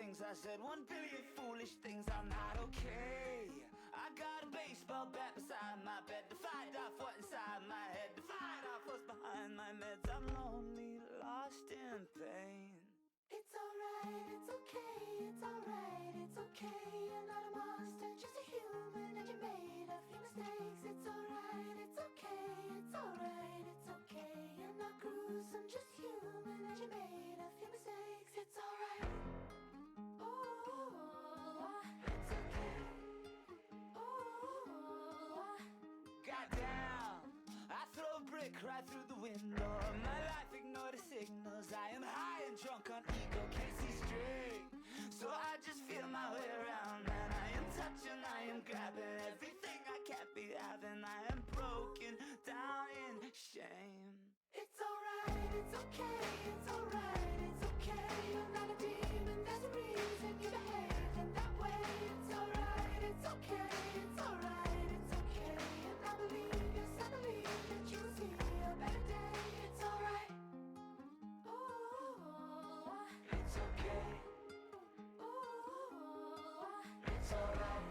things I said, 1 billion foolish things. I'm not okay. I got a baseball bat beside my bed to fight off what's inside my head, to fight off what's behind my meds. I'm lonely, lost in pain. It's alright, it's okay, it's alright, it's okay. You're not a monster, just a human, and you made a few mistakes. It's alright, it's okay, it's alright, it's okay. You're not gruesome, just human, and you made a few mistakes. It's alright. It's okay. Goddamn, I throw a brick right through the window. My life ignored the signals. I am high and drunk on ego, can't see straight. So I just feel my way around, man. I am touching, I am grabbing everything I can't be having. I am broken down in shame. It's alright, it's okay, it's alright, it's okay. You're not a demon, there's a reason you behaved in that way. It's alright, it's okay, it's alright, it's okay. And I believe, yes I believe that you'll see a better day. It's alright. It's okay. It's alright.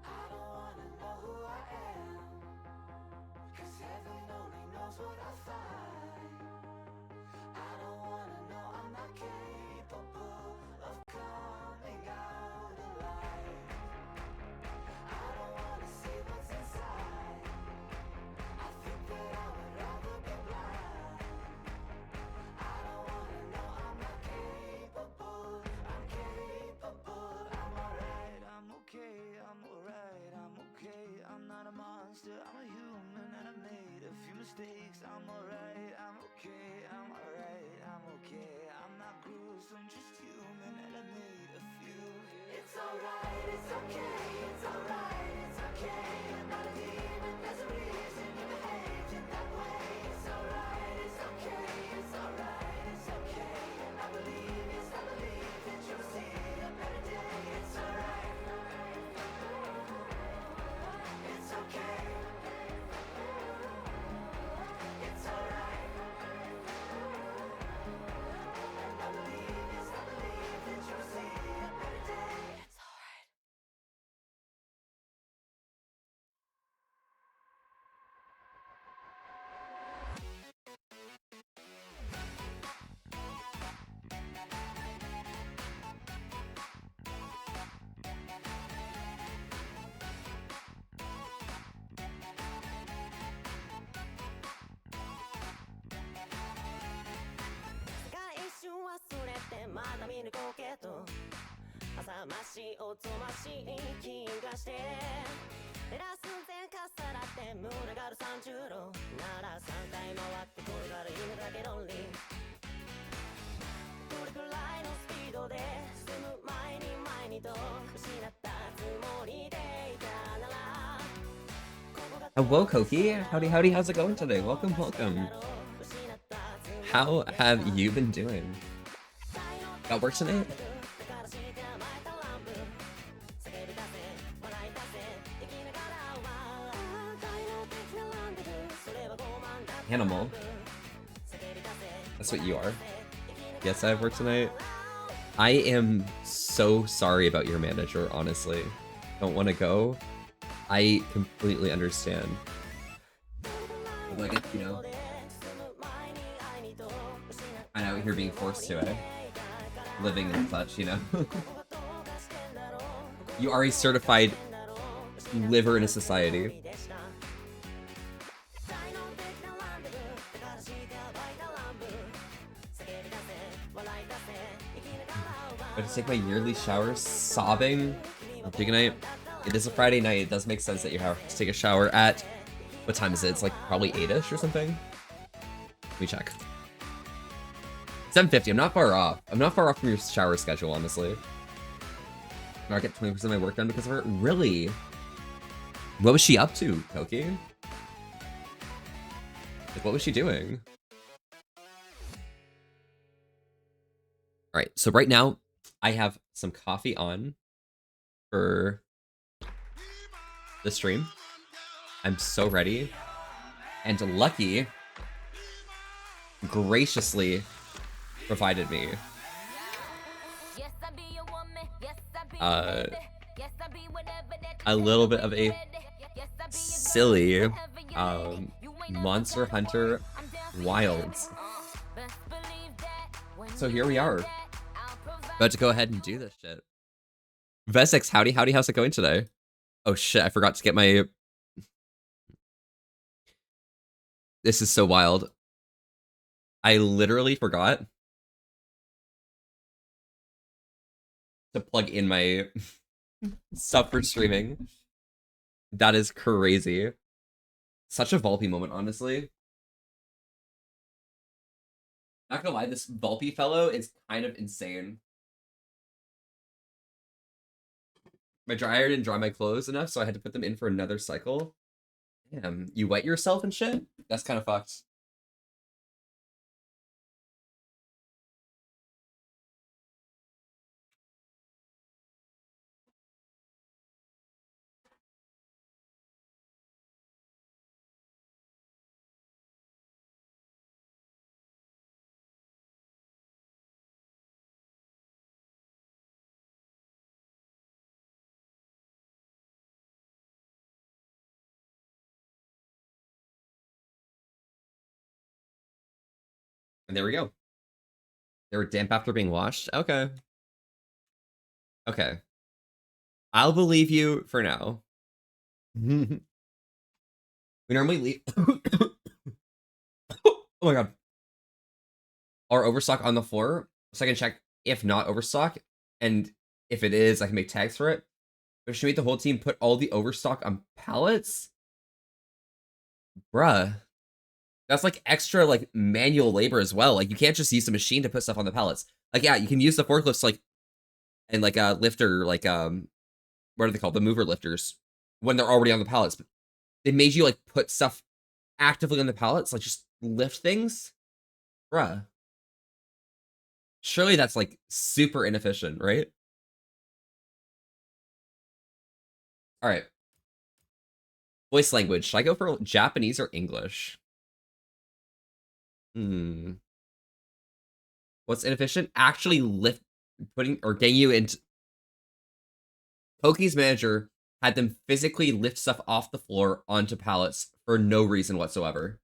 I don't wanna know who I am, 'cause heaven only knows what I find. I don't wanna know I'm not capable of coming out alive. I don't wanna see what's inside. I think that I would rather be blind. I don't wanna know I'm not capable. I'm capable. I'm alright. I'm okay. I'm alright. I'm okay. I'm not a monster. I'm a human and I made a few mistakes. I'm alright. I'm okay. I'm alright. I'm okay. I'm not gruesome, just human and I made a few. It's alright. It's okay. It's alright. It's okay. You're not a demon. There's a reason you behaved in that way. It's alright. It's okay. It's alright. It's okay. And I believe, yes I believe that you'll see a better day. It's alright. It's okay. It's alright. And I believe, yes I believe that you'll see a better day. It's alright. Hello, Koki. Howdy, howdy. How's it going today? Welcome, welcome. How have you been doing? Got work tonight? Animal. That's what you are. Yes, I have work tonight. I am so sorry about your manager, honestly. Don't want to go. I completely understand. Like, you know, I'm out here being forced to it. Living and such, you know. You are a certified liver in a society. I have to take my yearly shower sobbing. Good night. It is a Friday night. It does make sense that you have to take a shower at... What time is it? It's like probably 8-ish or something. Let me check. 7:50. I'm not far off. I'm not far off from your shower schedule, honestly. I get 20% of my work done because of her. Really? What was she up to, Koki? Like, what was she doing? Alright, so right now, I have some coffee on for the stream. I'm so ready. And Lucky graciously provided me uh, a little bit of a silly Monster Hunter Wilds. So here we are. About to go ahead and do this shit. Vesix, howdy, how's it going today? Oh shit, I forgot to get my... This is so wild. I literally forgot to plug in my stuff for streaming. That is crazy. Such a Volpe moment, honestly. Not gonna lie, this Volpe fellow is kind of insane. My dryer didn't dry my clothes enough, so I had to put them in for another cycle. Damn, you wet yourself and shit? That's kind of fucked. And there we go. They were damp after being washed? Okay. Okay. I'll believe you for now. We normally leave... Oh my god. Our overstock on the floor, so I can check if not overstock, and if it is, I can make tags for it. But should we make the whole team put all the overstock on pallets? Bruh. That's like extra like manual labor as well. Like you can't just use the machine to put stuff on the pallets. Like yeah, you can use the forklifts like and like a lifter like what are they called? The mover lifters when they're already on the pallets. But they made you like put stuff actively on the pallets, like just lift things. Bruh. Surely that's like super inefficient, right? All right. Voice language. Should I go for Japanese or English? What's inefficient? Actually putting or getting you into... Poki's manager had them physically lift stuff off the floor onto pallets for no reason whatsoever.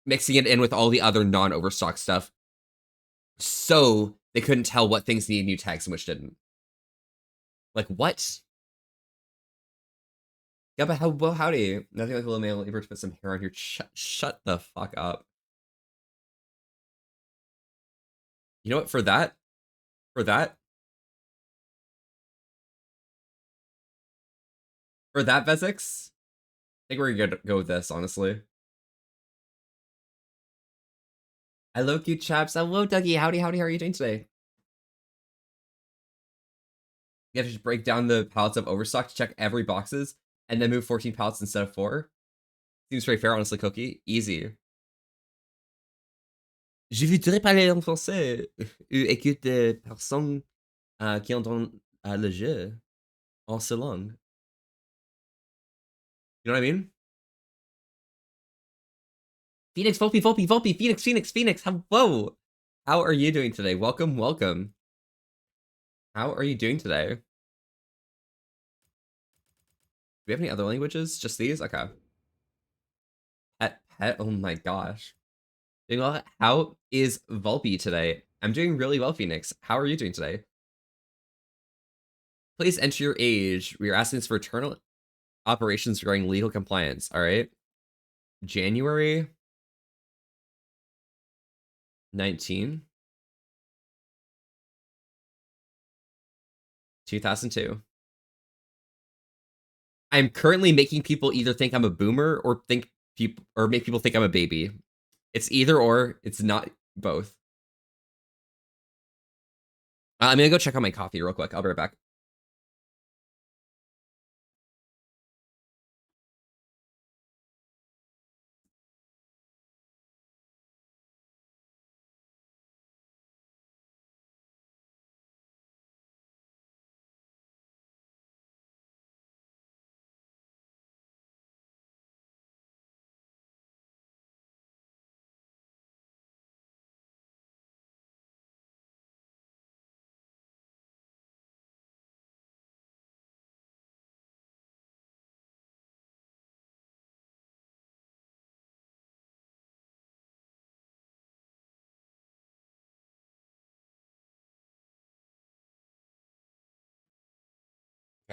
Mixing it in with all the other non-overstock stuff. So they couldn't tell what things needed new tags and which didn't. Like, what? Yeah, but howdy. Nothing like a little male labor to put some hair on your... Shut the fuck up. You know what? For that, for that, Vesix, I think we're gonna go with this, honestly. Hello, cute chaps. Hello, Dougie. Howdy, how are you doing today? You have to just break down the pallets of overstock to check every boxes, and then move 14 pallets instead of 4. Seems very fair, honestly, Cookie. Easy. Je voudrais parler en français. Écoute des personnes qui entendent le jeu en ce langue. You know what I mean? Phoenix, Volpe, Phoenix. Hello. How are you doing today? Welcome. How are you doing today? Do we have any other languages? Just these? Okay. Pet, oh my gosh. Doing well. How is Volpe today? I'm doing really well, Phoenix. How are you doing today? Please enter your age. We are asking this for internal operations regarding legal compliance. All right. January 19, 2002. I'm currently making people either think I'm a boomer or make people think I'm a baby. It's either or. It's not both. I'm gonna go check on my coffee real quick. I'll be right back.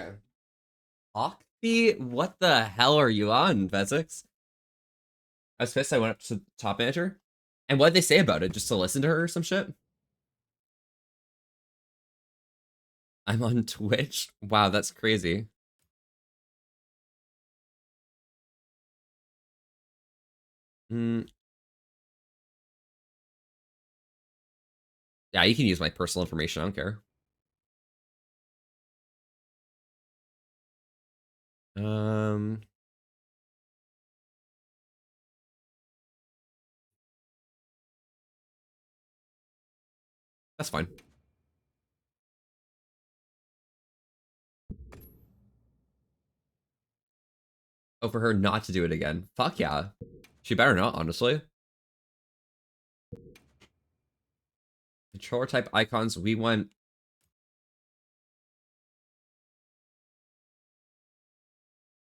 Okay. Hockby? What the hell are you on, Vezix? I was pissed I went up to top manager. And what did they say about it? Just to listen to her or some shit? I'm on Twitch? Wow, that's crazy. Hmm. Yeah, you can use my personal information. I don't care. Um, that's fine. Oh, for her not to do it again. Fuck yeah. She better not, honestly. Controller type icons, we want...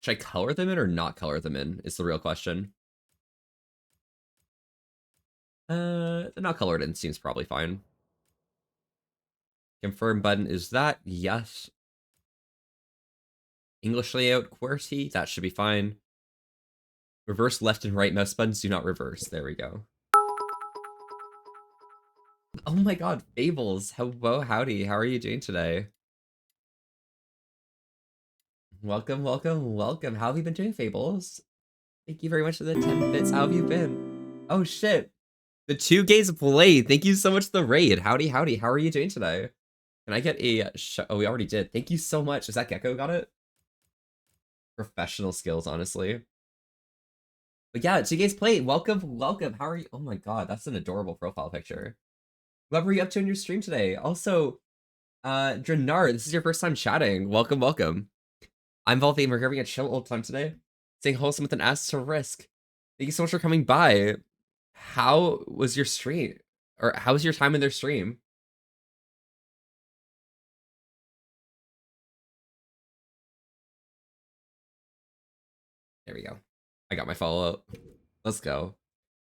Should I color them in or not color them in, is the real question. The not colored in seems probably fine. Confirm button is that? Yes. English layout, QWERTY, that should be fine. Reverse left and right mouse buttons do not reverse. There we go. Oh my god, Fables. Hello, howdy. How are you doing today? Welcome, welcome, welcome. How have you been doing, Fables? Thank you very much for the 10 bits. How have you been? Oh shit. The 2 gays played. Thank you so much for the raid. Howdy, howdy. How are you doing today? Can I get a oh, we already did. Thank you so much. Is that Gecko got it? Professional skills, honestly. But yeah, 2 gays played. Welcome, welcome. How are you? Oh my god, that's an adorable profile picture. What were you up to in your stream today? Also, Dranar, this is your first time chatting. Welcome, welcome. I'm Volvain. We're having a chill old time today. Saying wholesome with an ass to risk. Thank you so much for coming by. How was your stream? Or how was your time in their stream? There we go. I got my follow-up. Let's go.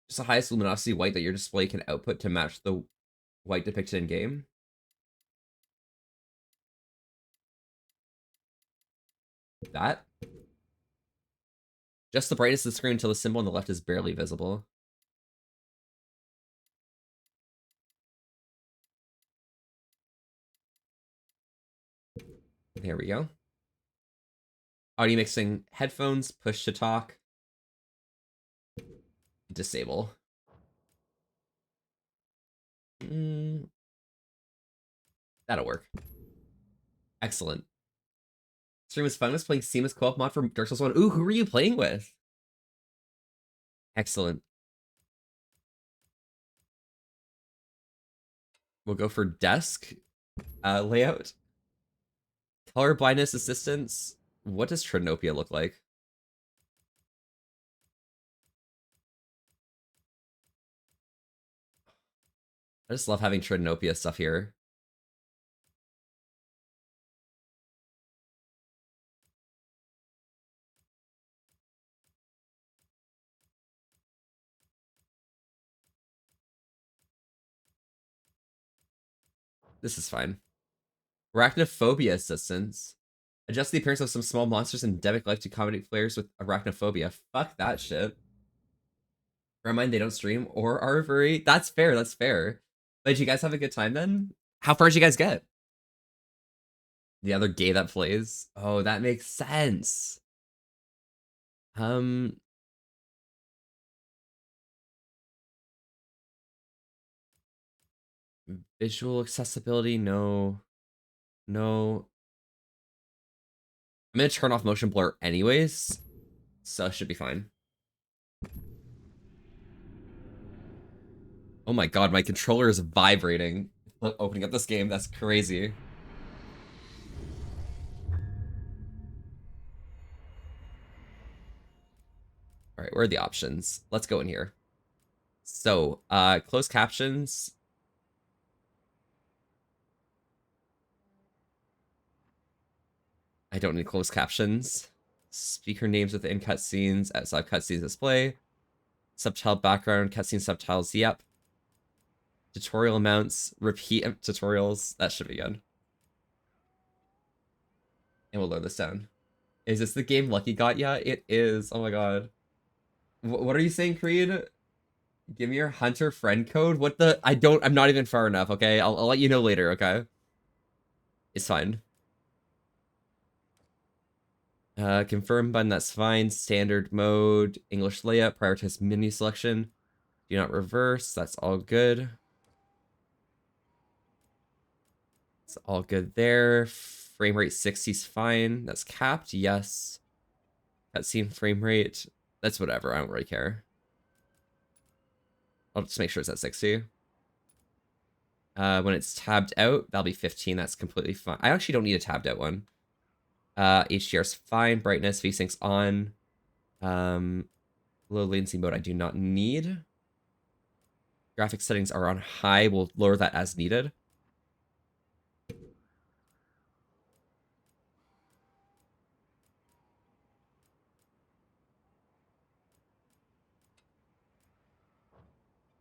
Just the highest luminosity white that your display can output to match the white depicted in game. That. Just the brightness of the screen until the symbol on the left is barely visible. There we go. Audio mixing headphones, push to talk. Disable. That'll work. Excellent. Stream was fun. I was playing Seamless Co-op mod for Dark Souls 1. Ooh, who were you playing with? Excellent. We'll go for desk layout. Color blindness assistance. What does Trinopia look like? I just love having Trinopia stuff here. This is fine. Arachnophobia assistance. Adjust the appearance of some small monsters in endemic life to accommodate players with arachnophobia. Fuck that shit. Remind they don't stream or are very... That's fair, that's fair. But did you guys have a good time then? How far did you guys get? The other gay that plays? Oh, that makes sense. Visual accessibility, no. No. I'm gonna turn off motion blur anyways, so it should be fine. Oh my god, my controller is vibrating. Opening up this game, that's crazy. All right, where are the options? Let's go in here. So, closed captions. I don't need closed captions. Speaker names within cutscenes, outside cutscenes display. Subtitle background, cutscene subtitles, yep. Tutorial amounts, repeat tutorials, that should be good. And we'll lower this down. Is this the game Lucky got? Yeah, it is. Oh my god. What are you saying, Creed? Give me your Hunter friend code? What the? I'm not even far enough, okay? I'll let you know later, okay? It's fine. Confirm button, that's fine. Standard mode, English layout, prioritize menu selection. Do not reverse, that's all good. It's all good there. Frame rate 60 is fine. That's capped, yes. Cutscene frame rate, that's whatever, I don't really care. I'll just make sure it's at 60. When it's tabbed out, that'll be 15, that's completely fine. I actually don't need a tabbed out one. HDR's fine, brightness, VSync's on. Low latency mode I do not need. Graphics settings are on high, we'll lower that as needed.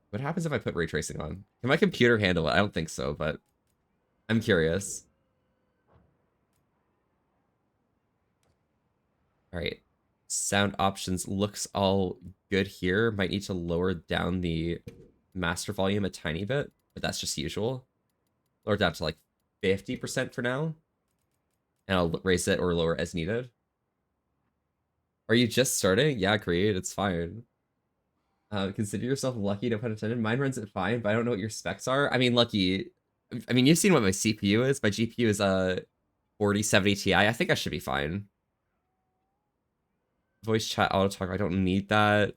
What happens if I put ray tracing on? Can my computer handle it? I don't think so, but I'm curious. All right. Sound options looks all good here. Might need to lower down the master volume a tiny bit, but that's just usual. Lower down to like 50% for now. And I'll raise it or lower as needed. Are you just starting? Yeah, great. It's fine. Consider yourself lucky, no pun intended. Mine runs it fine, but I don't know what your specs are. I mean, lucky. I mean, you've seen what my CPU is. My GPU is a 4070 Ti. I think I should be fine. Voice chat auto talk. I don't need that.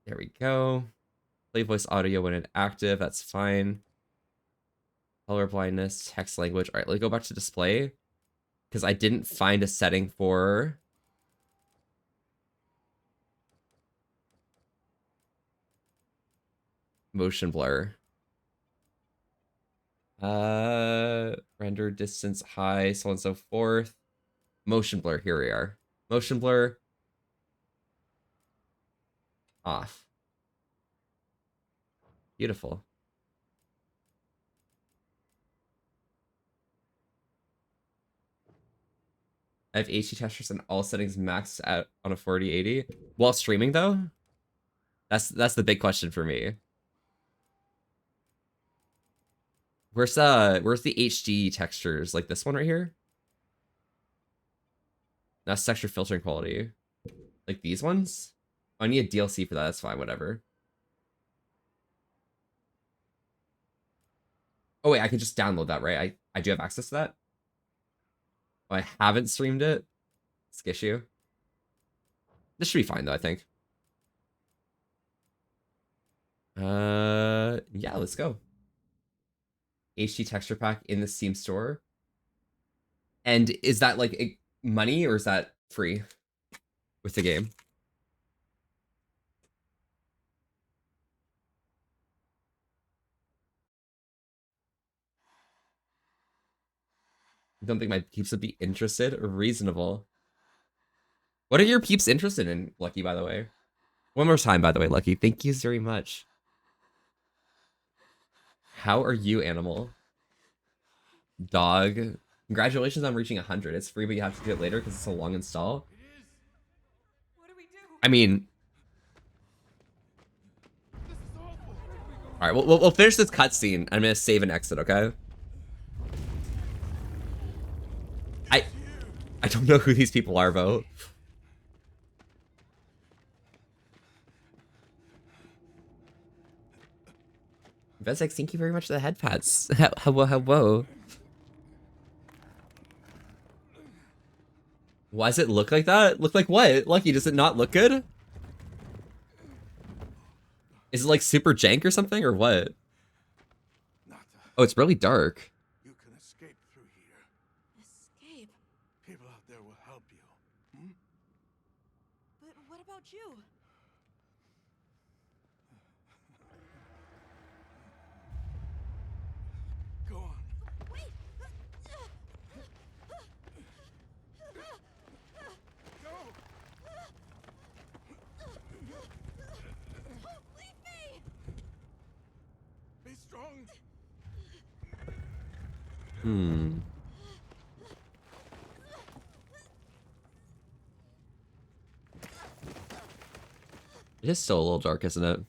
There we go. Play voice audio when inactive. That's fine. Color blindness, text language. All right, let me go back to display because I didn't find a setting for motion blur. Render distance high, so on and so forth. Motion blur, here we are. Motion blur off. Beautiful. I have HD textures and all settings maxed out on a 4080 while streaming though. That's the big question for me. Where's the HD textures? Like this one right here? That's texture filtering quality. Like these ones? Oh, I need a DLC for that. That's fine, whatever. Oh wait, I can just download that, right? I do have access to that. Oh, I haven't streamed it. Skisshu. This should be fine though, I think. Yeah, let's go. HD texture pack in the Steam store. And is that like money or is that free with the game? I don't think my peeps would be interested. Reasonable. What are your peeps interested in, Lucky, by the way? One more time, by the way, Lucky. Thank you very much. How are you, animal? Dog. Congratulations on reaching 100. It's free, but you have to do it later because it's a long install. What do we do? I mean... Alright, we'll finish this cutscene. I'm gonna save and exit, okay? I don't know who these people are, Bo. Vesek, thank you very much for the head pats. Hello. Why does it look like that? Look like what? Lucky, does it not look good? Is it like super jank or something, or what? Oh, it's really dark. You can escape through here. Escape? People out there will help you. But what about you? Go on. Wait! Go! Hmm. It is still a little dark, isn't it?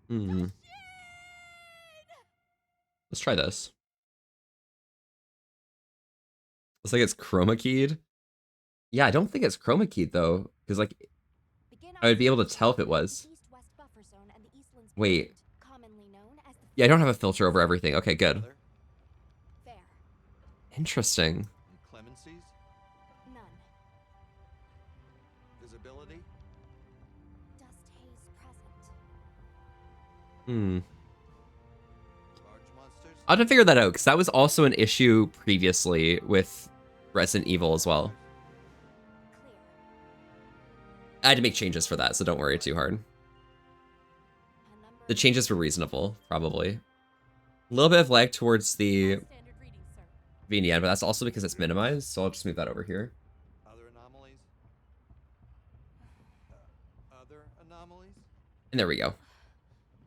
Hmm. Let's try this. Looks like it's chroma keyed. Yeah, I don't think it's chroma keyed though, because like I would be able to tell if it was. Wait. Yeah, I don't have a filter over everything. Okay, good. Other Interesting. inclemencies? None. Visibility? Dust haze present. Hmm. Large monsters? I'll have to figure that out, because that was also an issue previously with Resident Evil as well. Clear. I had to make changes for that, so don't worry too hard. A number The changes were reasonable, probably. A little bit of lag towards the Standard reading, sir. VNN, but that's also because it's minimized, so I'll just move that over here. Other anomalies? Other anomalies? And there we go.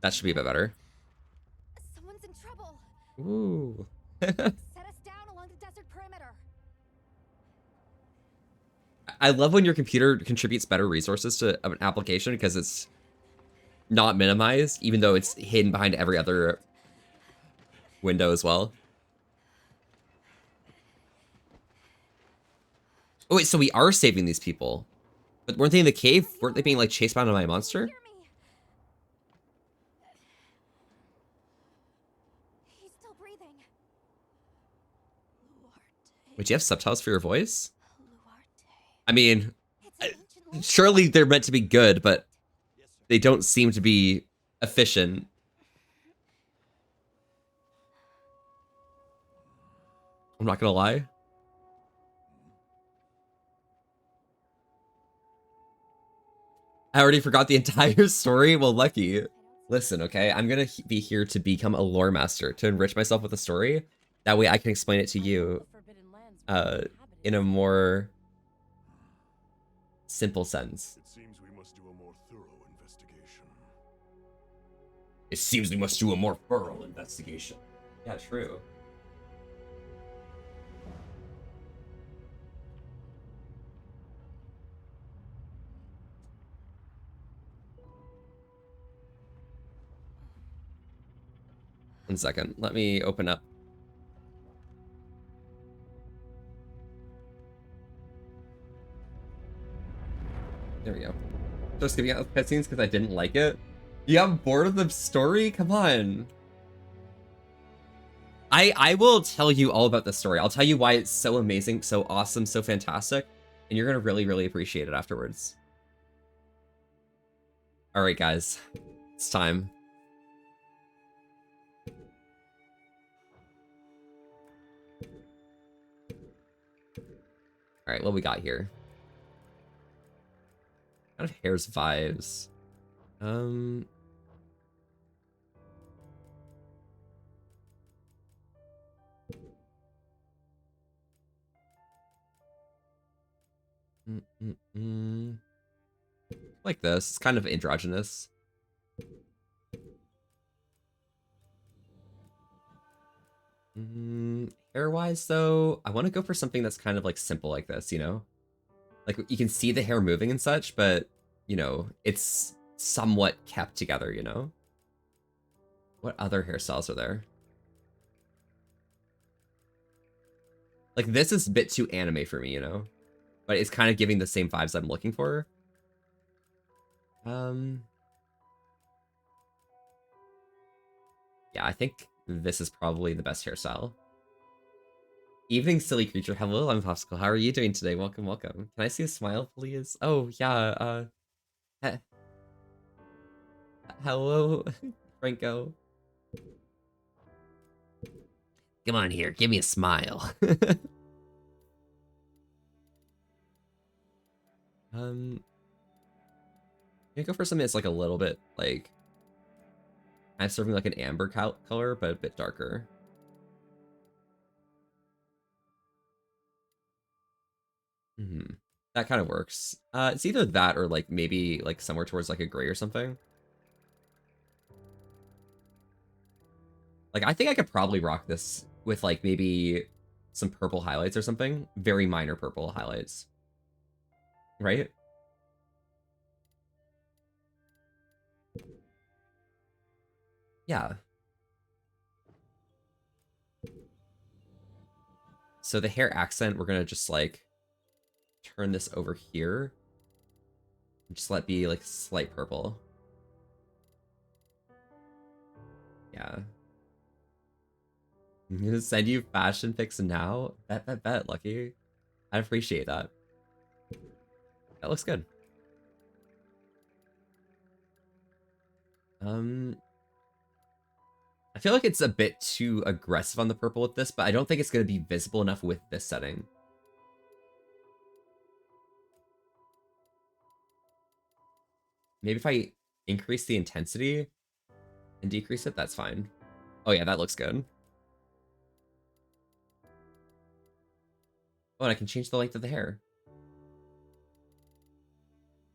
That should be a bit better. Someone's in trouble. Ooh. Set us down along the desert perimeter. I love when your computer contributes better resources to an application because it's not minimized, even though it's hidden behind every other window as well. Oh wait, so we are saving these people. But weren't they in the cave? Weren't they being like chased by a monster? Hear me. He's still breathing. Luarte. Wait, do you have subtitles for your voice? Luarte. I mean, It's an ancient language. surely they're meant to be good, but Yes, sir. they don't seem to be efficient. I'm not gonna lie. I already forgot the entire story. Well, lucky. Listen, okay? I'm gonna be here to become a lore master, to enrich myself with a story. That way I can explain it to you in a more simple sense. It seems we must do a more thorough investigation. It seems we must do a more thorough investigation. Yeah, true. One second. Let me open up. There we go. Just giving out cutscenes because I didn't like it. Yeah, I'm bored of the story? Come on. I will tell you all about the story. I'll tell you why it's so amazing, so awesome, so fantastic, and you're gonna really, really appreciate it afterwards. Alright, guys. It's time. Alright, what we got here? Kind of Hair's vibes. Like this. It's kind of androgynous. Hair-wise, though, I want to go for something that's kind of like simple like this, you know? Like you can see the hair moving and such, but you know, it's somewhat kept together, you know? What other hairstyles are there? Like this is a bit too anime for me, you know? But it's kind of giving the same vibes I'm looking for. Yeah, I think this is probably the best hairstyle. Evening, silly creature. Hello, I'm Popsicle. How are you doing today? Welcome, welcome. Can I see a smile, please? Oh, yeah, hello, Franco. Come on here, give me a smile. I'm gonna go for something that's like a little bit like kind of serving like an amber color, but a bit darker. That kind of works. It's either that or like maybe like somewhere towards like a gray or something. Like, I think I could probably rock this with, like, maybe some purple highlights or something. Very minor purple highlights. Right? Yeah. So the hair accent, we're gonna just, like, turn this over here. Just let it be, like, slight purple. Yeah. I'm gonna send you fashion pics now. Bet, Lucky. I appreciate that. That looks good. I feel like it's a bit too aggressive on the purple with this, but I don't think it's gonna be visible enough with this setting. Maybe if I increase the intensity and decrease it, that's fine. Oh yeah, that looks good. Oh, and I can change the length of the hair.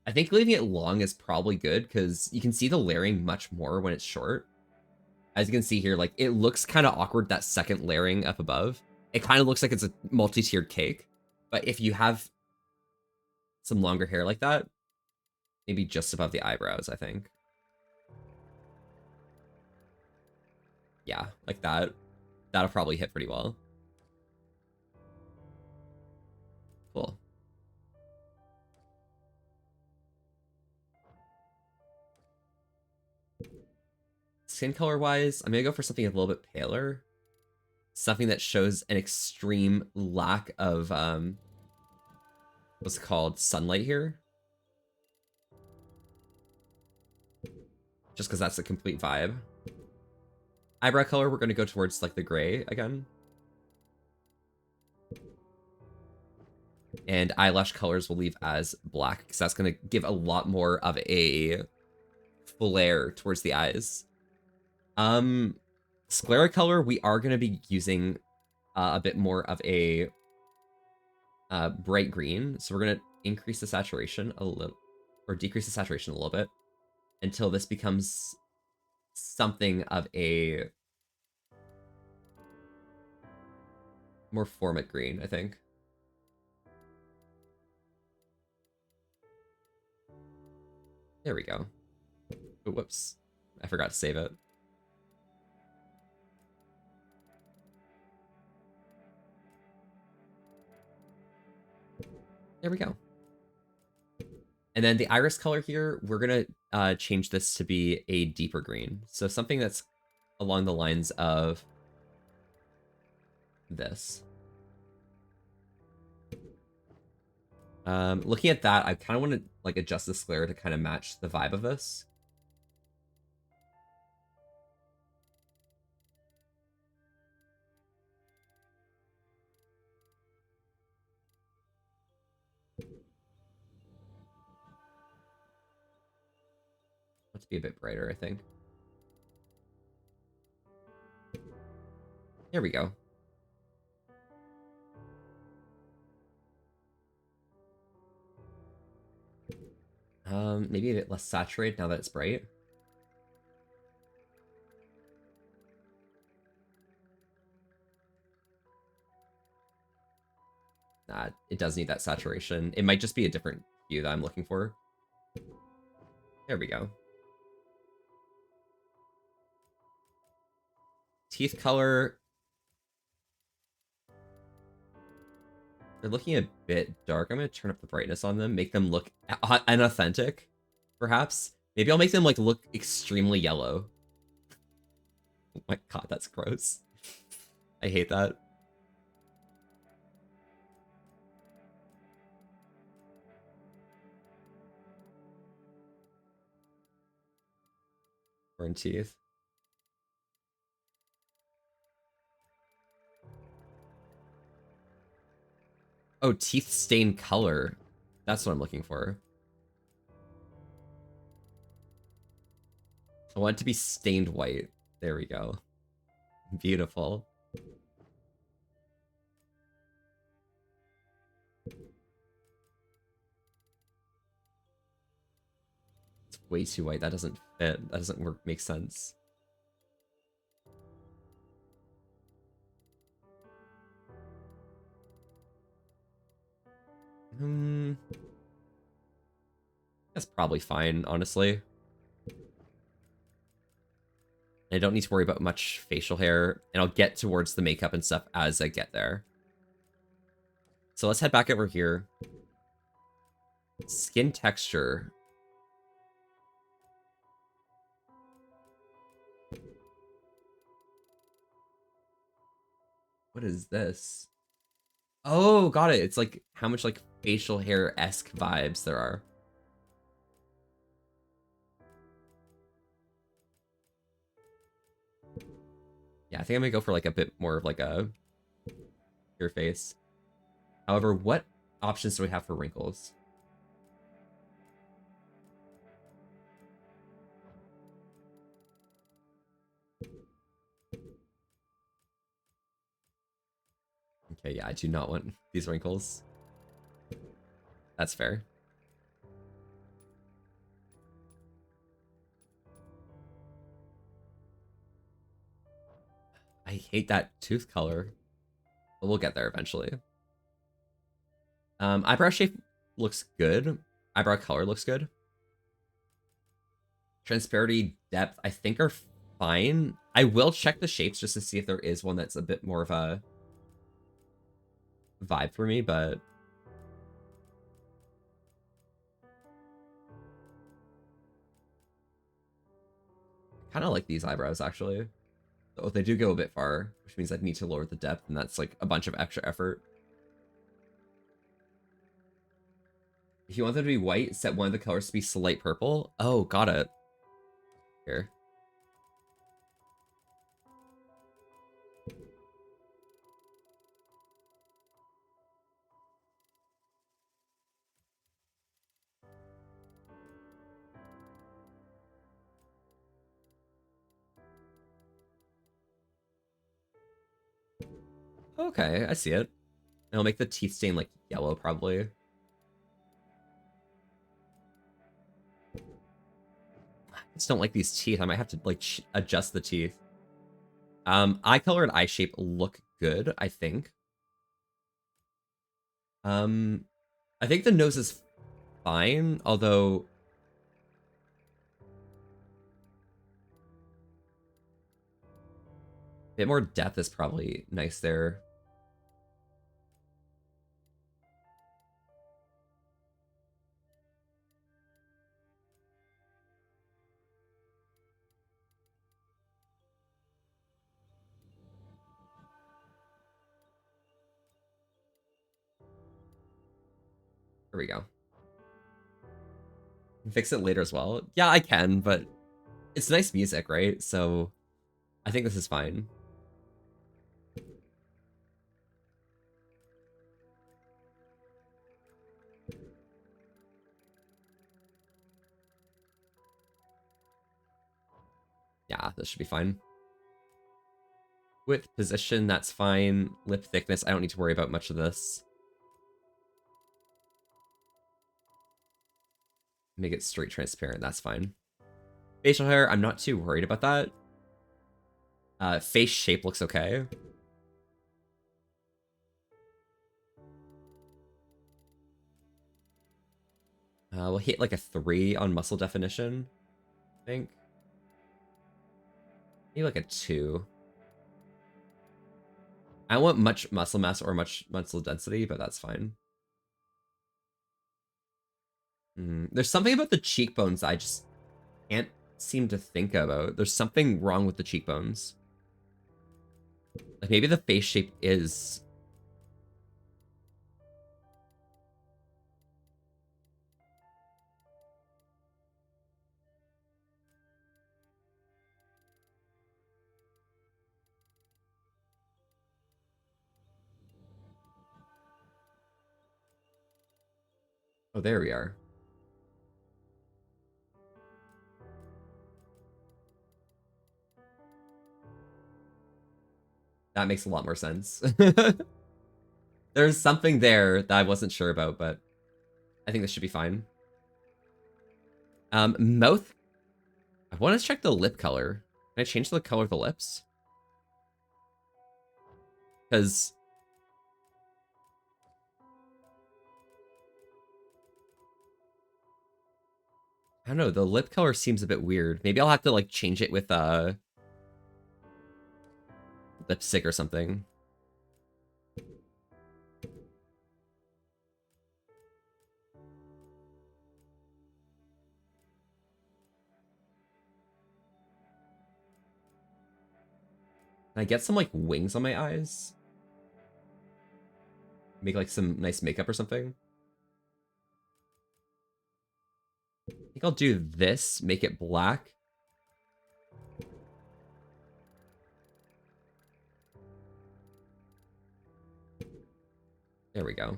I think leaving it long is probably good because you can see the layering much more when it's short. As you can see here, like, it looks kind of awkward, that second layering up above. It kind of looks like it's a multi-tiered cake. But if you have some longer hair like that, maybe just above the eyebrows, I think. Yeah, like that. That'll probably hit pretty well. Cool. Skin color wise, I'm gonna go for something a little bit paler. Something that shows an extreme lack of what's it called, sunlight here. Just because that's a complete vibe. Eyebrow color, we're gonna go towards like the gray again. And eyelash colors we'll leave as black because that's gonna give a lot more of a flare towards the eyes. Sclera color, we are going to be using a bit more of a bright green. So we're going to increase the saturation a little, or decrease the saturation a little bit until this becomes something of a more format green, I think. There we go. Oh, whoops. I forgot to save it. There we go. And then the iris color here, we're going to change this to be a deeper green. So something that's along the lines of this. Looking at that, I kind of want to like adjust the sclera to kind of match the vibe of this. Let's be a bit brighter, I think. There we go. Maybe a bit less saturated now that it's bright. Nah, it does need that saturation. It might just be a different hue that I'm looking for. There we go. Teeth color. They're looking a bit dark. I'm going to turn up the brightness on them, make them look unauthentic, perhaps. Maybe I'll make them like look extremely yellow. Oh my god, that's gross. I hate that. Burn teeth. Oh, teeth stain color. That's what I'm looking for. I want it to be stained white. There we go. Beautiful. It's way too white. That doesn't fit. That doesn't work. Make sense. That's probably fine, honestly. I don't need to worry about much facial hair, and I'll get towards the makeup and stuff as I get there. So let's head back over here. Skin texture. What is this? Oh, got it. It's like how much like facial hair-esque vibes there are. Yeah, I think I'm gonna go for like a bit more of like a your face. However, what options do we have for wrinkles? Okay, yeah, I do not want these wrinkles. That's fair. I hate that tooth color, but we'll get there eventually. Eyebrow shape looks good. Eyebrow color looks good. Transparency, depth, I think are fine. I will check the shapes just to see if there is one that's a bit more of a vibe for me, but kind of like these eyebrows actually. Oh, they do go a bit far, which means I'd need to lower the depth, and that's like a bunch of extra effort. If you want them to be white, set one of the colors to be slight purple. Oh, got it. Here. Okay, I see it. It'll make the teeth stain like yellow, probably. I just don't like these teeth. I might have to like adjust the teeth. Eye color and eye shape look good, I think. I think the nose is fine, although a bit more depth is probably nice there. There we go. Fix it later as well. Yeah, I can, but it's nice music, right? So I think this is fine. Yeah, this should be fine. Width, position, that's fine. Lip thickness, I don't need to worry about much of this. Make it straight transparent, that's fine. Facial hair, I'm not too worried about that. Face shape looks okay. We'll hit like a 3 on muscle definition, I think. Maybe like a 2. I don't want much muscle mass or much muscle density, but that's fine. There's something about the cheekbones I just can't seem to think about. There's something wrong with the cheekbones. Like maybe the face shape is... Oh, there we are. That makes a lot more sense. There's something there that I wasn't sure about, but I think this should be fine. Mouth. I want to check the lip color. Can I change the color of the lips? Because I don't know, the lip color seems a bit weird. Maybe I'll have to like change it with lipstick or something. Can I get some like wings on my eyes? Make like some nice makeup or something? I think I'll do this, make it black. There we go.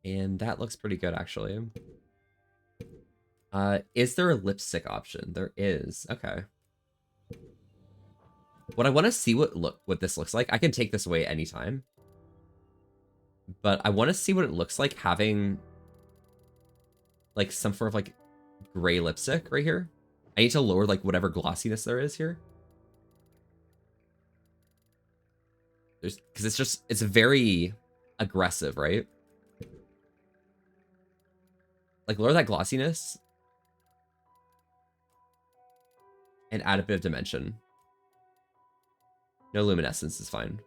And that looks pretty good, actually. Is there a lipstick option? There is. Okay. What I want to see what this looks like. I can take this away anytime. But I want to see what it looks like having like some sort of like gray lipstick right here. I need to lower like whatever glossiness there is here. Because it's very aggressive, right? Like lower that glossiness. And add a bit of dimension. No luminescence is fine.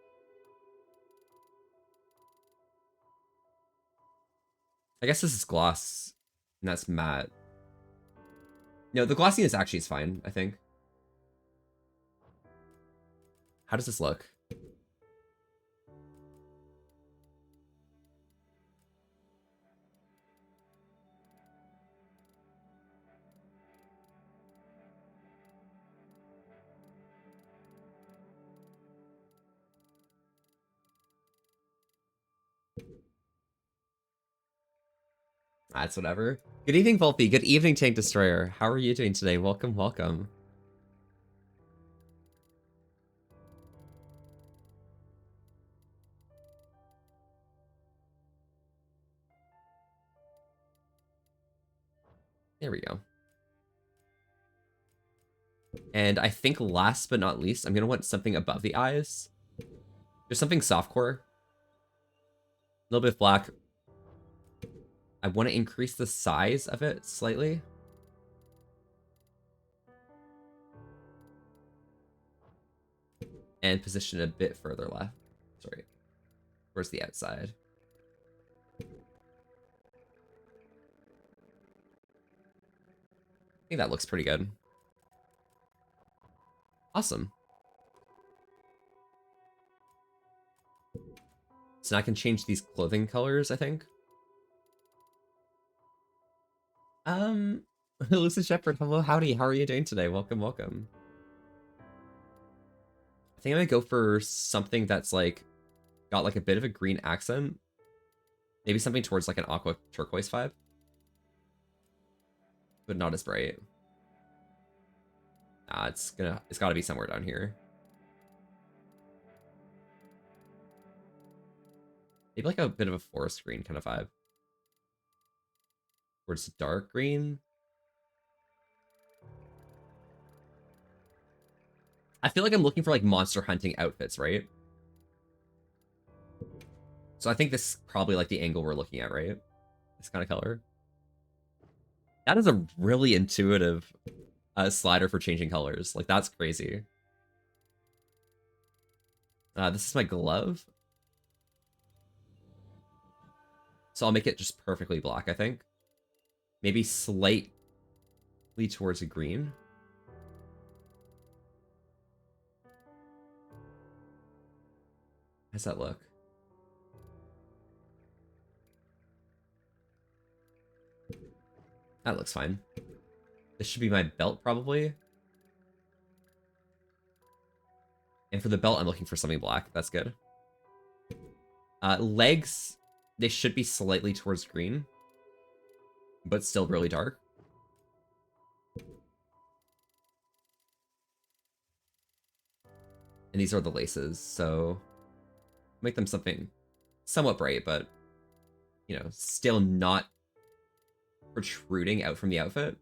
I guess this is gloss, and that's matte. No, the glossiness actually is fine, I think. How does this look? That's whatever. Good evening, Volpe. Good evening, Tank Destroyer. How are you doing today? Welcome, welcome. There we go. And I think last but not least, I'm going to want something above the eyes. There's something softcore. A little bit of black. I want to increase the size of it slightly. And position it a bit further left. Sorry. Towards the outside. I think that looks pretty good. Awesome. So now I can change these clothing colors, I think. Lucy Shepherd, hello, howdy, how are you doing today? Welcome, welcome. I think I'm gonna go for something that's like, got like a bit of a green accent. Maybe something towards like an aqua turquoise vibe. But not as bright. Nah, it's gotta be somewhere down here. Maybe like a bit of a forest green kind of vibe. Towards dark green. I feel like I'm looking for like monster hunting outfits, right? So I think this is probably like the angle we're looking at, right? This kind of color. That is a really intuitive slider for changing colors. Like, that's crazy. This is my glove. So I'll make it just perfectly black, I think. Maybe slightly towards a green. How's that look? That looks fine. This should be my belt, probably. And for the belt, I'm looking for something black. That's good. Legs, they should be slightly towards green, but still really dark. And these are the laces, so make them something somewhat bright, but, you know, still not protruding out from the outfit.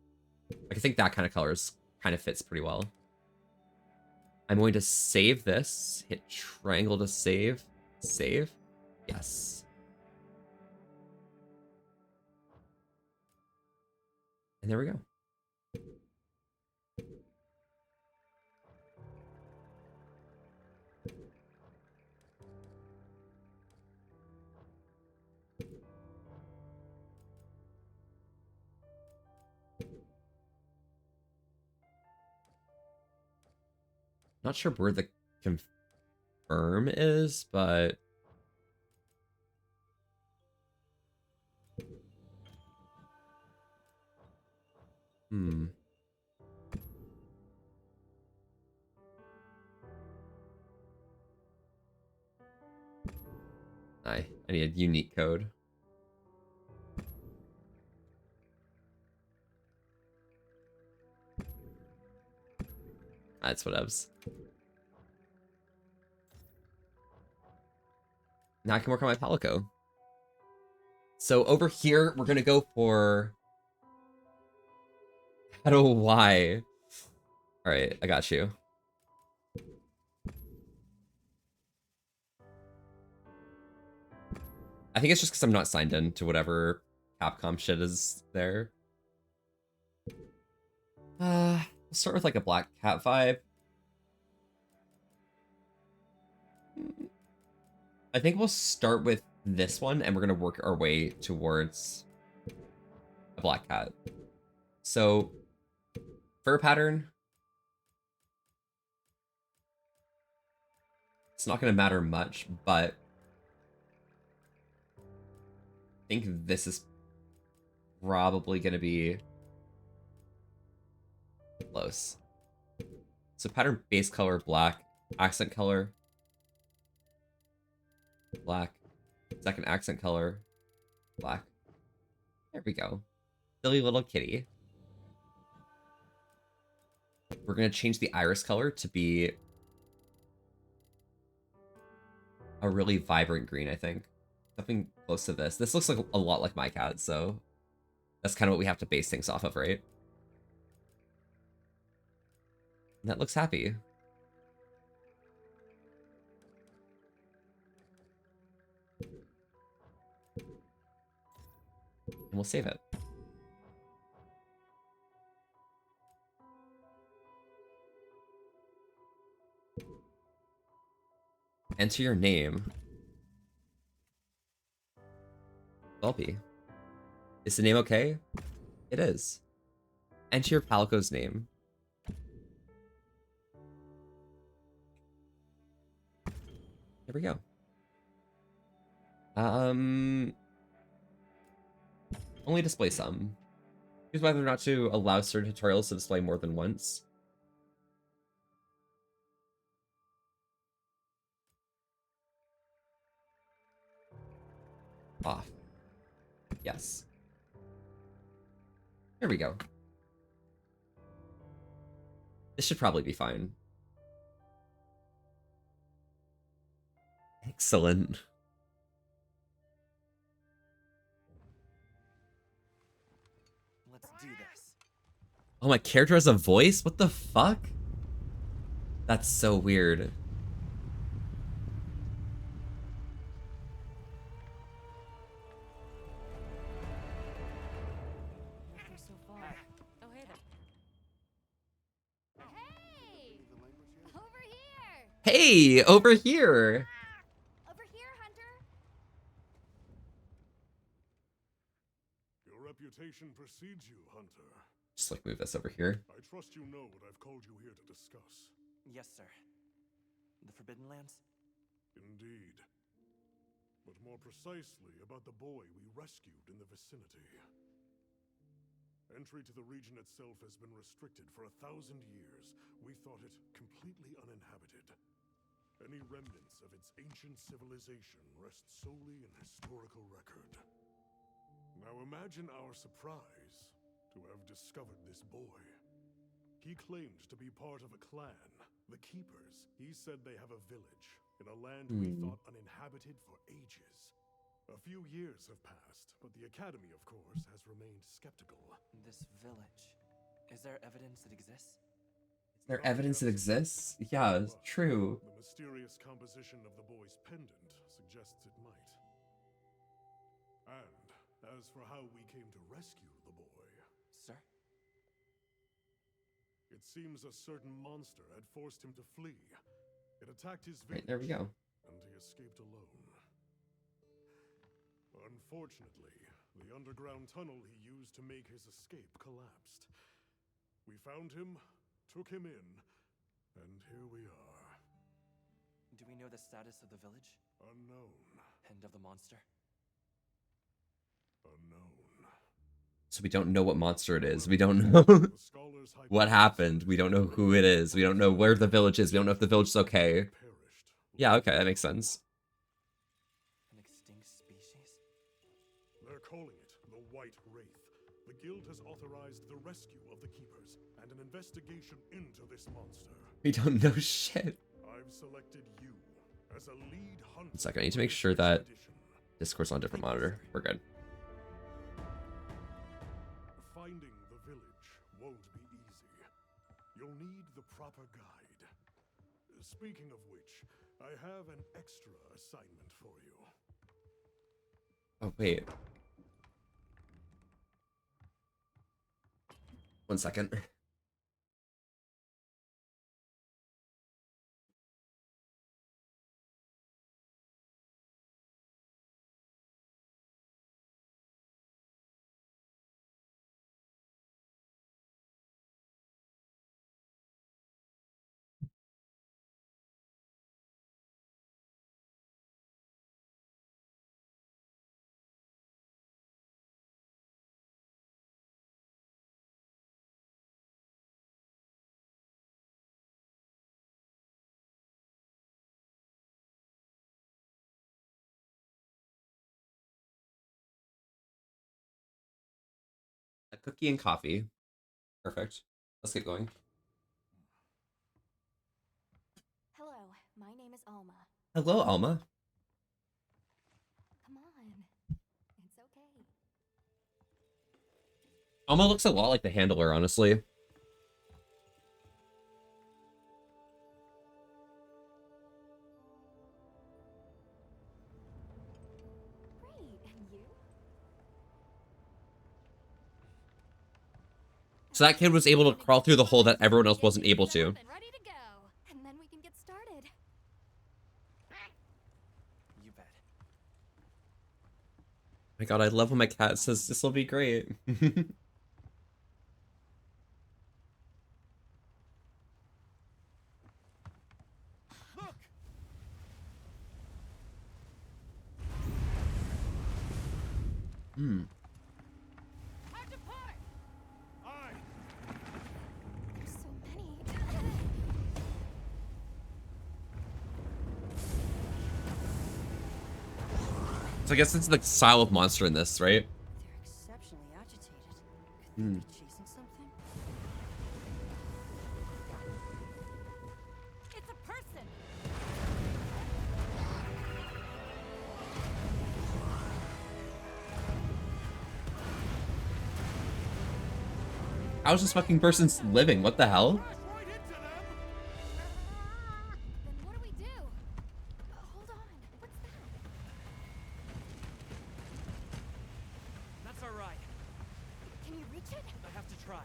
Like, I think that kind of color kind of fits pretty well. I'm going to save this, hit triangle to save. Save? Yes. And there we go. Not sure where the confirm is, but I need a unique code. That's whatevs. Now I can work on my Palico. So over here, we're gonna go for Shadow Y. Alright, I got you. I think it's just because I'm not signed in to whatever Capcom shit is there. We'll start with like a Black Cat vibe. I think we'll start with this one and we're gonna work our way towards a Black Cat. So, fur pattern. It's not gonna matter much, but I think this is probably gonna be close. So pattern base color black, accent color black, second accent color black. There we go. Silly little kitty. We're gonna change the iris color to be a really vibrant green, I think. Something close to this. This looks like a lot like my cat, so that's kind of what we have to base things off of, right? And that looks happy. And we'll save it. Enter your name. Welpy. Is the name okay? It is. Enter your Palico's name. There we go. Only display some. Choose whether or not to allow certain tutorials to display more than once. Off. Yes. There we go. This should probably be fine. Excellent. Let's do this. Oh, my character has a voice? What the fuck? That's so weird. They're so far. Oh, hey there. Hey! Over here! Hey, over here. Over here, Hunter! Your reputation precedes you, Hunter. Just like move this over here. I trust you know what I've called you here to discuss. Yes, sir. The Forbidden Lands? Indeed. But more precisely about the boy we rescued in the vicinity. Entry to the region itself has been restricted for 1,000 years. We thought it completely uninhabited. Any remnants of its ancient civilization rest solely in historical record. Now imagine our surprise to have discovered this boy. He claimed to be part of a clan, the Keepers. He said they have a village in a land we thought uninhabited for ages. A few years have passed, but the Academy, of course, has remained skeptical. This village. Is there evidence it exists? Is there evidence it exists? Yeah, it's true. The mysterious composition of the boy's pendant suggests it might. And as for how we came to rescue the boy, Sir? it seems a certain monster had forced him to flee. It attacked his Right, village, there we go. and he escaped alone. Unfortunately, the underground tunnel he used to make his escape collapsed. We found him, took him in, and here we are. Do we know the status of the village? Unknown. And of the monster? Unknown. So we don't know what monster it is. We don't know The scholars what happened. We don't know who it is. We don't know where the village is. We don't know if the village is okay. perished. Yeah, okay, that makes sense. An extinct species? They're calling it the White Wraith. The guild has authorized the rescue of the keepers and an investigation into this monster. We don't know shit. I've selected you as a lead hunter. 1 second, I need to for make this sure that expedition. Discord's on a different monitor. We're good. Finding the village won't be easy. You'll need the proper guide. Speaking of which, I have an extra assignment for you. Oh, wait. 1 second. A cookie and coffee. Perfect. Let's get going. Hello, my name is Alma. Hello, Alma. Come on. It's okay. Alma looks a lot like the handler, honestly. Great, and you? So that kid was able to crawl through the hole that everyone else wasn't able to. And ready to go. And then we can get started. You bet. My god, I love when my cat says this will be great. Look! Hmm. Aye! There's so many. So I guess it's the style of monster in this, right? They're exceptionally agitated. Could Hmm. they be chasing something? It's a person! How's this fucking person living? What the hell? Crash right into them! Then what do we do? Hold on. What's that? That's alright. Can you reach it? I have to try.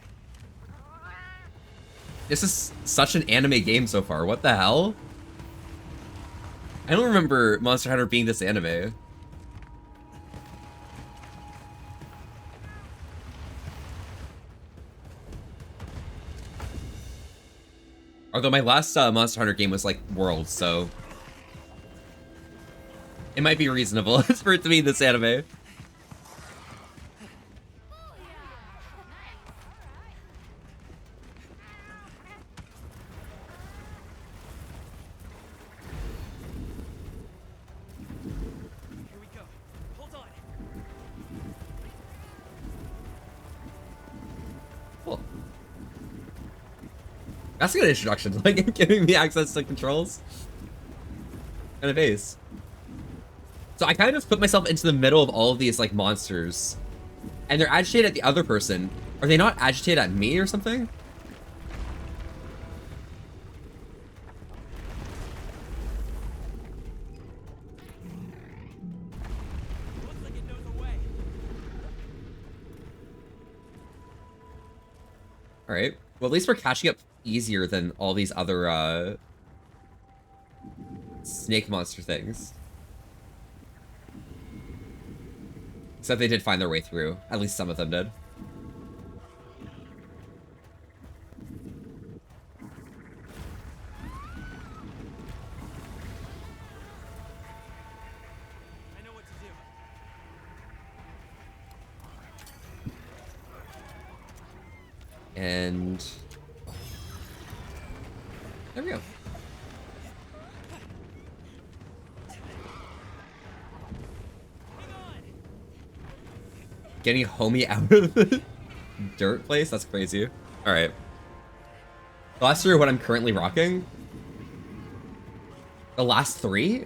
This is such an anime game so far. What the hell? I don't remember Monster Hunter being this anime. Although my last Monster Hunter game was like World, so it might be reasonable for it to be this anime. Here we go. Hold on. Cool. That's a good introduction, like giving me access to controls. Kind of base. So I kind of put myself into the middle of all of these like monsters. And they're agitated at the other person. Are they not agitated at me or something? Alright. Well, at least we're catching up easier than all these other, snake monster things. Except they did find their way through. At least some of them did. I know what to do. And there we go. Getting homie out of the dirt place? That's crazy. Alright. The last three are what I'm currently rocking. The last three?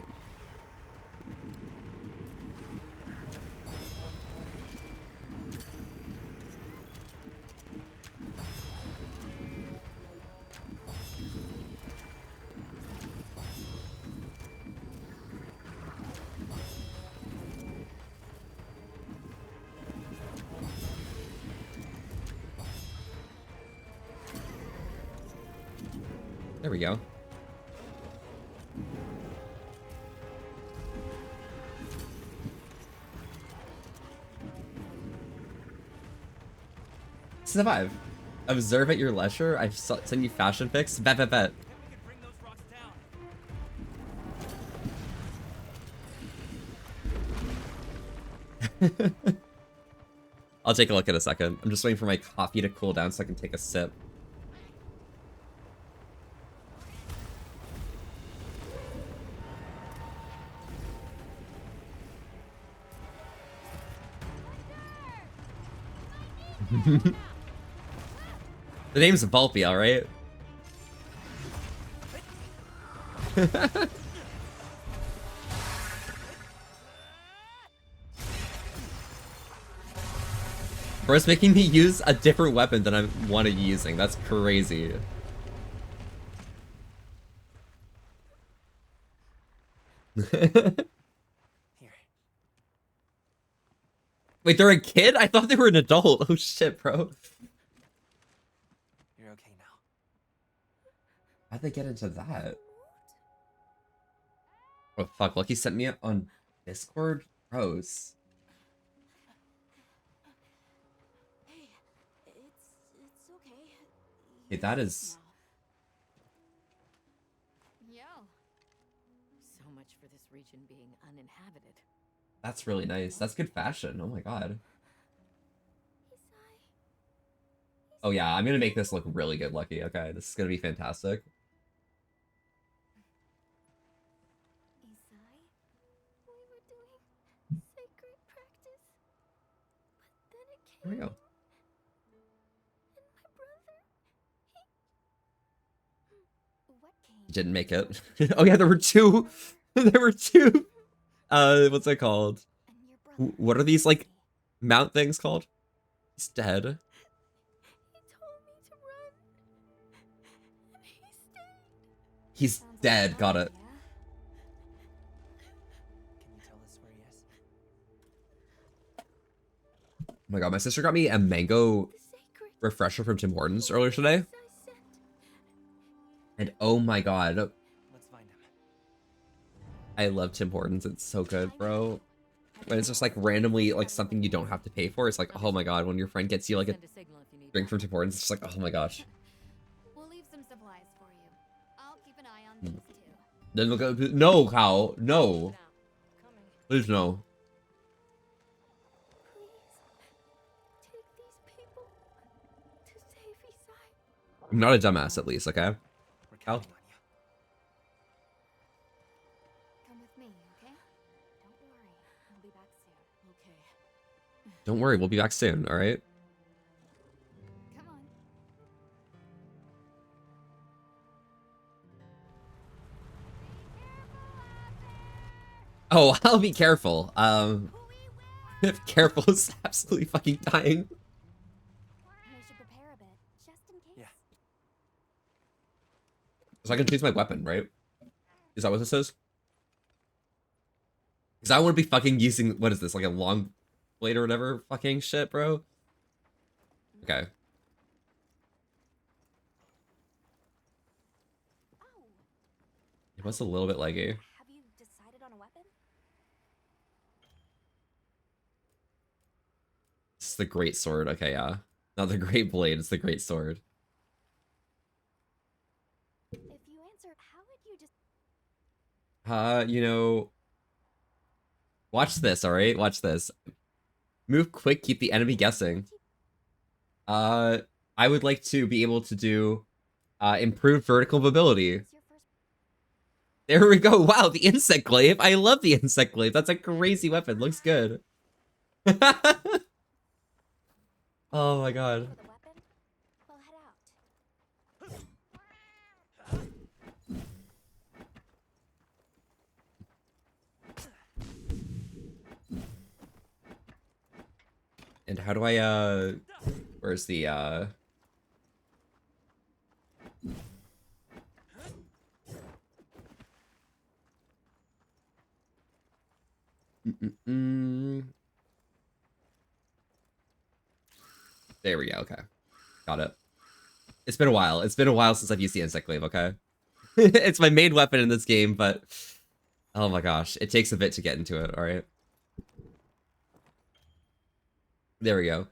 There we go. Survive. Observe at your leisure. I've sent you fashion pics. Bet. Then we could bring those rocks down. I'll take a look in a second. I'm just waiting for my coffee to cool down so I can take a sip. The name's Volpe, alright? Bro's making me use a different weapon than I want to be using. That's crazy. Here. Wait, they're a kid? I thought they were an adult. Oh shit, bro. You're okay now. How'd they get into that? Oh fuck, Lucky sent me on Discord? Gross. Hey, it's okay. Hey, that is... Yo. So much for this region being uninhabited. That's really nice. That's good fashion. Oh my god. Oh yeah, I'm gonna make this look really good, Lucky. Okay, this is gonna be fantastic. Isai, we were doing sacred practice, but then it There we came, go. and my brother, he... What came? Didn't make it. Oh yeah, there were two. There were two. What's it called? And your brother, What are these, like, he mount things called? He's dead. told me to run, and he stayed. He's Sounds like dead. fun, Got it. yeah? Can you tell us where he is? Oh my god, my sister got me a mango The sacred refresher from Tim Hortons earlier today. I sent. And oh my god, Let's find him. I love Tim Hortons. It's so good, bro. When it's just like randomly like something you don't have to pay for. It's like, oh my god, when your friend gets you like a Send a signal if you need drink from backup. Tim Hortons, it's just like, oh my gosh. We'll leave some supplies for you. I'll keep an eye on Hmm. these two. Then look at no, Kyle, no, Now, coming. please no. Please, take these people to save Isai. I'm not a dumbass, at least, okay? We're counting on you. Come with me, okay? Don't worry. We'll be back soon. Okay. Don't worry, we'll be back soon. All right. Come on. Oh, I'll be careful. If careful is absolutely fucking dying. We should prepare a bit, just in case. Yeah. So I can choose my weapon, right? Is that what this is? Because I want to be fucking using, what is this, like a long blade or whatever fucking shit, bro? Okay. It was a little bit leggy. Have you decided on a weapon? It's the great sword. Okay, yeah. Not the great blade, it's the great sword. If you answer, how would you just... You know, watch this, alright? Watch this. Move quick, keep the enemy guessing. I would like to be able to do improved vertical mobility. What's your first... There we go. Wow, the insect glaive. I love the insect glaive. That's a crazy weapon. Looks good. Oh my god. With a weapon? Well, head out. And how do I where's the There we go. Okay. Got it. It's been a while. It's been a while since I've used the insect glaive, okay? It's my main weapon in this game, but oh my gosh, it takes a bit to get into it, alright? There we go.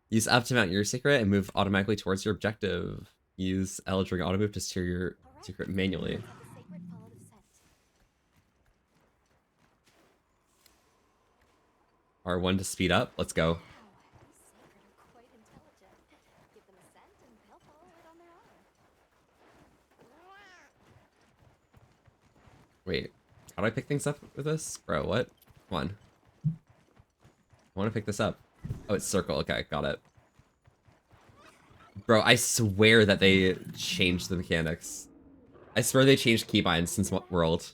Use up to mount your secret and move automatically towards your objective. Use L during auto move to steer your secret manually. Let the sacred follow the scent. R1 to speed up. Let's go. Wow, these sacred are quite intelligent. Give them a scent and they'll follow it on their own. Wait, how do I pick things up with this? Bro, what? Come on. I want to pick this up. Oh, it's circle. Okay, got it. Bro, I swear that they changed the mechanics. I swear they changed keybinds since World.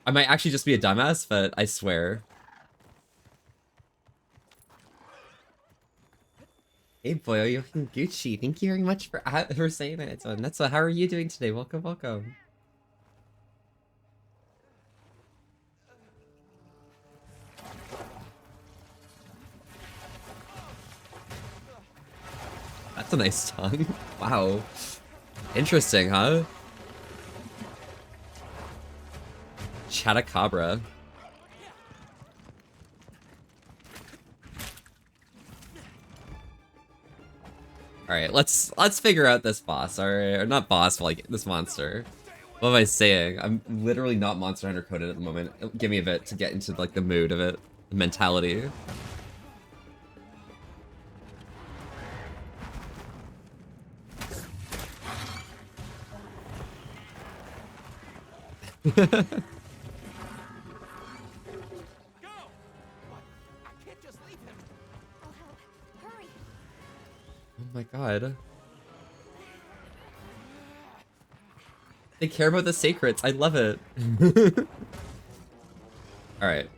I might actually just be a dumbass, but I swear. Hey boy, you're looking Gucci. Thank you very much for saying it. So Netsa, how are you doing today? Welcome, welcome. That's a nice tongue. Wow. Interesting, huh? Chatacabra. Alright, let's figure out this boss, alright? Or not boss, but like this monster. What am I saying? I'm literally not Monster Hunter coded at the moment. Give me a bit to get into like the mood of it. The mentality. I'll help. Hurry. Oh my god. They care about the sacreds. I love it. Alright.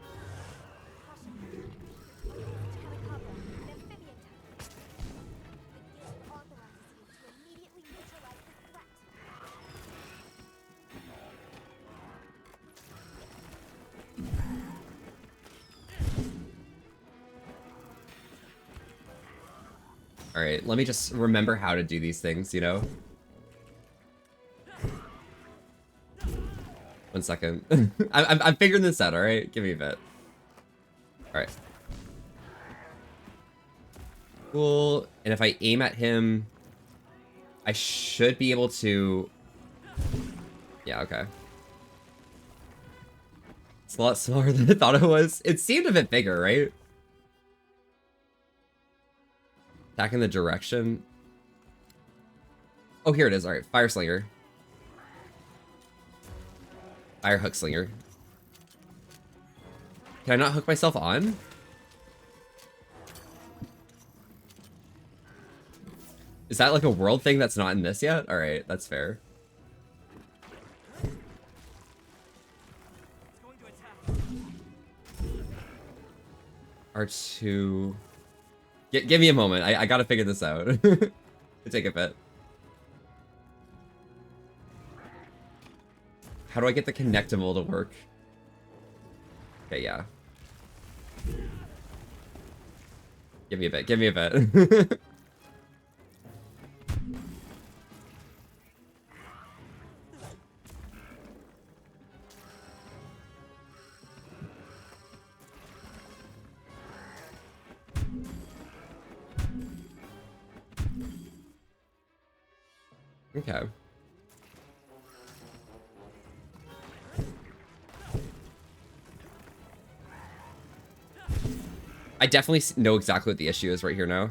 Alright, let me just remember how to do these things, you know? 1 second. I'm figuring this out, alright? Give me a bit. Alright. Cool. And if I aim at him, I should be able to... Yeah, okay. It's a lot smaller than I thought it was. It seemed a bit bigger, right? Attacking the direction. Oh, here it is. Alright, Fire Slinger. Fire Hook Slinger. Can I not hook myself on? Is that like a world thing that's not in this yet? Alright, that's fair. R2... Give me a moment. I gotta figure this out. It'll take a bit. How do I get the connectable to work? Okay, yeah. Give me a bit. Give me a bit. Okay. I definitely know exactly what the issue is right here now.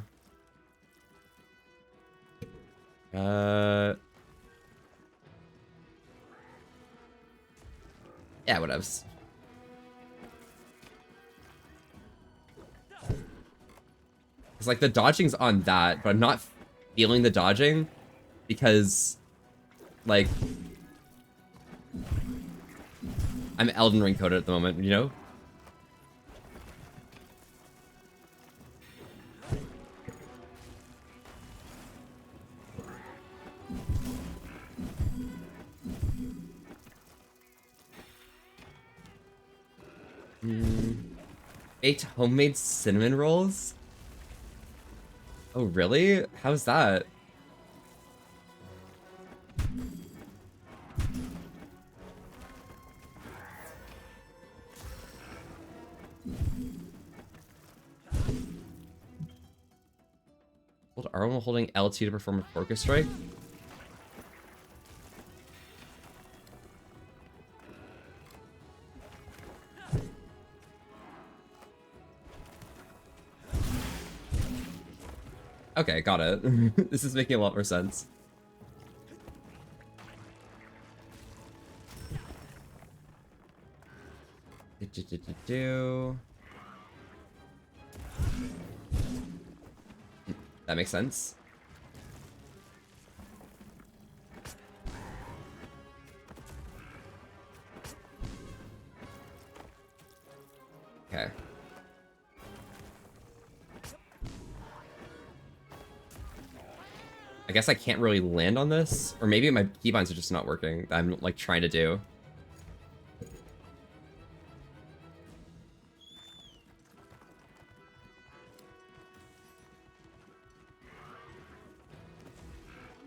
Yeah, whatevs. It's like the dodging's on that, but I'm not feeling the dodging because, like, I'm Elden Ring coded at the moment, you know? Baked homemade cinnamon rolls? Oh, really? How's that? Hold R1 while holding LT to perform a focus strike? Okay, got it. This is making a lot more sense. That makes sense. Okay. I guess I can't really land on this, or maybe my keybinds are just not working. I'm like trying to do.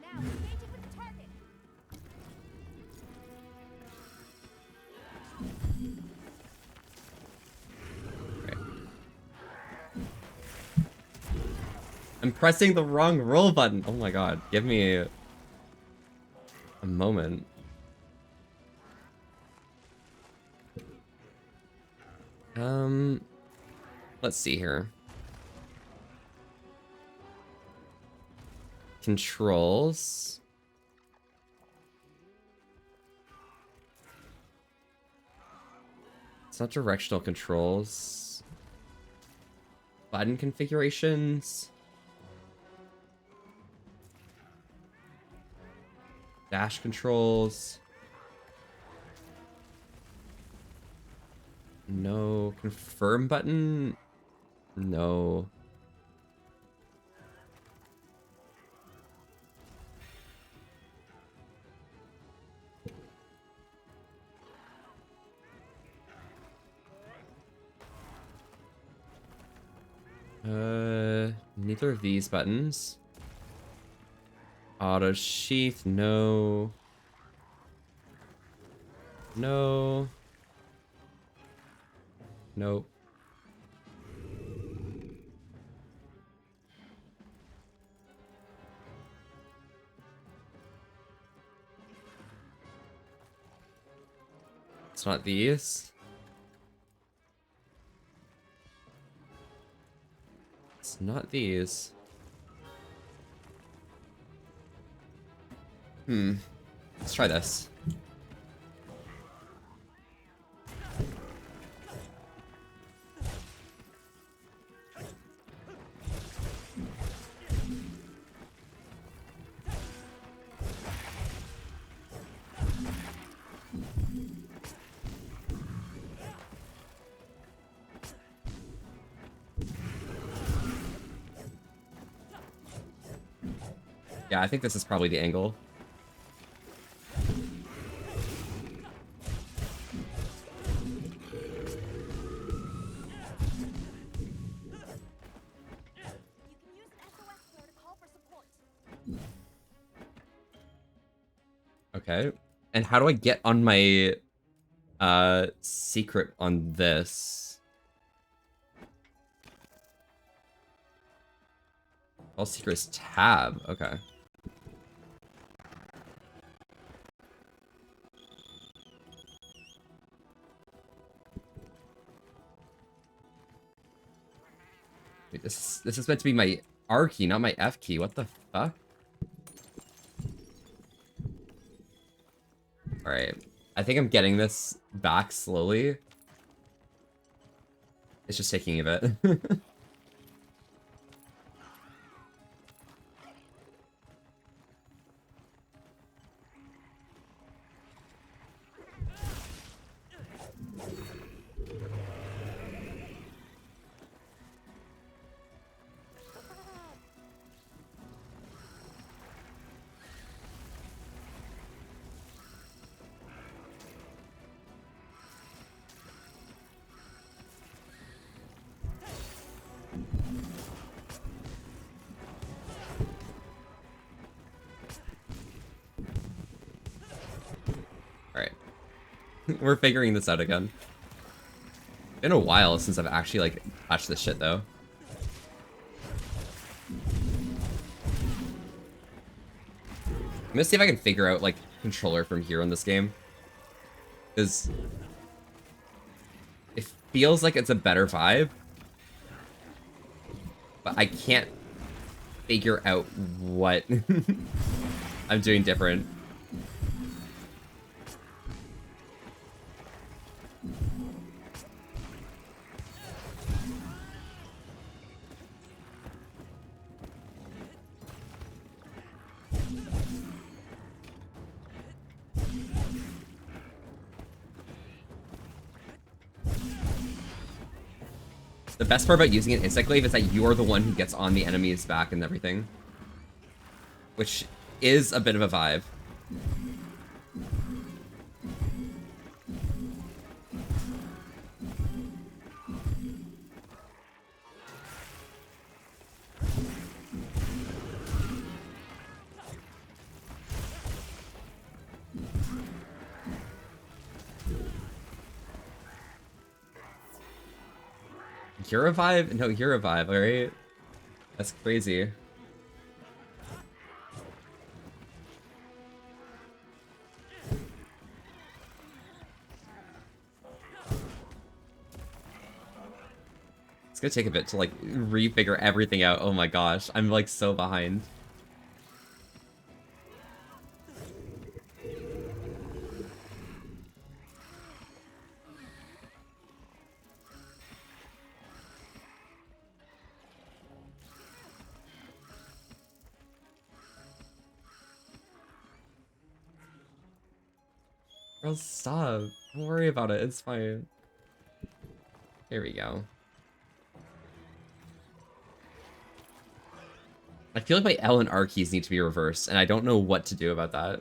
Now, engaging with the target. Okay. I'm pressing the wrong roll button. Oh my god, give me a moment. Let's see here. Controls. It's not directional controls. Button configurations. Dash controls. No. Confirm button. No. Neither of these buttons. Auto sheath, no. No. Nope. It's not these. It's not these. Let's try this. Yeah, I think this is probably the angle. You can use an SOS flare to call for support. Okay. And how do I get on my secret on this? All secrets tab. Okay. This is meant to be my R key, not my F key. What the fuck? Alright. I think I'm getting this back slowly. It's just taking a bit. Alright. We're figuring this out again. Been a while since I've actually, like, touched this shit, though. I'm gonna see if I can figure out, like, controller from here in this game. Because it feels like it's a better vibe. But I can't figure out what I'm doing different. The best part about using an Insect Glaive is that you're the one who gets on the enemy's back and everything. Which is a bit of a vibe. You're a vibe? No, you're a vibe, alright? That's crazy. It's gonna take a bit to, like, refigure everything out. Oh my gosh, I'm, like, so behind. Bro, stop. Don't worry about it. It's fine. Here we go. I feel like my L and R keys need to be reversed, and I don't know what to do about that.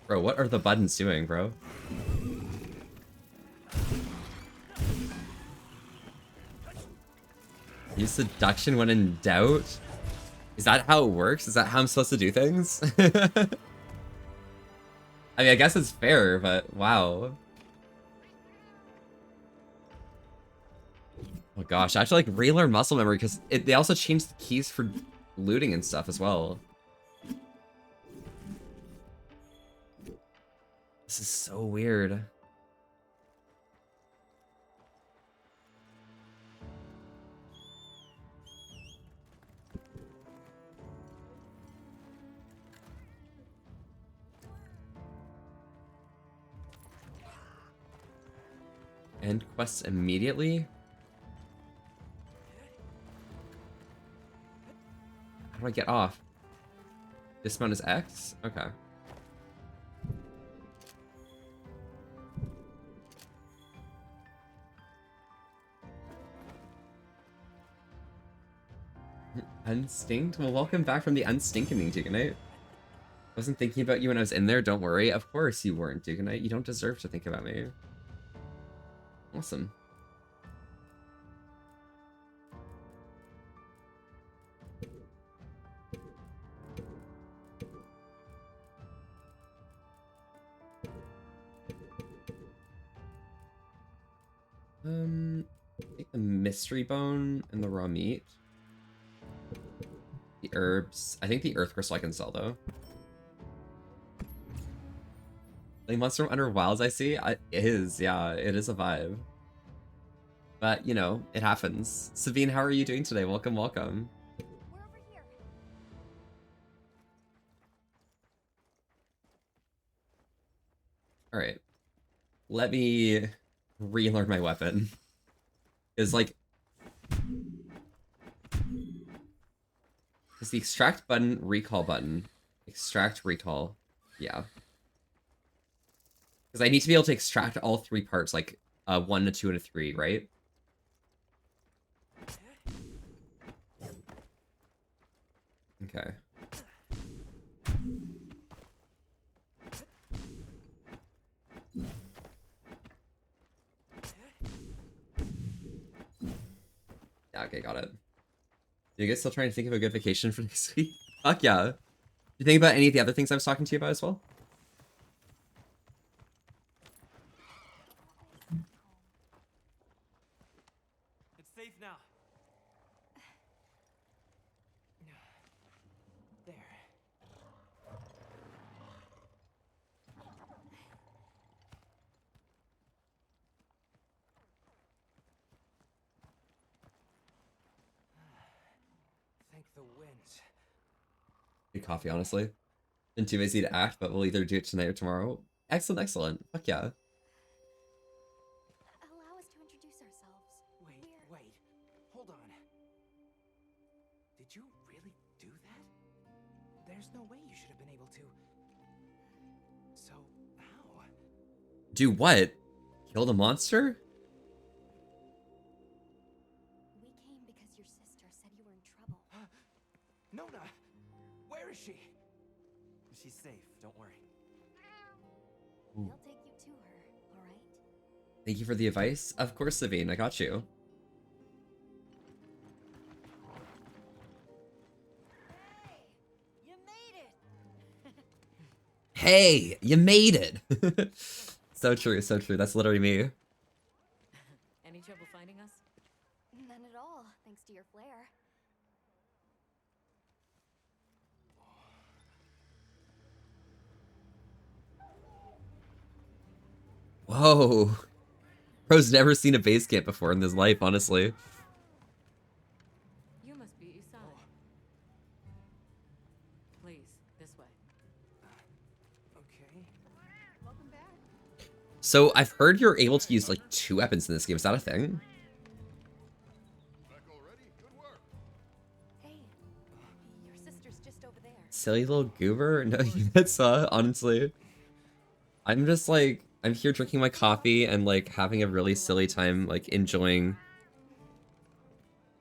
Bro, what are the buttons doing, bro? Use seduction when in doubt? Is that how it works? Is that how I'm supposed to do things? I mean, I guess it's fair, but wow. Oh gosh, I have to, like, relearn muscle memory because they also changed the keys for looting and stuff as well. This is so weird. End quests immediately? How do I get off? Dismount is X? Okay. Unstinked? Well, welcome back from the unstinkening, Duganite. I wasn't thinking about you when I was in there, don't worry. Of course you weren't, Duganite. You don't deserve to think about me. Awesome. Take the mystery bone and the raw meat. The herbs. I think the earth crystal I can sell though. Like Monster from Under Wilds, I see. It is, yeah, it is a vibe. But you know, it happens. Sabine, how are you doing today? Welcome, welcome. We're over here. All right, let me relearn my weapon. Is like, is the extract button, recall button, extract, recall, yeah. Because I need to be able to extract all three parts, like 1, a 2, and a 3, right? Okay. Yeah, okay, got it. You guys still trying to think of a good vacation for next week? Fuck yeah. You think about any of the other things I was talking to you about as well? It's safe now. There. Thank the winds. Good coffee, honestly. Been too busy to act, but we'll either do it tonight or tomorrow. Excellent, excellent. Fuck yeah. Allow us to introduce ourselves. Wait, wait. Hold on. Did you really do that? There's no way you should have been able to. So, how? Do what? Kill the monster? We came because your sister said you were in trouble. Nona! Where is she? She's safe, don't worry. They'll take you to her, alright? Thank you for the advice. Of course, Sabine, I got you. You made it! Hey, you made it! So true, so true. That's literally me. Any trouble finding us? None at all, thanks to your flair. Whoa. Bro's never seen a base camp before in his life, honestly. You must be Isai. Please, this way. Okay. Welcome back. So I've heard you're able to use like 2 weapons in this game. Is that a thing? Back already? Good work. Hey, your sister's just over there. Silly little goober? No, that's honestly. I'm just like, I'm here drinking my coffee and like having a really silly time, like enjoying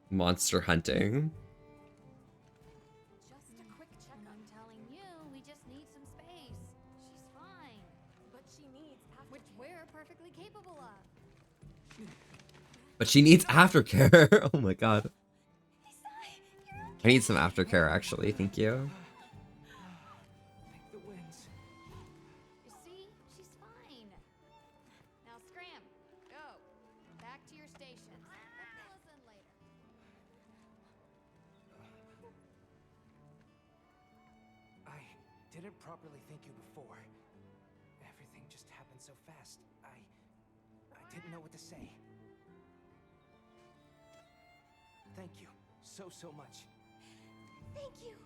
monster hunting. Just a quick checkup. I'm telling you, we just need some space. She's fine. But she needs aftercare. Which we're perfectly capable of. But she needs aftercare. Oh my god. Isai, you're okay. I need some aftercare actually, thank you. Thank the winds. You see? She's fine. Now scram. Go. Back to your stations. They'll fill us in later. I didn't properly thank you before. Everything just happened so fast. I didn't know what to say. Thank you so much. Thank you.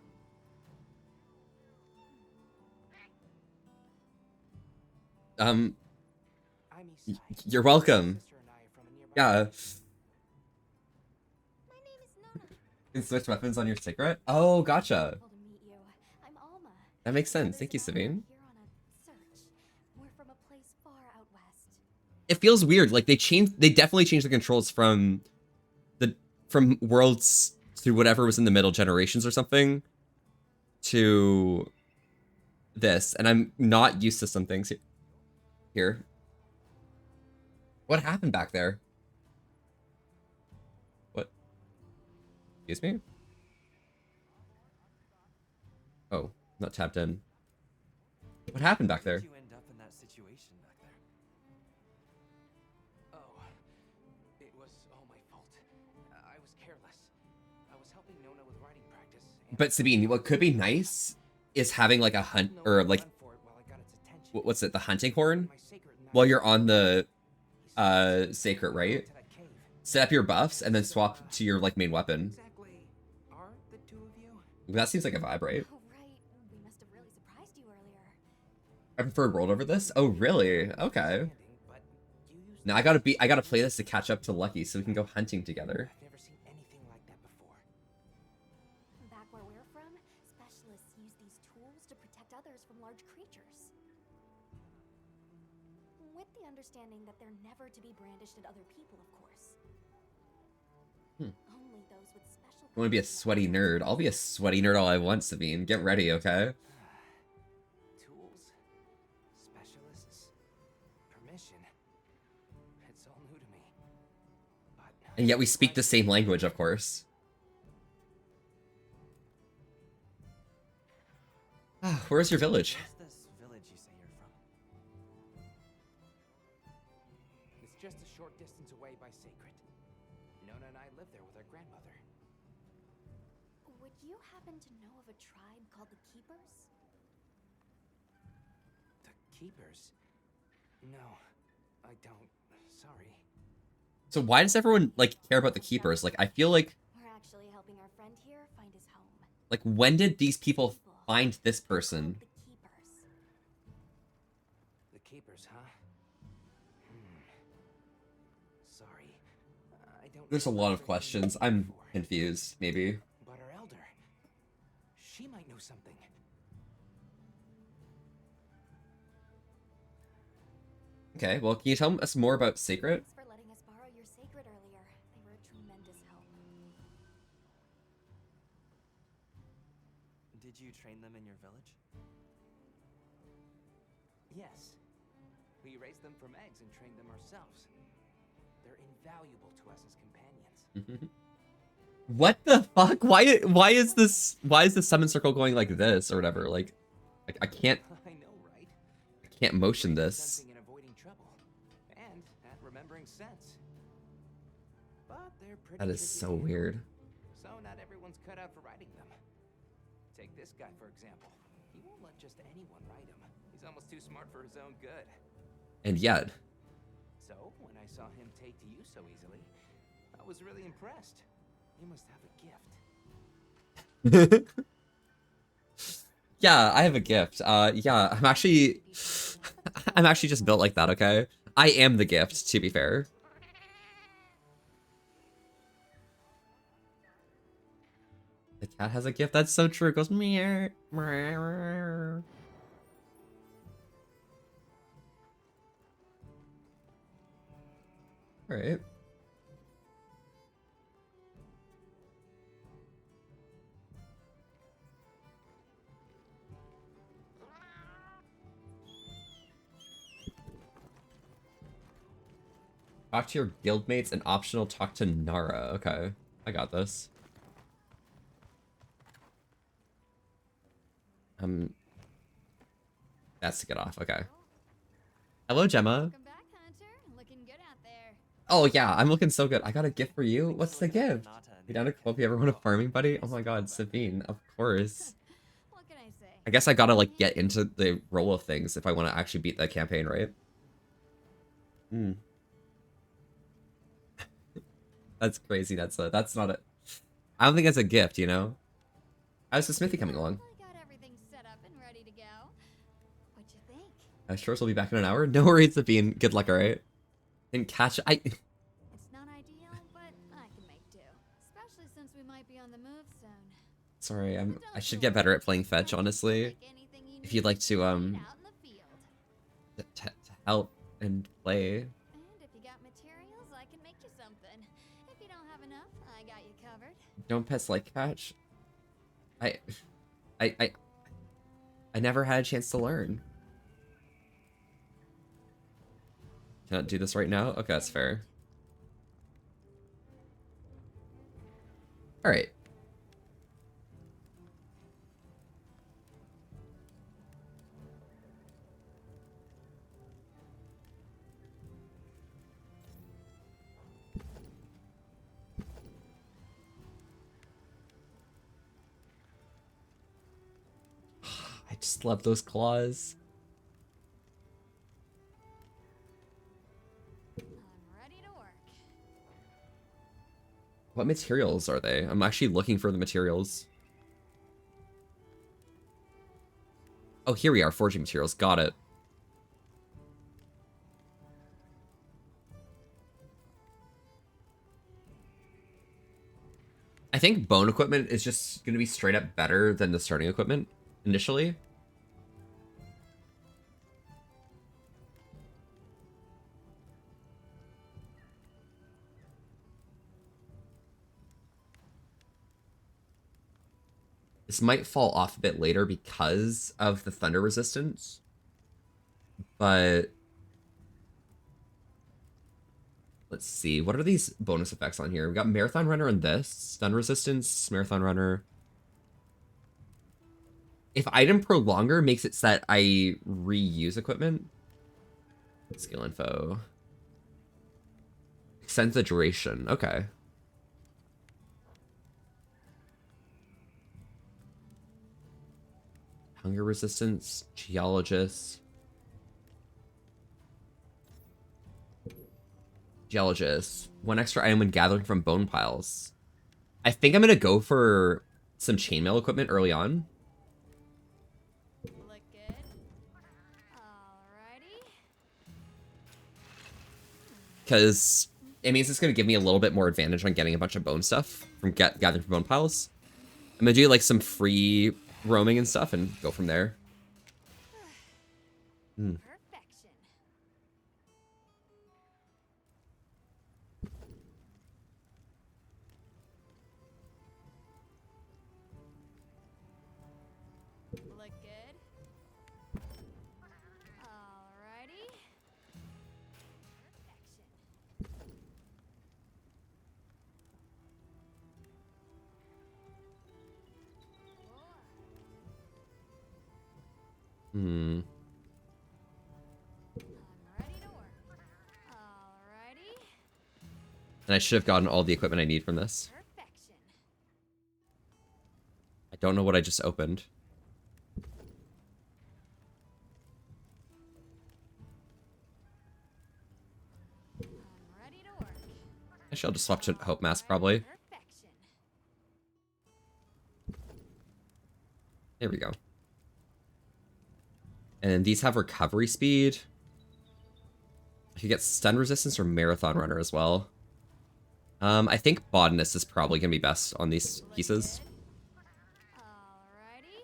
I'm Isai. You're welcome. Sister and I are from a nearby Yeah. village. My name is Nona. You can switch weapons on your cigarette? Oh, gotcha. Wonderful to meet you. I'm Alma. That makes sense. Others Thank you, and I are Sabine. here on a search. We're from a place far out west. It feels weird. Like they definitely changed the controls from Worlds to whatever was in the middle, Generations or something, to this, and I'm not used to some things here. What happened back there? What? Excuse me? Oh, not tapped in. What happened back there? How did you end up in that situation back there? Oh, it was all my fault. I was careless. I was helping Nona with writing practice. But Sabine, what could be nice is having like a hunt or like what's it, the hunting horn while you're on the sacred, right? Set up your buffs and then swap to your like main weapon. Exactly. Are the two of you? That seems like a vibe, right? Oh, right. We must have really surprised you earlier. I prefer world over this. Oh, really? Okay. But you used Now I gotta play this to catch up to Lucky so we can go hunting together. I've never seen anything like that before. Back where we're from, specialists use these tools to protect others from large creatures. With the understanding that they're never to be brandished at other people, of course. Only those with special. I want to be a sweaty nerd. I'll be a sweaty nerd all I want, Sabine. Get ready, okay? Tools, specialists, permission. It's all new to me. But And yet we speak the same language, of course. Where's your village? Where's this village you say you're from? It's just a short distance away by Sacred. Nona and I live there with our grandmother. Would you happen to know of a tribe called the Keepers? The Keepers? No, I don't. Sorry. So why does everyone like care about the keepers? Like I feel like We're actually helping our friend here find his home. when did these people find this person? The Keepers. The Keepers, huh? Sorry. I don't. There's a lot of remember questions. hearing I'm before. confused, maybe. But our elder, she might know something. Okay, well, can you tell us more about Sacred? Thanks for letting us borrow your sacred earlier. They were a tremendous help. Did you train them in your village? Yes. We raised them from eggs and trained them ourselves. They're invaluable to us as companions. What the fuck? Why is the summon circle going like this or whatever? Like I can't I know, right? motion Great at this. sensing and avoiding trouble, and at remembering sense. But they're pretty That is tricky so to handle. weird. So not everyone's cut out for riding them. Take this guy for example. He won't let just anyone ride him. He's almost too smart for his own good. And yet, So when I saw him take to you so easily, I was really impressed. You must have a gift. yeah, I have a gift. Yeah, I'm actually just built like that, okay? I am the gift, to be fair. The cat has a gift. That's so true. It goes meow. Meow. All right. Talk to your guildmates and optional talk to Nara. Okay, I got this. That's to get off. Okay. Hello, Gemma. Welcome back, Hunter. Looking good out there. Oh yeah, I'm looking so good. I got a gift for you. What's the gift? You down to come up? You ever want a farming buddy? Oh my god, Sabine, of course. What can I say? I guess I gotta like get into the role of things if I want to actually beat that campaign, right? Hmm. That's crazy. That's not a. I don't think that's a gift, you know. How's the smithy coming along? I got everything set up and ready to go. What'd you think? Shores will be back in an hour. No worries, Sabine. Good luck, alright? And catch. It's not ideal, but I can make do. Especially since we might be on the move soon. Sorry, I should get better at playing fetch, honestly. Like anything you If you'd need, like to out in the field. to help and play. And if you got materials, I can make you something. If you don't have enough, I got you covered. Don't pets like catch? I I I I never had a chance to learn. Cannot do this right now? Okay, that's fair. Alright. I just love those claws. I'm ready to work. What materials are they? I'm actually looking for the materials. Oh, here we are. Forging materials. Got it. I think bone equipment is just going to be straight up better than the starting equipment initially. This might fall off a bit later because of the thunder resistance, but let's see. What are these bonus effects on here? We got Marathon Runner and this. Stun resistance, Marathon Runner. If item prolonger makes it so that I reuse equipment. Skill info. Extends the duration. Okay. Hunger resistance, geologist. Geologist. One extra item when gathering from bone piles. I think I'm gonna go for some chainmail equipment early on. Look good. Alrighty. Because it means it's gonna give me a little bit more advantage on getting a bunch of bone stuff from gathering from bone piles. I'm gonna do like some free roaming and stuff and go from there. Perfection. Look good. Alrighty. Perfection. Hmm. I'm ready to work. Alrighty. And I should have gotten all the equipment I need from this. Perfection. I don't know what I just opened. I'm ready to work. Actually, I'll just swap to Hope Mask probably. Perfection. There we go. And these have recovery speed. I could get stun resistance or marathon runner as well. I think botanist is probably gonna be best on these pieces. Alrighty.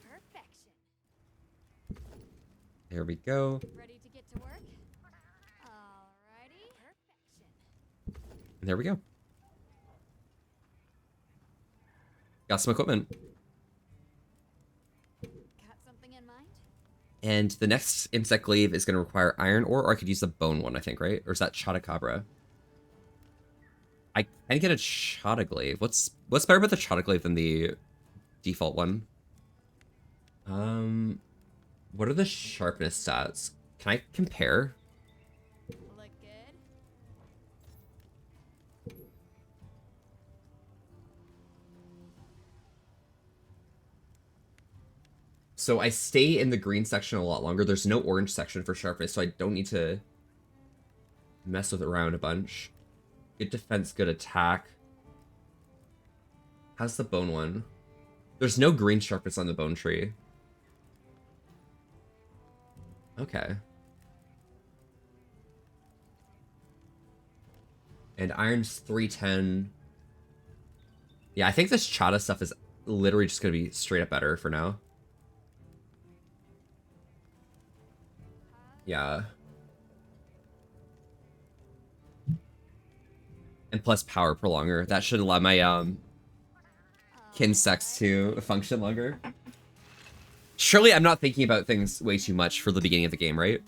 Perfection. There we go. Ready to get to work? Alrighty. Perfection. And there we go. Got some equipment. Got something in mind? And the next insect glaive is going to require iron ore, or I could use the bone one, I think, right? Or is that Chotacabra? I can get a Chotaglaive. What's better about the Chotaglaive than the default one? What are the sharpness stats? Can I compare? Look good. So I stay in the green section a lot longer. There's no orange section for sharpness, so I don't need to mess with it around a bunch. Good defense, good attack. How's the bone one? There's no green sharpness on the bone tree. Okay. And iron's 310. Yeah, I think this Chata stuff is literally just going to be straight up better for now. Yeah. And plus power prolonger. That should allow my Kinsex to function longer. Surely I'm not thinking about things way too much for the beginning of the game, right?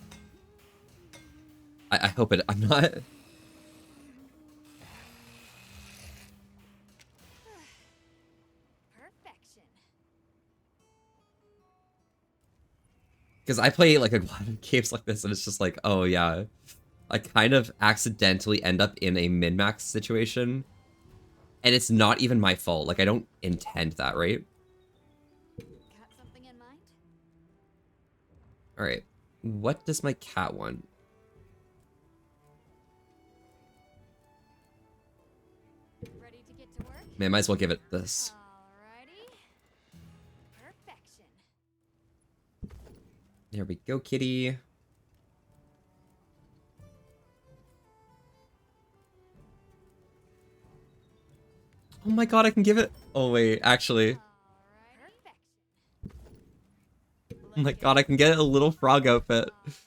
I hope I'm not. Perfection. Because I play like a lot of games like this and it's just like, oh yeah. I kind of accidentally end up in a min-max situation. And it's not even my fault. Like, I don't intend that, right? Got something in mind? Alright. What does my cat want? Ready to get to work? Man, might as well give it this. Alrighty. Perfection. There we go, kitty. Oh my god, I can give it. Oh wait, actually. Alrighty. Oh my god, I can get a little frog outfit. Perfection.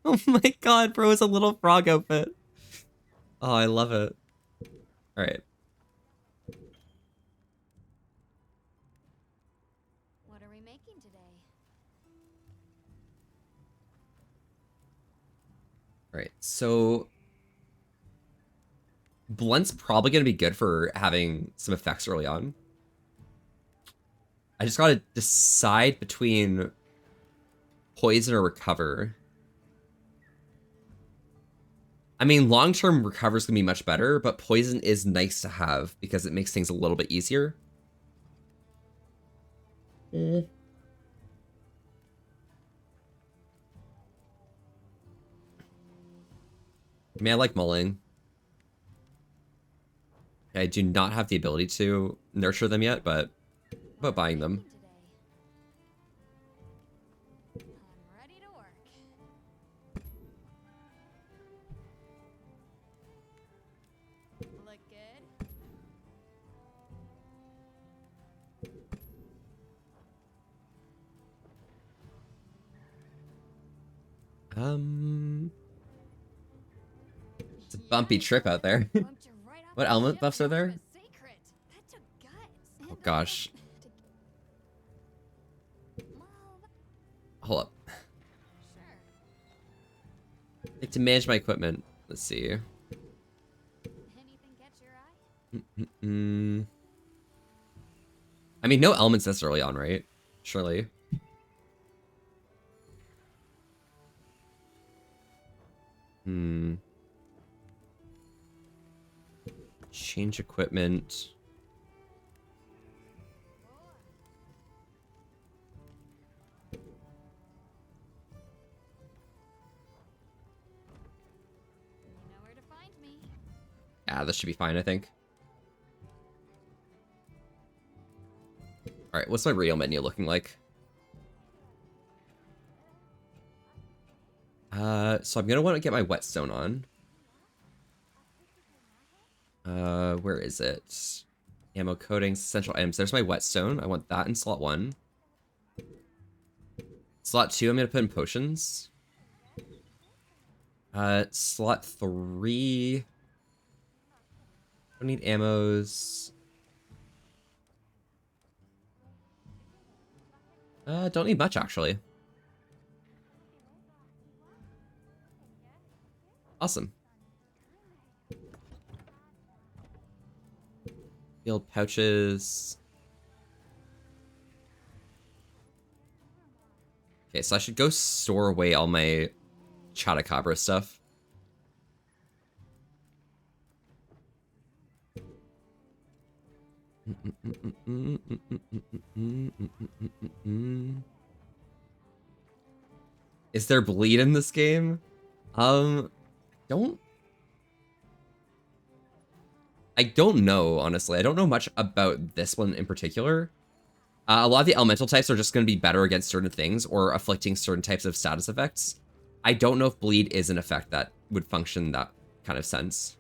Oh my god, bro, it's a little frog outfit. Oh, I love it. Alright. What are we making today? Alright, so Blunt's probably going to be good for having some effects early on. I just got to decide between poison or recover. I mean, long-term recover's going to be much better, but poison is nice to have because it makes things a little bit easier. I mean, I like mulling. I do not have the ability to nurture them yet, but buying them. Today. I'm ready to work. Look good? It's a bumpy trip out there. Bumped you right off What the element ship buffs are and there? out of a secret. That took guts. Oh gosh. Well, Hold up. sure. I have to manage my equipment. Let's see. Anything catch your eye? I mean, no elements this early on, right? Surely. Change equipment. You know where to find me. Yeah, this should be fine, I think. Alright, what's my real menu looking like? So I'm gonna want to get my whetstone on. Where is it? Ammo coatings, essential items. There's my whetstone. I want that in slot 1. Slot 2, I'm gonna put in potions. Slot 3. Don't need ammos. Don't need much, actually. Awesome. Field pouches. Okay, so I should go store away all my Chatacabra stuff. Is there bleed in this game? I don't know, honestly. I don't know much about this one in particular. A lot of the elemental types are just going to be better against certain things or afflicting certain types of status effects. I don't know if bleed is an effect that would function in that kind of sense.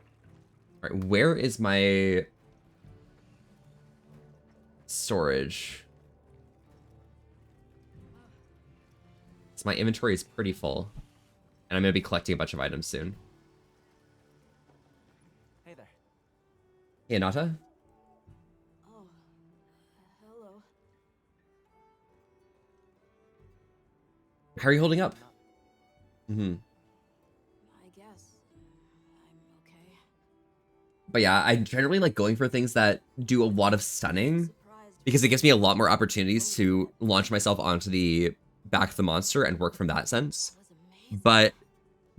All right, where is my storage? So my inventory is pretty full. And I'm going to be collecting a bunch of items soon. Hey, Anata. Oh, hello. How are you holding up? Not- Mm-hmm. I guess I'm okay. But yeah, I generally like going for things that do a lot of stunning Surprised because it gives me a lot more opportunities to launch myself onto the back of the monster and work from that sense. was amazing. But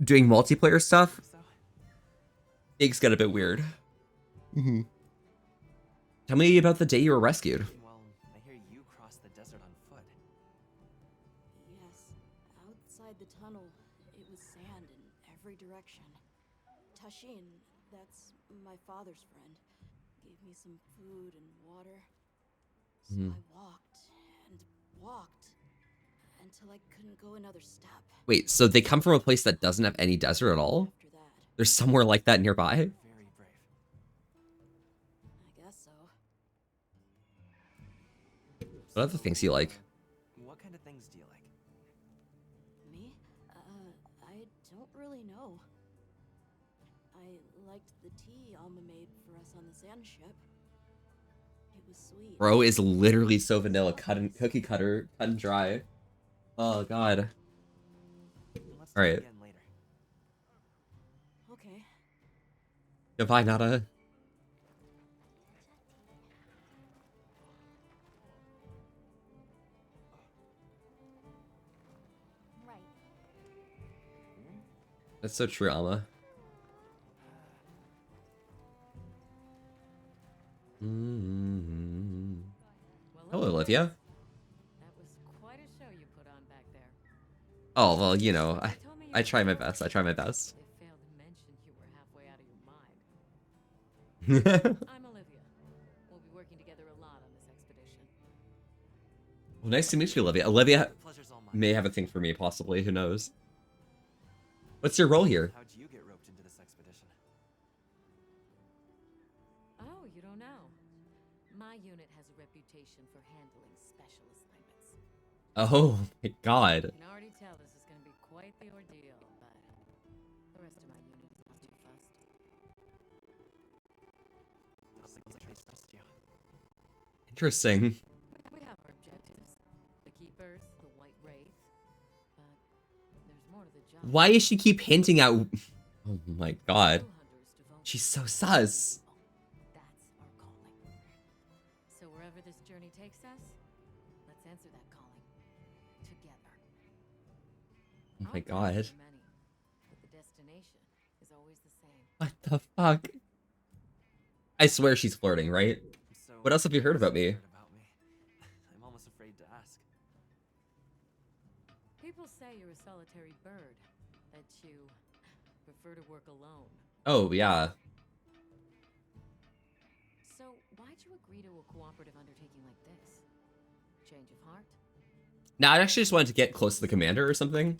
doing multiplayer stuff, So, things get a bit weird. Mm-hmm. Tell me about the day you were rescued. well, I hear you crossed the desert on foot. Yes, outside the tunnel, it was sand in every direction. Tashin, that's my father's friend, gave me some food and water. So Mhm. I walked and walked until I couldn't go another step. Wait, so they come from a place that doesn't have any desert at all? After that, There's somewhere like that nearby? Very brave. I guess so. What other things do you like? What kind of things do you like? Me? I don't really know. I liked the tea Alma made for us on the sand ship. It was sweet. Bro is literally so vanilla, cookie cutter, cut and dry. Oh god. Let's talk Alright. again later. Okay. Goodbye, Nada. Right. That's so true, Alma. Mm-hmm. Hello, Olivia. That was quite a show you put on back there. Oh, well, you know, You told me you I were try my bored. best. I try my best. They failed to mention you were halfway out of your mind. Well, I'm Olivia. We'll be working together a lot on this expedition. nice to meet you, Olivia. Olivia The pleasure's all mine. may have a thing for me, possibly. Who knows? What's your role here? How'd you get roped into this expedition? Oh, you don't know. My unit has a reputation for handling special assignments. Oh my god. I can already tell this is going to be quite the ordeal, but the rest of my unit is not too fussed. Those things I trust you. Interesting. We have our objectives. The Keepers, the White Wraith. But there's more to the job. Why does she keep hinting at... Oh my god. True hunters devote She's so themselves sus. to people. That's our calling. So wherever this journey takes us, let's answer that calling. Together. Oh my Our god. plans are many, but the destination is always the same. What the fuck? I swear she's flirting, right? So, What else have you heard about what's me? secret about me? I'm almost afraid to ask. People say you're a solitary bird, that you prefer to work alone. Oh, yeah. So why'd you agree to a cooperative undertaking like this? Change of heart? Nah, I actually just wanted to get close to the commander or something.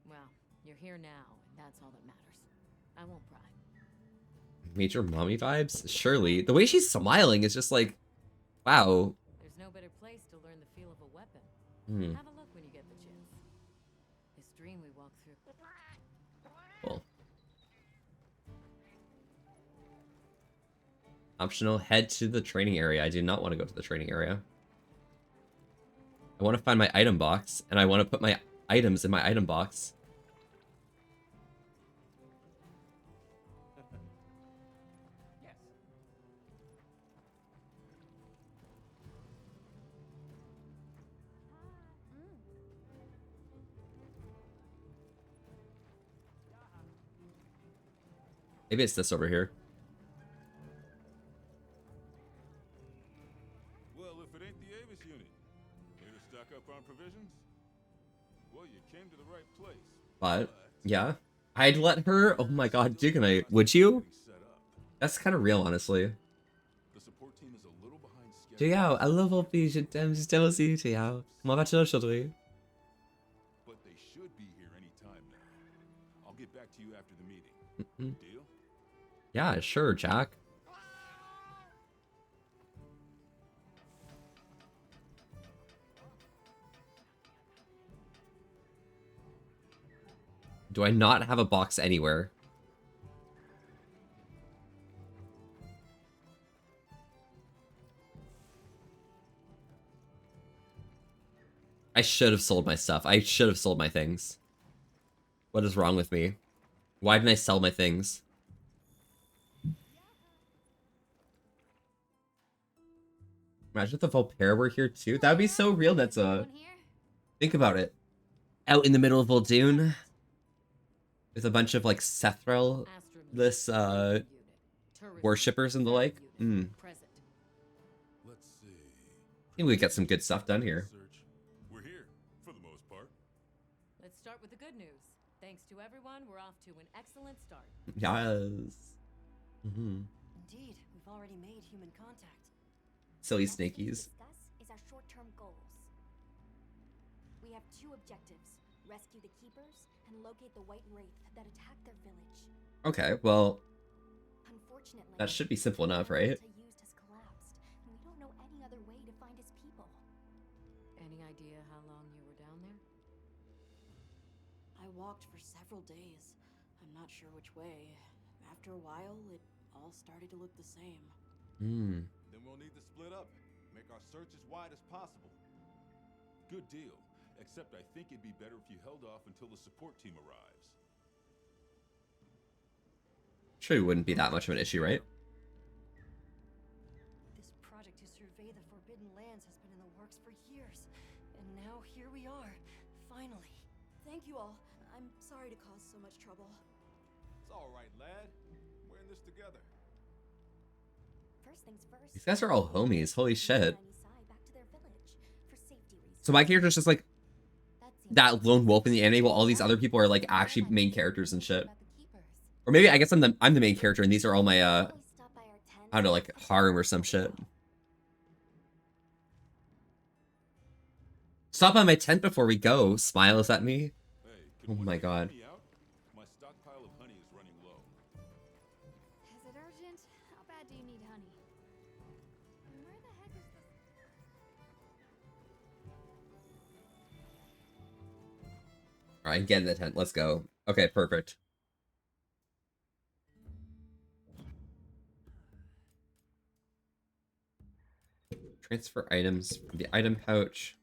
Well, you're here now, and that's all that matters. I won't pry. Major mommy vibes? Surely. The way she's smiling is just like, wow. There's no better place to learn the feel of a weapon. Hmm. Have a look when you get the chance. This dream we walked through. Cool. Optional, head to the training area. I do not want to go to the training area. I want to find my item box, and I want to put my items in my item box. Yes. Maybe it's this over here. Well, if it ain't the Avis unit, here to stock up on provisions? Well, you came to the right place. But, yeah. I'd let her... Oh my god, Duganite. Would you? Set up. That's kind of real, honestly. The support team is a little behind schedule. I love all these. Je t'aime aussi, Théo. Comment vas-tu aujourd'hui? But they should be here any time now. I'll get back to you after the meeting. Mm-mm. Deal? Yeah, sure, Jack. Do I not have a box anywhere? I should have sold my stuff. I should have sold my things. What is wrong with me? Why didn't I sell my things? Imagine if the Volpera were here too. That'd be so real. That's Anyone here? think about it. Out in the middle of Vol'dun, with a bunch of like Sethrel, this worshippers and the like. Present. Let's see. I think we get some good stuff done here. Search. We're here, for the most part. Let's start with the good news. Thanks to everyone, we're off to an excellent start. Yes. Indeed, we've already made human contact. Silly Next thing to snakies. discuss is our short-term goals. We have two objectives: rescue the Keepers and locate the White Wraith that attacked their village. Okay, well, Unfortunately, that should be simple enough, the right? Delta used has collapsed, and we don't know any other way to find his people. Any idea how long you were down there? I walked for several days. I'm not sure which way. After a while, it all started to look the same. Hmm. Then we'll need to split up. Make our search as wide as possible. Good deal. Except I think it'd be better if you held off until the support team arrives. Sure, it wouldn't be that much of an issue, right? This project to survey the Forbidden Lands has been in the works for years. And now here we are, finally. Thank you all. I'm sorry to cause so much trouble. It's all right, lad. We're in this together. First things first. These guys are all homies. Holy shit. Back to their village for safety reasons. So my character's just like seems that lone wolf in the anime, while all these other people are like actually main characters and shit. about the Keepers. Or maybe I guess I'm the main character, and these are all my Always stop by our tent. I don't know, like harem or some shit. Stop by my tent before we go. Smiles at me. Hey, Oh can one my of you help god. me out? My stockpile of honey is running low. Is it urgent? How bad do you need honey? And where the heck is this? All right, get in the tent. Let's go. Okay, perfect. Transfer items from the item pouch.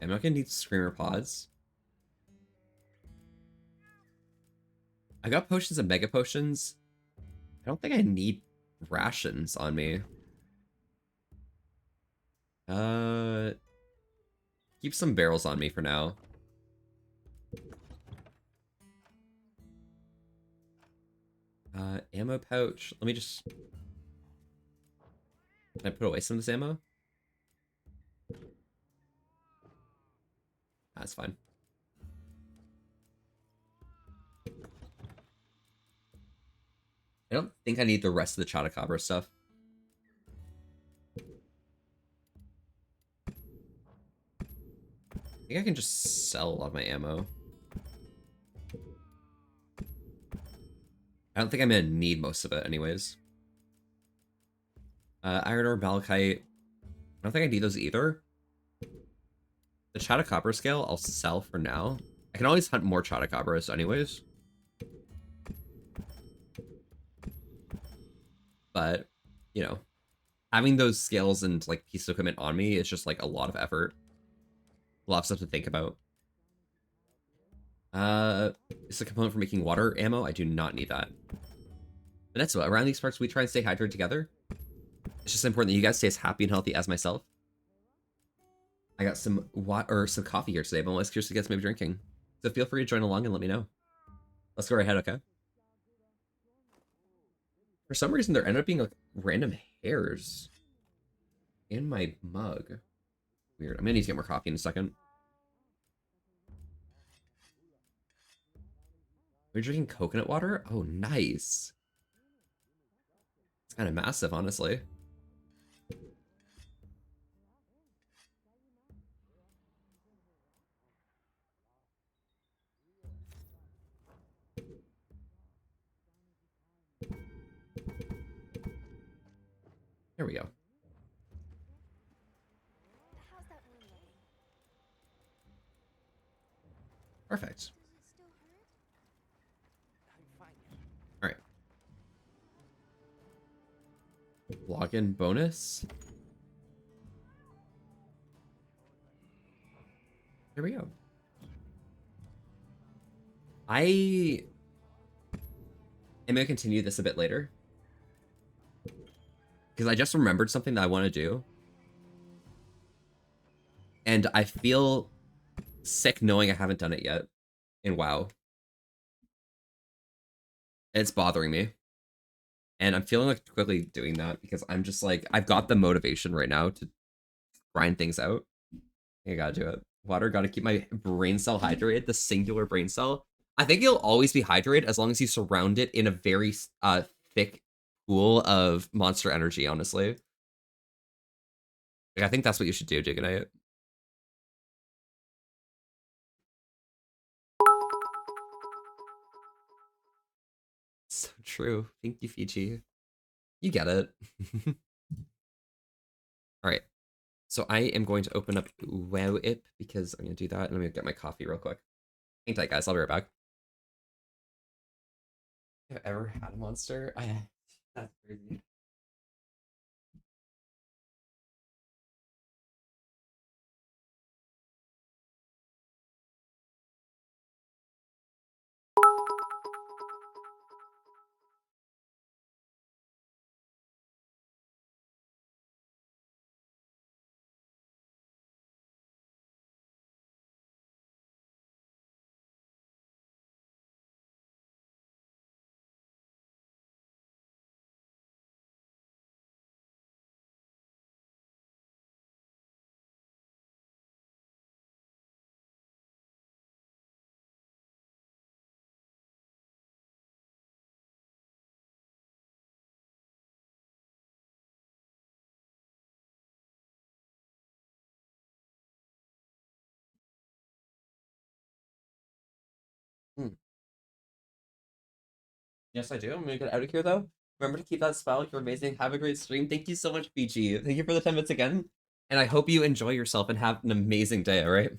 I'm not gonna need screamer pods. I got potions and mega potions. I don't think I need rations on me. Keep some barrels on me for now. Ammo pouch. Let me just... Can I put away some of this ammo? That's fine. I don't think I need the rest of the Chotacabra stuff. I think I can just sell a lot of my ammo. I don't think I'm gonna need most of it anyways. Iron ore, malachite. I don't think I need those either. The Chotacabra scale I'll sell for now. I can always hunt more Chotacabras anyways. But, you know, having those scales and like piece of equipment on me is just like a lot of effort. A lot of stuff to think about. It's a component for making water ammo. I do not need that. But that's what, around these parts we try and stay hydrated together. It's just important that you guys stay as happy and healthy as myself. I got some some coffee here today, but I'm always curious to get some maybe drinking. So feel free to join along and let me know. Let's go right ahead, okay? For some reason, there ended up being like random hairs in my mug. Weird. I'm gonna need to get more coffee in a second. Are you drinking coconut water? Oh, nice. It's kind of massive, honestly. There we go. How's that wound looking? Perfect. Does it still hurt? I'm fine now. login bonus. There we go. I am going to continue this a bit later. Because I just remembered something that I want to do. And I feel sick knowing I haven't done it yet in WoW. It's bothering me. And I'm feeling like quickly doing that because I'm just like, I've got the motivation right now to grind things out. I gotta do it. Water, gotta keep my brain cell hydrated, the singular brain cell. I think it'll always be hydrated as long as you surround it in a very thick pool of monster energy, honestly. Like, I think that's what you should do, Jiganite. So true. Thank you, Fiji. You get it. Alright. So I am going to open up WoWip because I'm going to do that and I'm going to get my coffee real quick. Hang tight, guys. I'll be right back. Have you ever had a monster? That's crazy. Yes, I do. I'm gonna get out of here though. Remember to keep that smile. You're amazing. Have a great stream. Thank you so much, BG. Thank you for the 10 minutes again. And I hope you enjoy yourself and have an amazing day, alright?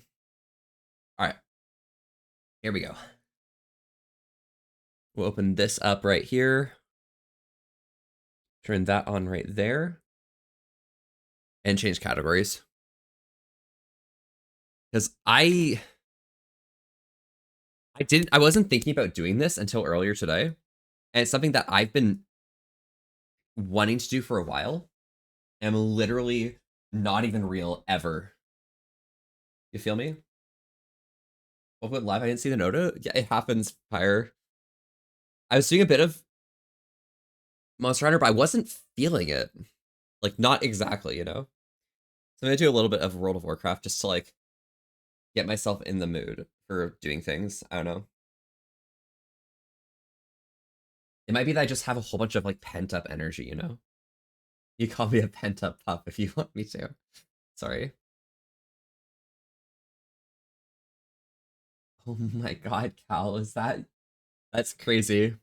Alright. Here we go. We'll open this up right here. Turn that on right there. And change categories. Because I wasn't thinking about doing this until earlier today. And it's something that I've been wanting to do for a while. And I'm literally not even real ever. You feel me? What went live? I didn't see the nota. Yeah, it happens, Fire. I was doing a bit of Monster Hunter, but I wasn't feeling it. Like, not exactly, you know? So I'm gonna do a little bit of World of Warcraft just to, like, get myself in the mood for doing things. I don't know. It might be that I just have a whole bunch of, like, pent-up energy, you know? You call me a pent-up pup if you want me to. Sorry. Oh my god, Cal, is that... That's crazy.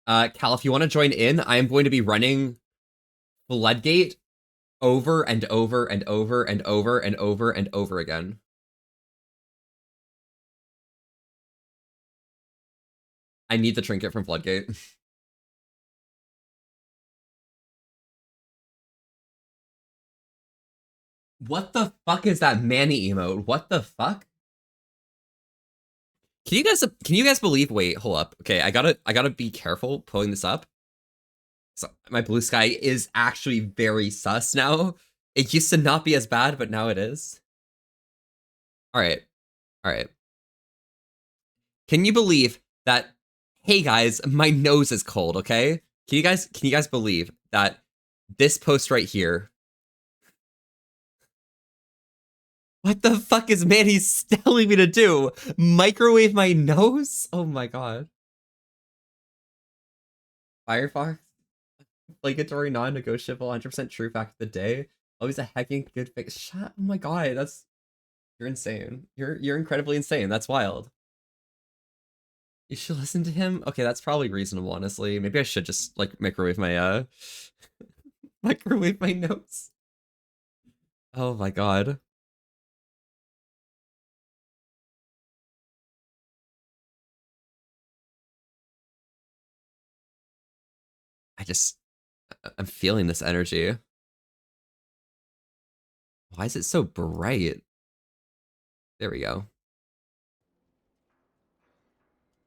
Cal, if you want to join in, I am going to be running Floodgate over and over and over and over and over and over again. I need the trinket from Floodgate. What the fuck is that Manny emote? What the fuck? Can you guys believe? Wait, hold up. Okay, I gotta be careful pulling this up. So my blue sky is actually very sus now. It used to not be as bad, but now it is. Alright. Alright. Can you believe that, hey guys, my nose is cold, okay? Can you guys believe that this post right here? What the fuck is Manny's telling me to do? Microwave my nose? Oh my god. Firefox? Obligatory, non-negotiable, 100% true fact of the day. Always a hecking good fix. Shut. Oh my god, that's... You're insane. You're incredibly insane. That's wild. You should listen to him? Okay, that's probably reasonable, honestly. Maybe I should just, like, microwave my, microwave my notes. Oh my god. I'm feeling this energy. Why is it so bright? There we go.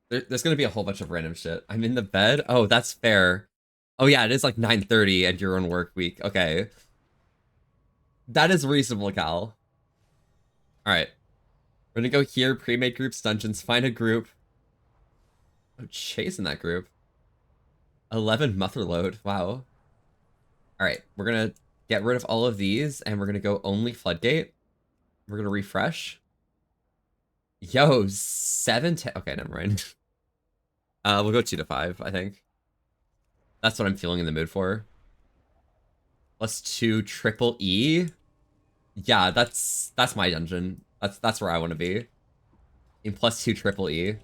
There's gonna be a whole bunch of random shit. I'm in the bed. Oh, that's fair. Oh yeah, it is like 9:30 and you're on work week. Okay. That is reasonable, Cal. Alright. We're gonna go here, pre-made groups, dungeons, find a group. Oh, Chase in that group. 11 Motherload. Wow. Alright, we're gonna get rid of all of these and we're gonna go only Floodgate. We're gonna refresh. Yo, 7-10. Okay, never mind. We'll go 2 to 5, I think. That's what I'm feeling in the mood for. +2 triple E. Yeah, that's my dungeon. That's where I want to be. In +2 triple E.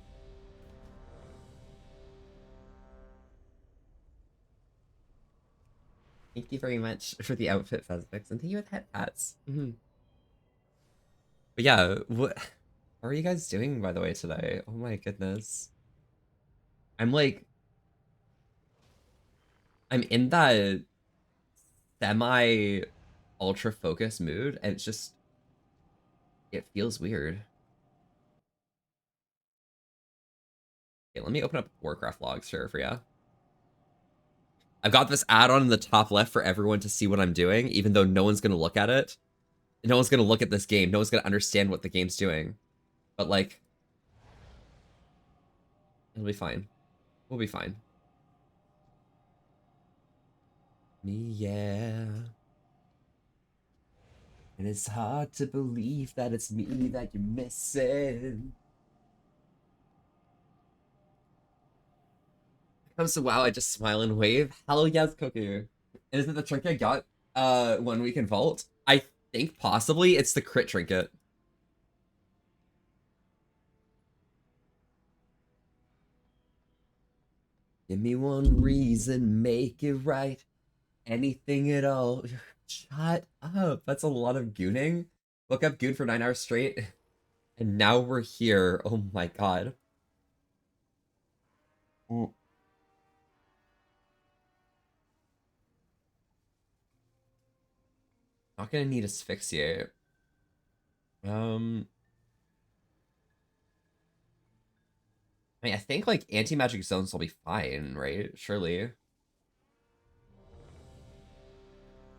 Thank you very much for the outfit, Fezbix, and thank you with head hats. But yeah, what are you guys doing, by the way, today? Oh my goodness. I'm in that semi ultra focus mood, and it feels weird. Okay, let me open up Warcraft logs here for ya. I've got this add-on in the top left for everyone to see what I'm doing, even though no one's gonna look at it. No one's gonna look at this game. No one's gonna understand what the game's doing. But like, it'll be fine. We'll be fine. Me, yeah. And it's hard to believe that it's me that you're missing. Comes to WoW, I just smile and wave. Hello, yes, Cookie. And is it the trinket I got 1 week in Vault? I think possibly it's the crit trinket. Give me one reason, make it right. Anything at all. Shut up. That's a lot of gooning. Woke up goon for 9 hours straight. And now we're here. Oh my god. Not gonna need asphyxiate. I mean, I think like anti-magic zones will be fine, right? Surely.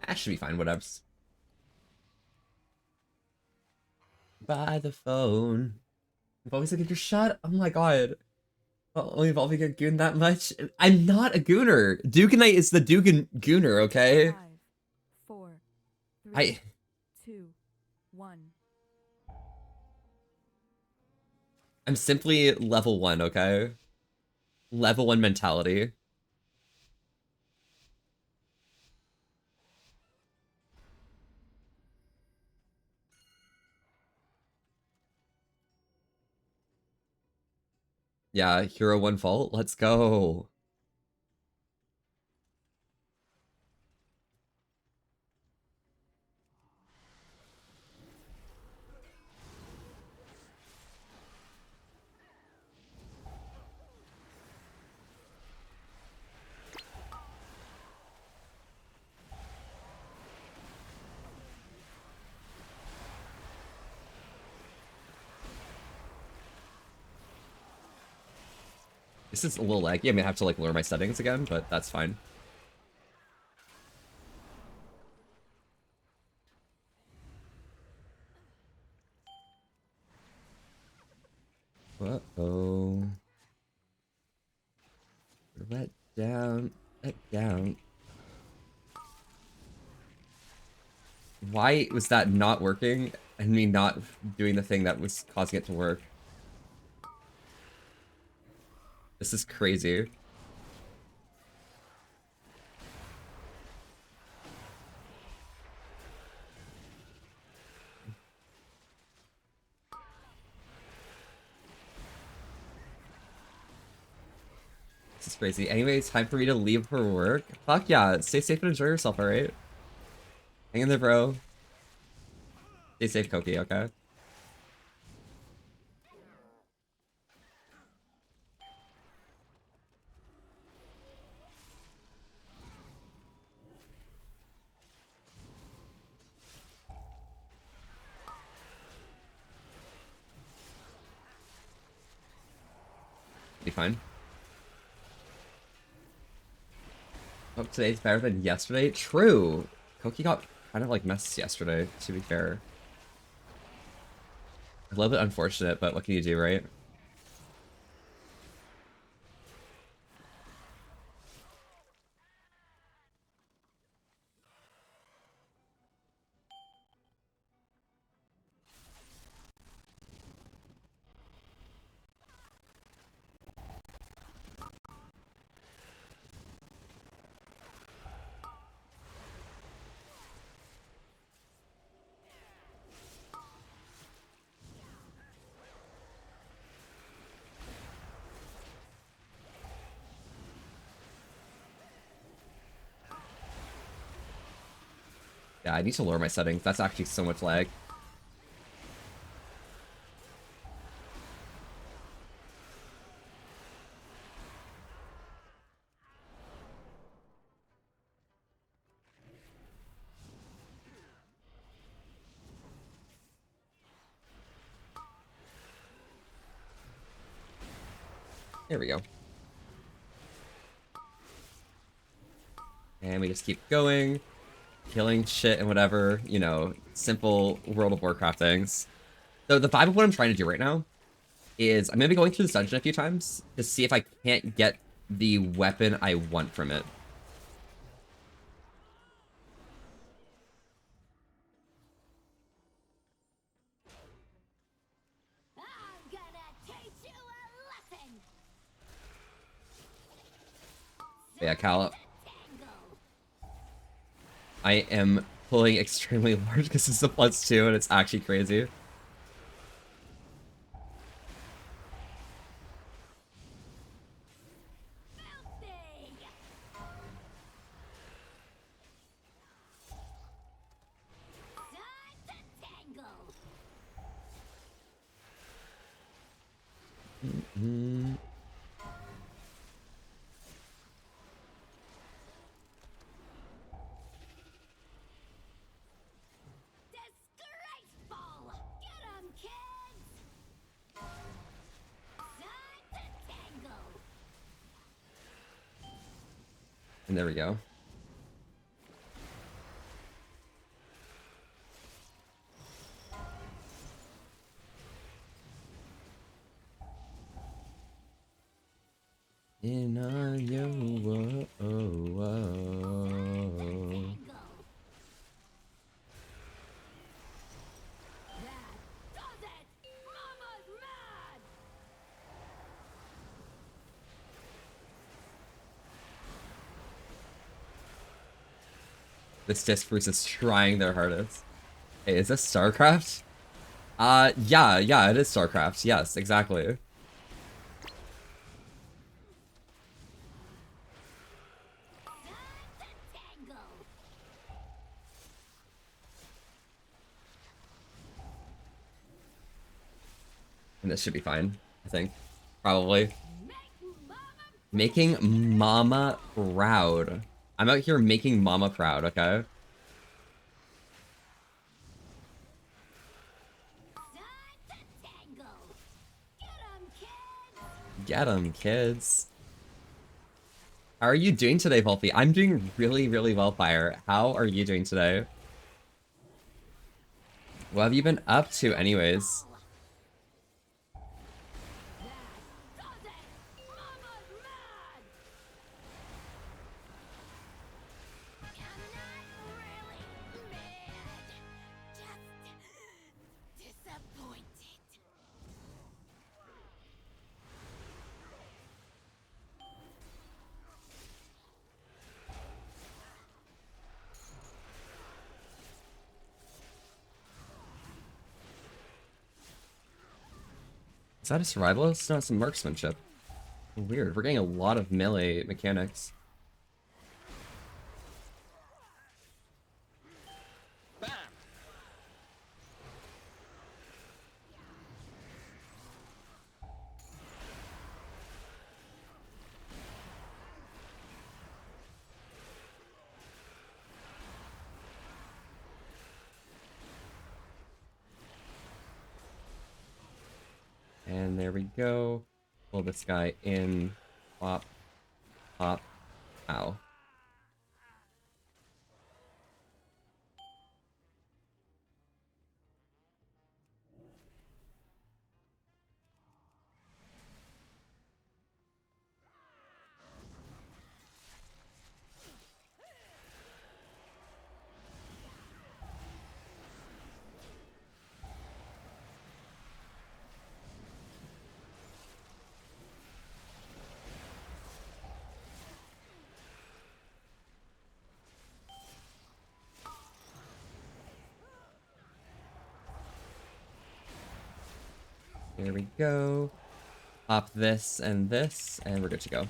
That should be fine, whatevs. By the phone. Evolving's a good shot? Oh my god. Only evolving a goon that much? I'm not a gooner. Duganite is the gooner, okay? 5, 4, 3, 2, 1. I'm simply level 1, okay? Level 1 mentality. Yeah, Hero 1 Vault, let's go. This is a little laggy. I may have to like lower my settings again, but that's fine. Uh-oh. Let down. Why was that not working? And me not doing the thing that was causing it to work? This is crazy. This is crazy. Anyway, it's time for me to leave for work. Fuck yeah. Stay safe and enjoy yourself, alright? Hang in there, bro. Stay safe, Koki, okay? fine. Oh, today's better than yesterday? True! Koki got kind of like messed yesterday, to be fair. A little bit unfortunate, but what can you do, right? Yeah, I need to lower my settings. That's actually so much lag. There we go. And we just keep going, killing shit and whatever, you know, simple World of Warcraft things. So the vibe of what I'm trying to do right now is I'm going to be going through this dungeon a few times to see if I can't get the weapon I want from it. I'm gonna teach you a lesson. But yeah, Cal, I am pulling extremely large because it's a +2 and it's actually crazy. Disgraceful! Get 'em, kids! Time to tangle! And there we go. In on your whoa, whoa. This disc Bruce is trying their hardest. Hey, is this StarCraft? Yeah, it is StarCraft. Yes, exactly. And this should be fine, I think. Probably. Making Mama proud. I'm out here making Mama proud, okay? Get 'em, kids. How are you doing today, Volpy? I'm doing really, really well, Fire. How are you doing today? What have you been up to anyways? Is that a survivalist? No, it's some marksmanship. Weird. We're getting a lot of melee mechanics. And there we go. pull this guy in. Pop. Pop. Ow. There we go. Pop this, and we're good to go.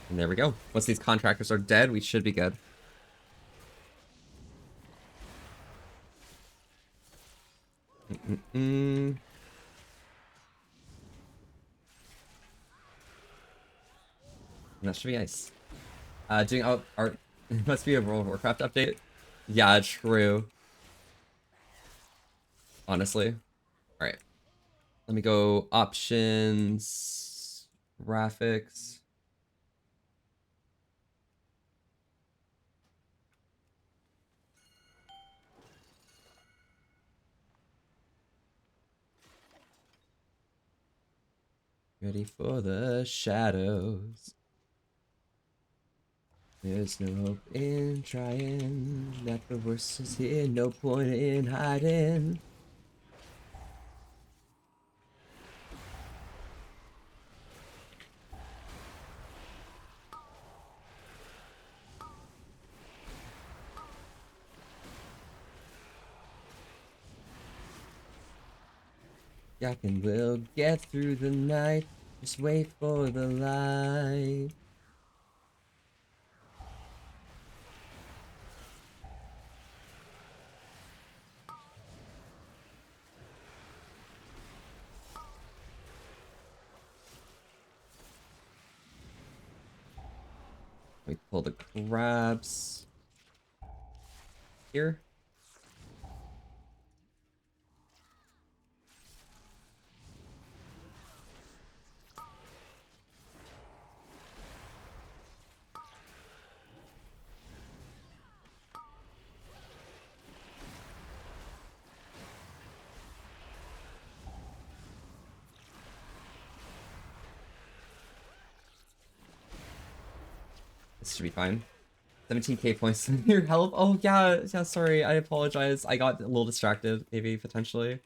And there we go. Once these contractors are dead, we should be good. That should be nice. Doing out art. It must be a World of Warcraft update. Yeah, true. Honestly. Alright. Let me go options, graphics. Ready for the shadows. There's no hope in trying. That the worst is here. No point in hiding. Jack and we'll get through the night. Just wait for the light. We pull the crabs here. This should be fine. 17k points in your health. Oh yeah, sorry, I apologize. I got a little distracted, maybe, potentially.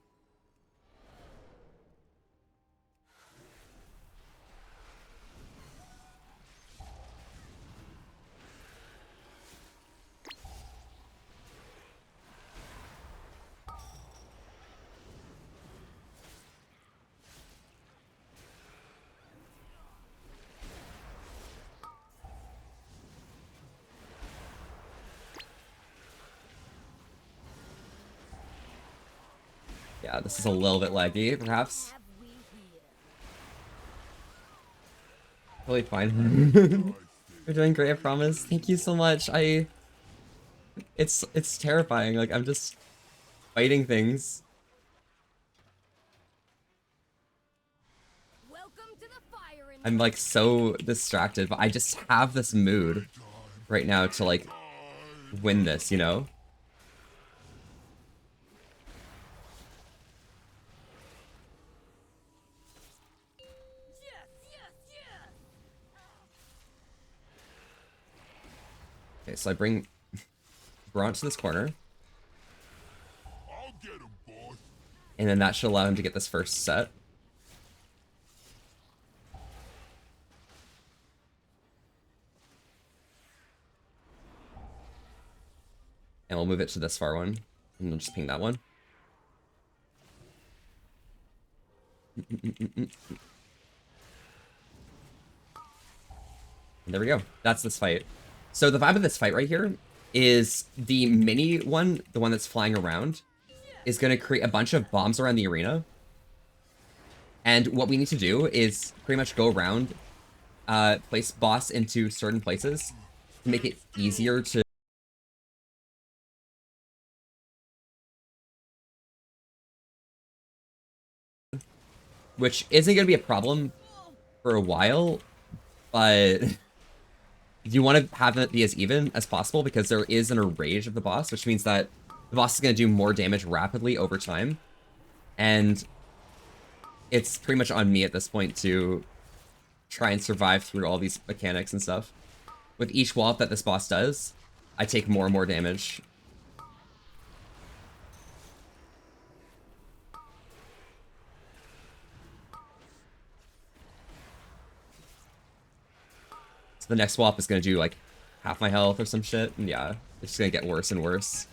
Yeah, this is a little bit laggy, perhaps. Totally fine. You're doing great, I promise. Thank you so much. It's terrifying. Like, I'm just fighting things. I'm like so distracted, but I just have this mood right now to like win this, you know? Okay, so I bring Bront to this corner. And then that should allow him to get this first set. And we'll move it to this far one. And we'll just ping that one. And there we go. That's this fight. So the vibe of this fight right here is the mini one, the one that's flying around, is going to create a bunch of bombs around the arena. And what we need to do is pretty much go around, place boss into certain places to make it easier to which isn't going to be a problem for a while, but you want to have it be as even as possible because there is an rage of the boss, which means that the boss is going to do more damage rapidly over time. And it's pretty much on me at this point to try and survive through all these mechanics and stuff. With each wallop that this boss does, I take more and more damage. So the next wallop is going to do like half my health or some shit, and yeah, it's just going to get worse and worse.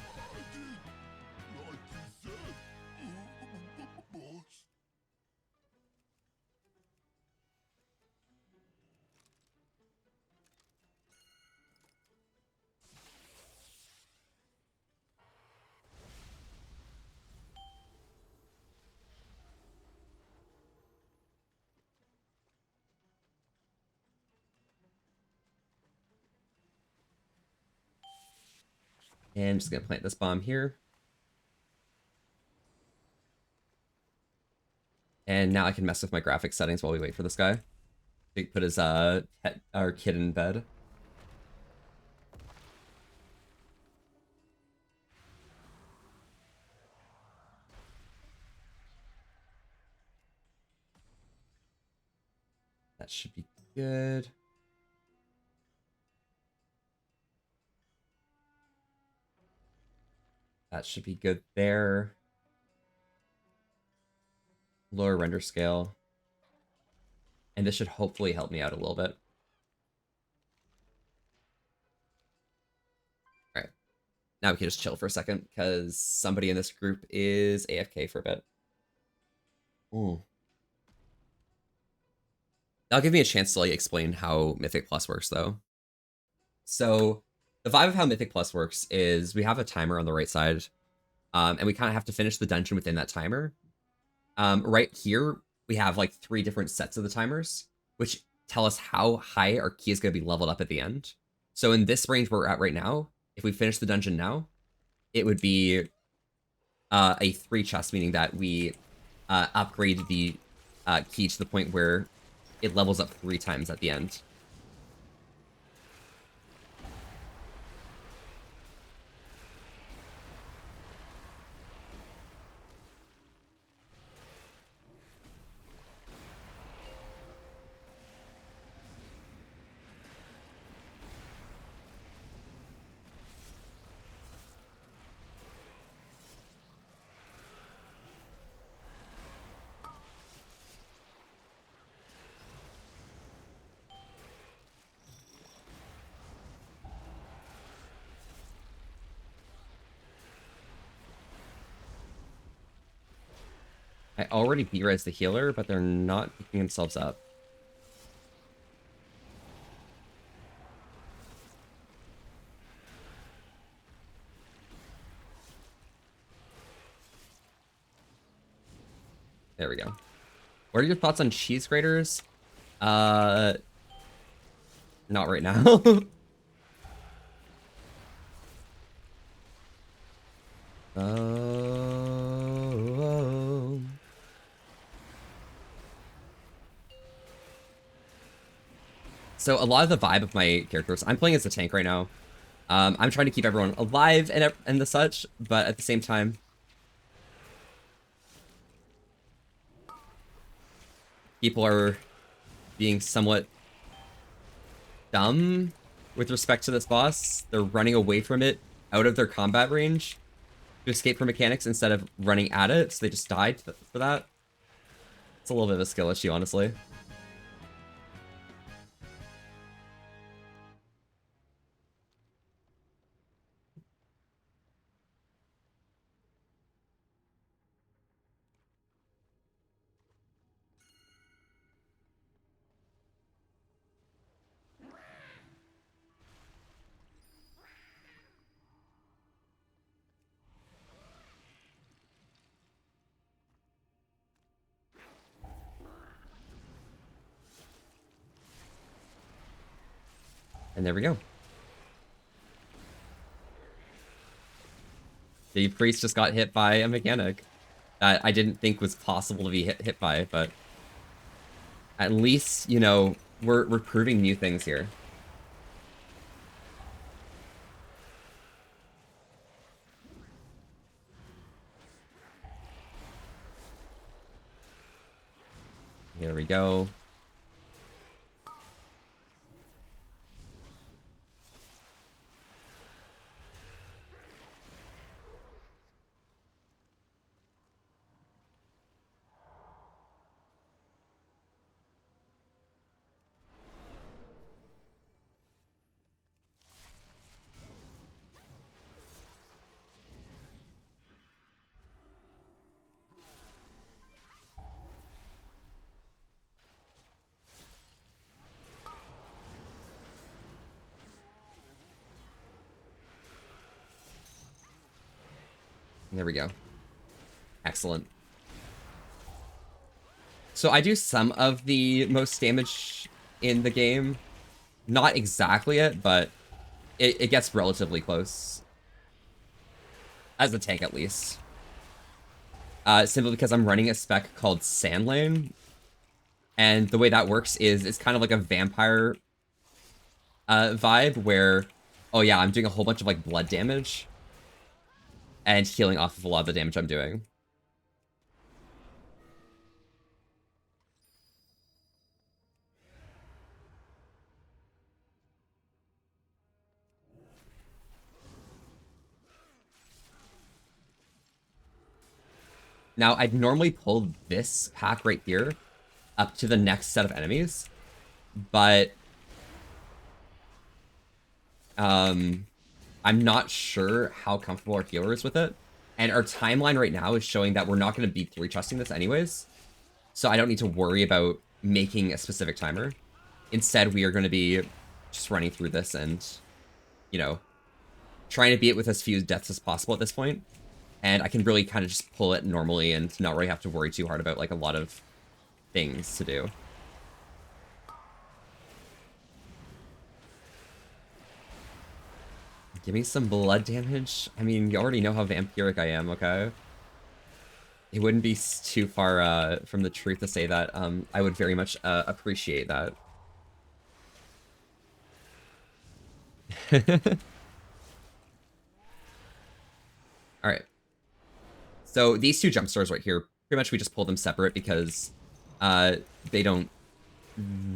And I'm just gonna plant this bomb here. And now I can mess with my graphics settings while we wait for this guy. He put his our kid in bed. That should be good. That should be good there. Lower render scale. And this should hopefully help me out a little bit. Alright. Now we can just chill for a second, because somebody in this group is AFK for a bit. Ooh. That'll give me a chance to like explain how Mythic Plus works, though. So the vibe of how Mythic Plus works is we have a timer on the right side, and we kind of have to finish the dungeon within that timer. Right here, we have like 3 different sets of the timers, which tell us how high our key is going to be leveled up at the end. So in this range we're at right now, if we finish the dungeon now, it would be a 3 chest, meaning that we upgrade the key to the point where it levels up 3 times at the end. I already B-res the healer, but they're not picking themselves up. There we go. What are your thoughts on cheese graters? Not right now. So a lot of the vibe of my characters, I'm playing as a tank right now. I'm trying to keep everyone alive and the such, but at the same time, people are being somewhat dumb with respect to this boss. They're running away from it out of their combat range to escape from mechanics instead of running at it, so they just died for that. It's a little bit of a skill issue, honestly. And there we go. The priest just got hit by a mechanic that I didn't think was possible to be hit by, but at least, you know, we're proving new things here. Here we go. There we go. Excellent. So I do some of the most damage in the game. Not exactly it, but it gets relatively close. As a tank, at least. Simply because I'm running a spec called Sand Lane. And the way that works is it's kind of like a vampire vibe where, oh yeah, I'm doing a whole bunch of like blood damage. And healing off of a lot of the damage I'm doing. Now, I'd normally pull this pack right here up to the next set of enemies, but I'm not sure how comfortable our healer is with it. And our timeline right now is showing that we're not going to be 3-trusting this anyways. So I don't need to worry about making a specific timer. Instead, we are going to be just running through this and, you know, trying to beat it with as few deaths as possible at this point. And I can really kind of just pull it normally and not really have to worry too hard about, like, a lot of things to do. Give me some blood damage. I mean, you already know how vampiric I am, okay? It wouldn't be too far from the truth to say that. I would very much appreciate that. Alright. So these two jump stores right here, pretty much we just pull them separate because they don't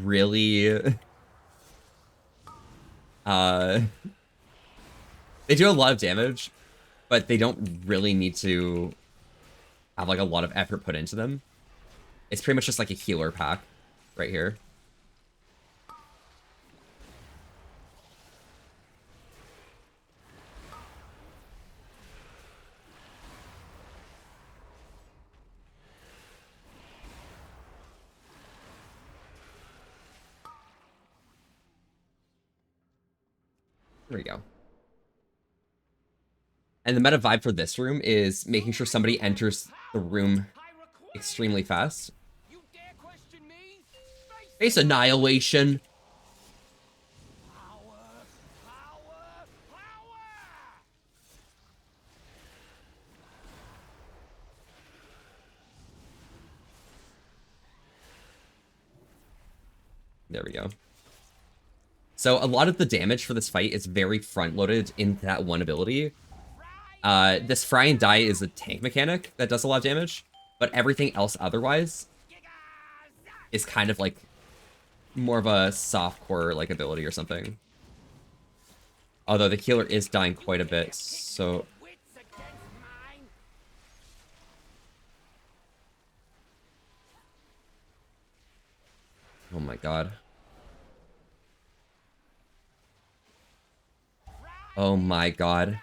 really... They do a lot of damage, but they don't really need to have like a lot of effort put into them. It's pretty much just like a healer pack right here. There we go. And the meta vibe for this room is making sure somebody enters the room extremely fast. Face annihilation. There we go. So a lot of the damage for this fight is very front-loaded into that one ability. This Fry and Die is a tank mechanic that does a lot of damage, but everything else otherwise is kind of like more of a softcore like ability or something. Although the healer is dying quite a bit, so... Oh my god. Oh my god.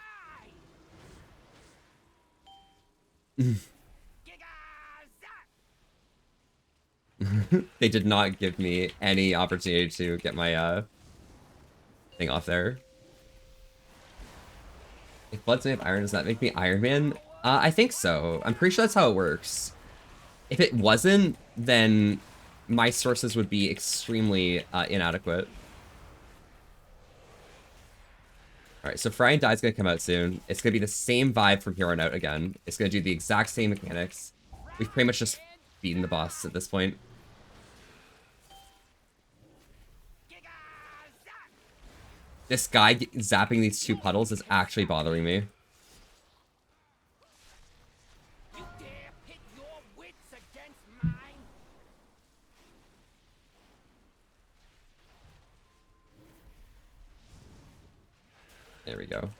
They did not give me any opportunity to get my thing off there. If Blood's made of iron, does that make me Iron Man? I think so. I'm pretty sure that's how it works. If it wasn't, then my sources would be extremely inadequate. Alright, so Fry and Die's gonna come out soon. It's gonna be the same vibe from here on out again. It's gonna do the exact same mechanics. We've pretty much just beaten the boss at this point. This guy zapping these two puddles is actually bothering me. There we go.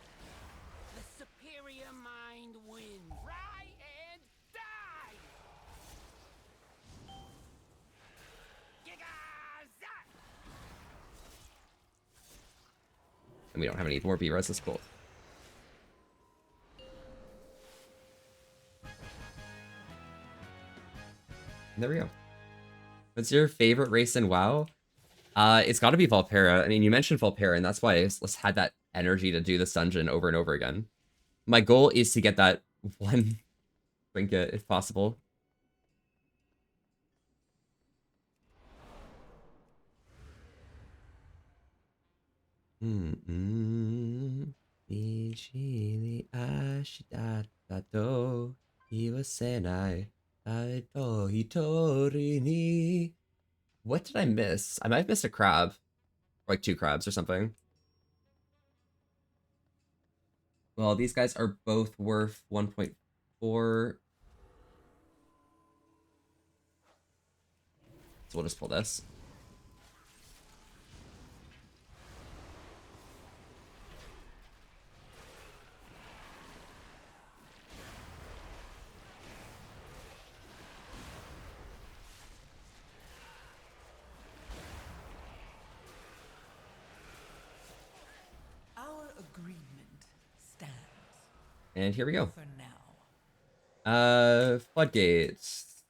The superior mind wins. Try and die. And we don't have any more B-res, that's cool. And there we go. What's your favorite race in WoW? It's gotta be Volpera. I mean, you mentioned Volpera, and that's why I just had that energy to do this dungeon over and over again. My goal is to get that one trinket, if possible. What did I miss? I might have missed a crab. Or like 2 crabs or something. Well, these guys are both worth 1.4. So we'll just pull this. Our agreement stands. And here we go. For now. Floodgates.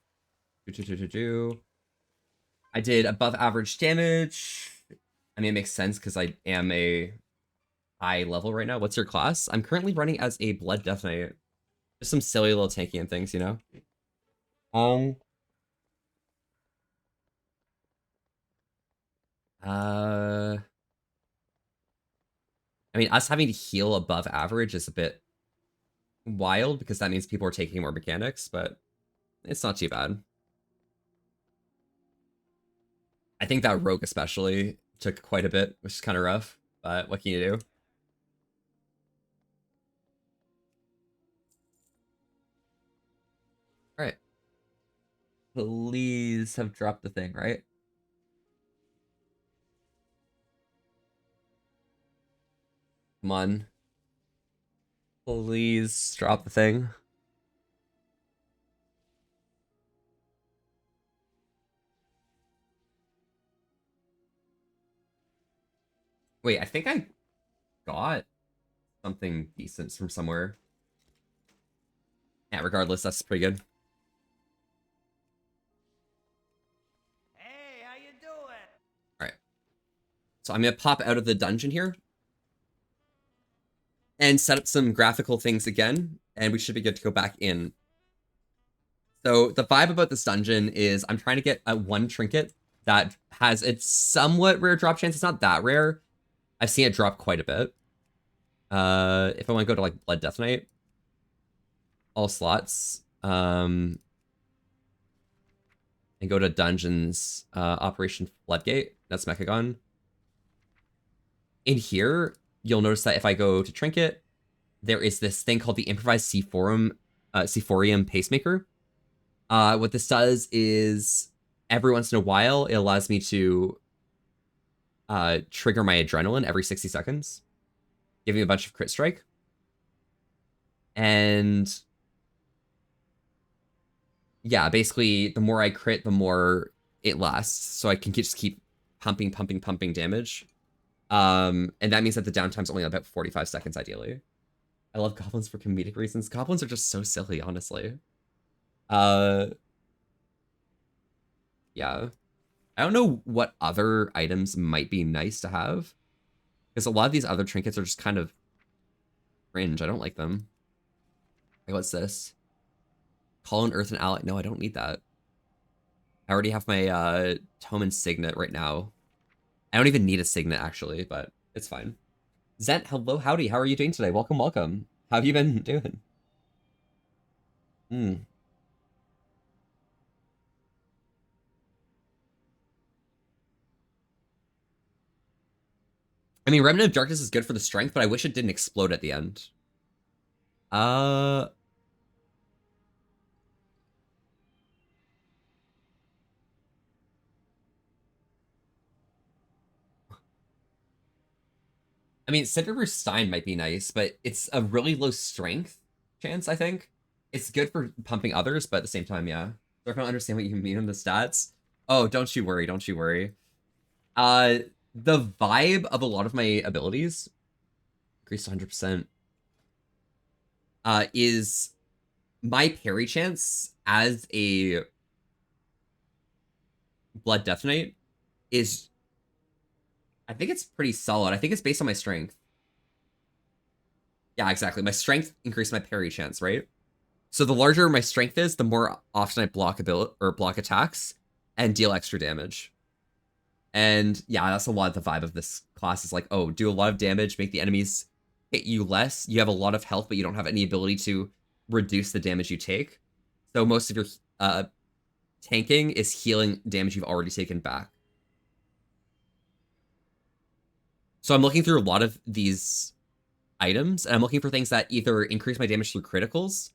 I did above average damage. I mean, it makes sense because I am a high level right now. What's your class? I'm currently running as a Blood Death Knight. Just some silly little tanky and things, you know? I mean, us having to heal above average is a bit wild because that means people are taking more mechanics, but it's not too bad. I think that rogue especially took quite a bit, which is kind of rough, but what can you do? All right. Please have dropped the thing, right? Come on. Please drop the thing. Wait, I think I got something decent from somewhere. Yeah, regardless, that's pretty good. Hey, how you doing? Alright. So I'm gonna pop out of the dungeon here. And set up some graphical things again, and we should be good to go back in. So the vibe about this dungeon is I'm trying to get a 1 trinket that has its somewhat rare drop chance. It's not that rare. I've seen it drop quite a bit. If I want to go to like Blood Death Knight, all slots, and go to dungeons, Operation Floodgate. That's Mechagon. In here, you'll notice that if I go to Trinket, there is this thing called the Improvised Sephorium Pacemaker. What this does is every once in a while, it allows me to trigger my adrenaline every 60 seconds, giving me a bunch of crit strike. And yeah, basically, the more I crit, the more it lasts. So I can just keep pumping damage. And that means that the downtime's only about 45 seconds, ideally. I love goblins for comedic reasons. Goblins are just so silly, honestly. Yeah. I don't know what other items might be nice to have. Because a lot of these other trinkets are just kind of cringe. I don't like them. Like, what's this? Call on Earth and Ally. No, I don't need that. I already have my Tome and Signet right now. I don't even need a Signet, actually, but it's fine. Zent, hello, howdy. How are you doing today? Welcome, welcome. How have you been doing? Hmm. I mean, Remnant of Darkness is good for the strength, but I wish it didn't explode at the end. Uh... I mean, Cinderburst Stein might be nice, but it's a really low strength chance, I think. It's good for pumping others, but at the same time, yeah. So I don't understand what you mean on the stats. Oh, don't you worry, don't you worry. The vibe of a lot of my abilities, increased 100%, is my parry chance as a Blood Death Knight is, I think it's pretty solid. I think it's based on my strength. Yeah, exactly. My strength increased my parry chance, right? So the larger my strength is, the more often I block block attacks and deal extra damage. And yeah, that's a lot of the vibe of this class is like, oh, do a lot of damage, make the enemies hit you less. You have a lot of health, but you don't have any ability to reduce the damage you take. So most of your tanking is healing damage you've already taken back. So I'm looking through a lot of these items, and I'm looking for things that either increase my damage through criticals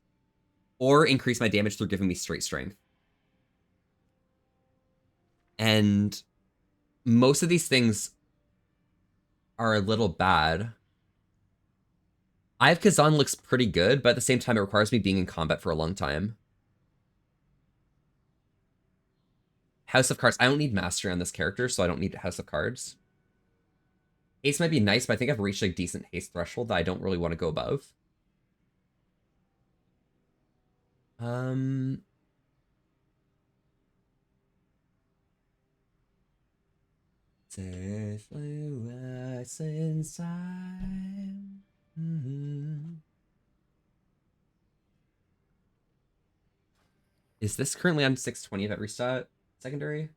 or increase my damage through giving me straight strength. And most of these things are a little bad. I have Kazan looks pretty good, but at the same time, it requires me being in combat for a long time. House of Cards. I don't need mastery on this character, so I don't need House of Cards. Haste might be nice, but I think I've reached a decent haste threshold that I don't really want to go above. Safely rest inside. Is this currently on 620 of every stat secondary?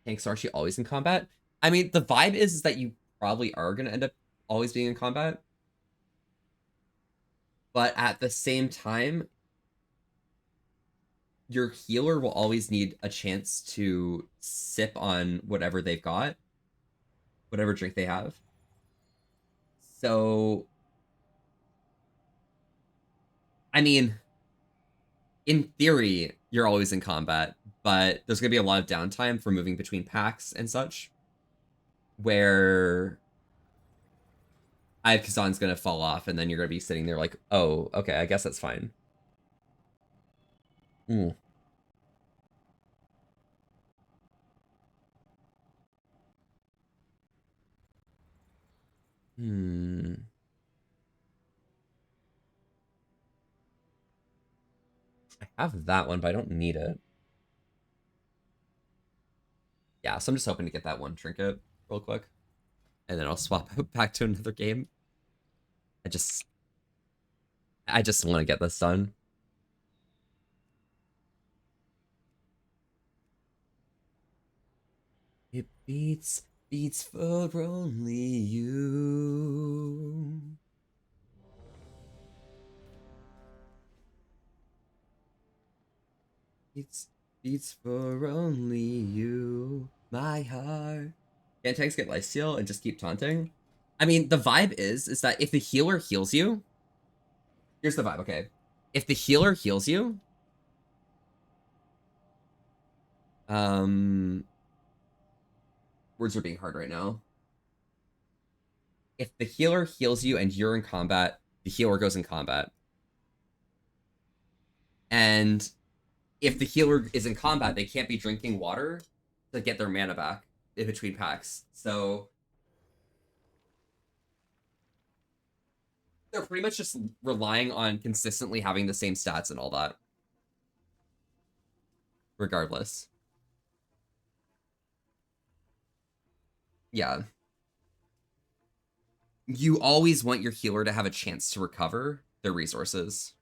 Tanks are actually always in combat. I mean, the vibe is that you probably are going to end up always being in combat. But at the same time, your healer will always need a chance to sip on whatever they've got, whatever drink they have. So, I mean, in theory, you're always in combat, but there's going to be a lot of downtime for moving between packs and such, where Kazan's going to fall off, and then you're going to be sitting there like, oh, okay, I guess that's fine. I have that one, but I don't need it. Yeah, so I'm just hoping to get that one trinket real quick. And then I'll swap back to another game. I just want to get this done. It beats for only you. Beats for only you, my heart. Can tanks get lifesteal and just keep taunting? I mean, the vibe is that if the healer heals you, here's the vibe, okay? If the healer heals you, words are being hard right now. If the healer heals you and you're in combat, the healer goes in combat. And if the healer is in combat, they can't be drinking water to get their mana back in between packs. So they're pretty much just relying on consistently having the same stats and all that. Regardless. Yeah. You always want your healer to have a chance to recover their resources.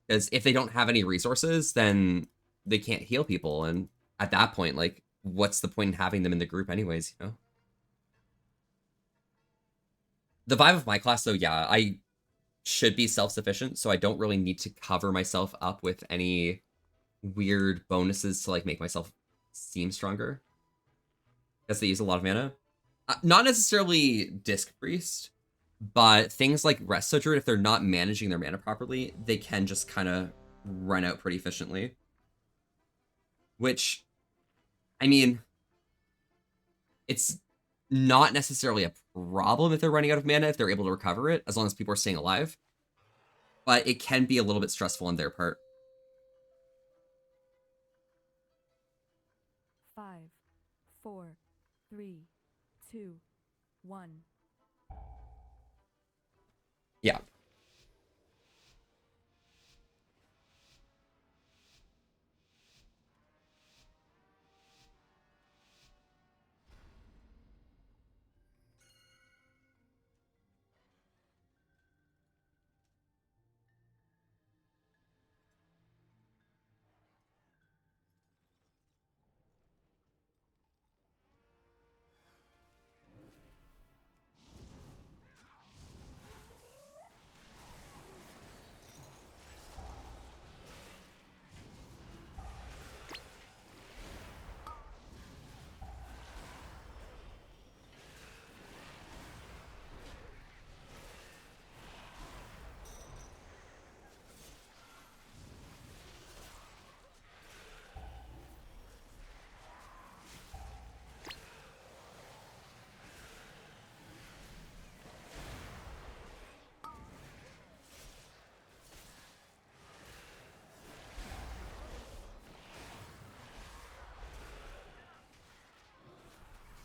Because if they don't have any resources, then they can't heal people. And at that point, like, what's the point in having them in the group anyways, you know? The vibe of my class, though, yeah, I should be self-sufficient, so I don't really need to cover myself up with any weird bonuses to, like, make myself seem stronger. Because they use a lot of mana. Not necessarily Disc Priest, but things like Resto Druid, if they're not managing their mana properly, they can just kind of run out pretty efficiently. Which, I mean, it's not necessarily a problem if they're running out of mana, if they're able to recover it, as long as people are staying alive. But it can be a little bit stressful on their part. 5, 4, 3, 2, 1. Yeah.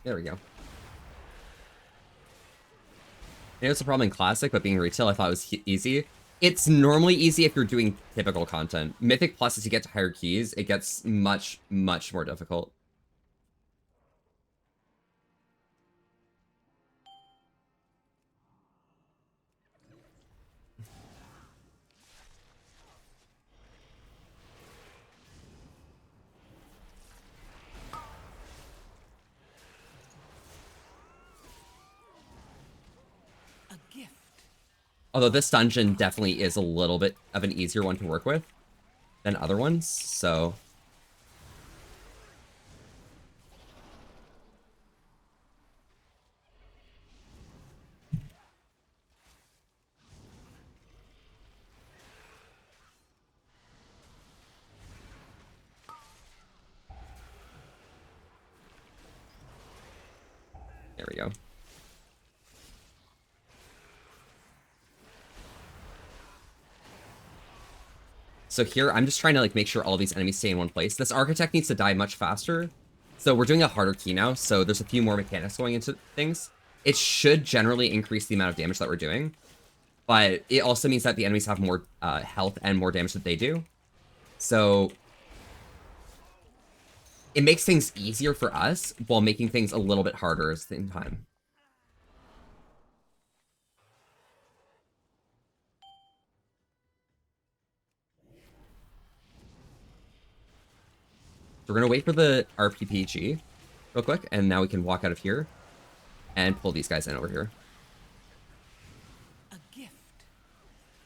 There we go. I know it's a problem in Classic, but being retail, I thought it was easy. It's normally easy if you're doing typical content. Mythic Plus, as you get to higher keys, it gets much, much more difficult. Although this dungeon definitely is a little bit of an easier one to work with than other ones, so... There we go. So here, I'm just trying to like make sure all these enemies stay in one place. This Architect needs to die much faster. So we're doing a harder key now, so there's a few more mechanics going into things. It should generally increase the amount of damage that we're doing. But it also means that the enemies have more health and more damage that they do. So it makes things easier for us while making things a little bit harder at the same time. We're going to wait for the RPPG real quick, and now we can walk out of here and pull these guys in over here. A gift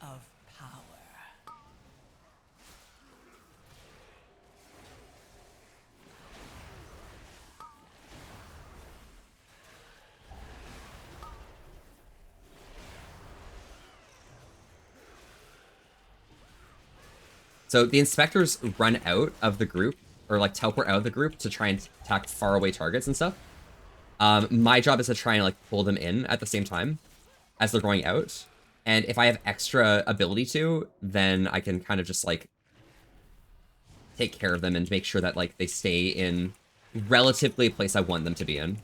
of power. So the inspectors run out of the group, or like teleport out of the group to try and attack faraway targets and stuff. My job is to try and like pull them in at the same time as they're going out. And if I have extra ability to, then I can kind of just like take care of them and make sure that like they stay in relatively a place I want them to be in.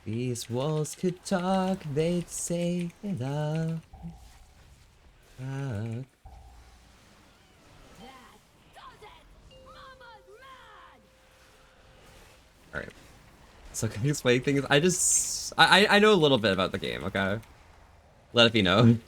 These walls could talk, they'd say love. Fuck. Alright. So can you explain things? I know a little bit about the game, okay? Let it be known.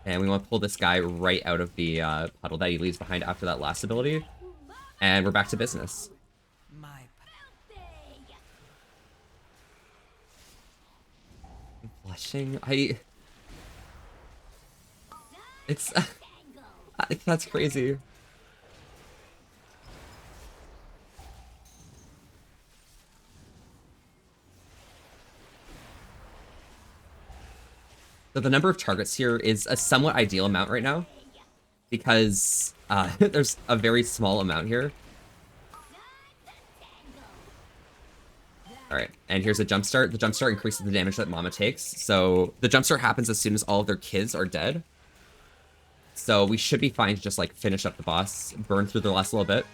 And we want to pull this guy right out of the puddle that he leaves behind after that last ability. And we're back to business. Blushing? It's... that's crazy. So the number of targets here is a somewhat ideal amount right now, because there's a very small amount here. Alright, and here's a jumpstart. The jumpstart increases the damage that Mama takes. So the jumpstart happens as soon as all of their kids are dead. So we should be fine to just like finish up the boss, burn through the last little bit,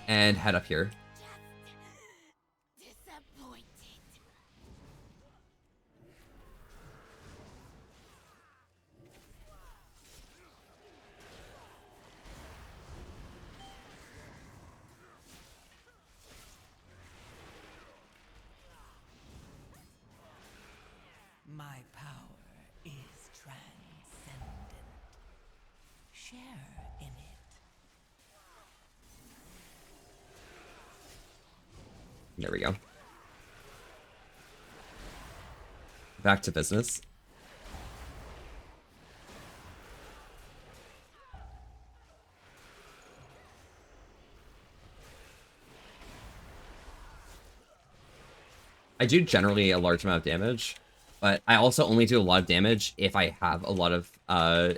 and head up here. My power is transcendent. Share in it. There we go. Back to business. I do generally a large amount of damage, but I also only do a lot of damage if I have a lot of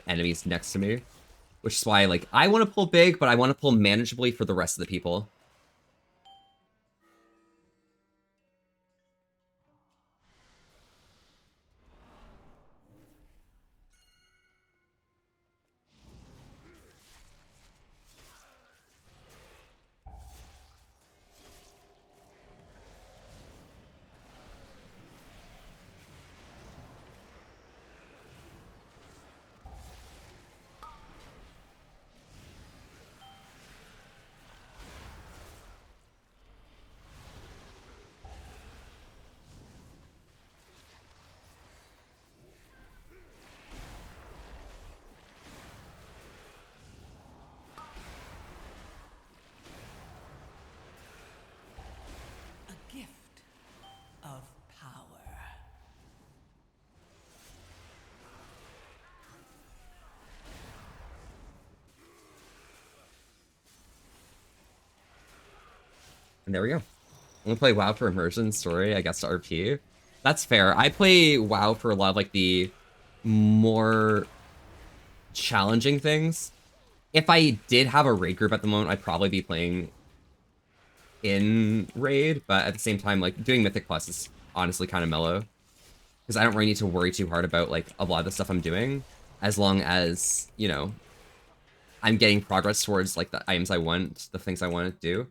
enemies next to me. Which is why, like, I want to pull big, but I want to pull manageably for the rest of the people. A gift of power. And there we go. I'm gonna play WoW for immersion, story, I guess, to RP. That's fair. I play WoW for a lot of, like, the more challenging things. If I did have a raid group at the moment, I'd probably be playing in raid, but at the same time, like, doing Mythic Plus is honestly kind of mellow. Because I don't really need to worry too hard about, like, a lot of the stuff I'm doing, as long as, you know, I'm getting progress towards, like, the items I want, the things I want to do.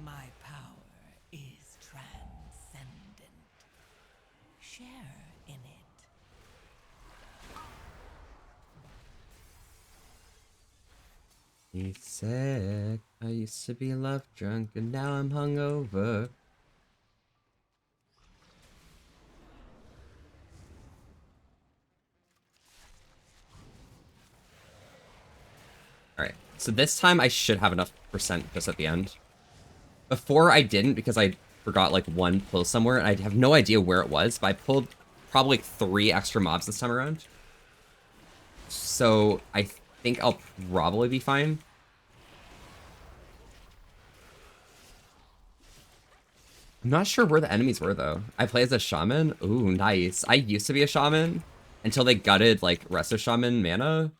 My power is transcendent. Share in it. me sick. I used to be love drunk and now I'm hungover. Alright, so this time I should have enough percent just at the end. Before I didn't because I forgot like one pull somewhere and I have no idea where it was, but I pulled probably like 3 extra mobs this time around. So I think I'll probably be fine. I'm not sure where the enemies were though. I play as a shaman. Ooh, nice. I used to be a shaman until they gutted like Resto Shaman mana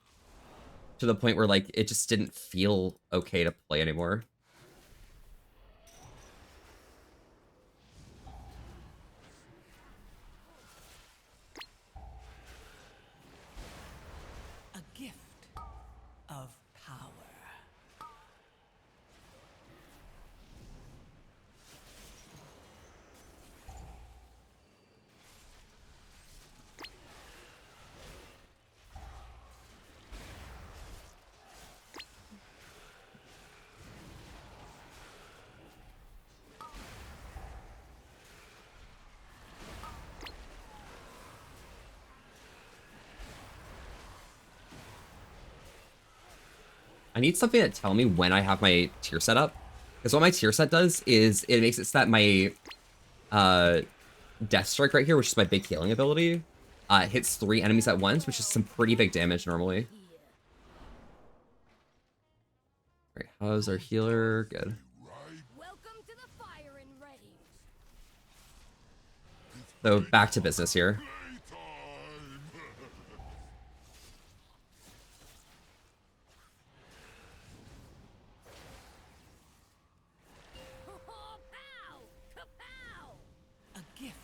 to the point where like it just didn't feel okay to play anymore. A gift of power. I need something to tell me when I have my tier set up. Because what my tier set does is it makes it so that my Death Strike right here, which is my big healing ability, hits 3 enemies at once, which is some pretty big damage normally. Alright, how's our healer? Good. Welcome to the fire and ready. So back to business here. A gift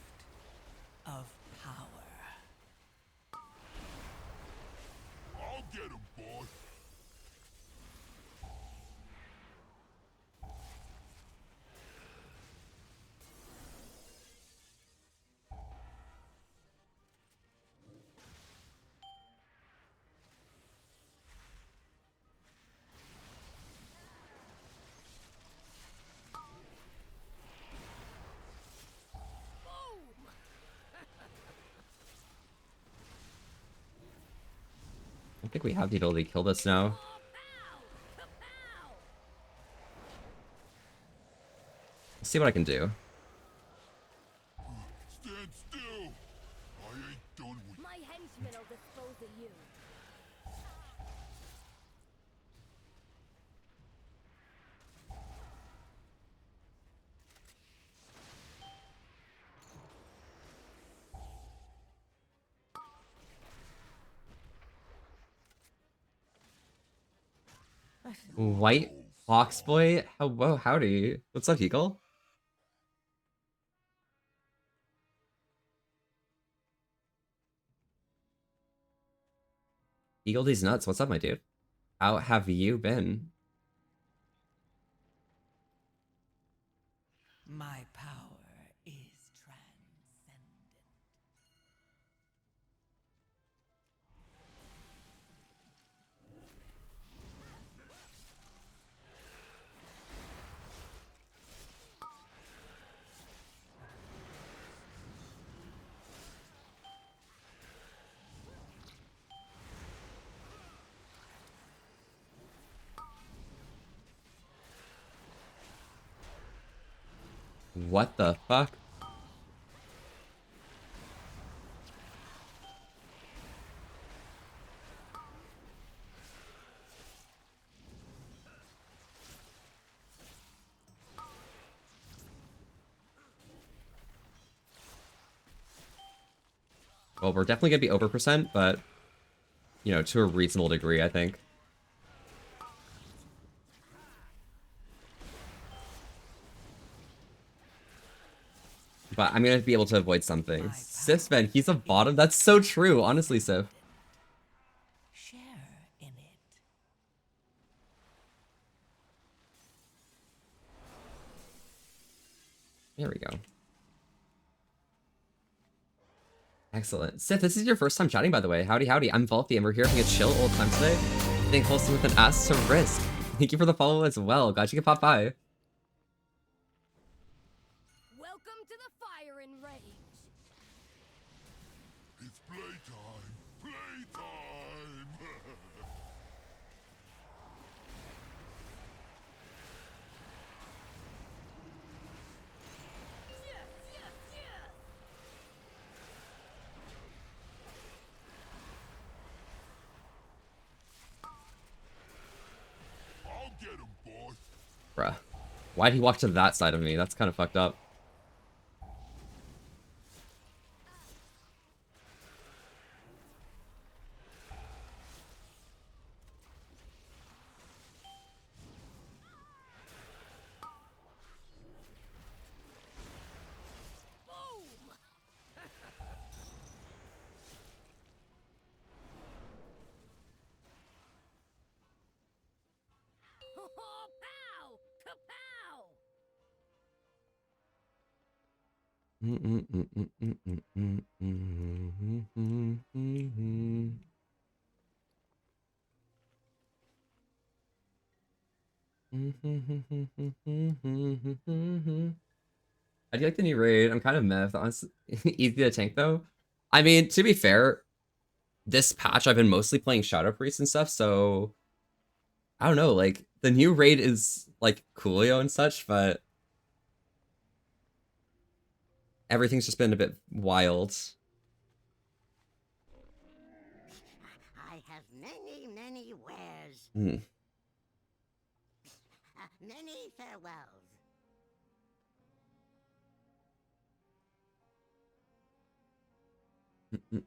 of power. I'll get him, boy. I think we have the ability to kill this now. Let's see what I can do. Stand still. I ain't done with My henchmen will dispose of you. White Foxboy? Whoa, howdy. What's up, Eagle? Eagle D's nuts. What's up, my dude? How have you been? My power is transcendent. What the fuck? Well, we're definitely gonna be over percent, but you know, to a reasonable degree, I think. But I'm gonna be able to avoid something. Sif's man, he's a bottom. That's so true, honestly, Sif. Share in it. There we go. Excellent. Sif, this is your first time chatting, by the way. Howdy, howdy. I'm Volthy, and we're here having a chill old time today. Being hosted with an ass to risk. Thank you for the follow as well. Glad you could pop by. Welcome to the firing range. It's playtime! Playtime! Yes, yes, yes. I'll get him, boss! Bruh. Why'd he walk to that side of me? That's kind of fucked up. Pow! Kapow! I do like the new raid. I'm kind of meh. Honestly, easy to tank though. I mean, to be fair, this patch I've been mostly playing Shadow Priest and stuff, so I don't know. Like the new raid is like Coolio and such, but everything's just been a bit wild. I have many, many wares. Hmm. Many farewells.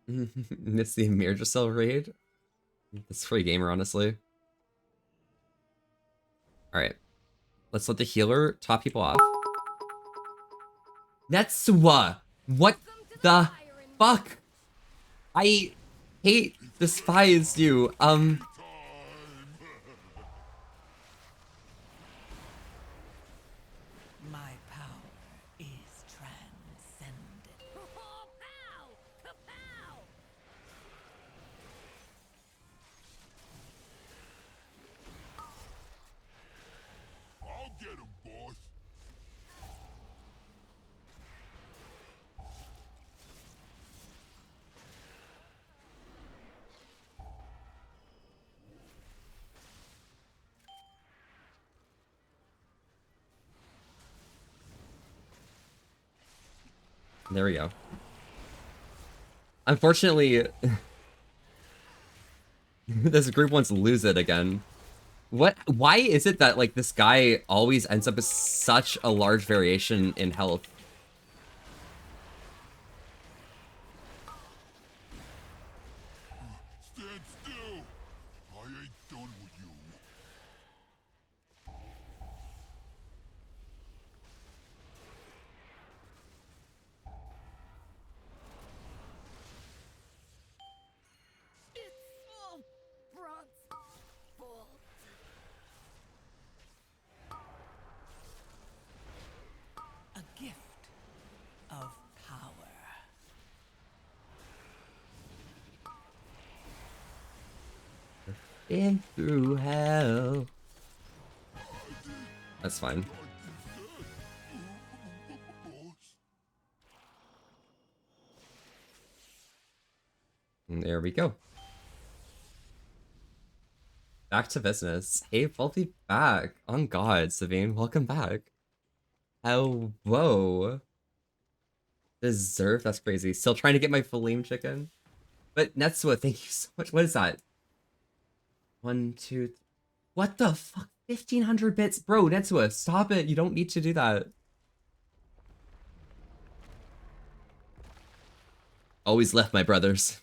Miss the Emirjacell raid. That's free gamer, honestly. Alright. Let's let the healer top people off. Netsua! What the fuck? I hate, despise you. My power is transcendent. Pow! Kapow! I'll get him, boss! There we go. Unfortunately, this group wants to lose it again. What? Why is it that like this guy always ends up with such a large variation in health? Stand still! I ain't done with you. It's all Bron's fault. A gift of power. Been through hell. That's fine. And there we go. Back to business. Hey, Volpe back. On God, Savine, welcome back. Oh, whoa. Deserve? That's crazy. Still trying to get my Faleem chicken. But Netsua, thank you so much. What is that? 1, 2... What the fuck? 1500 bits? Bro, Netsua, stop it. You don't need to do that. Always left my brothers.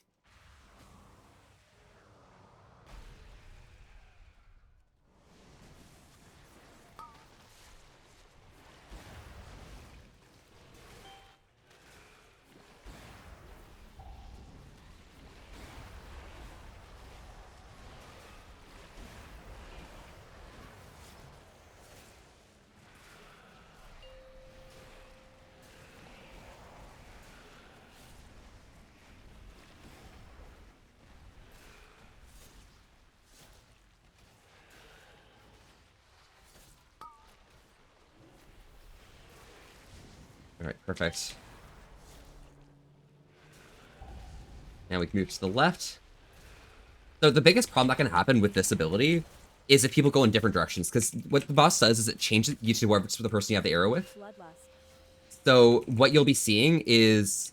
Alright, perfect. Now we can move to the left. So the biggest problem that can happen with this ability is if people go in different directions, because what the boss does is it changes you to wherever the person you have the arrow with. So what you'll be seeing is...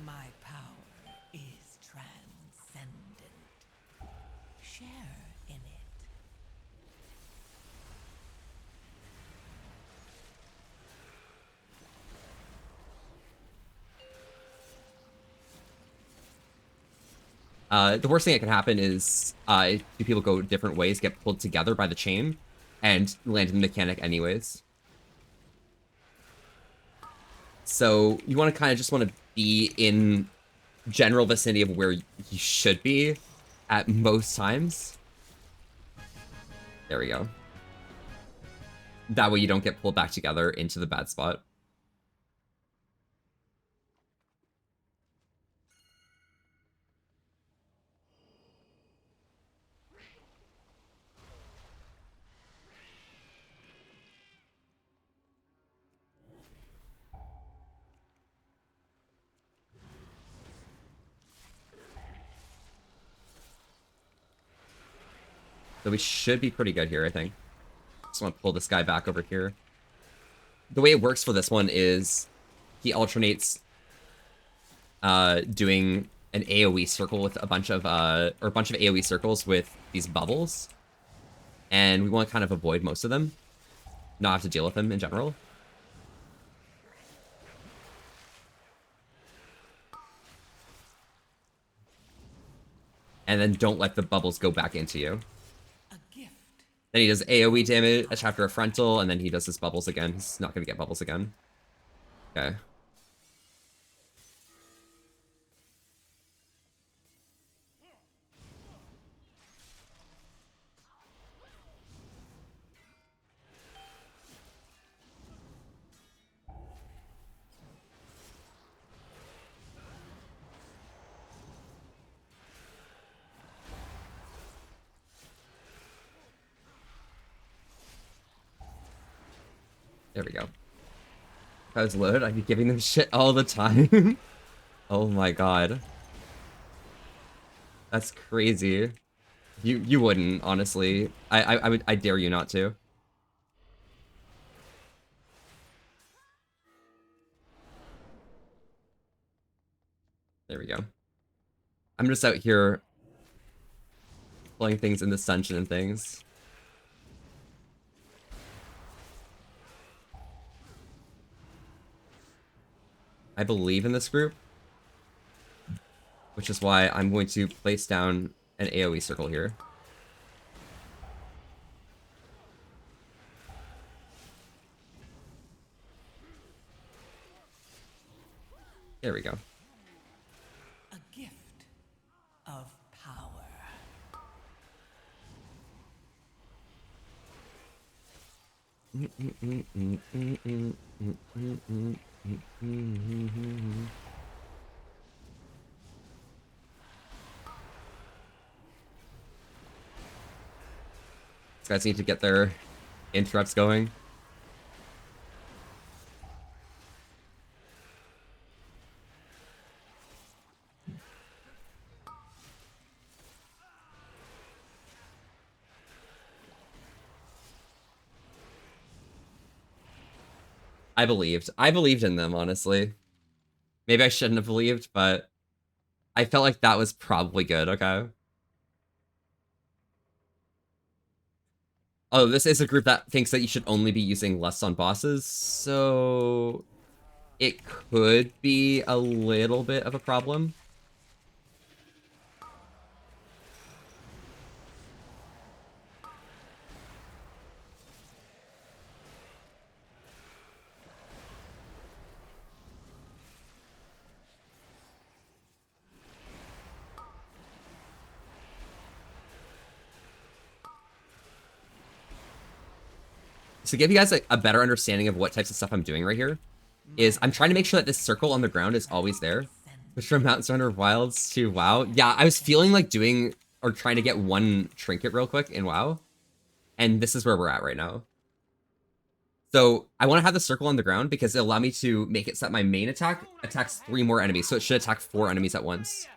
My power is transcendent. Share in it. The worst thing that can happen is two people go different ways, get pulled together by the chain, and land in the mechanic anyways. So you want to kind of just want to be in general vicinity of where you should be at most times. There we go. That way you don't get pulled back together into the bad spot. So we should be pretty good here, I think. Just want to pull this guy back over here. The way it works for this one is he alternates doing an AoE circle with a bunch of AoE circles with these bubbles. And we want to kind of avoid most of them. Not have to deal with them in general. And then don't let the bubbles go back into you. Then he does AoE damage after a frontal, and then he does his bubbles again. He's not going to get bubbles again. Okay. There we go. If I was loaded, I'd be giving them shit all the time. Oh my god. That's crazy. You wouldn't, honestly. I dare you not to. There we go. I'm just out here pulling things in this dungeon and things. I believe in this group, which is why I'm going to place down an AoE circle here. There we go. A gift of power. These guys need to get their interrupts going. I believed in them, honestly. Maybe I shouldn't have believed, but I felt like that was probably good, okay? Oh, this is a group that thinks that you should only be using lust on bosses, so it could be a little bit of a problem. To give you guys a better understanding of what types of stuff I'm doing right here, is I'm trying to make sure that this circle on the ground is always there. Which from Mountain Surrender Wilds to WoW. Yeah, I was feeling like doing or trying to get one trinket real quick in WoW. And this is where we're at right now. So I want to have the circle on the ground because it'll allow me to make it so that my main attack attacks 3 more enemies. So it should attack 4 enemies at once.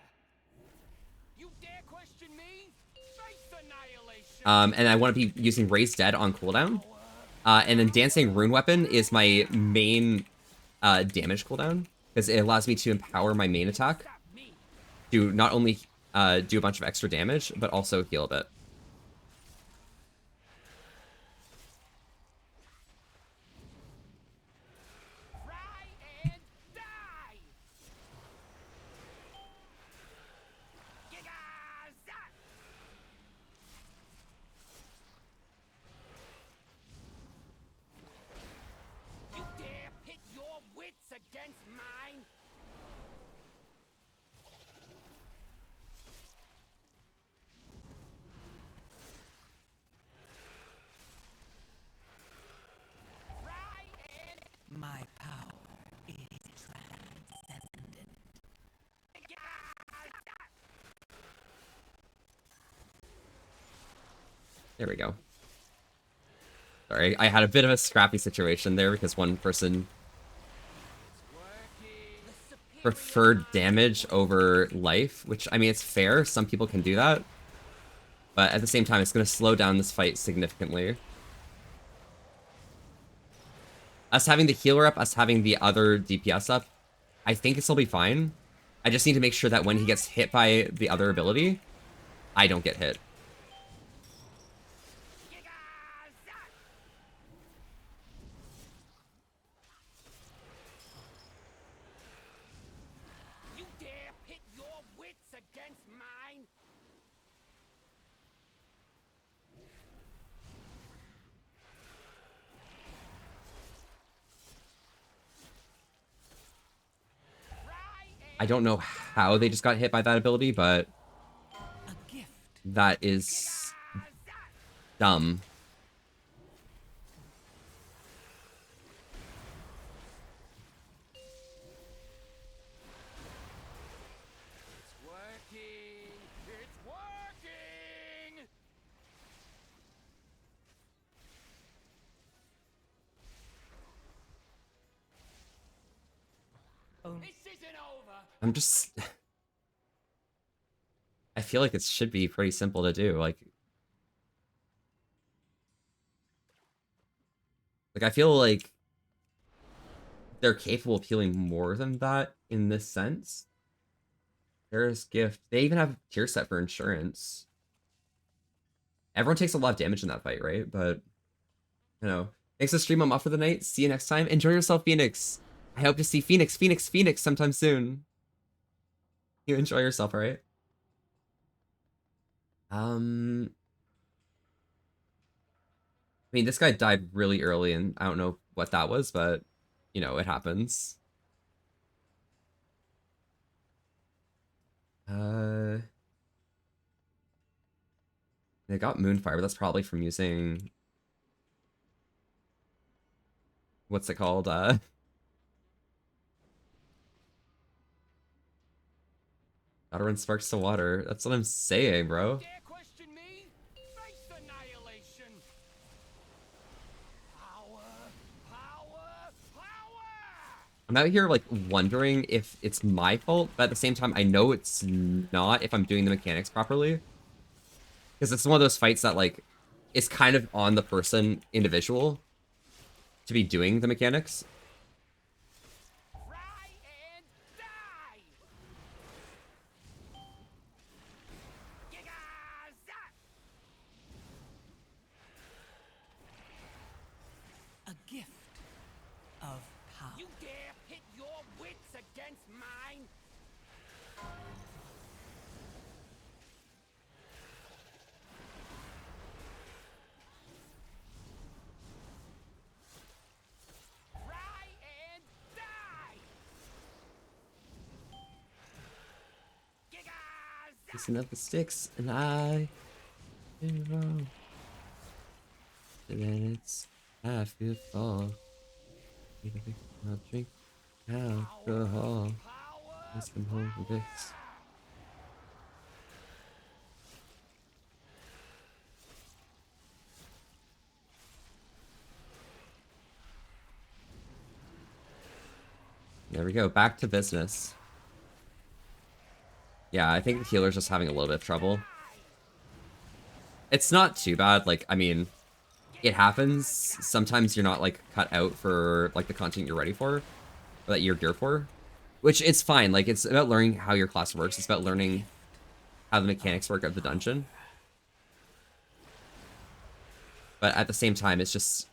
And I want to be using Raise Dead on cooldown. And then Dancing Rune Weapon is my main damage cooldown. Because it allows me to empower my main attack to not only do a bunch of extra damage, but also heal a bit. My power is transcendent. There we go. Sorry, I had a bit of a scrappy situation there because one person preferred damage over life, which, I mean, it's fair. Some people can do that. But at the same time, it's going to slow down this fight significantly. Us having the healer up, us having the other DPS up, I think this will be fine. I just need to make sure that when he gets hit by the other ability, I don't get hit. You dare pit your wits against mine? I don't know how they just got hit by that ability, but that is dumb. I'm just... I feel like it should be pretty simple to do. Like I feel like they're capable of healing more than that in this sense. There's Gift. They even have tier set for insurance. Everyone takes a lot of damage in that fight, right? But, you know. Thanks for the stream. I'm off for the night. See you next time. Enjoy yourself, Phoenix. I hope to see Phoenix sometime soon. You enjoy yourself, alright? I mean, this guy died really early, and I don't know what that was, but, you know, it happens. They got Moonfire, but that's probably from using... What's it called? Gotta run sparks to water. That's what I'm saying, bro. I'm out here, like, wondering if it's my fault, but at the same time, I know it's not if I'm doing the mechanics properly. Because it's one of those fights that, like, is kind of on the person individual to be doing the mechanics. A gift of power. You dare pit your wits against mine? Try and die! Listen up the sticks, and I do wrong. And then it's half your fault. I'll drink alcohol. Let's come home with this. There we go, back to business. Yeah, I think the healer's just having a little bit of trouble. It's not too bad, like, I mean, it happens. Sometimes you're not, like, cut out for, like, the content you're ready for, or that you're geared for. Which, it's fine, like, it's about learning how your class works. It's about learning how the mechanics work of the dungeon. But at the same time, it's just...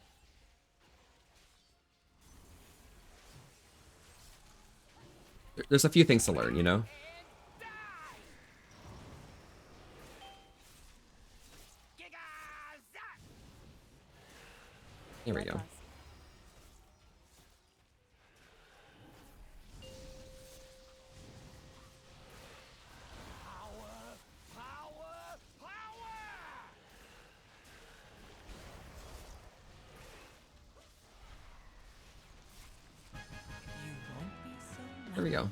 There's a few things to learn, you know? Here we go. There we go.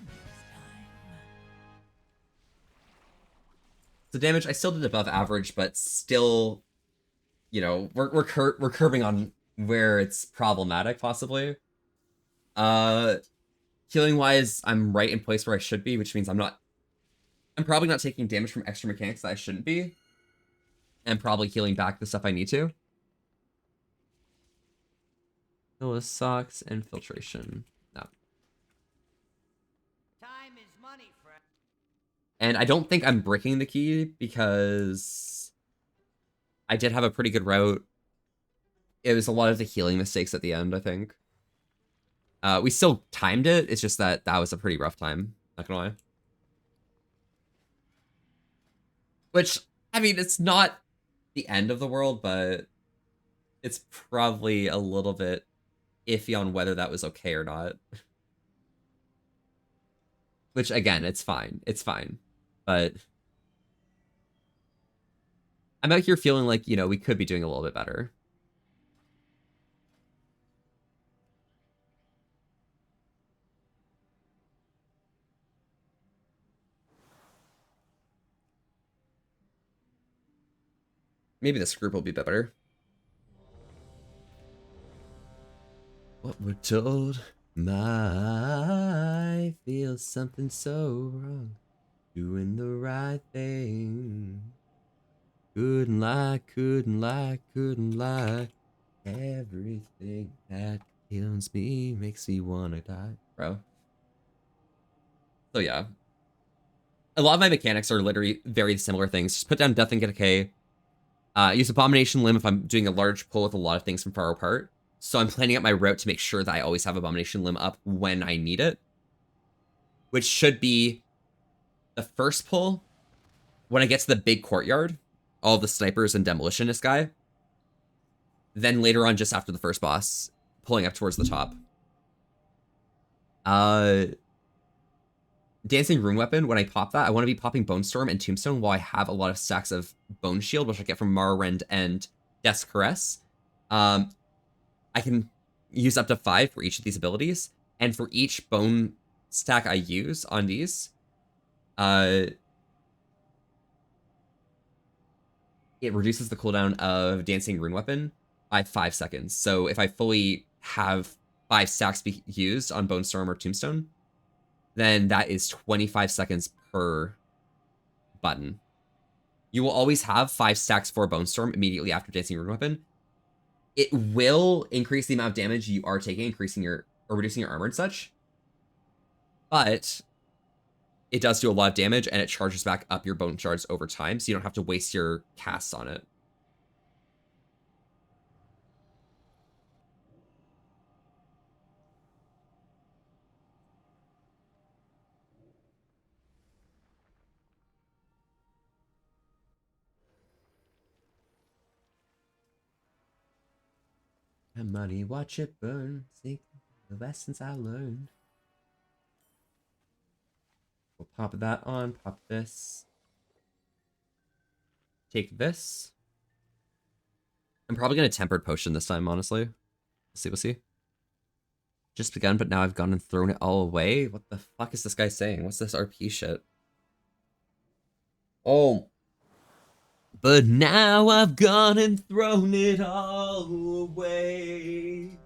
So damage, I still did above average, but still, you know, we're curbing on where it's problematic, possibly. Healing wise, I'm right in place where I should be, which means I'm probably not taking damage from extra mechanics that I shouldn't be, and probably healing back the stuff I need to. Noah socks, infiltration. No. Time is money, friend. And I don't think I'm breaking the key because I did have a pretty good route. It was a lot of the healing mistakes at the end, I think. We still timed it. It's just that that was a pretty rough time. Not gonna lie. Which, I mean, it's not the end of the world, but it's probably a little bit iffy on whether that was okay or not. Which, again, it's fine. It's fine. But I'm out here feeling like, you know, we could be doing a little bit better. Maybe this group will be better. What we're told, I feel something so wrong. Doing the right thing. Couldn't lie, couldn't lie, couldn't lie. Everything that kills me makes me wanna die, bro. So yeah. A lot of my mechanics are literally very similar things. Just put down Death and get a K. Use Abomination Limb if I'm doing a large pull with a lot of things from far apart. So I'm planning out my route to make sure that I always have Abomination Limb up when I need it. Which should be the first pull when I get to the big courtyard. All the snipers and demolitionist guy. Then later on, just after the first boss, pulling up towards the top. Dancing Rune Weapon, when I pop that, I want to be popping Bone Storm and Tombstone while I have a lot of stacks of Bone Shield, which I get from Morrowind and Death's Caress. I can use up to 5 for each of these abilities, and for each bone stack I use on these, it reduces the cooldown of Dancing Rune Weapon by 5 seconds. So if I fully have 5 stacks be used on Bone Storm or Tombstone, then that is 25 seconds per button. You will always have 5 stacks for Bone Storm immediately after Dancing Rune Weapon. It will increase the amount of damage you are taking, increasing your or reducing your armor and such. But it does do a lot of damage, and it charges back up your bone shards over time, so you don't have to waste your casts on it. And money, watch it burn. Think the lessons I learned. We'll pop that on, pop this. Take this. I'm probably going to Tempered Potion this time, honestly. We'll see. Just begun, but now I've gone and thrown it all away? What the fuck is this guy saying? What's this RP shit? Oh. But now I've gone and thrown it all away.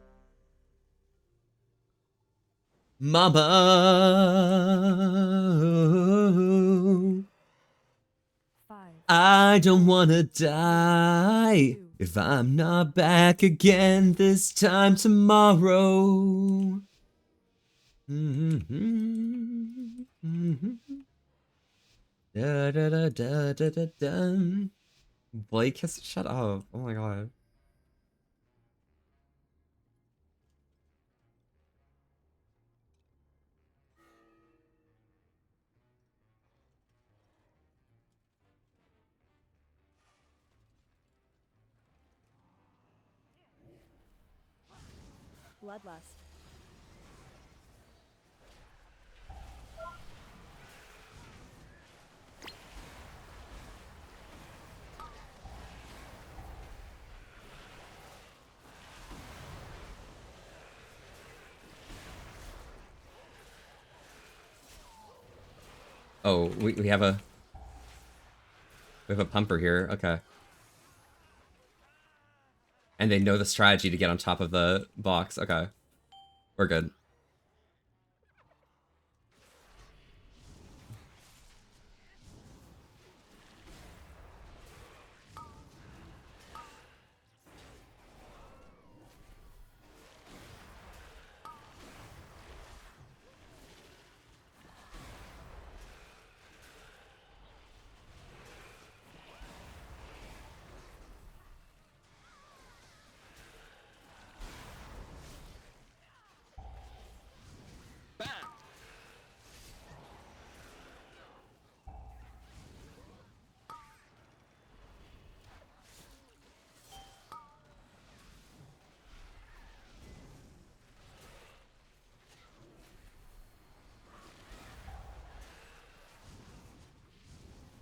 Mama. I don't wanna die if I'm not back again this time tomorrow. Da da da da da da da. Blake has shut up. Oh my god. Bloodlust. Oh, we have a pumper here. Okay. And they know the strategy to get on top of the box. Okay. We're good.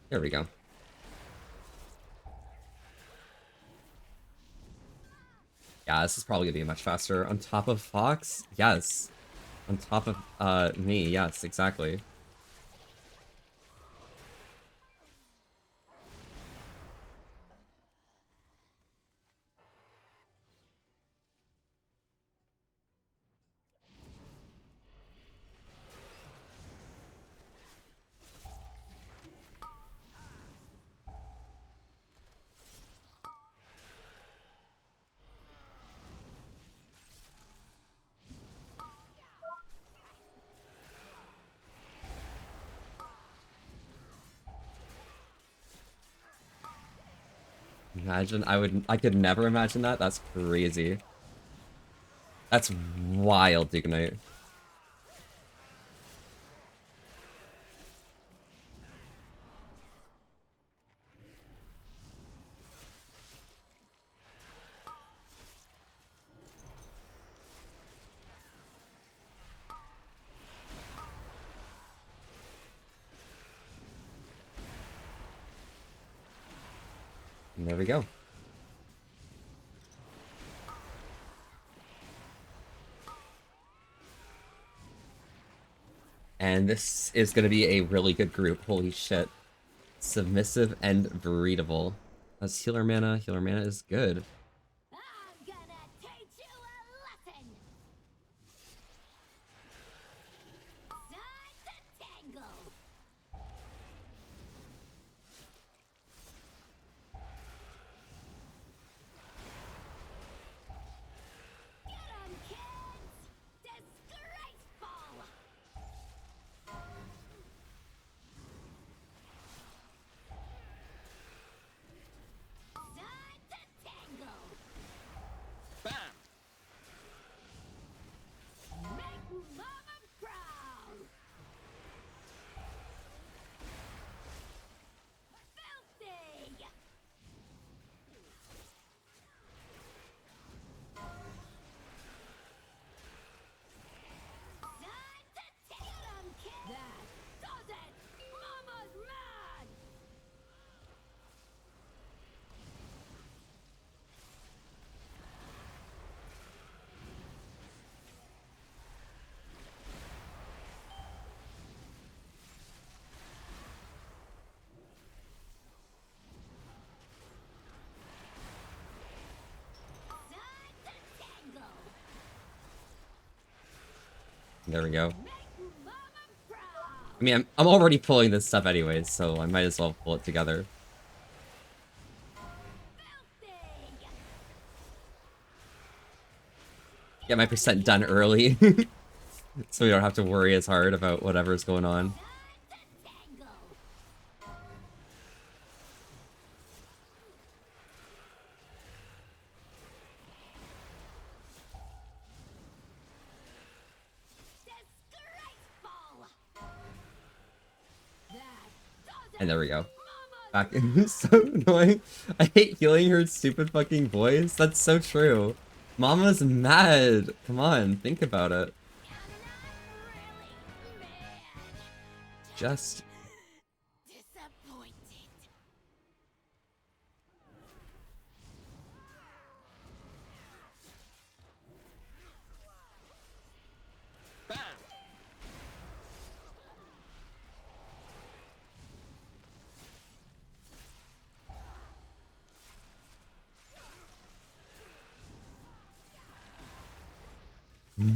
There we go. Yeah, this is probably gonna be much faster. On top of Fox? Yes. On top of me, yes, exactly. Imagine, I could never imagine that. That's crazy. That's wild, Duke Knight. And there we go. And this is going to be a really good group. Holy shit. Submissive and breedable. That's healer mana. Healer mana is good. There we go. I mean, I'm already pulling this stuff anyways, so I might as well pull it together. Get my percent done early, so we don't have to worry as hard about whatever's going on. And there we go. Back in. So annoying. I hate hearing her stupid fucking voice. That's so true. Mama's mad. Come on, think about it. Just.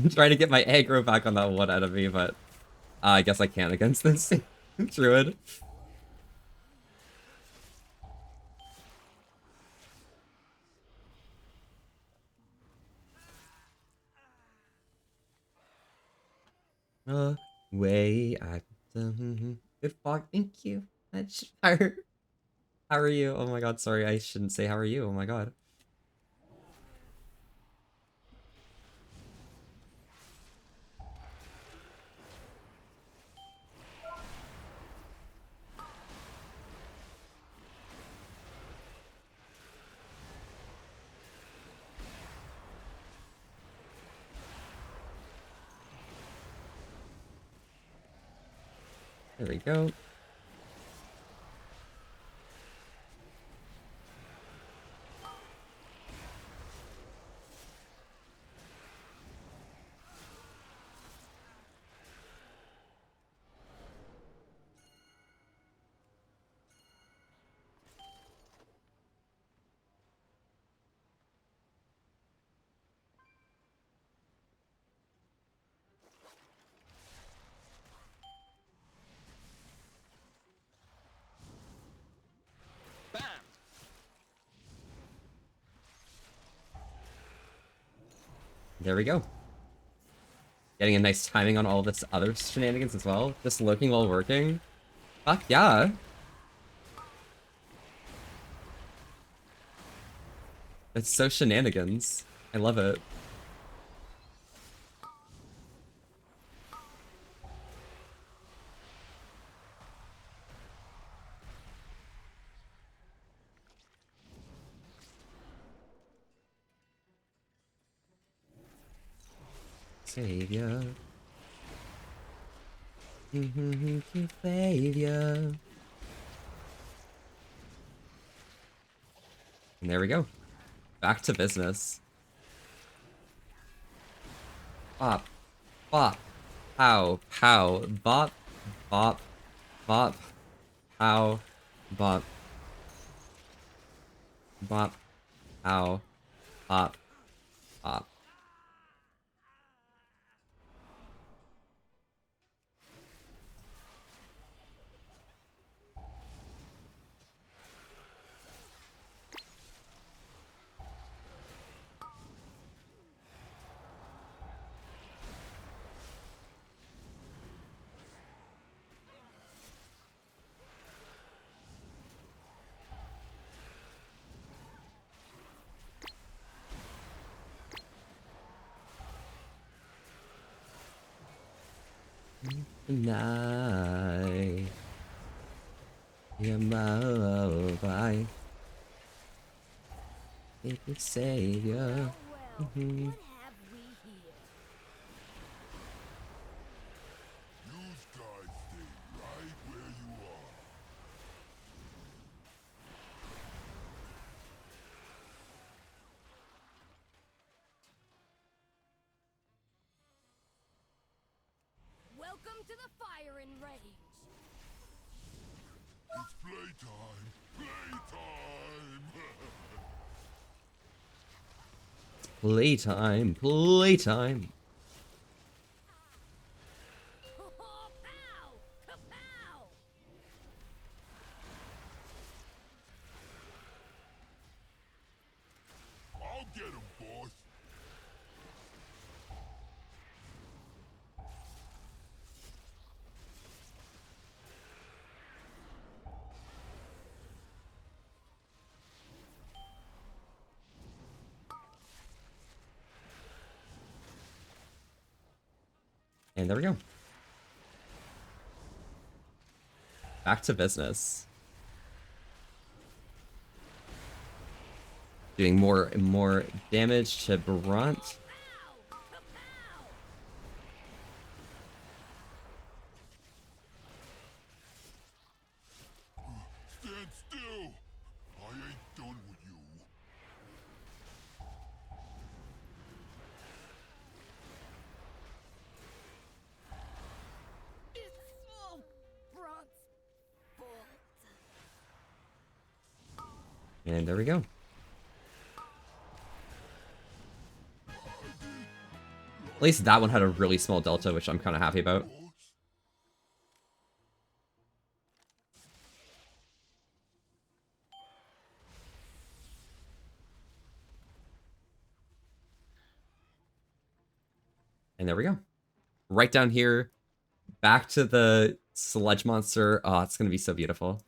Trying to get my aggro back on that one enemy, but I guess I can't against this druid. Way at the good fuck. Thank you. How are you? Oh my god, sorry, I shouldn't say how are you. Oh my god. There we go. There we go. Getting a nice timing on all this other shenanigans as well. Just lurking while working. Fuck yeah. It's so shenanigans. I love it. Savior. Savior. And there we go. Back to business. Bop. Bop. Pow. Pow. Bop. Bop. Bop. Pow. Bop. Bop. Pow. Bop. Bop. Night. You're mobile. It's a savior. Welcome to the firing range. It's playtime! Playtime! Playtime. Playtime. And there we go. Back to business. Doing more and more damage to Brunt. Stand still! I ain't done with you. And there we go. At least that one had a really small delta, which I'm kind of happy about. And there we go. Right down here, back to the sludge monster. Oh, it's going to be so beautiful.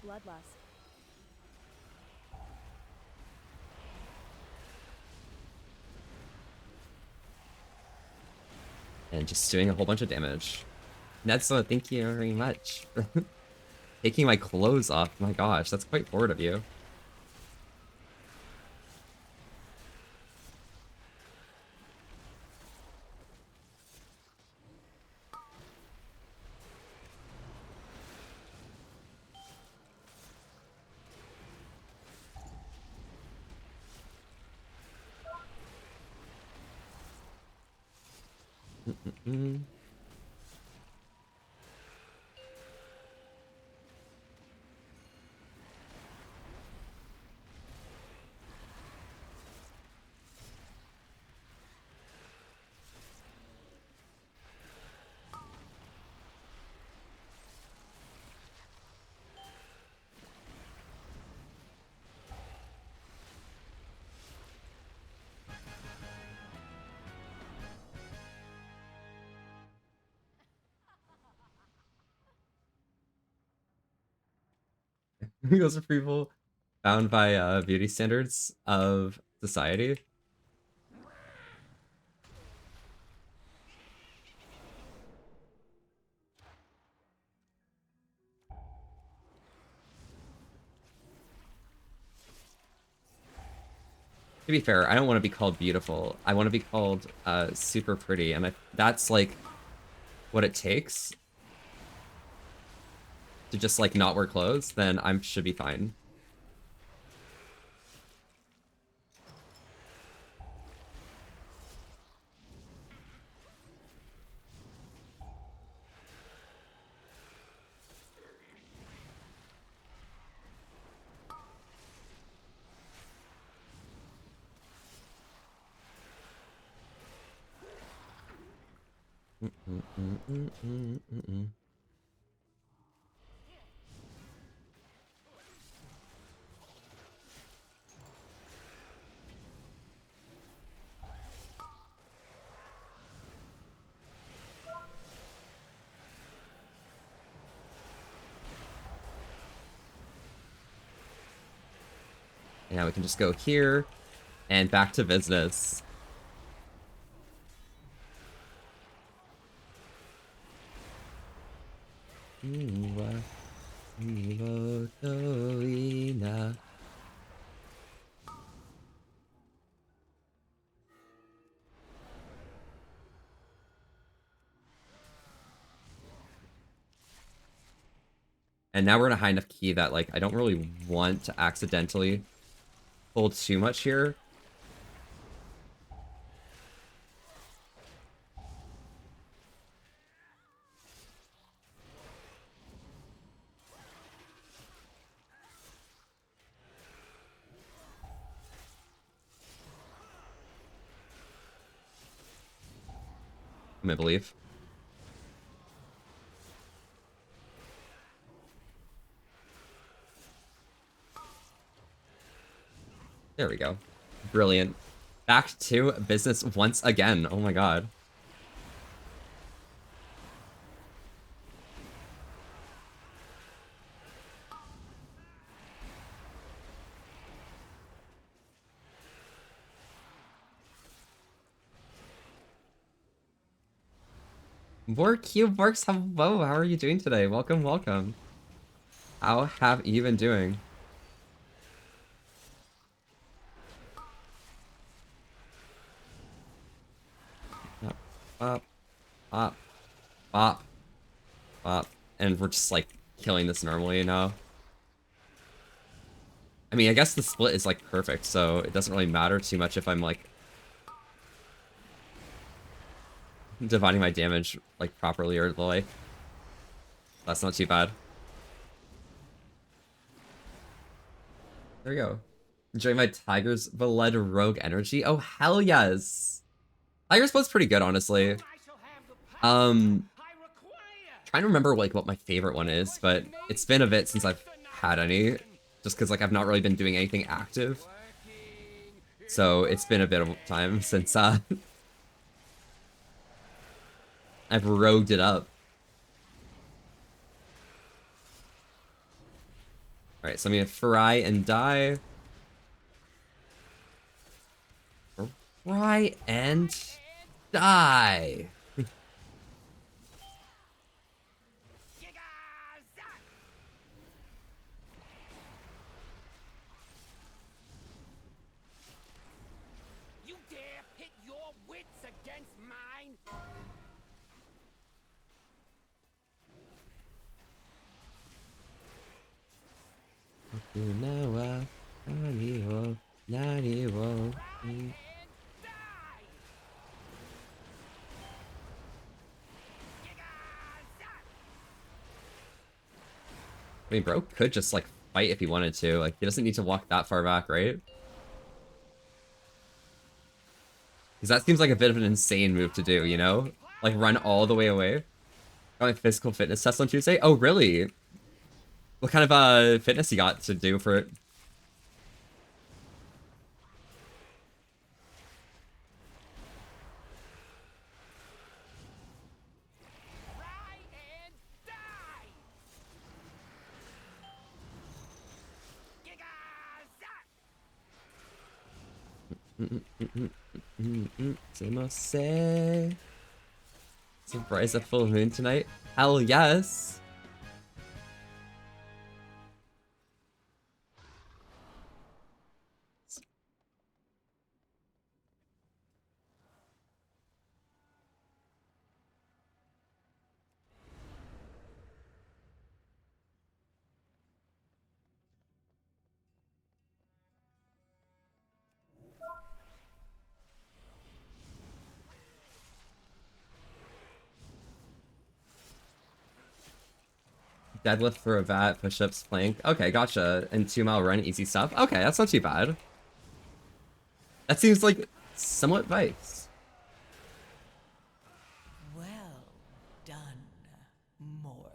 Bloodlust. And just doing a whole bunch of damage. Netsuo, thank you very much. Taking my clothes off. My gosh, that's quite forward of you. Those are people bound by beauty standards of society. To be fair, I don't want to be called beautiful. I want to be called super pretty, and that's like what it takes to just like not wear clothes. Then I should be fine. Yeah, we can just go here and back to business. And now we're in a high enough key that like I don't really want to accidentally hold too much here. I believe. There we go. Brilliant. Back to business once again. Oh my god. More Cube Works, hello, how are you doing today? Welcome, welcome. How have you been doing? Bop, bop, bop, bop. And we're just like killing this normally, you know? I mean, I guess the split is like perfect, so it doesn't really matter too much if I'm like dividing my damage like properly or the like. That's not too bad. There we go. Enjoying my Tiger's Blood Rogue energy. Oh hell yes. Tiger's Blood's pretty good, honestly. Trying to remember like what my favorite one is, but it's been a bit since I've had any. Just because like I've not really been doing anything active. So it's been a bit of time since I've rogued it up. Alright, so I'm gonna fry and die. Fry and die. You dare pit your wits against mine? I mean, bro could just like fight if he wanted to. Like, he doesn't need to walk that far back, right? Because that seems like a bit of an insane move to do, you know? Like, run all the way away. Got my physical fitness test on Tuesday? Oh, really? What kind of fitness you got to do for it? Surprise a full moon tonight? Hell yes! Deadlift for a bat, push-ups, plank. Okay, gotcha. And 2-mile run, easy stuff. Okay, that's not too bad. That seems like somewhat vice. Well done, mortal.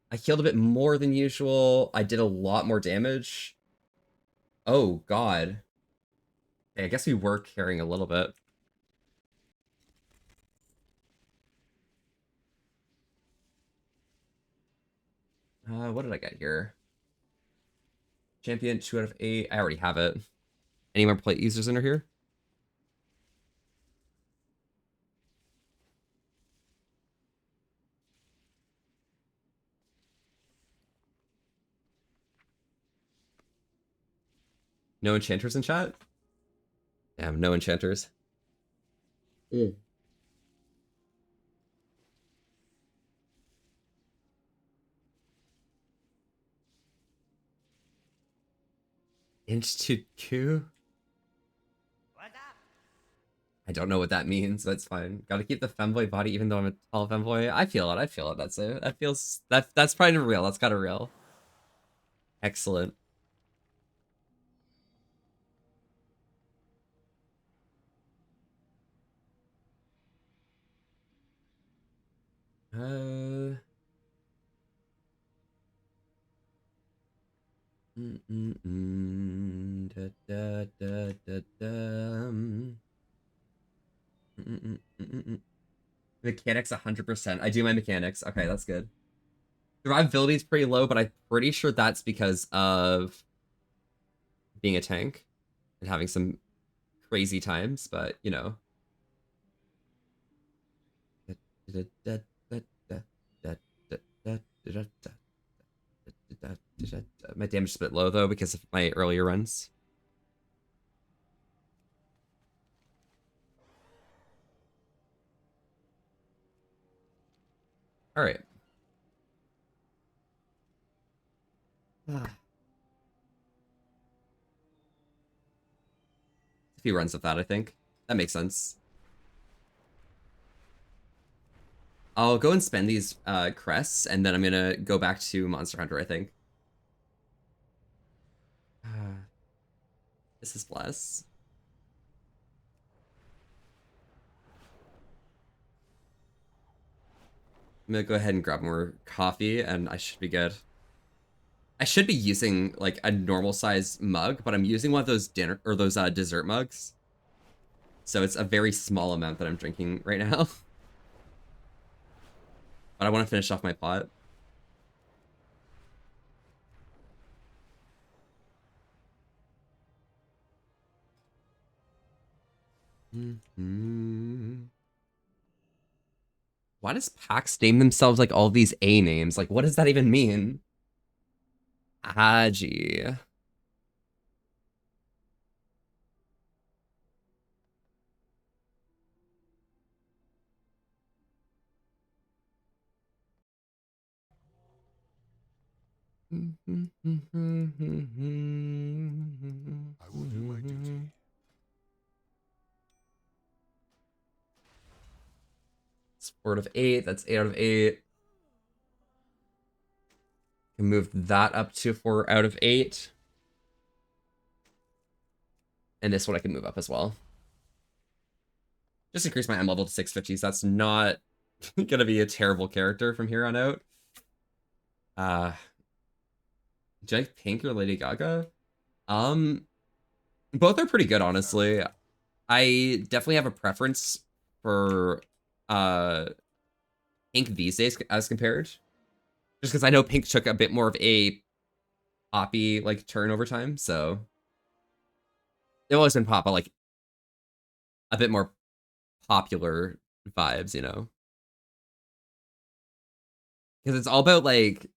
I healed a bit more than usual. I did a lot more damage. Oh, God. Okay, I guess we were carrying a little bit. What did I get here? Champion, 2 out of 8. I already have it. Any more plate users in here? No enchanters in chat? Damn, no enchanters. Inch to Q? I don't know what that means. That's fine. Gotta keep the femboy body even though I'm a tall femboy. I feel it. I feel it. That's it. That feels... That's probably real. That's kind of real. Excellent. Da, da, da, da, da. Mechanics 100%. I do my mechanics. Okay, that's good. Survivability is pretty low, but I'm pretty sure that's because of being a tank and having some crazy times, but you know. My damage is a bit low though because of my earlier runs. All right. A few runs of that, I think. That makes sense. I'll go and spend these crests, and then I'm gonna go back to Monster Hunter, I think. This is Bless. I'm gonna go ahead and grab more coffee, and I should be good. I should be using like a normal size mug, but I'm using one of those dinner or those dessert mugs. So it's a very small amount that I'm drinking right now. But I want to finish off my pot. Why does PAX name themselves like all these A names? Like, what does that even mean? Haji. I will do my duty. It's 4 out of 8. That's 8 out of 8. Can move that up to 4 out of 8. And this one I can move up as well. Just increase my M level to 650s. That's not gonna be a terrible character from here on out. Do you like Pink or Lady Gaga? Both are pretty good, honestly. I definitely have a preference for Pink these days as compared. Just because I know Pink took a bit more of a poppy like turn over time, so they've always been pop, but like a bit more popular vibes, you know? Because it's all about like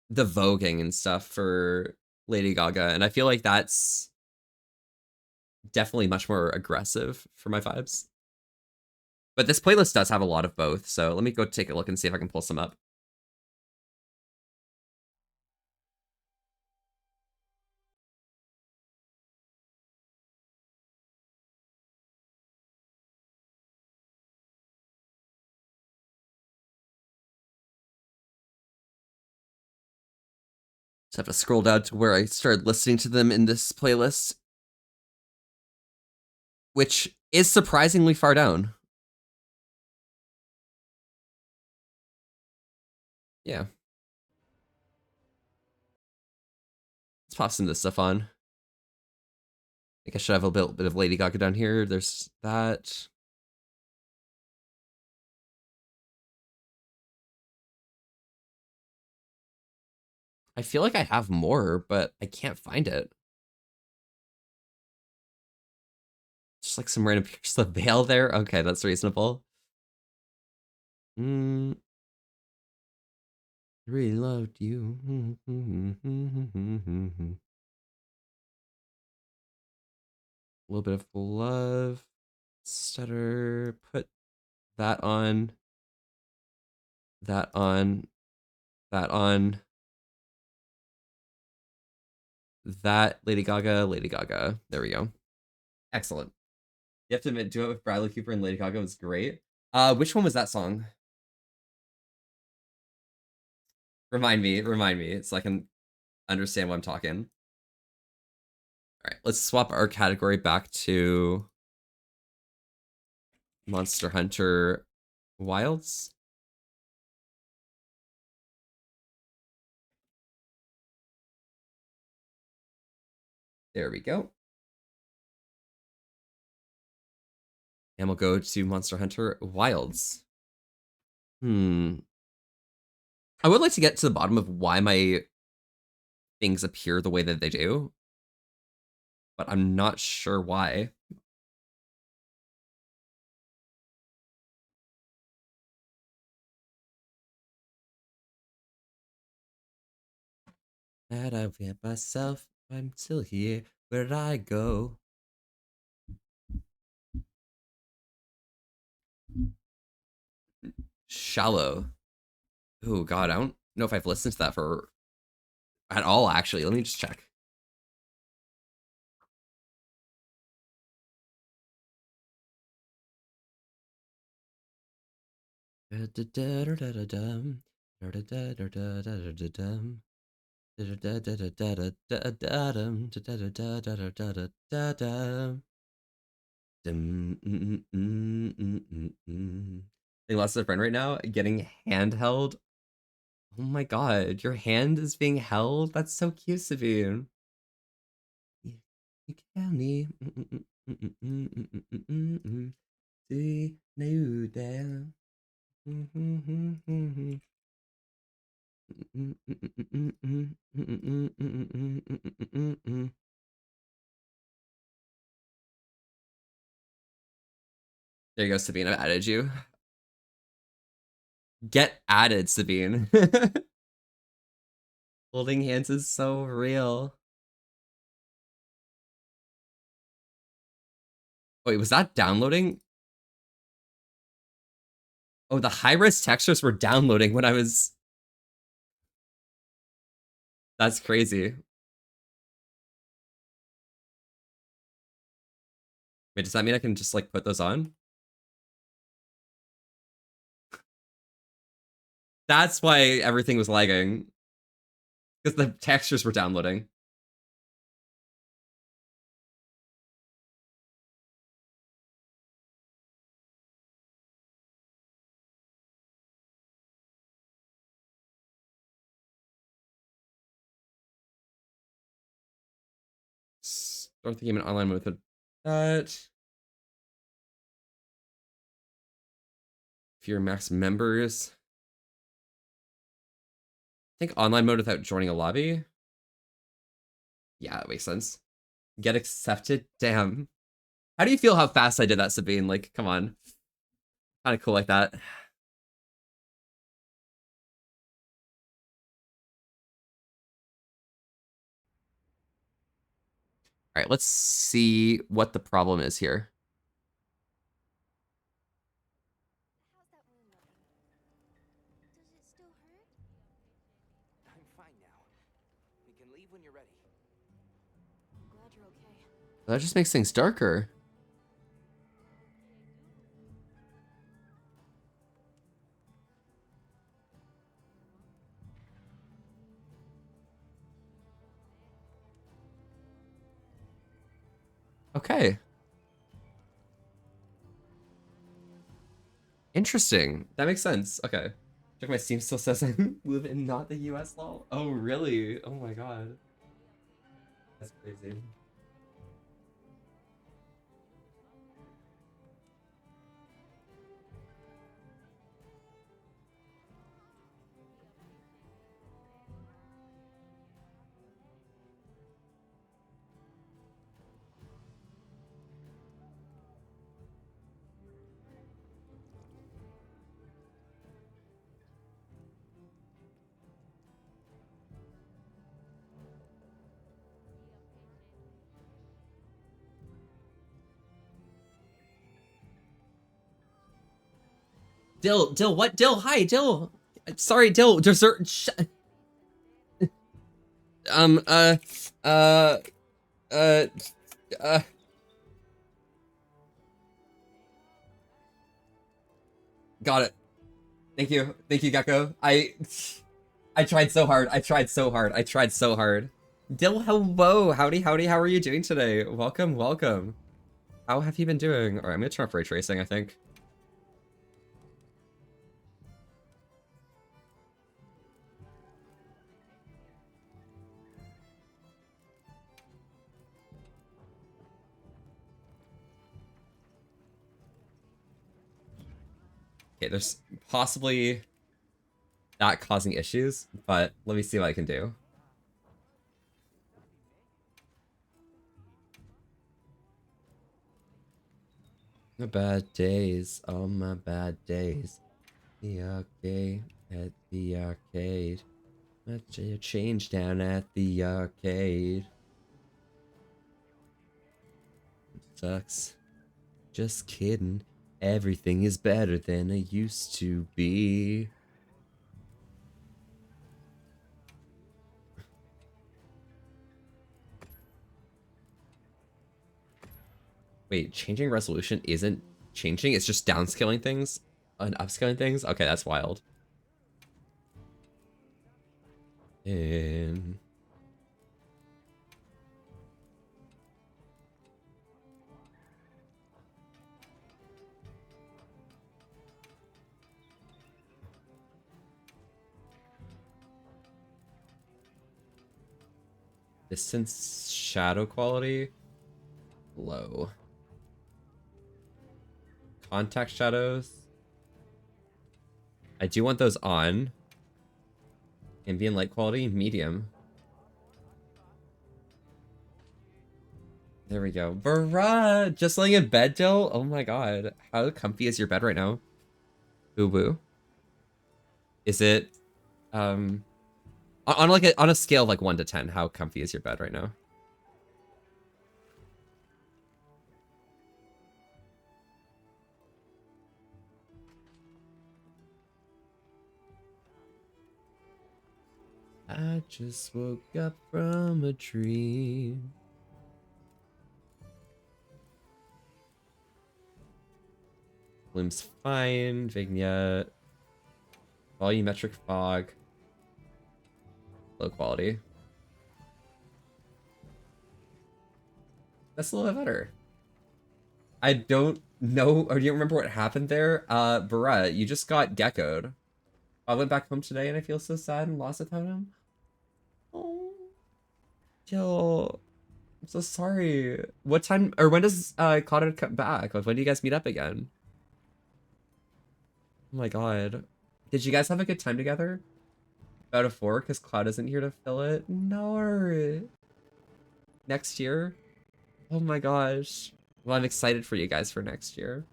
the voguing and stuff for Lady Gaga, and I feel like that's definitely much more aggressive for my vibes. But this playlist does have a lot of both, so let me go take a look and see if I can pull some up. Just have to scroll down to where I started listening to them in this playlist, which is surprisingly far down. Yeah. Let's pop some of this stuff on. I think I should have a bit of Lady Gaga down here. There's that. I feel like I have more, but I can't find it. Just like some random Pierce the Veil there. Okay, that's reasonable. Really loved you. A little bit of love. Stutter. Put that on. That on. That on. That Lady Gaga. Lady Gaga. There we go. Excellent. You have to admit, Do It with Bradley Cooper and Lady Gaga was great. Which one was that song? Remind me, so I can understand what I'm talking. All right, let's swap our category back to Monster Hunter Wilds. There we go. And we'll go to Monster Hunter Wilds. I would like to get to the bottom of why my things appear the way that they do, but I'm not sure why. And I get myself, I'm still here, where did I go? Shallow. Oh god, I don't know if I've listened to that for at all, actually. Let me just check. I lost a friend right now getting handheld. Oh my god, your hand is being held? That's so cute, Sabine. You tell me. See, no down. There you go, Sabine. I've added you. Get added, Sabine. Holding hands is so real. Wait, was that downloading? Oh, the high-res textures were downloading when I was... That's crazy. Wait, does that mean I can just, like, put those on? That's why everything was lagging. Because the textures were downloading. Start the game in online mode with that. If you're max members. I think online mode without joining a lobby. Yeah, that makes sense. Get accepted? Damn. How do you feel how fast I did that, Sabine? Like, come on. Kind of cool like that. All right, let's see what the problem is here. I'm fine now. We can leave when you're ready. I'm glad you're okay. That just makes things darker. Okay. Interesting. That makes sense. Okay. Check my Steam still says I live in not the US lol. Oh, really? Oh my god. That's crazy. Dill, what? Dill, hi, Dill. Sorry, Dill. Dessert. Uh. Got it. Thank you, Gecko. I tried so hard. I tried so hard. Dill, hello. Howdy. How are you doing today? Welcome. How have you been doing? All right, I'm gonna turn off ray tracing, I think. Okay, there's possibly that causing issues, but let me see what I can do. My bad days, all my bad days. The arcade, at the arcade. Much change down at the arcade. Sucks. Just kidding. Everything is better than it used to be. Wait, changing resolution isn't changing, it's just downscaling things and upscaling things? Okay, that's wild. And distance shadow quality low. Contact shadows. I do want those on. Ambient light quality medium. There we go. Bruh, just laying in bed, Dill? Oh my god. How comfy is your bed right now? Boo boo. Is it on a scale of like 1 to 10, how comfy is your bed right now? I just woke up from a dream. Volume's fine. Vignette. Volumetric fog. Low quality. That's a little bit better. I don't know, or do you remember what happened there? Barrett, you just got geckoed. I went back home today and I feel so sad and lost a totem. Oh. Yo. I'm so sorry. What time, or when does Claudia come back? Like, when do you guys meet up again? Oh my god. Did you guys have a good time together? Out of 4, because Cloud isn't here to fill it? No. Next year? Oh my gosh. Well, I'm excited for you guys for next year.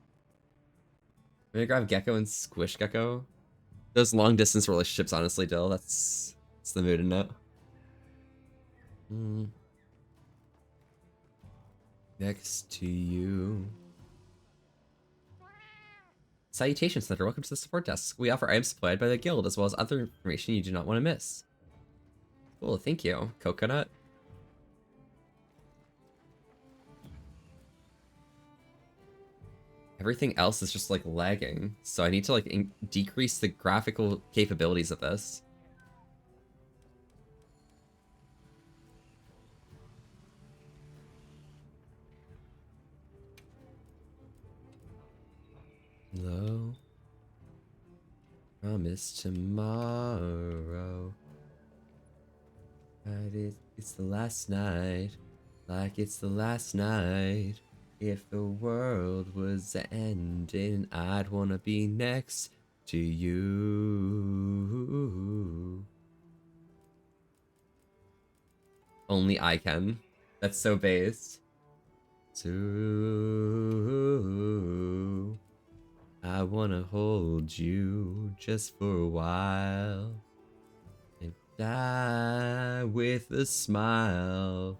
I'm gonna grab Gecko and Squish Gecko. Those long distance relationships, honestly, Dill, that's the mood in it. Next to you. Salutations, Thunder. Welcome to the support desk. We offer items supplied by the guild, as well as other information you do not want to miss. Cool, thank you. Coconut. Everything else is just like lagging, so I need to like decrease the graphical capabilities of this. Hello. Promise tomorrow. But it's the last night. Like it's the last night. If the world was ending, I'd wanna be next to you. Only I can. That's so based. So I wanna hold you just for a while and die with a smile.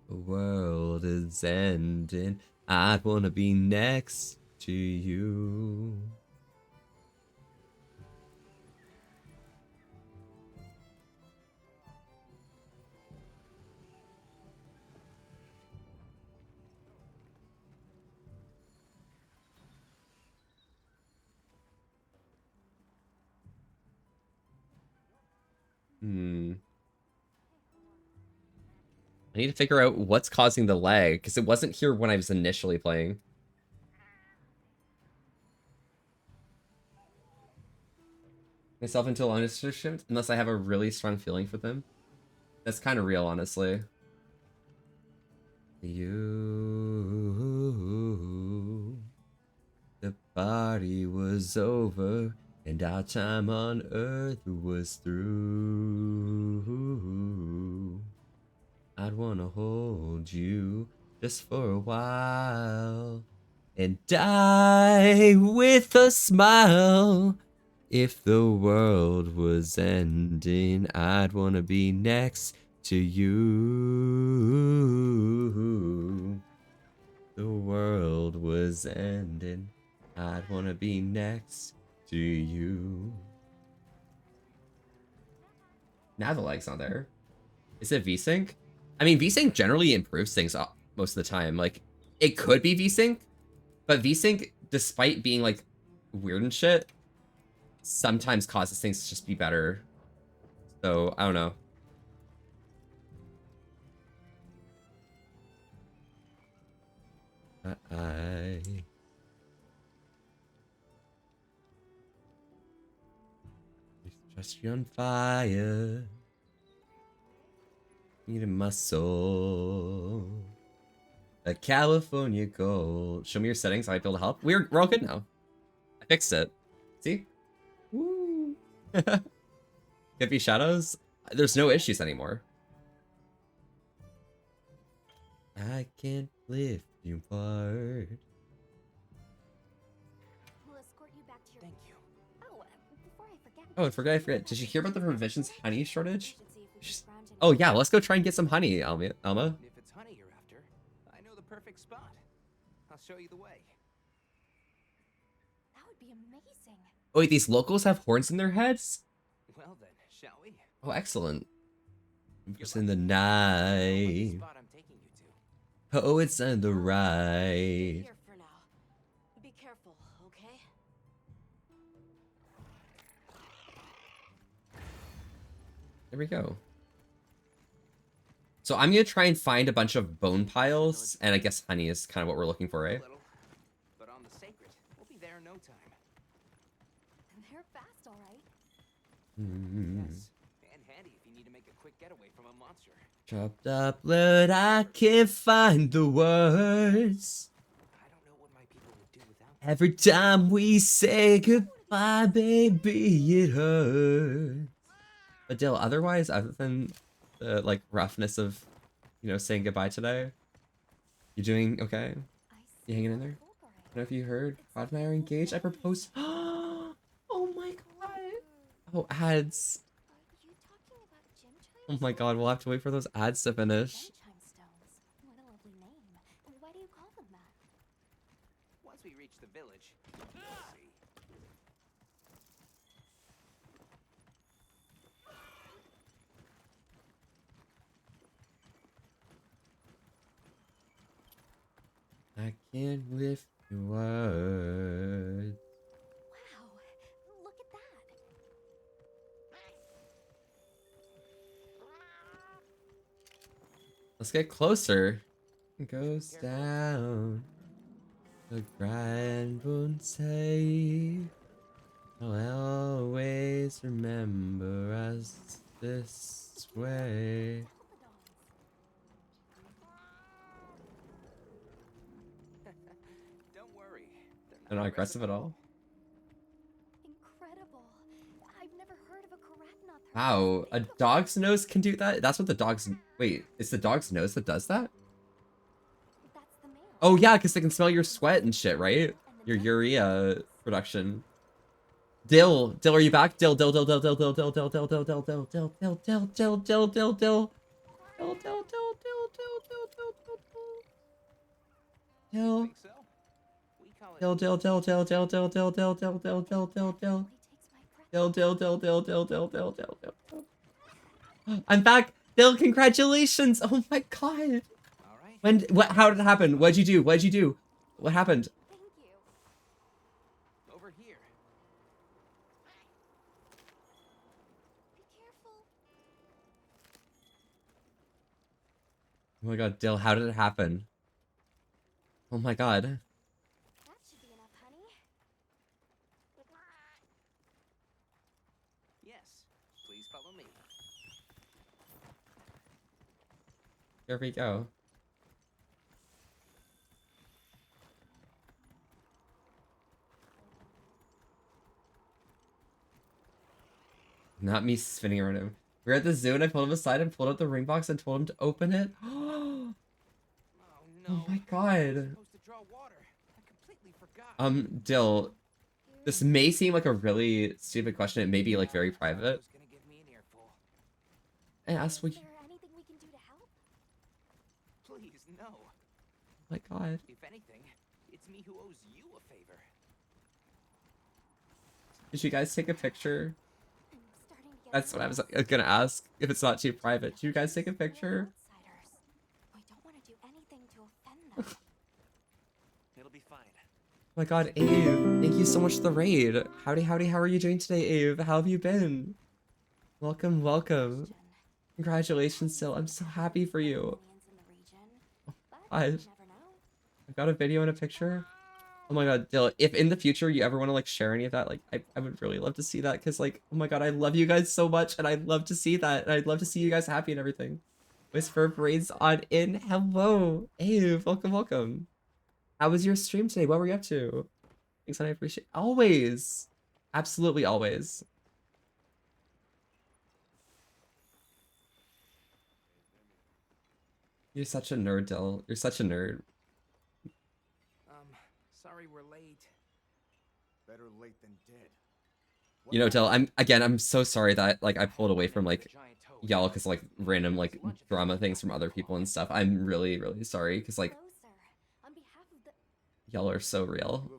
The world is ending. I'd wanna be next to you. I need to figure out what's causing the lag, because it wasn't here when I was initially playing. Myself into a long distance shift, unless I have a really strong feeling for them. That's kind of real, honestly. You, the party was over and our time on earth was through, I'd wanna hold you just for a while and die with a smile. If the world was ending, I'd wanna be next to you. The world was ending, I'd wanna be next to you. Now the leg's not there. Is it VSync? I mean, VSync generally improves things most of the time. Like, it could be VSync, but VSync, despite being like weird and shit, sometimes causes things to just be better. So, I don't know. I trust you on fire. Need in my soul. A California gold. Show me your settings. I might be able to help. We're all good now. I fixed it. See? Woo. Could be shadows. There's no issues anymore. I can't lift you apart. We'll escort you back to your. Thank you. Oh, before I forget. Oh, I forgot. Did you hear about the provisions honey shortage? Oh yeah, let's go try and get some honey, Alma. If it's honey you're after, I know the perfect spot. I'll show you the way. That would be amazing. Oh wait, these locals have horns in their heads? Well then, shall we? Oh, excellent. Just in the night. Spot I'm taking you to. Oh, it's on the right. Here for now. Be careful, okay? There we go. So I'm gonna try and find a bunch of bone piles, and I guess honey is kind of what we're looking for, right? But on the sacred, we'll be there in no time. They're fast, all right. Yes, and handy if you need to make a quick getaway from a monster. Chopped up blood, I can't find the words. I don't know what my people would do without. Every time we say goodbye, baby, it hurts. But Dill, otherwise, other than the like roughness of, you know, saying goodbye today, you doing okay? You hanging in there? I don't know if you heard. Rod and I are engaged. I proposed. Oh my god. Oh, ads. Oh my god, we'll have to wait for those ads to finish. Chime stones. What a lovely name. Why do you call them that? Once we reach the village, you'll see. I can't lift your words. Wow, look at that. Let's get closer. It goes down. The grind won't say. I'll always remember us this way. Don't worry. They're not aggressive at all. Incredible. I've never heard of a Karatnoth. Wow, a dog's nose can do that? That's what the dog's... Wait, it's the dog's nose that does that? Oh yeah, because they can smell your sweat and shit, right? Your urea production. Dill, are you back? Dill. Dill. I'm back. Dill, congratulations. Oh my god. How did it happen? What'd you do? What happened? Over here. Oh my god, Dill, how did it happen? Oh my god. That should be enough, honey. Yes. Please follow me. Here we go. Not me spinning around him. We were at the zoo and I pulled him aside and pulled out the ring box and told him to open it. Oh my god. Dill, this may seem like a really stupid question. It may be like very private. I asked what you... anything we can do to help? Please, no. Oh my god. If anything, it's me who owes you a favor. Did you guys take a picture? That's what I was gonna ask. If it's not too private. Did you guys take a picture? We don't want to do anything to offend them. It'll be fine. Oh my god, Ave, thank you so much for the raid. Howdy, howdy, how are you doing today, Ave? How have you been? Welcome, welcome. Congratulations, Sil. I'm so happy for you. Oh my god. I've got a video and a picture. Oh my god, Dill, if in the future you ever want to like share any of that, like I would really love to see that, because like, oh my god, I love you guys so much and I'd love to see that, and I'd love to see you guys happy and everything. Whisper Braids on in. Hello, Ave, welcome, welcome. How was your stream today? What were you up to? Thanks, and I appreciate always. Absolutely always. You're such a nerd, Dill. You're such a nerd. Sorry we're late. Better late than dead. You know, Dill, I'm so sorry that like I pulled away from like y'all because like random like drama things from other people and stuff. I'm really, really sorry because like y'all are so real.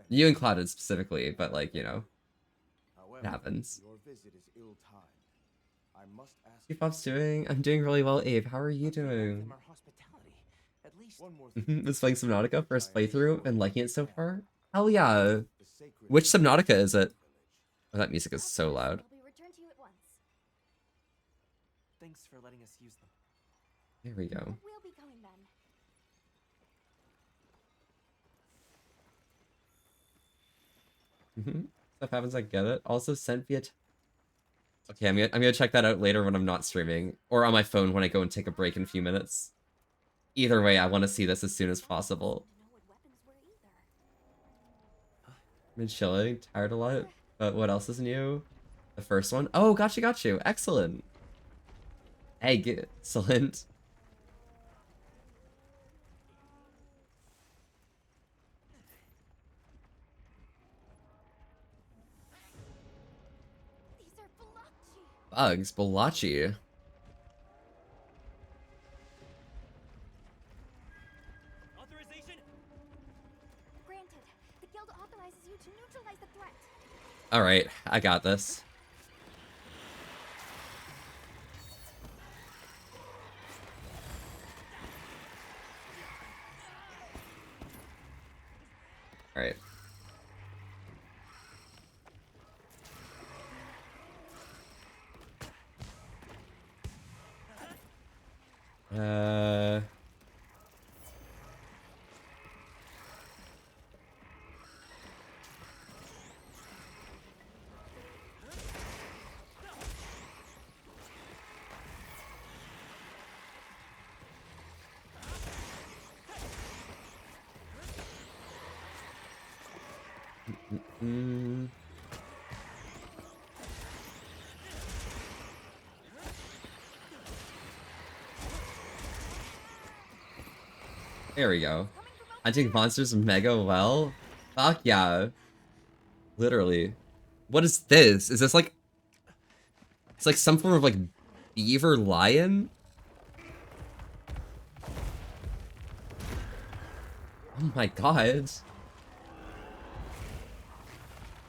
You and Clouded specifically, but like, you know, it happens. Your visit is ill-timed. I must ask Pop's doing? I'm doing really well, Abe. How are you doing? Was playing Subnautica first playthrough and liking it so far? Hell yeah. Which Subnautica is it? Oh, that music is so loud. Thanks for letting us use them. There we go. We'll be going then. Stuff happens, I get it. Also sent via... Okay, I'm gonna check that out later when I'm not streaming. Or on my phone when I go and take a break in a few minutes. Either way, I want to see this as soon as possible. Been chilling, tired a lot. But what else is new? The first one? Oh, got you. Excellent. Excellent. Bugs, Balachi. Granted, the guild authorizes you to neutralize the threat. Alright, I got this. Alright. There we go. Hunting monsters mega well? Fuck yeah. Literally. What is this? Is this like... It's like some form of like beaver lion? Oh my god.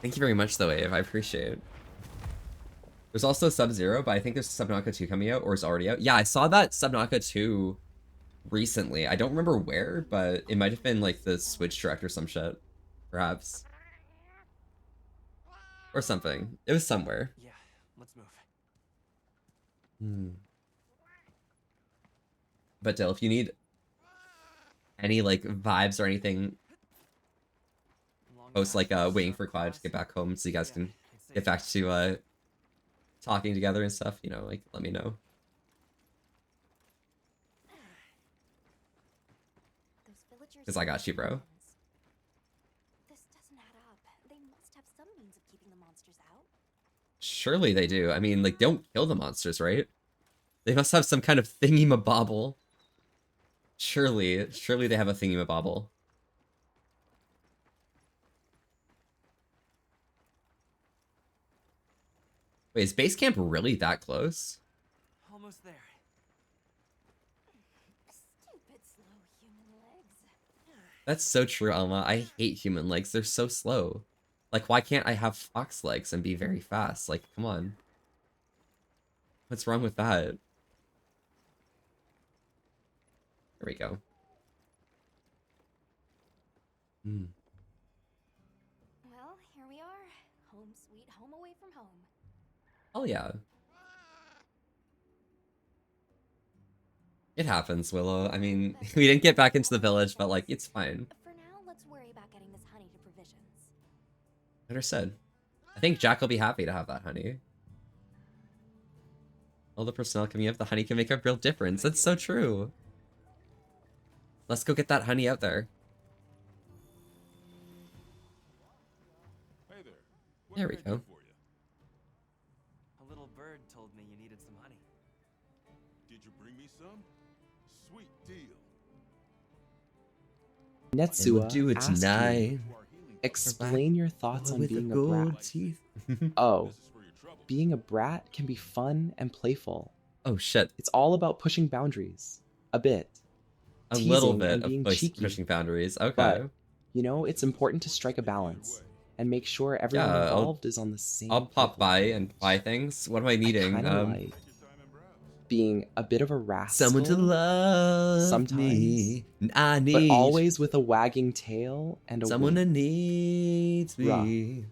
Thank you very much though, Ave. I appreciate it. There's also Sub-Zero, but I think there's Subnautica 2 coming out, or is already out. Yeah, I saw that Subnautica 2 recently. I don't remember where, but it might have been like the Switch Direct or some shit. Perhaps. Or something. It was somewhere. Yeah, let's move. But Dill, if you need any like vibes or anything, post like waiting for Cloud to get back home so you guys can get back to talking together and stuff, you know, like let me know. Because I got you, bro. This doesn't add up. They must have some means of keeping the monsters out. Surely they do. I mean, like, don't kill the monsters, right? They must have some kind of thingy-mabobble. Surely they have a thingy-mabobble. Wait, is base camp really that close? Almost there. Stupid slow human legs. That's so true, Alma. I hate human legs. They're so slow. Like, why can't I have fox legs and be very fast? Like, come on. What's wrong with that? There we go. Well, here we are. Home sweet home away from home. Oh, yeah. It happens, Willow. I mean, we didn't get back into the village, but, like, it's fine. For now, let's worry about getting this honey to provisions. Understood. I think Jack will be happy to have that honey. All the personnel coming up, the honey can make a real difference. That's so true. Let's go get that honey out there. Hey there. There we go. A little bird told me you needed some honey. Did you bring me some? Sweet deal. Netsuwa do it asked you, tonight. explain your thoughts on With the being a gold brat. teeth. Oh, being a brat can be fun and playful. Oh shit. It's all about pushing boundaries. A bit. A little Teasing bit and of being cheeky. pushing boundaries. Okay. But, you know, it's important to strike a balance and make sure everyone Yeah, involved is on the same I'll pop level. by and buy things. What am I needing? Kinda like being a bit of a rascal. Someone to love sometimes, me. I need but always with a wagging tail and a someone wink. that needs me.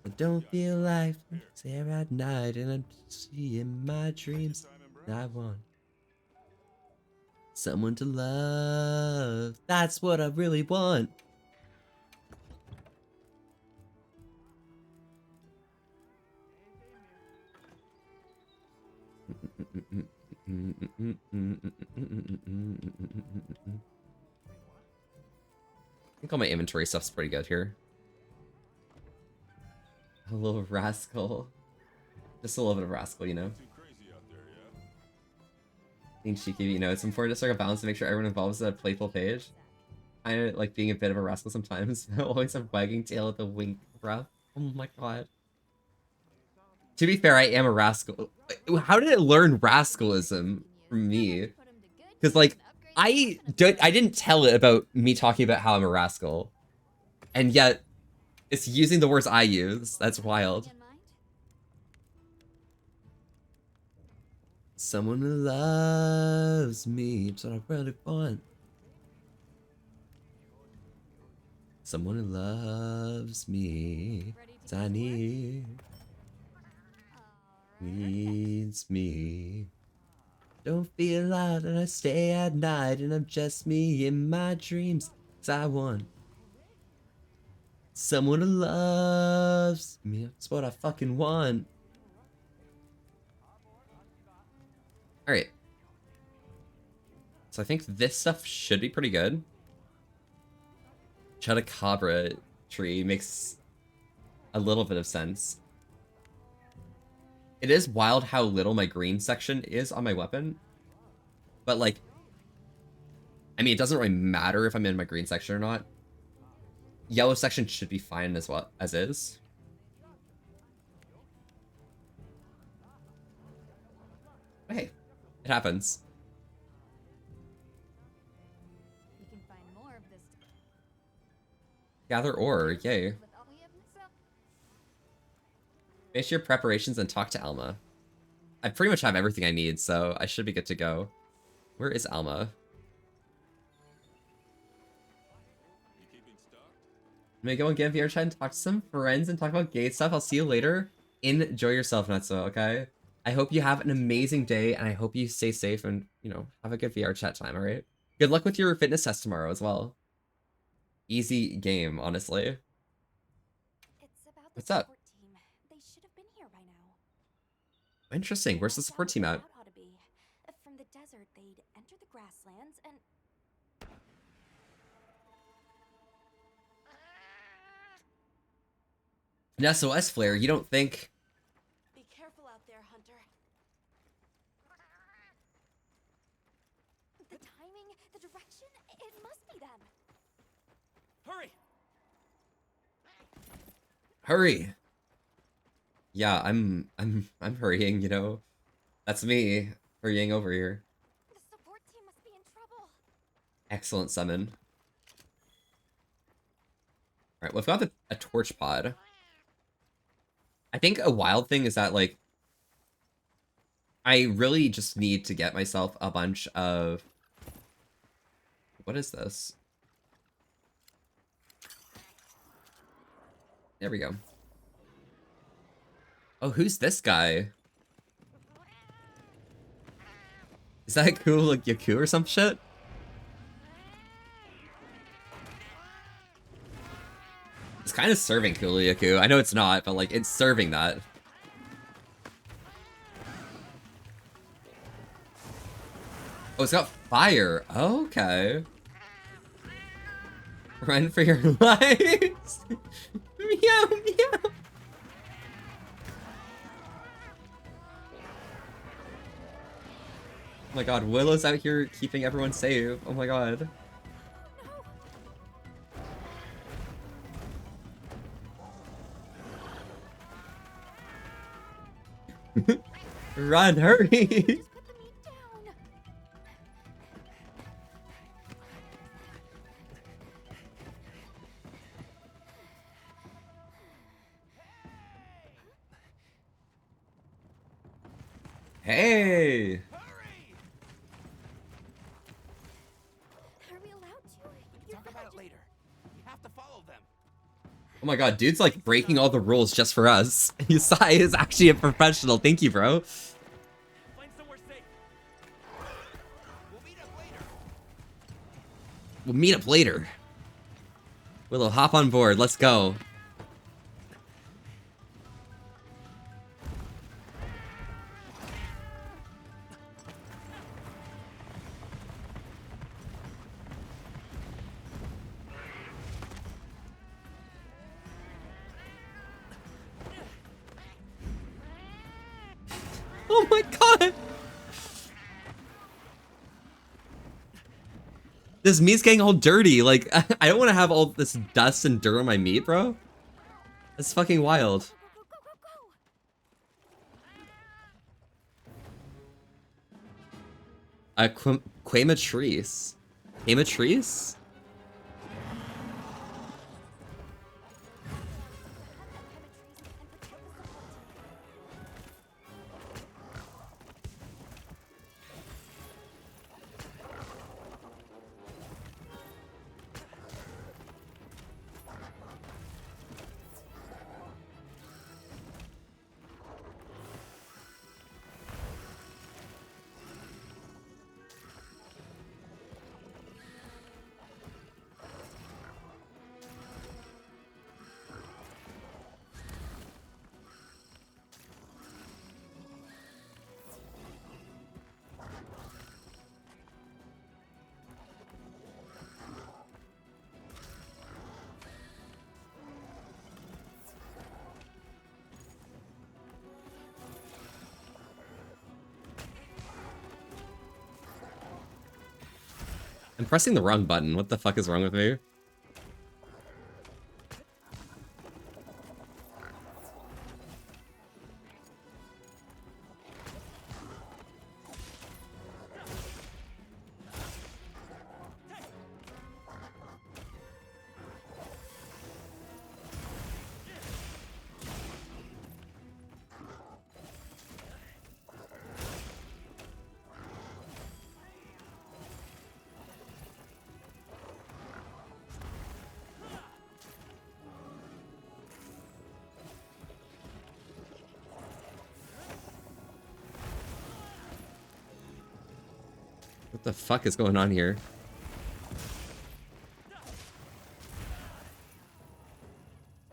I don't feel like there at night, and I'm seeing my dreams. I want someone to love. That's what I really want. I think all my inventory stuff's pretty good here. A little rascal. Just a little bit of rascal, you know? Being cheeky, you know, it's important to strike a balance to make sure everyone involved is at a playful page. I like being a bit of a rascal sometimes. I always have wagging tail at the wink, bruh. Oh my god. To be fair, I am a rascal. How did it learn rascalism from me? Because, like, I didn't tell it about me talking about how I'm a rascal. And yet, it's using the words I use. That's wild. Someone who loves me. That's what I really want. Someone who loves me. I need. Needs me. Don't feel loud and I stay at night and I'm just me in my dreams. 'Cause I want someone who loves me. That's what I fucking want. Alright. So I think this stuff should be pretty good. Chupacabra tree makes a little bit of sense. It is wild how little my green section is on my weapon. But, like, I mean, it doesn't really matter if I'm in my green section or not. Yellow section should be fine as well, as is. But hey, it happens. We can find more of this. Gather ore, yay. Finish your preparations and talk to Alma. I pretty much have everything I need, so I should be good to go. Where is Alma? I'm gonna go and get VR chat and talk to some friends and talk about gay stuff. I'll see you later. Enjoy yourself, Natsuo, okay? I hope you have an amazing day, and I hope you stay safe and, you know, have a good VR chat time, alright? Good luck with your fitness test tomorrow as well. Easy game, honestly. What's up? They should have been here by now. Interesting. Where's the support team at? Ought to be. From the desert, they'd enter the grasslands and Now, so S-Flare, you don't think The direction? It must be them. Hurry! Hurry! Yeah, I'm hurrying, you know. That's me hurrying over here. The support team must be in trouble. Excellent summon. Alright, we've got a torch pod. I think a wild thing is that, like, I really just need to get myself a bunch of... What is this? There we go. Oh, who's this guy? Is that cool, like Yaku or some shit? It's kind of serving Kulu Yaku. I know it's not, but like it's serving that. Oh, it's got fire. Okay. Run for your lives. Meow, meow. Oh my god, Willow's out here keeping everyone safe. Oh my god. Run, hurry! Hey! Are we allowed to? We can talk about it later. We have to follow them. Oh my god, dude's like breaking all the rules just for us. Yusai is actually a professional. Thank you, bro. Find somewhere safe. We'll meet up later. We'll meet up later. Willow, hop on board. Let's go. Oh my god! This meat's getting all dirty. Like, I don't want to have all this dust and dirt on my meat, bro. That's fucking wild. Quematrice. Quematrice? I'm pressing the wrong button. What the fuck is wrong with me? What the fuck is going on here?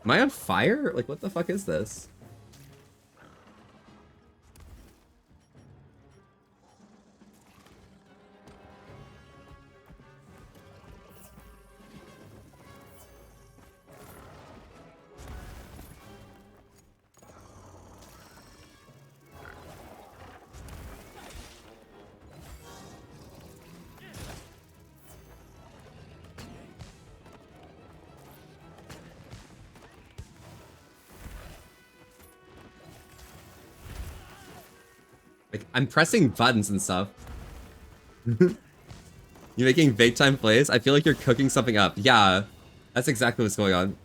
Am I on fire? Like, what the fuck is this? Like, I'm pressing buttons and stuff. You making big time plays? I feel like you're cooking something up. Yeah, that's exactly what's going on.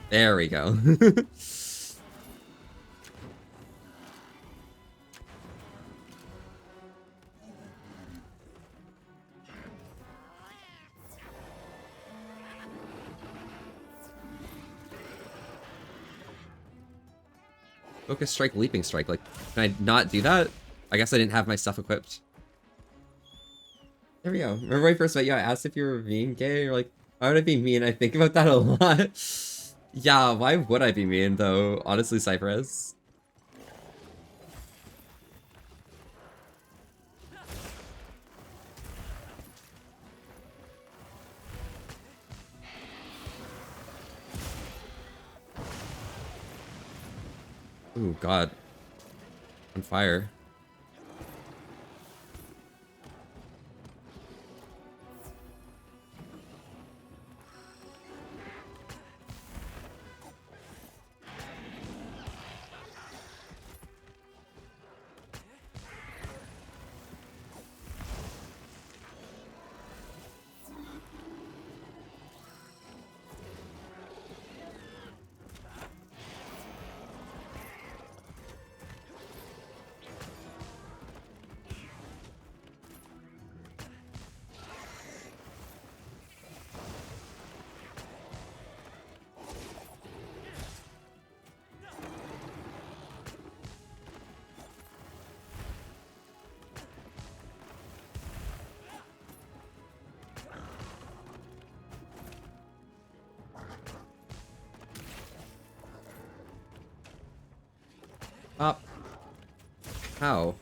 There we go. Focus strike, leaping strike. Like, can I not do that? I guess I didn't have my stuff equipped. There we go. Remember when I first met you, I asked if you were being gay? You're like, why would I be mean? I think about that a lot. Yeah, why would I be mean, though? Honestly, Cypress. Ooh, God. On fire. Up. How?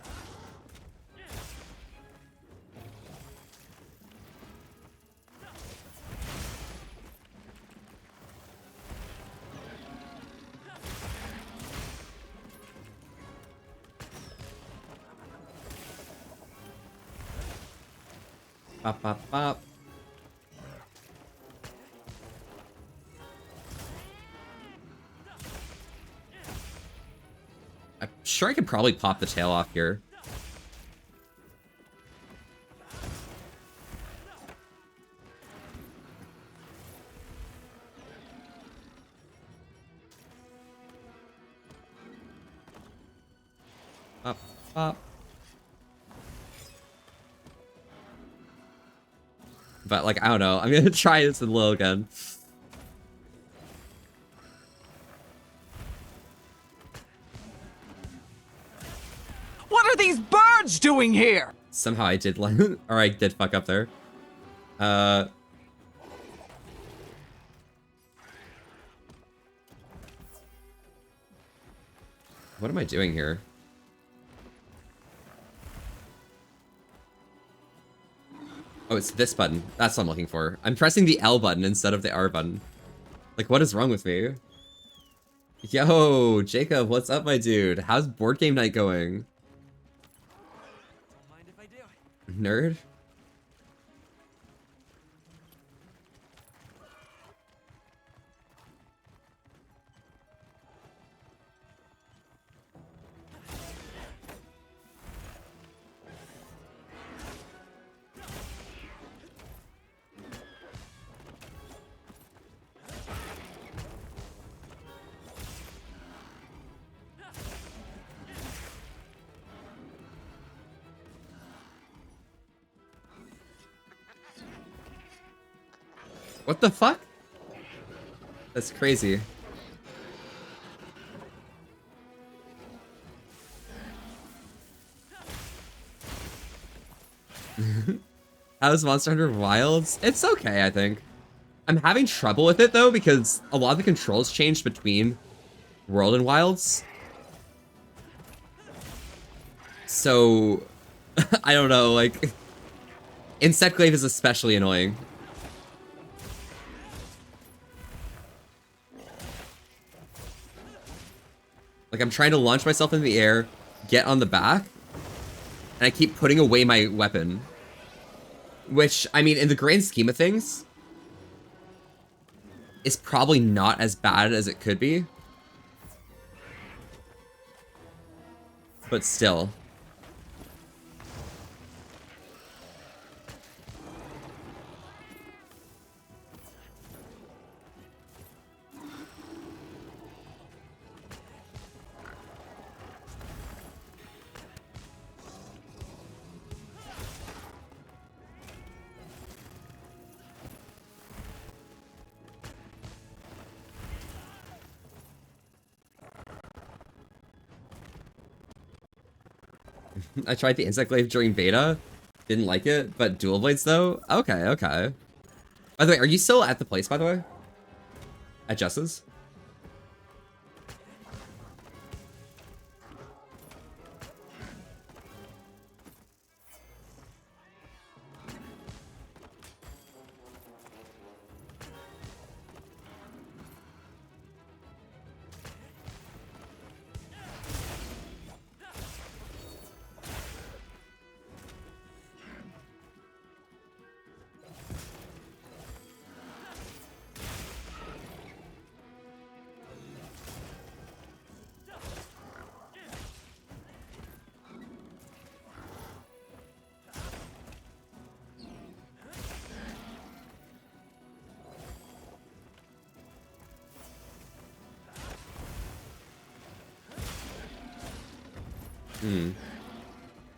Bop, bop, bop. I'm sure I could probably pop the tail off here. Pop, pop. But, like, I don't know. I'm gonna try this with Lil again. What are these birds doing here? Somehow I did or I did fuck up there. What am I doing here? Oh, it's this button. That's what I'm looking for. I'm pressing the L button instead of the R button. Like, what is wrong with me? Yo, Jacob, what's up, my dude? How's board game night going? Don't mind if I do. Nerd? What the fuck? That's crazy. How's Monster Hunter Wilds? It's okay, I think. I'm having trouble with it, though, because a lot of the controls changed between World and Wilds. So, I don't know, like... Insect Glaive is especially annoying. Like, I'm trying to launch myself in the air, get on the back, and I keep putting away my weapon. Which, I mean, in the grand scheme of things, is probably not as bad as it could be. But still. I tried the Insect Glaive during beta. Didn't like it, but Dual Blades though? Okay, okay. By the way, are you still at the place, by the way? At Jess's?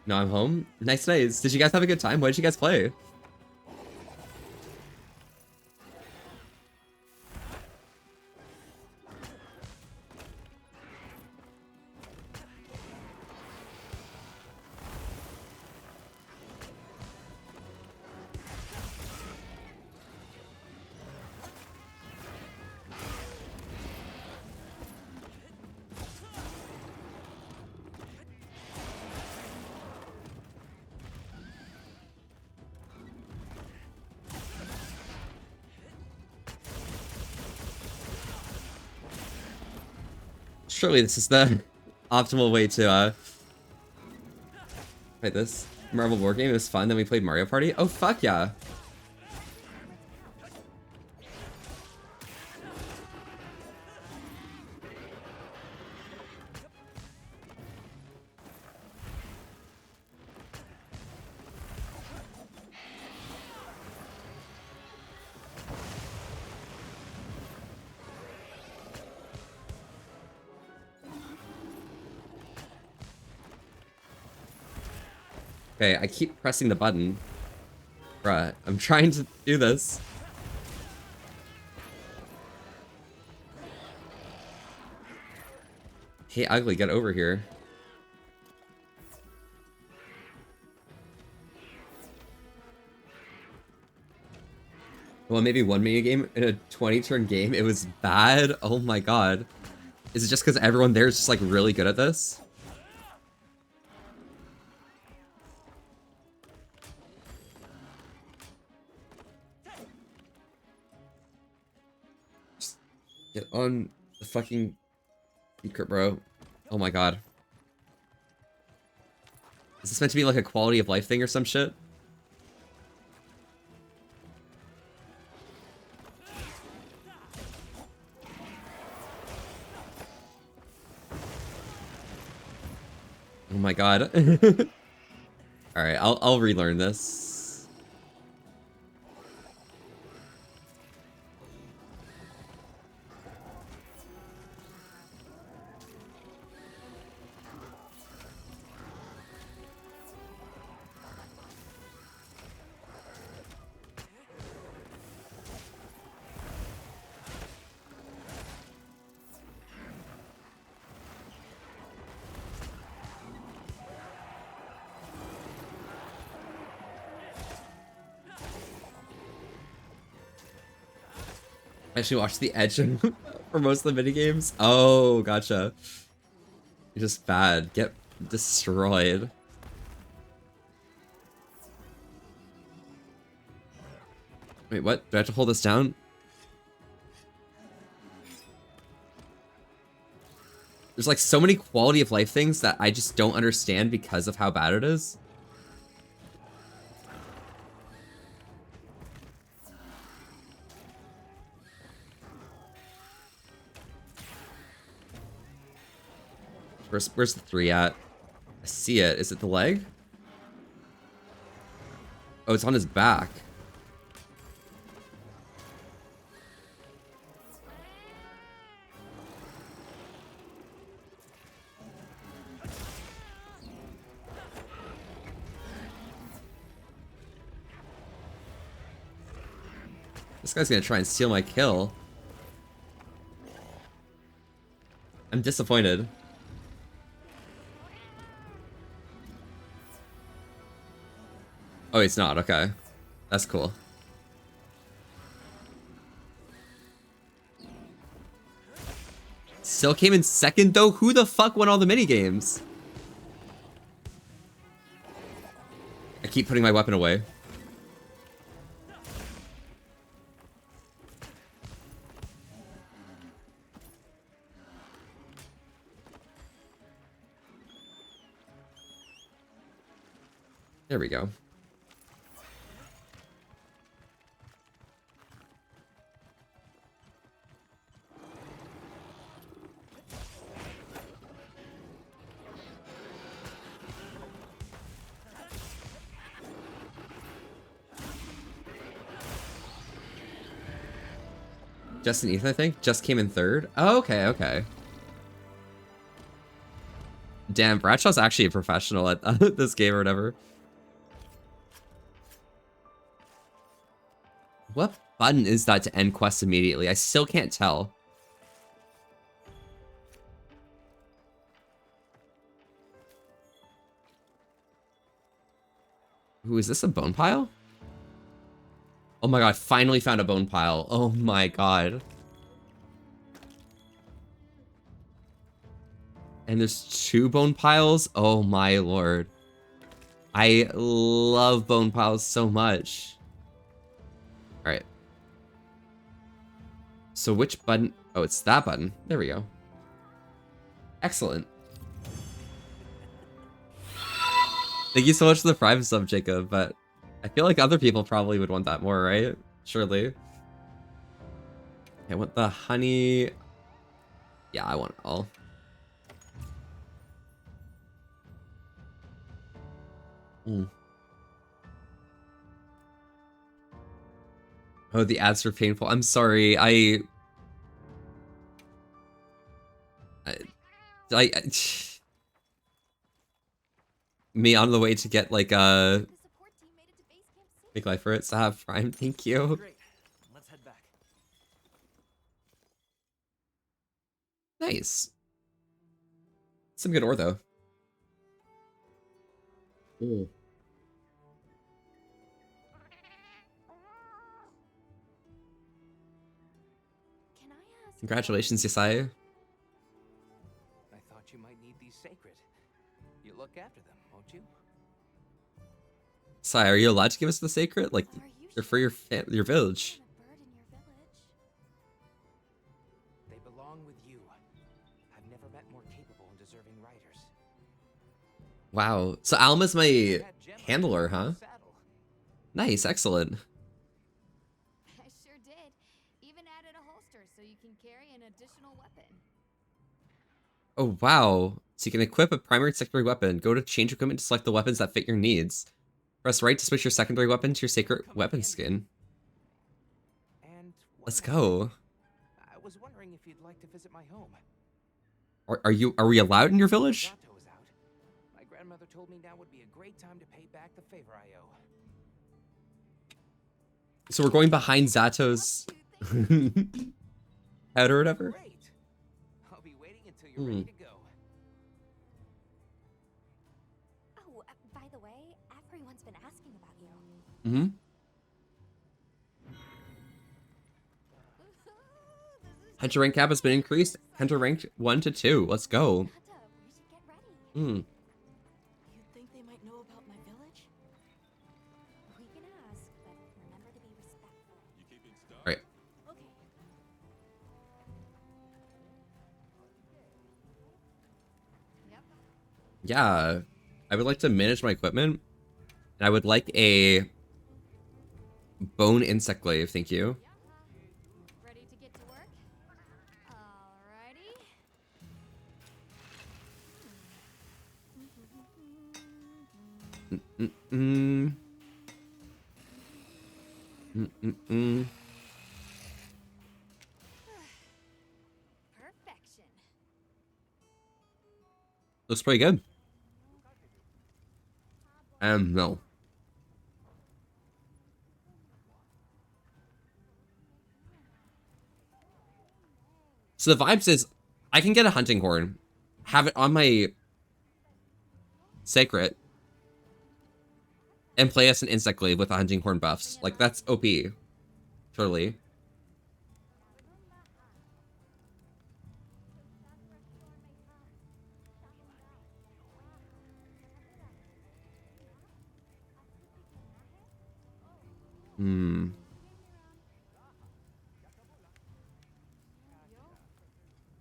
No, I'm home. Nice, nice. Did you guys have a good time? What did you guys play? Surely this is the optimal way to play this Marvel War Game. It was fun. Then we played Mario Party. Oh fuck yeah! Okay, I keep pressing the button. Bruh, I'm trying to do this. Hey, Ugly, get over here. Well, maybe one mini game in a 20-turn game. It was bad. Oh my god. Is it just because everyone there is just like really good at this? Get on the fucking secret, bro. Oh my god. Is this meant to be like a quality of life thing or some shit? Oh my god. Alright, I'll relearn this. I actually watched the Edge for most of the minigames. Oh, gotcha. You're just bad. Get destroyed. Wait, what? Do I have to hold this down? There's like so many quality of life things that I just don't understand because of how bad it is. Where's the 3 at? I see it. Is it the leg? Oh, it's on his back. This guy's gonna try and steal my kill. I'm disappointed. Oh, he's not. Okay. That's cool. Still came in second, though? Who the fuck won all the minigames? I keep putting my weapon away. There we go. Justin Ethan, I think, just came in third. Oh, okay, okay. Damn, Bradshaw's actually a professional at this game or whatever. What button is that to end quests immediately? I still can't tell. Ooh, is this a bone pile? Oh my god, I finally found a bone pile. Oh my god. And there's 2 bone piles? Oh my lord. I love bone piles so much. Alright. So which button? Oh, it's that button. There we go. Excellent. Thank you so much for the Prime sub, Jacob, but I feel like other people probably would want that more, right? Surely. I want the honey. Yeah, I want it all. Oh, the ads are painful. I'm sorry. I me on the way to get like big life for it. Sahab Prime, thank you. Great. Let's head back. Nice. Some good ore though. Ooh. Congratulations, Yesai. I thought you might need these sacred. You look after them, won't you? Sai, are you allowed to give us the sacred? Like, they're for your village. They belong with you. I've never met more capable and deserving riders. Wow. So Alma's my handler, huh? Nice, excellent. I sure did. Even added a holster so you can carry an additional weapon. Oh, wow. So you can equip a primary and secondary weapon. Go to change equipment to select the weapons that fit your needs. Press right to switch your secondary weapon to your sacred weapon skin. Let's go. I was wondering if you'd like to visit my home. Are we allowed in your village? My grandmother told me now would be a great time to pay back the favor I owe. So we're going behind Zato's head or whatever? Great. I'll be waiting until you're ready to go. Oh, by the way, everyone's been asking about you. Mm-hmm. Hunter rank cap has been increased. Hunter ranked 1 to 2. Let's go. You'd think they might know about my village? We can ask, but remember to be respectful. Yeah, I would like to manage my equipment. And I would like a bone insect glaive, thank you. Ready to get to work? Alrighty. Perfection. Looks pretty good. No. So the vibes is, I can get a hunting horn, have it on my sacred, and play as an insect glaive with the hunting horn buffs. Like, that's OP. Totally.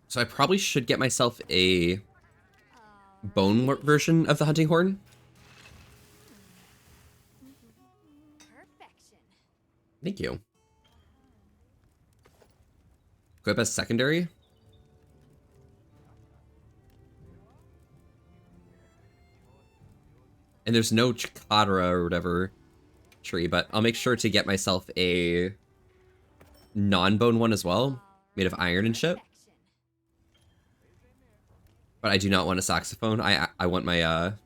So I probably should get myself a bone version of the hunting horn. Thank you. Equip as secondary. And there's no Chikadra or whatever tree, but I'll make sure to get myself a non-bone one as well, made of iron and shit. But I do not want a saxophone. I want my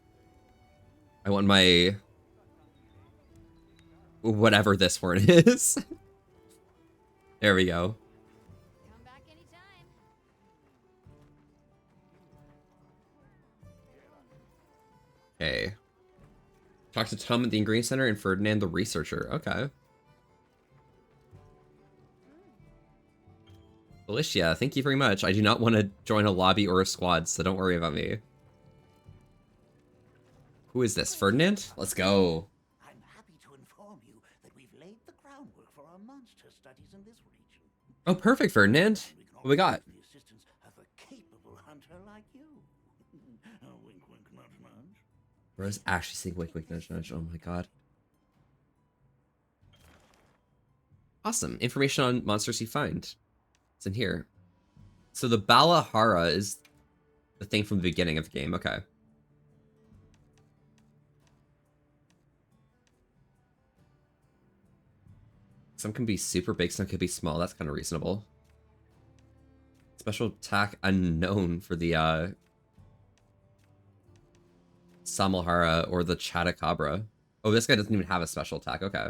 whatever this horn is. There we go. Come back anytime. Okay. Talk to Tom at the Ingredient Center and Ferdinand the Researcher. Okay. Felicia, thank you very much. I do not want to join a lobby or a squad, so don't worry about me. Who is this? Ferdinand? Let's go. I'm happy to inform you that we've laid the groundwork for our monster studies in this region. Oh, perfect, Ferdinand. What we got? The assistance of a capable hunter like you. Wink, wink, nudge, nudge. Rose actually saying wink, wink, nudge, nudge. Oh my god. Awesome. Information on monsters you find. It's in here. So the Balahara is the thing from the beginning of the game. Okay. Some can be super big, some can be small. That's kind of reasonable. Special attack unknown for the Samalhara or the Chattacabra. Oh, this guy doesn't even have a special attack. Okay.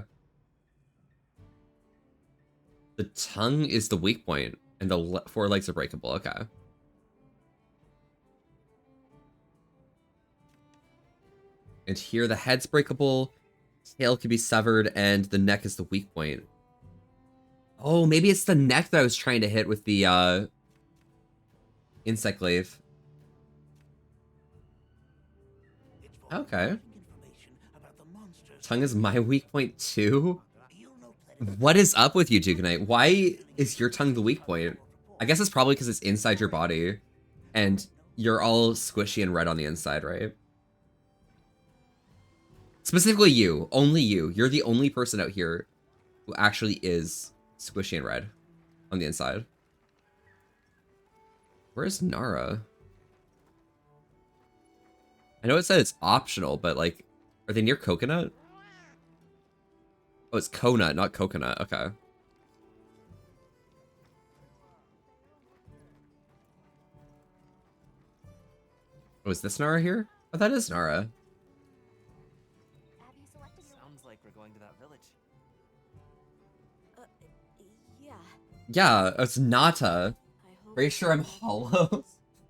The tongue is the weak point, and the four legs are breakable. Okay. And here the head's breakable, tail can be severed, and the neck is the weak point. Oh, maybe it's the neck that I was trying to hit with the insect glaive. Okay. Tongue is my weak point too? What is up with you, Duganite? Why is your tongue the weak point? I guess it's probably because it's inside your body, and you're all squishy and red on the inside, right? Specifically you. Only you. You're the only person out here who actually is squishy and red on the inside. Where's Nara? I know it said it's optional, but like, are they near Coconut? Oh, it's Conut, not Coconut. Okay. Oh, is this Nara here? Oh, that is Nara. Sounds like we're going to that village. Yeah. Yeah, it's Nata. Are you sure I'm hollow?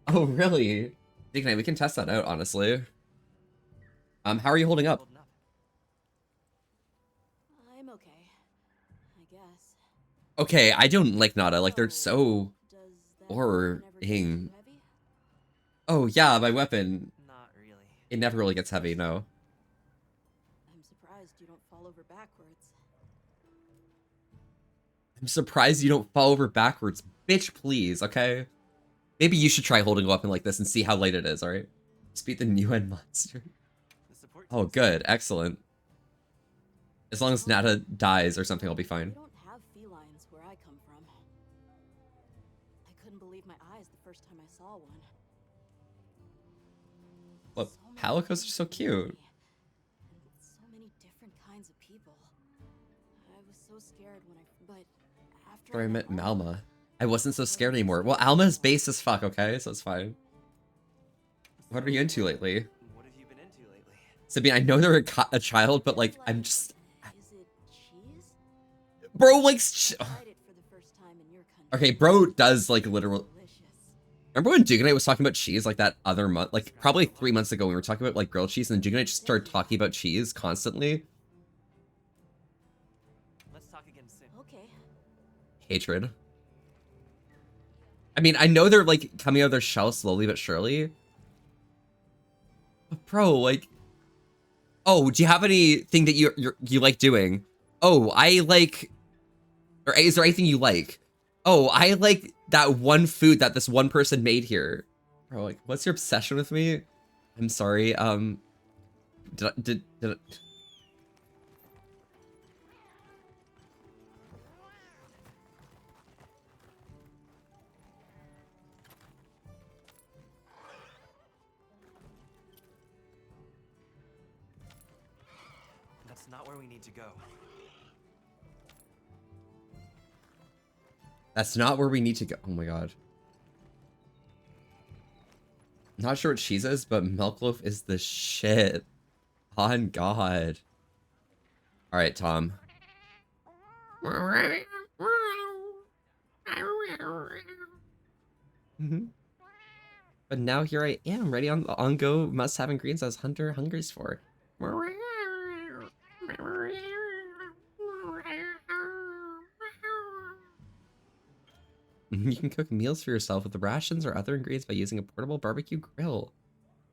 Oh, really? Dignite, we can test that out, honestly. How are you holding up? I'm okay, I guess. Okay, I don't like Nata. Like, they're so boring. Oh, yeah, my weapon. Not really. It never really gets heavy, no. I'm surprised you don't fall over backwards. I'm surprised you don't fall over backwards. Bitch, please, okay? Maybe you should try holding a weapon like this and see how light it is, alright? Just beat the new end monster. Oh, good. Excellent. As long as Nata dies or something, I'll be fine. We don't have felines where I come from. I couldn't believe my eyes the first time I saw one. Look, Palicos are so cute. So many different kinds of people. I was so scared when but after After I met Alma, I wasn't so scared anymore. Well, Alma's base as fuck, okay? So it's fine. What are you into lately? What have you been into lately? Sabine, I know they're a child, but like, I'm just... Bro likes okay, bro does like literal. Remember when Duganite was talking about cheese like that other month, like probably 3 months ago, we were talking about like grilled cheese, and Duganite just started talking about cheese constantly. Let's talk again soon. Okay. Hatred. I mean, I know they're like coming out of their shell slowly but surely. But bro, like, oh, do you have anything that you like doing? Oh, I like. Or is there anything you like? Oh, I like that one food that this one person made here. Bro, like, what's your obsession with me? I'm sorry. Did That's not where we need to go. That's not where we need to go. Oh my god. Not sure what cheese is, but milk loaf is the shit. On God. Alright, Tom. But now here I am, ready on go must-have ingredients as Hunter hungers for. You can cook meals for yourself with the rations or other ingredients by using a portable barbecue grill.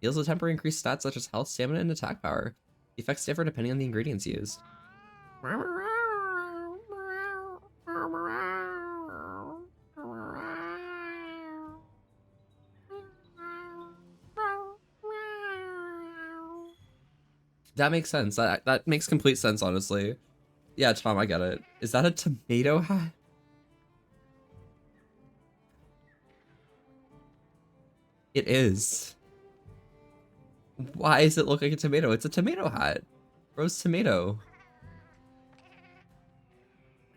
Meals with temporary increased stats such as health, stamina, and attack power. The effects differ depending on the ingredients used. That makes sense. That makes complete sense, honestly. Yeah, Tom, I get it. Is that a tomato hat? It is. Why does it look like a tomato? It's a tomato hat. Roast tomato.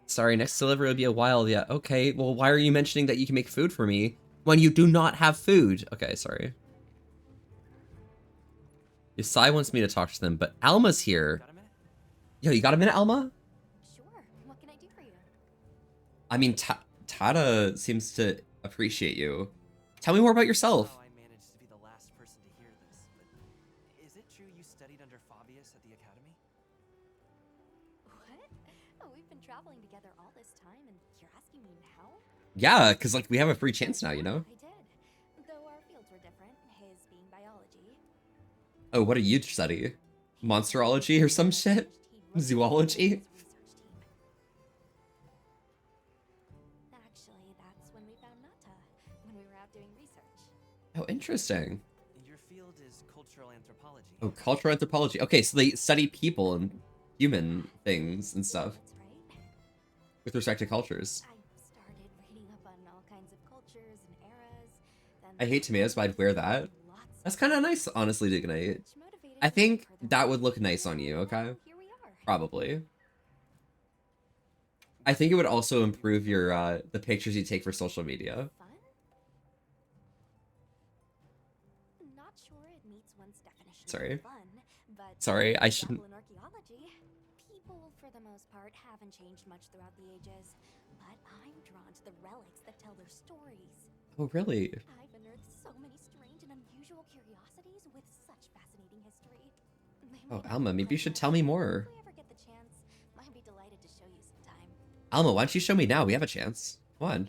Sorry, next delivery will be a while yet. Okay, well, why are you mentioning that you can make food for me when you do not have food? Okay, sorry. Yasai wants me to talk to them, but Alma's here. Yo, you got a minute, Alma? Sure. What can I do for you? I mean, Tata seems to appreciate you. Tell me more about yourself. I managed to be the last person to hear this, but is it true you studied under Fabius at the academy? What? Oh, we've been traveling together all this time, and you're asking me now? Yeah, because like we have a free chance now, you know? I did. Though our fields were different, his being biology. Oh, what do you study? Monsterology or some shit? Zoology? Actually, that's when we found Nata, when we were out doing research. Oh, interesting. Your field is cultural anthropology. Oh, cultural anthropology. Okay, so they study people and human things and stuff. With respect to cultures. I started reading up on all kinds of cultures and eras. I hate tomatoes, but I'd wear that. That's kind of nice, honestly, Duganite. I think that would look nice on you, okay? Probably. I think it would also improve your, the pictures you take for social media. Not sure it meets one's definition Sorry. of fun, but Sorry, I shouldn't. in archaeology, people for the most part haven't changed much throughout the ages, but I'm drawn to the relics that tell their stories. Oh, really? I've unearthed so many strange and unusual curiosities with such fascinating history. Oh, Alma, maybe you should tell me more. If we ever get the chance, I'd be delighted to show you sometime. Alma, why don't you show me now? We have a chance. Come on.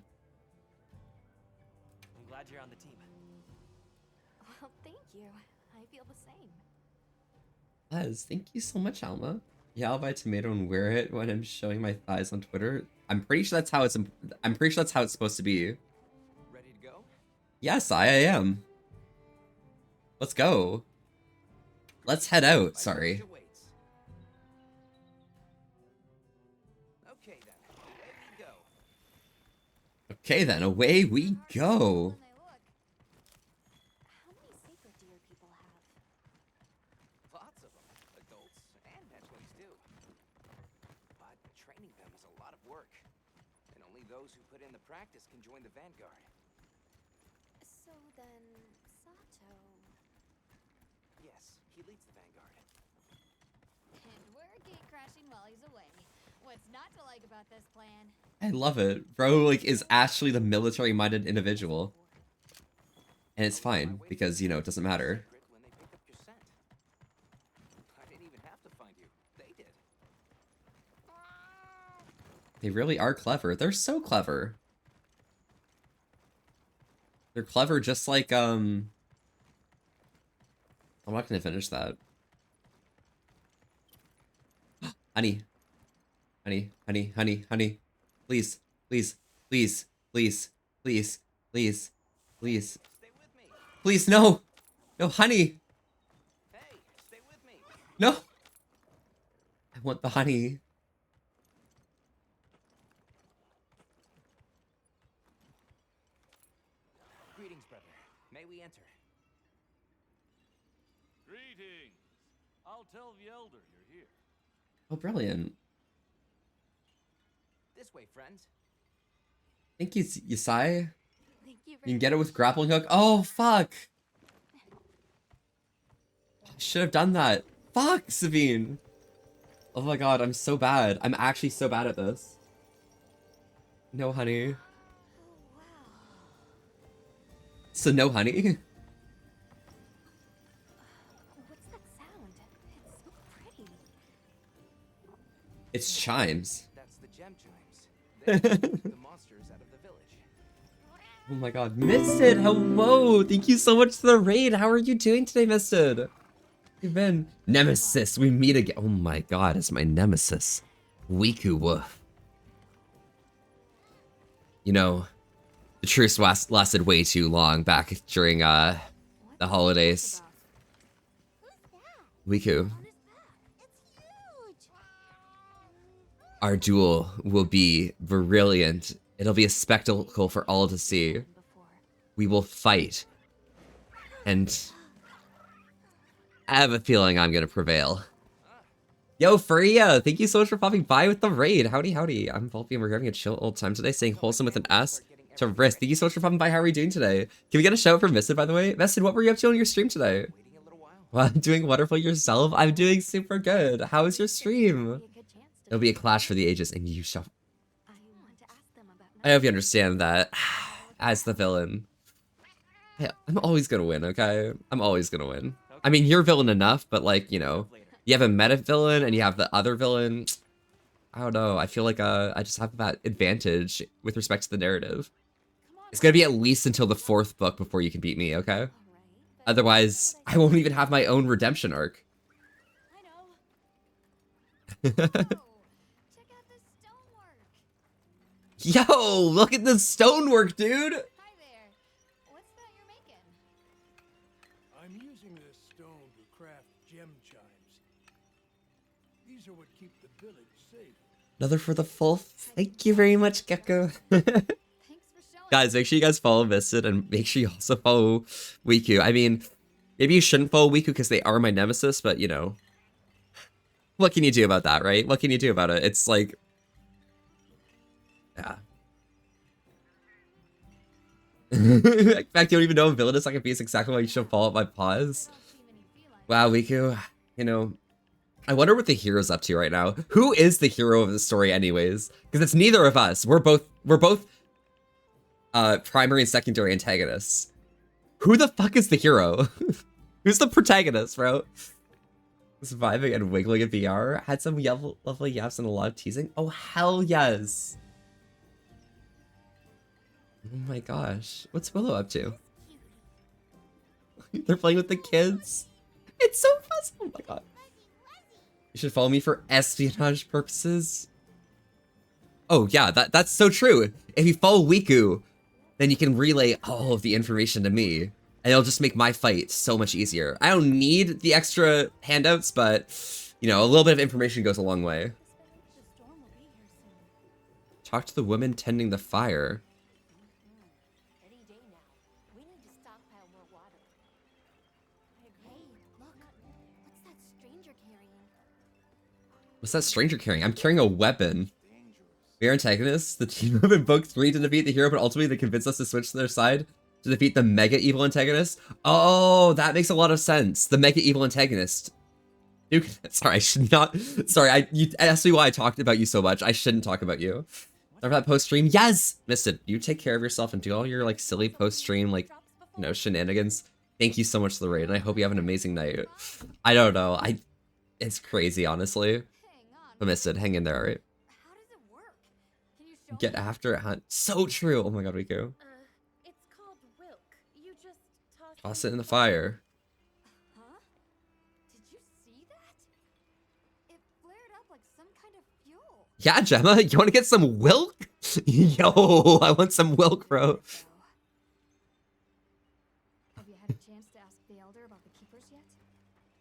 I'm glad you're on the team. Well, thank you. I feel the same. Les, thank you so much, Alma. Yeah, I'll buy a tomato and wear it when I'm showing my thighs on Twitter. I'm pretty sure that's how it's. I'm pretty sure that's how it's supposed to be. Ready to go? Yes, I am. Let's go. Let's head out. Sorry. Okay then, away we go. How many sacred deer people have? Lots of them, adults and hatchlings too. But training them is a lot of work, and only those who put in the practice can join the Vanguard. So then, Sato. Yes, he leads the Vanguard. And we're gate crashing while he's away. What's not to like about this plan? I love it. Bro, like, is actually the military-minded individual. And it's fine, because, you know, it doesn't matter. When they picked up your scent. I didn't even have to find you. They did. They really are clever. They're so clever. They're clever just like, I'm not gonna finish that. Honey. Honey, honey, honey, honey. Please, please, please, please, please, please, please. Please, no! No, honey! Hey, stay with me. No! I want the honey. Greetings, brother. May we enter? Greetings. I'll tell the elder you're here. Oh, brilliant. This way, friends. Thank you, Yasai. Thank you You can get it with grappling hook. Oh, fuck! I should have done that. Fuck, Sabine! Oh my god, I'm so bad. I'm actually so bad at this. No honey. So no honey? What's that sound? It's so pretty. It's chimes. That's the gem chimes. They keep the monsters out of the village. Oh my god. Misted, hello! Thank you so much for the raid. How are you doing today, Misted? You've been Nemesis, we meet again. Oh my god, it's my nemesis. Wiku Woof. You know, the truce lasted way too long back during the holidays. Wiku. Our duel will be brilliant. It'll be a spectacle for all to see. We will fight. And I have a feeling I'm gonna prevail. Yo, Freya! Thank you so much for popping by with the raid. Howdy, howdy. I'm Volpe and we're having a chill old time today, saying wholesome with an S to wrist. Thank you so much for popping by. How are we doing today? Can we get a shout out for Misted, by the way? Misted, what were you up to on your stream today? Well, doing wonderful yourself. I'm doing super good. How is your stream? It'll be a clash for the ages, and you shall. I hope you understand that. As the villain, I'm always gonna win. Okay, I'm always gonna win. I mean, you're villain enough, but like, you know, you have a meta villain and you have the other villain. I don't know. I feel like I just have that advantage with respect to the narrative. It's gonna be at least until the 4th book before you can beat me. Okay. Otherwise, I won't even have my own redemption arc. Yo, look at the stonework, dude! I'm using this stone to craft gem chimes. These are what keep the village safe. Another for the full. Thank you very much, Gecko. Guys, make sure you guys follow Misted and make sure you also follow Wiku. I mean, maybe you shouldn't follow Wiku because they are my nemesis, but you know. What can you do about that, right? What can you do about it? It's like... Yeah. In fact, you don't even know a villainous I can be. It's exactly why you should follow up my pause. Wow, Wiku. You know, I wonder what the hero's up to right now. Who is the hero of the story anyways? Because it's neither of us. We're both primary and secondary antagonists. Who the fuck is the hero? Who's the protagonist, bro? Surviving and wiggling in VR. Had some lovely yaps and a lot of teasing. Oh, hell yes. Oh my gosh. What's Willow up to? They're playing with the kids. It's so fun. Oh my god. You should follow me for espionage purposes. Oh yeah, that's so true. If you follow Wiku, then you can relay all of the information to me. And it'll just make my fight so much easier. I don't need the extra handouts, but, you know, a little bit of information goes a long way. Talk to the woman tending the fire. Any day now. We need to stockpile more water. Hey, look. What's that stranger carrying? What's that stranger carrying? I'm carrying a weapon. We are antagonists. The team have invoked 3 to defeat the hero, but ultimately they convince us to switch to their side to defeat the mega evil antagonist. Oh, that makes a lot of sense. The mega evil antagonist. Duke, sorry, I should not. Sorry, you asked me why I talked about you so much. I shouldn't talk about you. Remember that post stream? Yes, missed it. You take care of yourself and do all your like silly post stream like, you know, shenanigans. Thank you so much for the raid, and I hope you have an amazing night. I don't know. It's crazy, honestly. But miss it. Hang in there, alright? Get after it, hunt. So true. Oh my god, Riku. It's called Wilk. You just Toss it in the fire. Huh? Did you see that? It flared up like some kind of fuel. Yeah, Gemma, you want to get some Wilk? Yo, I want some Wilk, bro. Have you had a chance to ask the Elder about the keepers yet?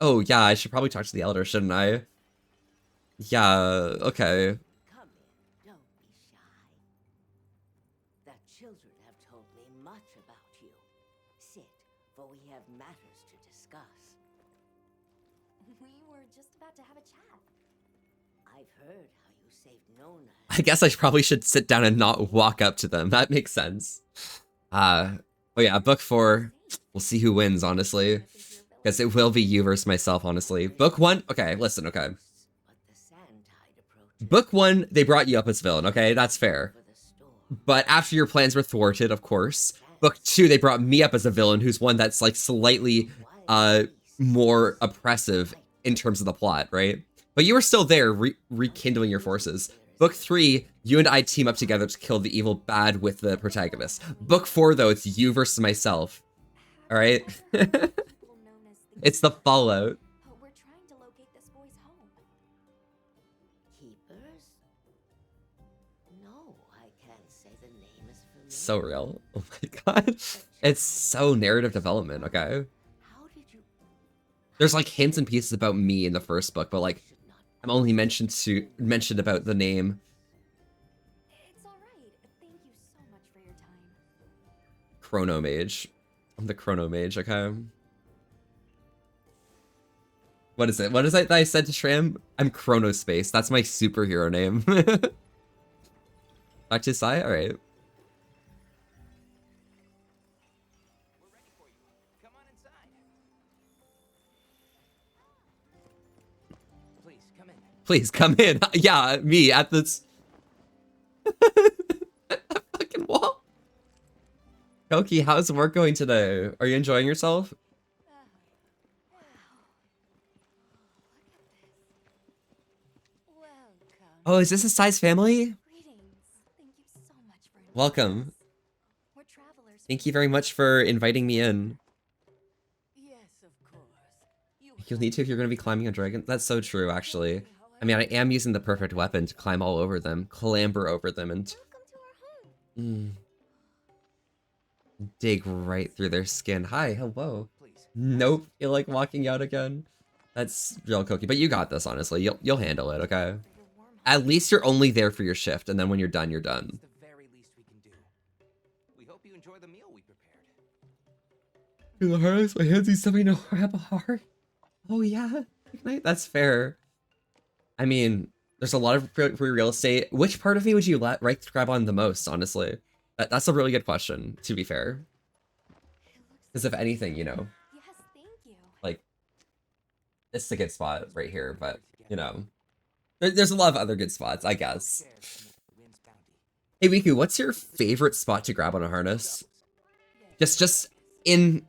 Oh, yeah, I should probably talk to the Elder, shouldn't I? Yeah, okay. Come in, don't be shy. The children have told me much about you. Sit, for we have matters to discuss. We were just about to have a chat. I've heard how you saved Nona. I guess I probably should sit down and not walk up to them. That makes sense. Oh yeah, book 4. We'll see who wins, honestly. Because it will be you versus myself, honestly. Book 1, okay, listen, okay. Book 1, they brought you up as villain, okay? That's fair. But after your plans were thwarted, of course. Book 2, they brought me up as a villain who's one that's like slightly more oppressive in terms of the plot, right? But you were still there, rekindling your forces. Book 3, you and I team up together to kill the evil bad with the protagonist. Book 4, though, it's you versus myself. Alright? It's the fallout. We're trying to locate this boy's home. Keepers? No, I can't say the name is familiar. So real. Oh my god. It's so narrative development, okay? How did you... There's like hints and pieces about me in the first book, but like I'm only mentioned about the name. It's alright. Thank you so much for your time. Chrono Mage. I'm the Chrono Mage, okay? What is it? What is it that I said to Shram? I'm Chronospace. That's my superhero name. Back to Sai? Alright. Please come in. Yeah, me at this fucking wall. Koki, how's work going today? Are you enjoying yourself? Oh, is this a Sai's family? Welcome. Thank you very much for inviting me in. You'll need to if you're going to be climbing a dragon. That's so true, actually. I mean, I am using the perfect weapon to climb all over them, clamber over them, and dig right through their skin. Hi, hello. Nope, you like walking out again? That's real Koki, but you got this, honestly. You'll handle it, okay? At least you're only there for your shift, and then when you're done, you're done. We hope you enjoy the meal we prepared. In the harness, my hands need something to wrap a heart. Oh yeah, that's fair. I mean, there's a lot of free real estate. Which part of me would you right to grab on the most, honestly? That's a really good question, to be fair. Because if anything, you know. Yes, thank you. Like, it's a good spot right here, but, you know. There's a lot of other good spots, I guess. Hey, Riku, what's your favorite spot to grab on a harness? Just in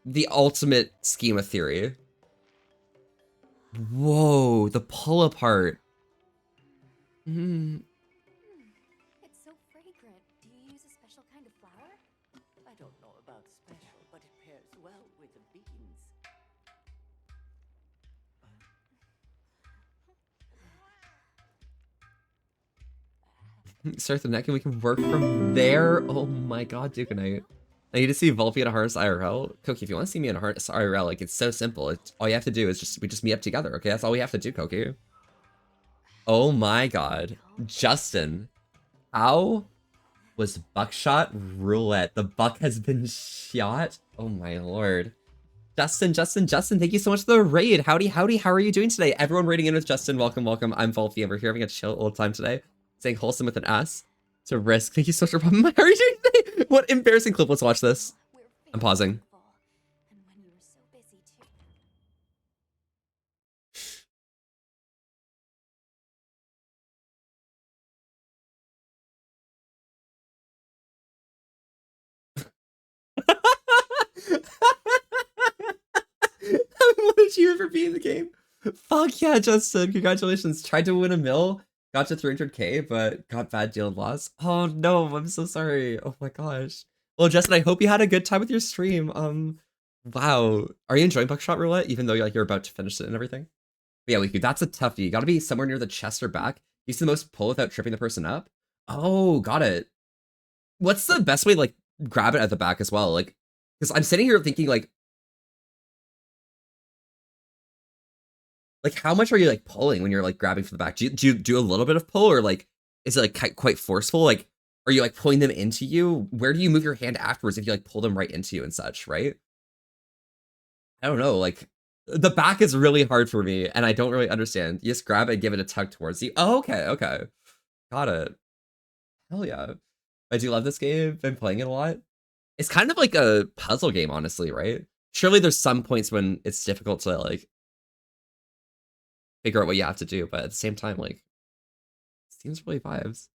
the ultimate scheme of theory. Whoa, the pull apart. It's so fragrant. Do you use a special kind of flower? I don't know about special, but it pairs well with the beans. Start the neck and we can work from there. Oh my god, Duke Knight. I need to see Volpe in a harness IRL. Koki, if you want to see me in a harness IRL, like, it's so simple. It's, all you have to do is we just meet up together, okay? That's all we have to do, Koki. Oh my god. Justin, how was Buckshot Roulette? The buck has been shot? Oh my lord. Justin, thank you so much for the raid. Howdy, how are you doing today? Everyone raiding in with Justin, welcome. I'm Volpe, and we're here having a chill old time today. Saying wholesome with an S. To Risk, thank you so much for popping. How are you doing today? What embarrassing clip, let's watch this. I'm pausing. What did you for being in the game? Fuck yeah, Justin. Congratulations. Tried to win a mill, got to 300k, but got bad deal and lost. Oh no, I'm so sorry. Oh my gosh. Well, Justin, I hope you had a good time with your stream. Wow. Are you enjoying Buckshot Roulette, even though you're about to finish it and everything? But yeah, Wiku, that's a toughie. You gotta be somewhere near the chest or back. Use the most pull without tripping the person up. Oh, got it. What's the best way to, like, grab it at the back as well? Like, because I'm sitting here thinking, like, how much are you, like, pulling when you're, like, grabbing from the back? Do you do a little bit of pull, or, like, is it, like, quite forceful? Like, are you, like, pulling them into you? Where do you move your hand afterwards if you, like, pull them right into you and such, right? I don't know, like, the back is really hard for me, and I don't really understand. You just grab it and give it a tug towards you. Oh, okay. Got it. Hell yeah. I do love this game. Been playing it a lot. It's kind of like a puzzle game, honestly, right? Surely there's some points when it's difficult to, like, figure out what you have to do, but at the same time, like, it seems really vibes.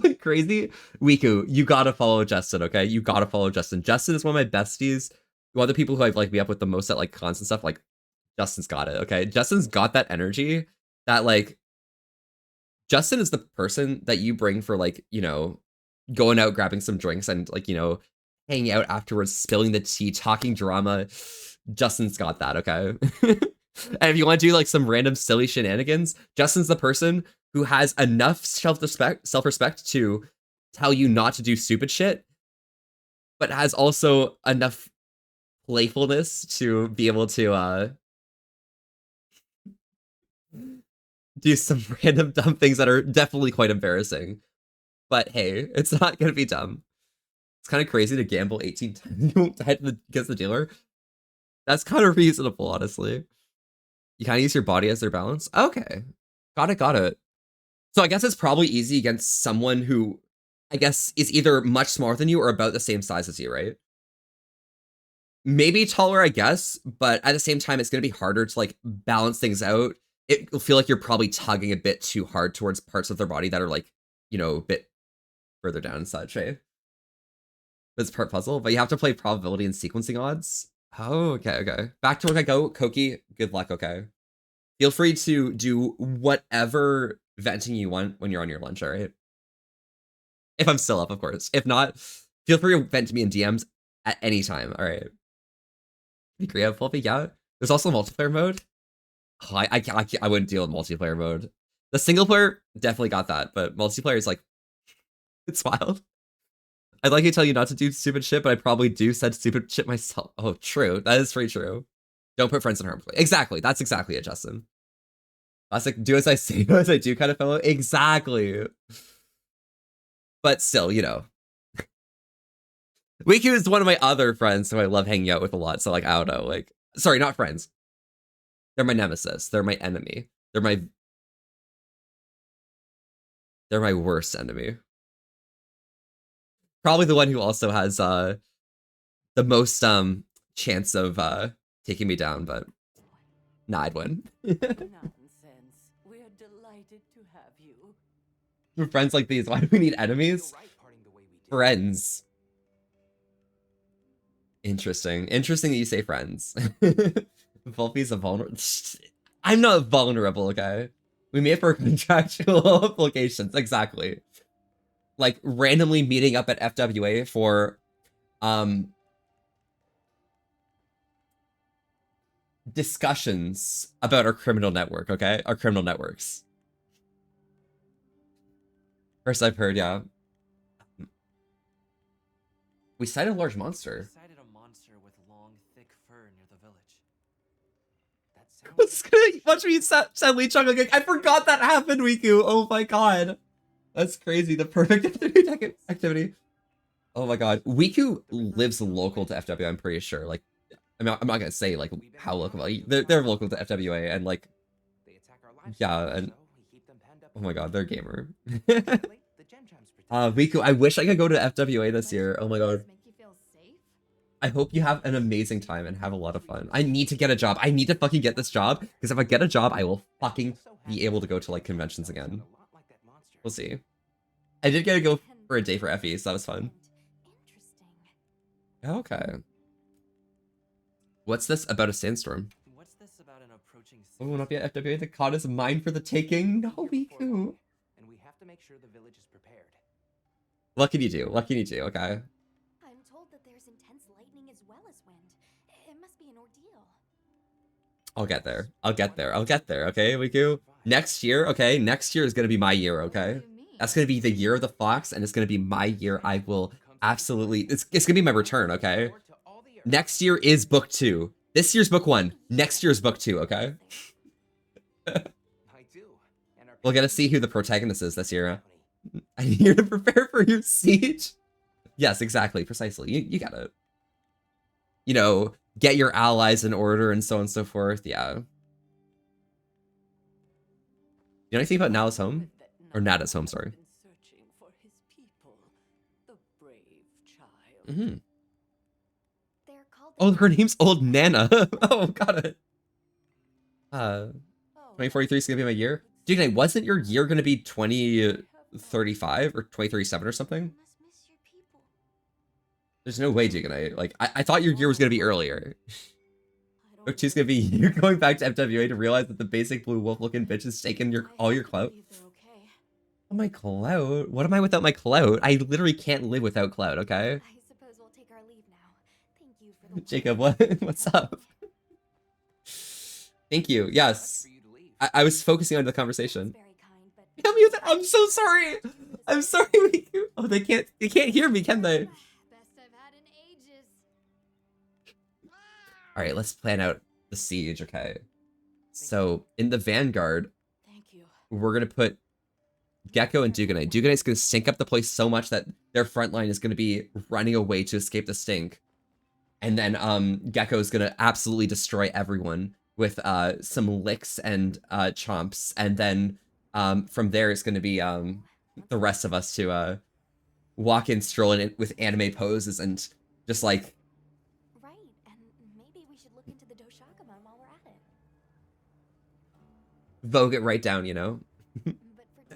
Like crazy. Wiku, you gotta follow Justin, okay? You gotta follow Justin. Justin is one of my besties. One of the people who I've, like, be up with the most at, like, cons and stuff. Like, Justin's got it, okay? Justin's got that energy that, like, Justin is the person that you bring for, like, you know, going out, grabbing some drinks, and, like, you know, hanging out afterwards, spilling the tea, talking drama. Justin's got that, okay? And if you want to do, like, some random silly shenanigans, Justin's the person who has enough self-respect to tell you not to do stupid shit, but has also enough playfulness to be able to do some random dumb things that are definitely quite embarrassing. But hey, it's not gonna be dumb. It's kind of crazy to gamble 18 times you won't die against the dealer. That's kind of reasonable, honestly. You kind of use your body as their balance. Okay, got it. So I guess it's probably easy against someone who, I guess, is either much smaller than you or about the same size as you, right? Maybe taller, I guess, but at the same time, it's going to be harder to, like, balance things out. It'll feel like you're probably tugging a bit too hard towards parts of their body that are, like, you know, a bit further down and such, right? It's part puzzle, but you have to play probability and sequencing odds. Oh, okay. Back to work I go, Koki. Good luck, okay? Feel free to do whatever venting you want when you're on your lunch, alright? If I'm still up, of course. If not, feel free to vent to me in DMs at any time, alright? Agree on Fluffy, yeah. There's also multiplayer mode. Oh, I wouldn't deal with multiplayer mode. The single player definitely got that, but multiplayer is, like, it's wild. I'd like to tell you not to do stupid shit, but I probably do said stupid shit myself. Oh, true. That is pretty true. Don't put friends in harm's way. Exactly. That's exactly it, Justin. That's like, do as I say, do as I do kind of fellow. Exactly. But still, you know. Wiku is one of my other friends who I love hanging out with a lot. So, like, I don't know. Like, sorry, not friends. They're my nemesis. They're my enemy. They're my worst enemy. Probably the one who also has the most chance of taking me down, but nah, I'd win. Nonsense. We're delighted to have you. For friends like these, why do we need enemies? Friends. Interesting. Interesting that you say friends. Volpe's a vulnerable. I'm not vulnerable, okay? We made for contractual obligations. Exactly. Like, randomly meeting up at FWA for, discussions about our criminal network, okay? Our criminal networks. First I've heard, yeah. We sighted a large monster. Sighted a monster with long, thick fur near the village. That sounds What's gonna watch me sadly chuckle like I forgot that happened, Wiku. Oh my god. That's crazy. The perfect activity. Oh my god. Wiku lives local to FWA, I'm pretty sure. Like, I'm not gonna say like how local. Like, they're local to FWA and like yeah, and oh my god, they're a gamer. Wiku, I wish I could go to FWA this year. Oh my god. I hope you have an amazing time and have a lot of fun. I need to get a job. I need to fucking get this job because if I get a job, I will fucking be able to go to like conventions again. We'll see. I did get to go for a day for Effie, so that was fun. Okay. What's this about a sandstorm? What's this about an approaching Oh, not be at FWA. The COD is mine for the taking. No, Wiku. And we have to make sure the village is prepared. What can you do? What can you do? Okay. I'm told that there's intense lightning as well as wind. It must be an ordeal. I'll get there. I'll get there. I'll get there. Okay, Wiku. Next year, okay? Next year is gonna be my year, okay? That's gonna be the year of the fox, and it's gonna be my year. I will absolutely. It's gonna be my return, okay? Next year is book 2. This year's book 1. Next year's book 2, okay? We'll get to see who the protagonist is this year. I'm here to prepare for your siege. Yes, exactly, precisely. You got it. You know, get your allies in order and so on and so forth. Yeah. You know anything about Nala's home? Or Nada's home, sorry. Mm-hmm. Oh, her name's Old Nana. Oh, got it. 2043 is gonna be my year. Dude, wasn't your year gonna be 2035 or 2037 or something? There's no way, Duganite. Like, I thought your year was gonna be earlier. Book 2's gonna be you're going back to FWA to realize that the basic blue wolf looking bitch has taken all your clout. Oh, my clout? What am I without my clout? I literally can't live without clout, okay? I suppose we'll take our leave now. Thank you for the Jacob, what's up? Thank you. Yes. I was focusing on the conversation. I'm so sorry. I'm sorry. Oh, they can't hear me, can they? All right, let's plan out the siege, okay? So, in the Vanguard, we're going to put Gecko and Duganite. Duganite's going to stink up the place so much that their front line is going to be running away to escape the stink. And then Gecko is going to absolutely destroy everyone with some licks and chomps. And then from there, it's going to be the rest of us to walk in, stroll in with anime poses and just like... Right, and maybe we should look into the Doshakamon while we're at it. Vogue it right down, you know? But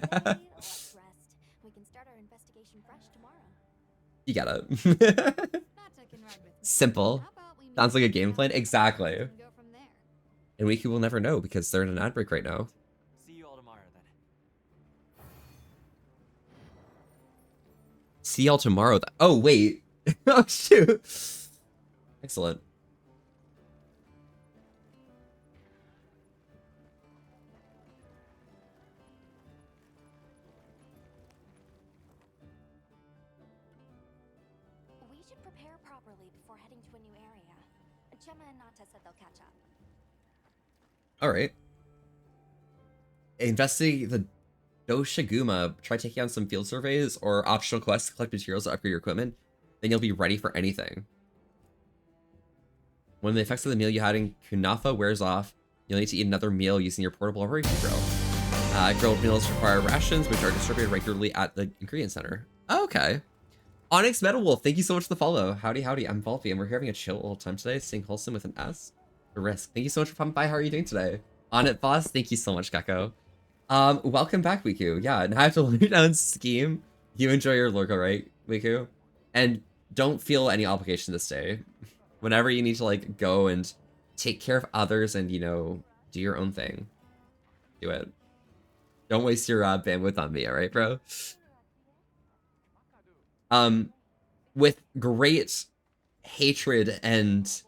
for today, let's rest. We can start our investigation fresh tomorrow. You gotta. Simple. Sounds like a game plan. Exactly. And Wiki will never know because they're in an ad break right now. See you all tomorrow then. See y'all tomorrow. Oh, wait. Oh, shoot. Excellent. We should prepare properly before heading to a new area. Gemma and Nata said they'll catch up. All right. Investigate the Doshiguma. Try taking on some field surveys or optional quests to collect materials to upgrade your equipment. Then you'll be ready for anything. When the effects of the meal you had in Kunafa wears off, you'll need to eat another meal using your portable operation grill. Grilled meals require rations, which are distributed regularly at the ingredient center. Oh, okay. Onyx Metal Wolf, thank you so much for the follow. Howdy, howdy. I'm Volpy, and we're having a chill little time today, staying wholesome with an S. The risk. Thank you so much for popping by. How are you doing today? On it, boss. Thank you so much, Gecko. Welcome back, Wiku. Yeah, now I have to learn down scheme. You enjoy your Lurko, right, Wiku? And don't feel any obligation to stay. Whenever you need to, like, go and take care of others and, you know, do your own thing, do it. Don't waste your bandwidth on me, alright, bro? With great hatred and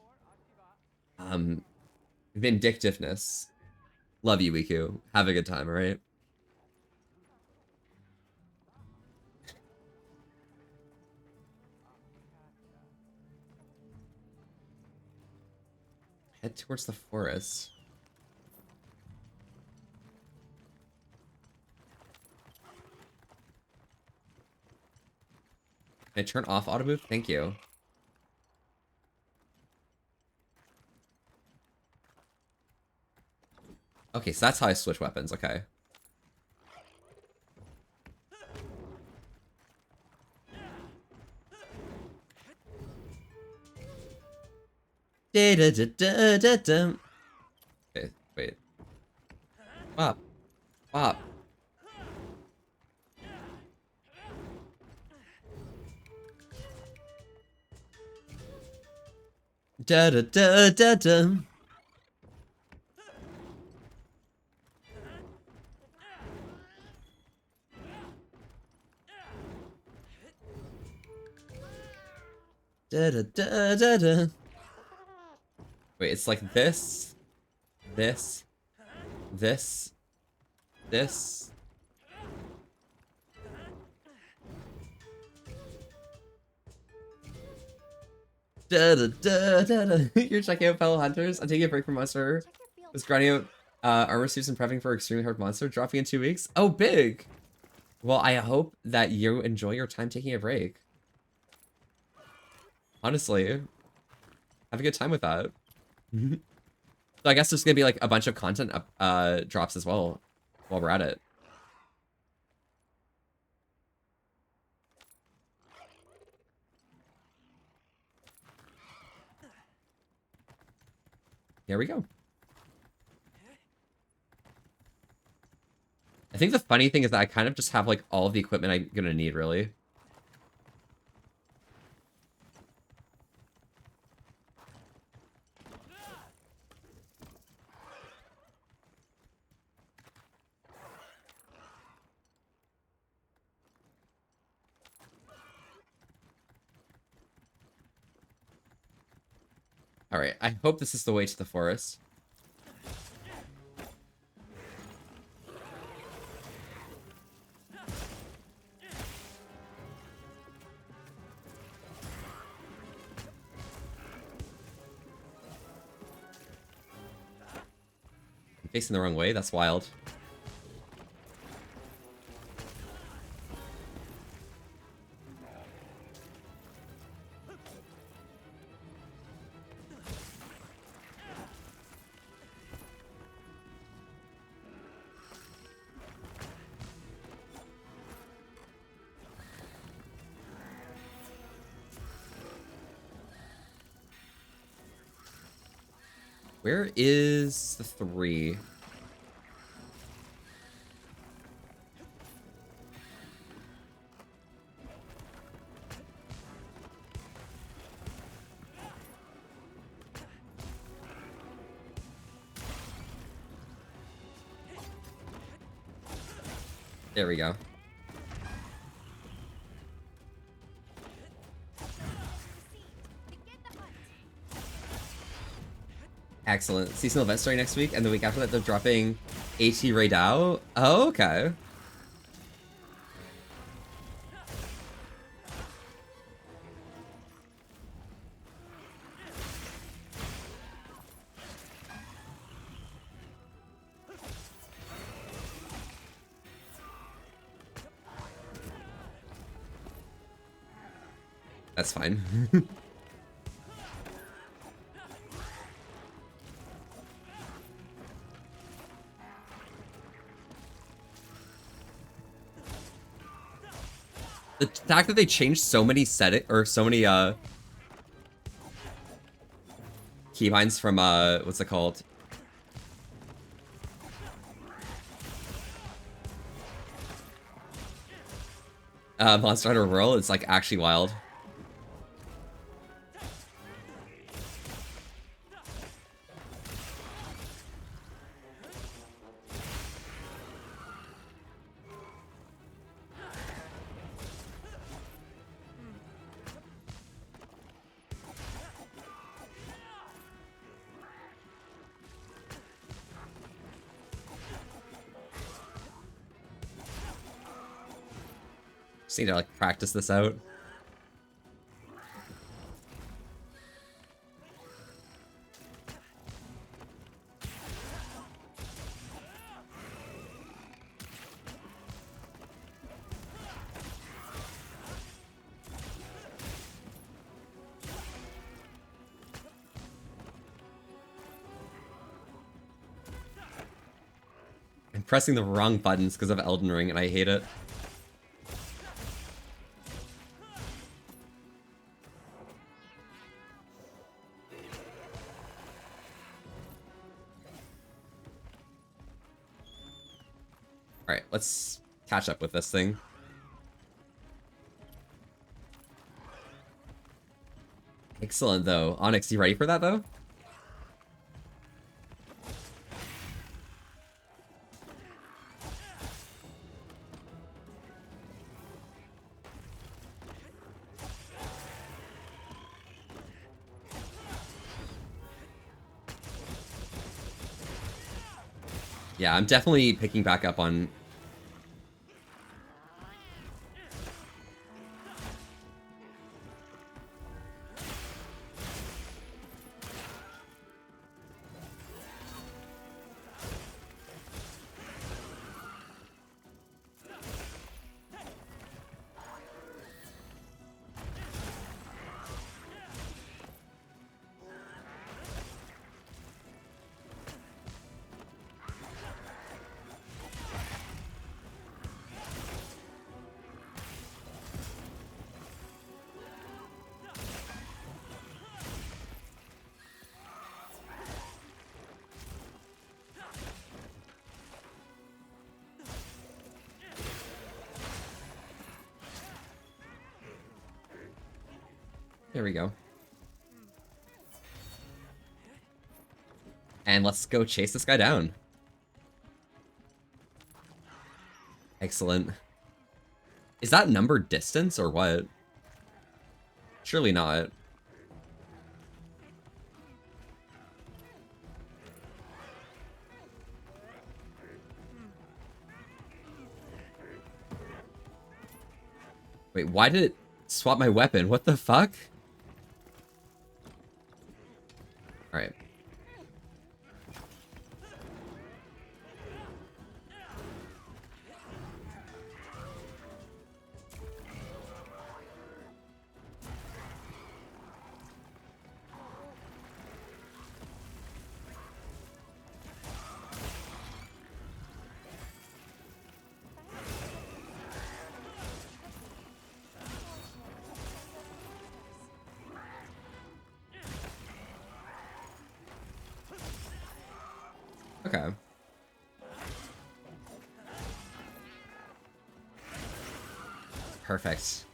vindictiveness. Love you, Wiku. Have a good time, alright? head towards the forest. Can I turn off auto move? Thank you. Okay, so that's how I switch weapons. Okay. Da da da da da da. Okay, wait. Pop. Pop. Da da da da da. Da da da da da. Wait, it's like this, this, this, this. Da da da da da. You're checking out fellow hunters. I'm taking a break from Monster. Was grinding out armor suits and prepping for extremely hard monster. Dropping in 2 weeks. Oh, big. Well, I hope that you enjoy your time taking a break. Honestly, have a good time with that. So I guess there's gonna be like a bunch of content drops as well while we're at it. Here we go. I think the funny thing is that I kind of just have like all of the equipment I'm gonna need, really. Alright, I hope this is the way to the forest. I'm facing the wrong way, that's wild. Where is the 3? There we go. Excellent. Seasonal event starting next week, and the week after that they're dropping AT Raidao. Oh, okay. That's fine. The fact that they changed so many keybinds from what's it called? Monster Hunter World, it's like actually wild. Just need to like practice this out. pressing the wrong buttons because of Elden Ring, and I hate it. Alright, let's catch up with this thing. Excellent, though. Onyx, you ready for that, though? Yeah, I'm definitely picking back up on... There we go. And let's go chase this guy down. Excellent. Is that numbered distance or what? Surely not. Wait, why did it swap my weapon? What the fuck? Alright. Okay. Perfect.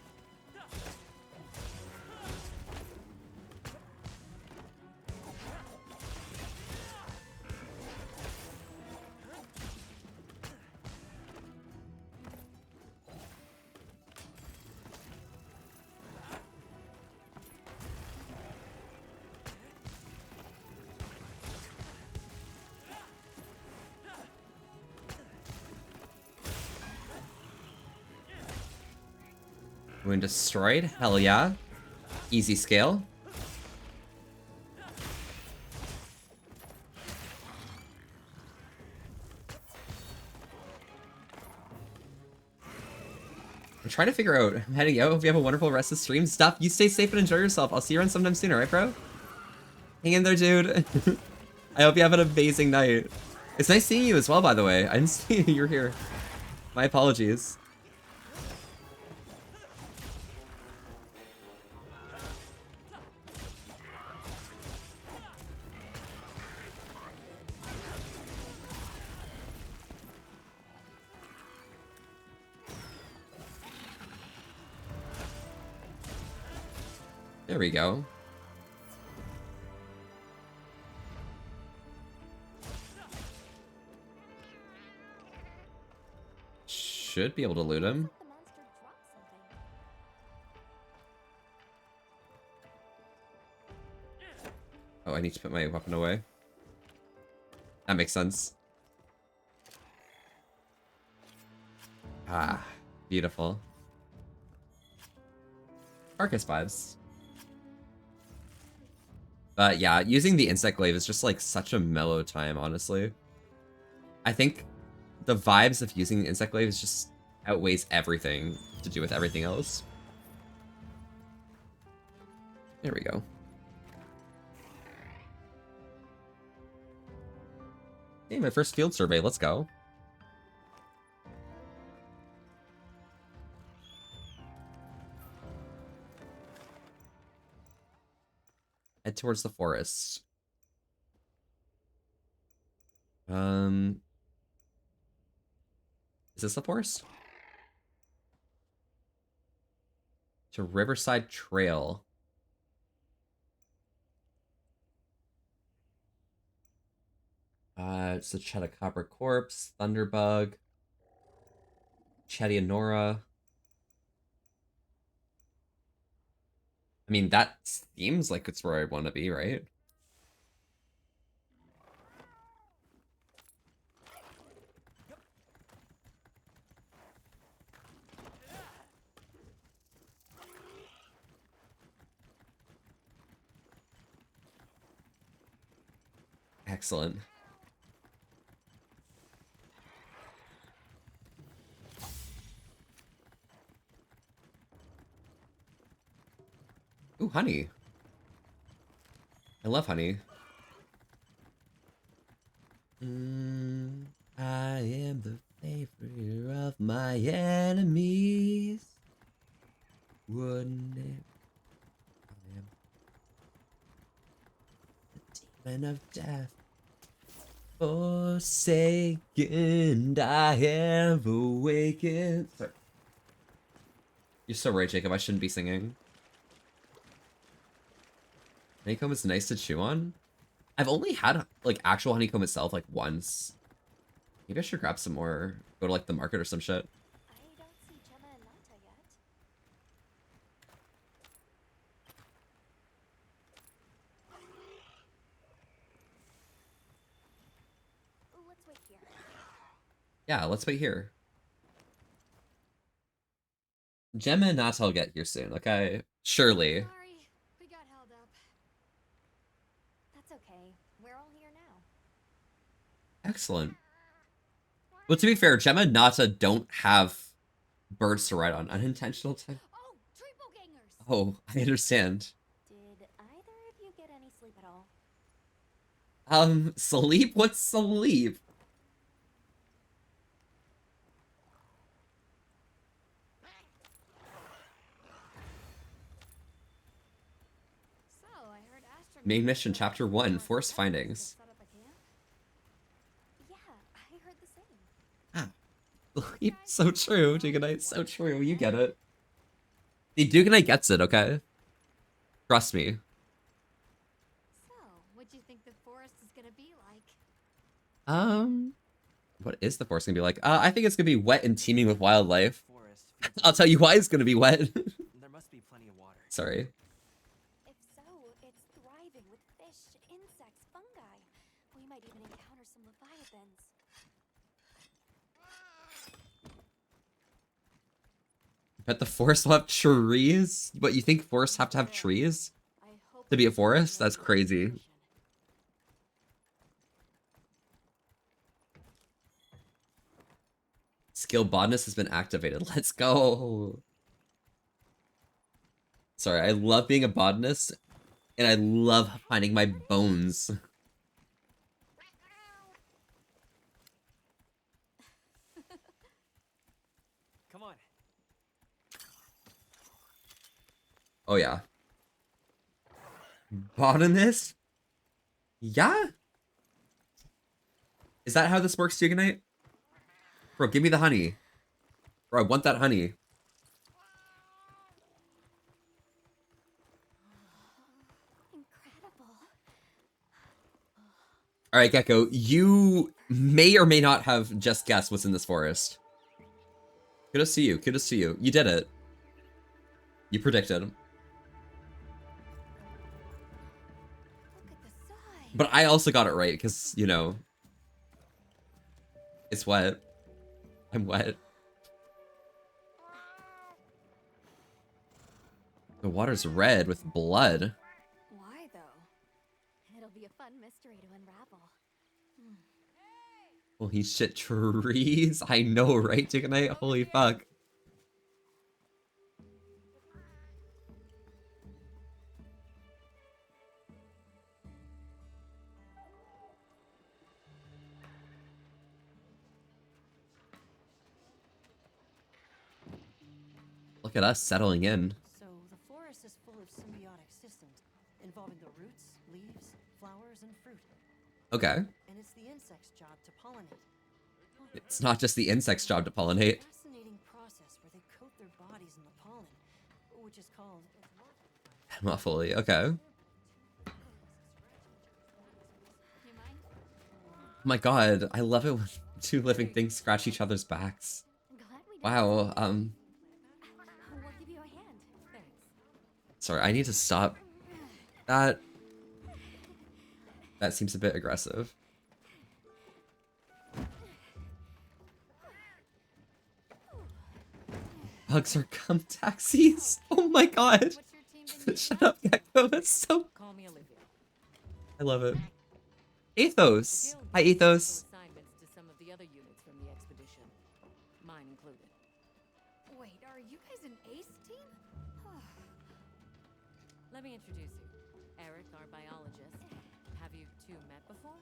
Wound destroyed. Hell yeah. Easy scale. I'm trying to figure out. I'm heading out. Hope you have a wonderful rest of stream. Stuff. You stay safe and enjoy yourself. I'll see you around sometime soon, alright, bro? Hang in there, dude. I hope you have an amazing night. It's nice seeing you as well, by the way. I didn't see you were here. My apologies. There we go. Should be able to loot him. Oh, I need to put my weapon away. That makes sense. Ah, beautiful. Arcus vibes. But yeah, using the Insect Glaive is just like such a mellow time, honestly. I think the vibes of using the Insect Glaive is just outweighs everything to do with everything else. There we go. Hey, my first field survey, let's go. Head towards the forest. Is this the forest? To Riverside Trail. It's the Chetacabra Corpse, Thunderbug, Chedianora. I mean, that seems like it's where I want to be, right? Excellent. Ooh, honey. I love honey. I am the favorite of my enemies. Wouldn't it? I am the demon of death. Forsaken, I have awakened. Sorry. You're so right, Jacob. I shouldn't be singing. Honeycomb is nice to chew on. I've only had like actual honeycomb itself like once. Maybe I should grab some more. Go to like the market or some shit. I don't see Gemma and Nata yet. Let's wait here. Yeah, let's wait here. Gemma and Nata will get here soon, okay? Surely. Sorry, we got held up. That's okay. We're all here now. Excellent. Well, to be fair, Gemma and Nata don't have birds to ride on. Unintentional time. Oh, triple gangers. Oh, I understand. Did either of you get any sleep at all? Sleep? What's sleep? So, I heard Astra Main mission, chapter 1, Forest Findings. set up a camp? Yeah, I heard the same. Sleep, so true, Duganite, so true, you get it. The Duganite gets it, okay? Trust me. So, what do you think the forest is gonna be like? What is the forest gonna be like? I think it's gonna be wet and teeming with wildlife. I'll tell you why it's gonna be wet. There must be plenty of water. Sorry. If so, it's thriving with fish, insects, fungi. We might even encounter some leviathans. Bet the forest will have trees? But you think forests have to have trees? To be a forest? That's crazy. Skill botanist has been activated. Let's go. Sorry, I love being a botanist, and I love finding my bones. Come on. Oh yeah. Botanist? Yeah? Is that how this works, Duganite? Bro, give me the honey. Bro, I want that honey. Incredible. Alright, Gecko, you may or may not have just guessed what's in this forest. Kudos to you, kudos to you. You did it. You predicted. But I also got it right, because, you know, it's wet. I'm wet. The water's red with blood. Why, though? It'll be a fun mystery to unravel. Holy shit, trees. I know, right, Duganite? Holy fuck. Look at us settling in. So the forest is full of symbiotic systems involving the roots, flowers and fruit. Okay. And it's the insect's job to pollinate. It's not just the insect's job to pollinate. Fascinating process where they coat their bodies in the pollen, which is called Muffly, okay. Oh my god, I love it when two living things scratch each other's backs. Wow, We'll give you a hand. Thanks. sorry, I need to stop. That seems a bit aggressive. Bugs are cum taxis? Oh my god. Shut up, Gecko. That's so... Call me Olivia. I love it. Athos. Hi, Athos. Assignments to some of the other units from the expedition, mine included. Wait, are you guys an ace team? Let me introduce you. Eric, our biologist. Have you two met before?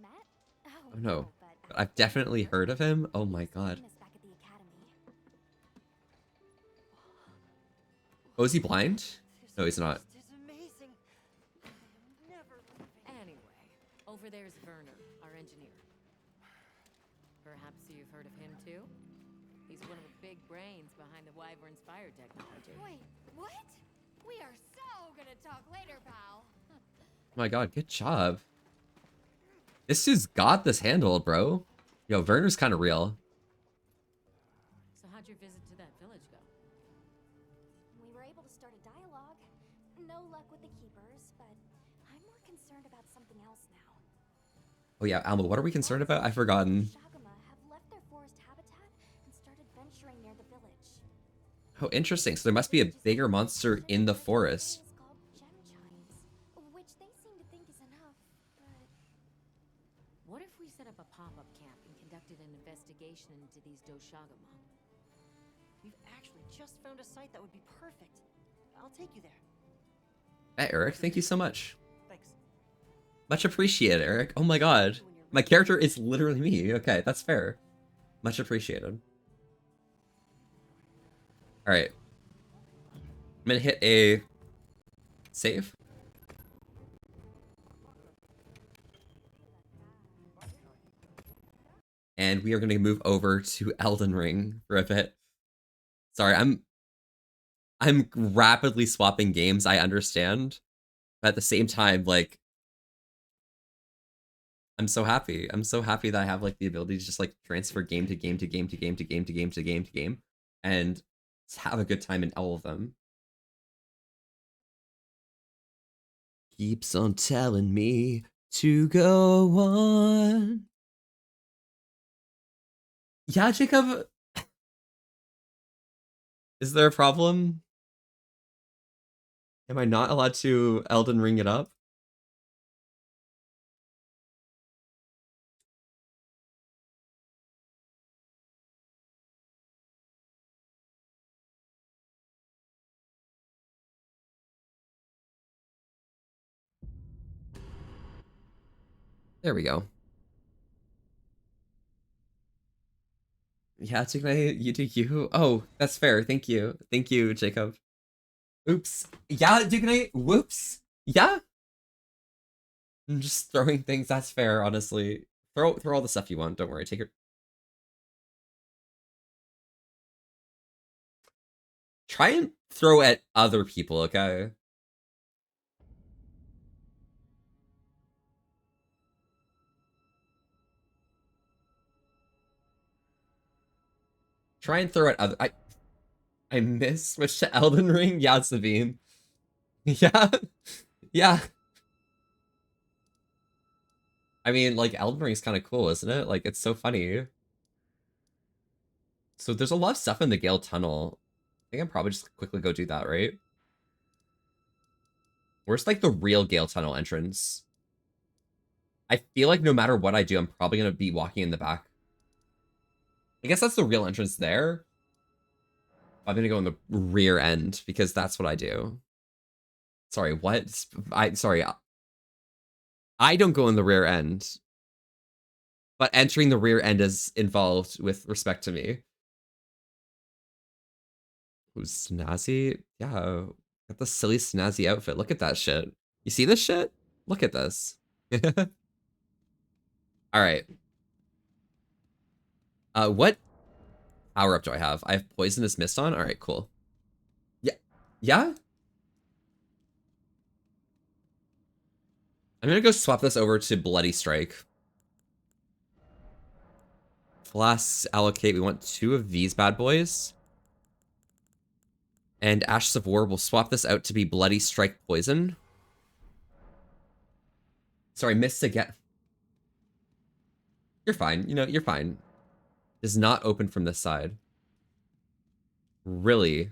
Matt? Oh no. But I've definitely heard of him. Oh my god. Back at the academy. Oh, is he blind? No, he's not. amazing. Never Anyway, over there's Werner, our engineer. Perhaps you've heard of him too? He's one of the big brains behind the Wyvern's fire technology. Wait, what? We are so gonna talk later, pal. Oh my god, good job. This dude's got this handled, bro. Yo, Werner's kind of real. So how'd your visit to that village go? We were able to start a dialogue. No luck with the keepers, but I'm more concerned about something else now. Oh yeah, Alma, what are we concerned about? I've forgotten. Shagama have left their forest habitat and started venturing near the village. Oh, interesting. So there must be a bigger monster in the forest. It's called gem chimes, which they seem to think is enough, but What if we set up a pop-up camp and conducted an investigation into these Doshagama? We've actually just found a site that would be perfect. I'll take you there. Hey, Eric, thank you so much. Thanks. Much appreciated, Eric. Oh my god. My character is literally me. Okay, that's fair. Much appreciated. Alright. I'm gonna hit a save. And we are gonna move over to Elden Ring for a bit. Sorry, I'm rapidly swapping games, I understand. But at the same time, like, I'm so happy. I'm so happy that I have like the ability to just like transfer game to game to game to game to game to game to game to game and just have a good time in all of them. Keeps on telling me to go on. Yeah, Jacob. Is there a problem? Am I not allowed to Elden Ring it up? There we go. Yeah, Chignite, you do you. Oh, that's fair. Thank you. Thank you, Jacob. Oops. Yeah, Chignite. Whoops. Yeah. I'm just throwing things. That's fair, honestly. Throw all the stuff you want. Don't worry. Take it. Try and throw at other people, okay? Try and throw at other. I miss switch to Elden Ring. Yeah, Sabine. Yeah, yeah. I mean, like Elden Ring's kind of cool, isn't it? Like it's so funny. So there's a lot of stuff in the Gale Tunnel. I think I'm probably just quickly go do that, right? Where's like the real Gale Tunnel entrance? I feel like no matter what I do, I'm probably gonna be walking in the back. I guess that's the real entrance there. I'm gonna go in the rear end because that's what I do. Sorry, what? Sorry. I don't go in the rear end. But entering the rear end is involved with respect to me. Who's snazzy? Yeah, got the silly snazzy outfit. Look at that shit. You see this shit? Look at this. Alright. What power up do I have? I have Poisonous Mist on? Alright, cool. Yeah. Yeah? I'm gonna go swap this over to Bloody Strike. Flasks allocate. We want 2 of these bad boys. And Ashes of War, we'll swap this out to be Bloody Strike Poison. Sorry, missed again. You're fine. You know, you're fine. Does not open from this side. Really?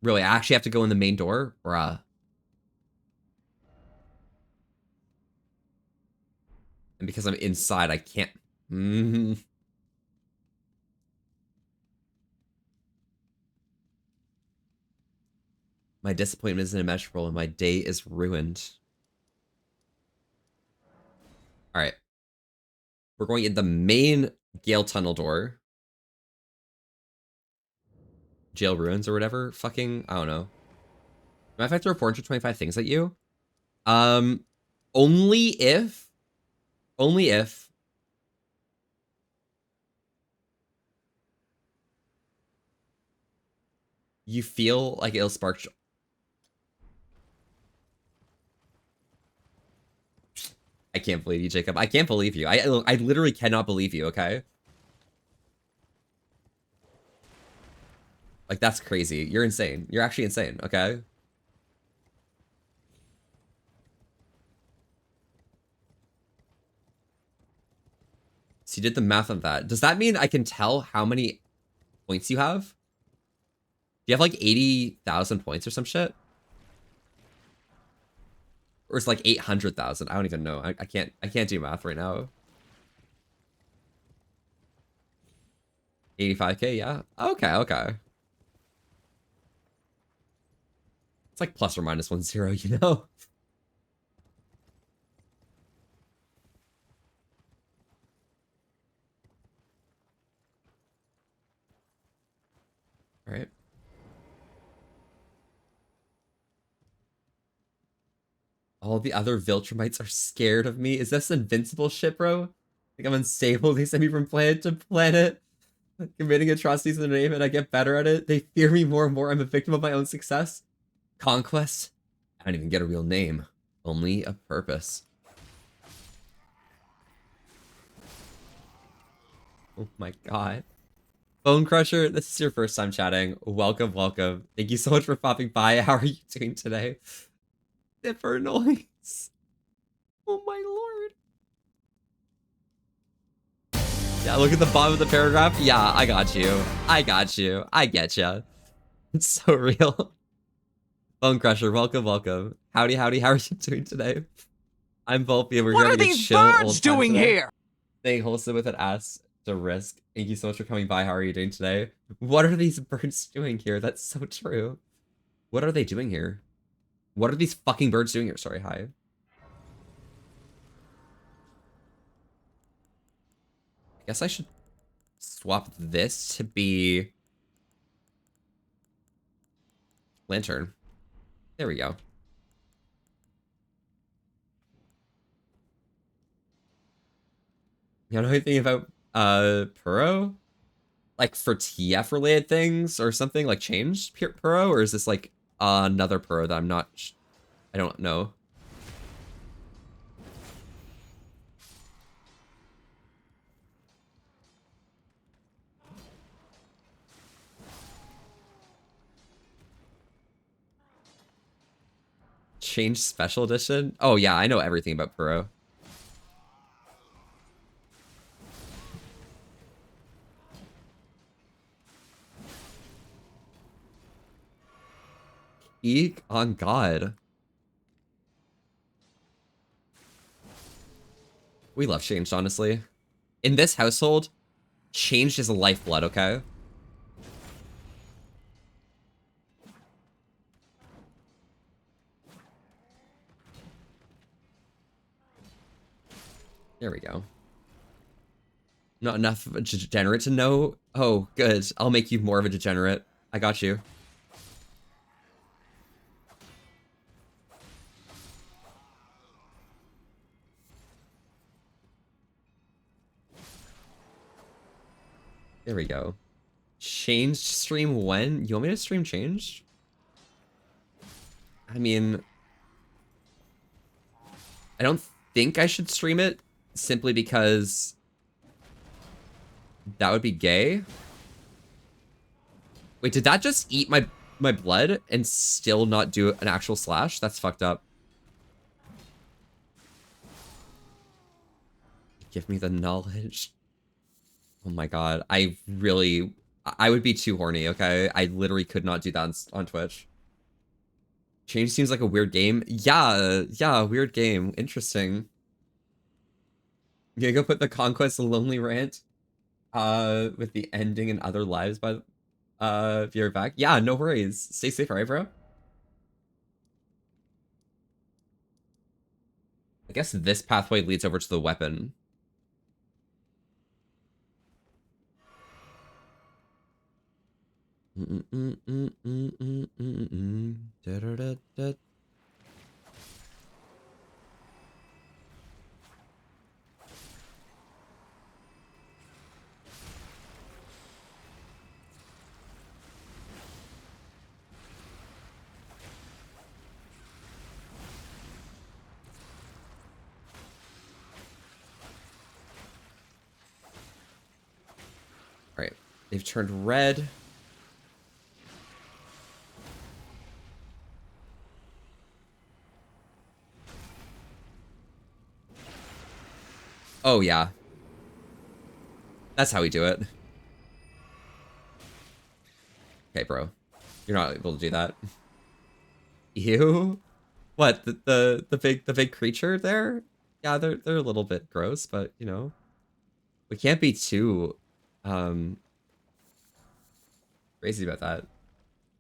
Really? I actually have to go in the main door? Bruh. And because I'm inside, I can't. My disappointment is immeasurable and my day is ruined. Alright. We're going in the main Gale Tunnel door. Jail Ruins or whatever. Fucking, I don't know. Am I have to throw 425 things at you? Only if you feel like it'll spark. I can't believe you, Jacob. I can't believe you. I literally cannot believe you, okay? Like, that's crazy. You're insane. You're actually insane, okay? So you did the math on that. Does that mean I can tell how many points you have? Do you have like 80,000 points or some shit? Or it's like 800,000. I don't even know. I can't do math right now. 85k, yeah. Okay. It's like plus or minus 10, you know? All right. All the other Viltrumites are scared of me. Is this invincible shit, bro? Like I'm unstable. They send me from planet to planet, committing atrocities in their name, and I get better at it. They fear me more and more. I'm a victim of my own success. Conquest? I don't even get a real name. Only a purpose. Oh my god. Bone Crusher, this is your first time chatting. Welcome, welcome. Thank you so much for popping by. How are you doing today? Zipper noise. Oh my lord. Yeah, look at the bottom of the paragraph. Yeah, I got you. I got you. I get ya. It's so real. Bone Crusher, welcome, welcome. Howdy, howdy. How are you doing today? I'm Volpe and we're What here are to these chill birds old time doing today. here? Staying wholesome with an ass to risk. Thank you so much for coming by. How are you doing today? What are these birds doing here? That's so true. What are they doing here? What are these fucking birds doing here? Sorry, hi. I guess I should swap this to be Lantern. There we go. You know anything about Puro? Like for TF related things or something? Like changed Puro? Or is this like another Puro that I'm not... I don't know. Change special edition? Oh yeah, I know everything about Puro. Eek on God. We love Changed, honestly. In this household, Changed is lifeblood, okay? There we go. Not enough of a degenerate to know? Oh, good. I'll make you more of a degenerate. I got you. There we go. Changed stream when? You want me to stream changed? I mean, I don't think I should stream it simply because that would be gay. Wait, did that just eat my blood and still not do an actual slash? That's fucked up. Give me the knowledge. Oh my god, I would be too horny, okay? I literally could not do that on Twitch. Change seems like a weird game. Yeah, weird game. Interesting. You gonna go put the Conquest Lonely Rant with the ending and other lives by if you're back. Yeah, no worries. Stay safe, alright, bro? I guess this pathway leads over to the weapon. Alright, they've turned red. Oh, yeah. That's how we do it. Okay, bro. You're not able to do that. Ew. What? The big creature there? Yeah, they're a little bit gross, but you know. We can't be too crazy about that.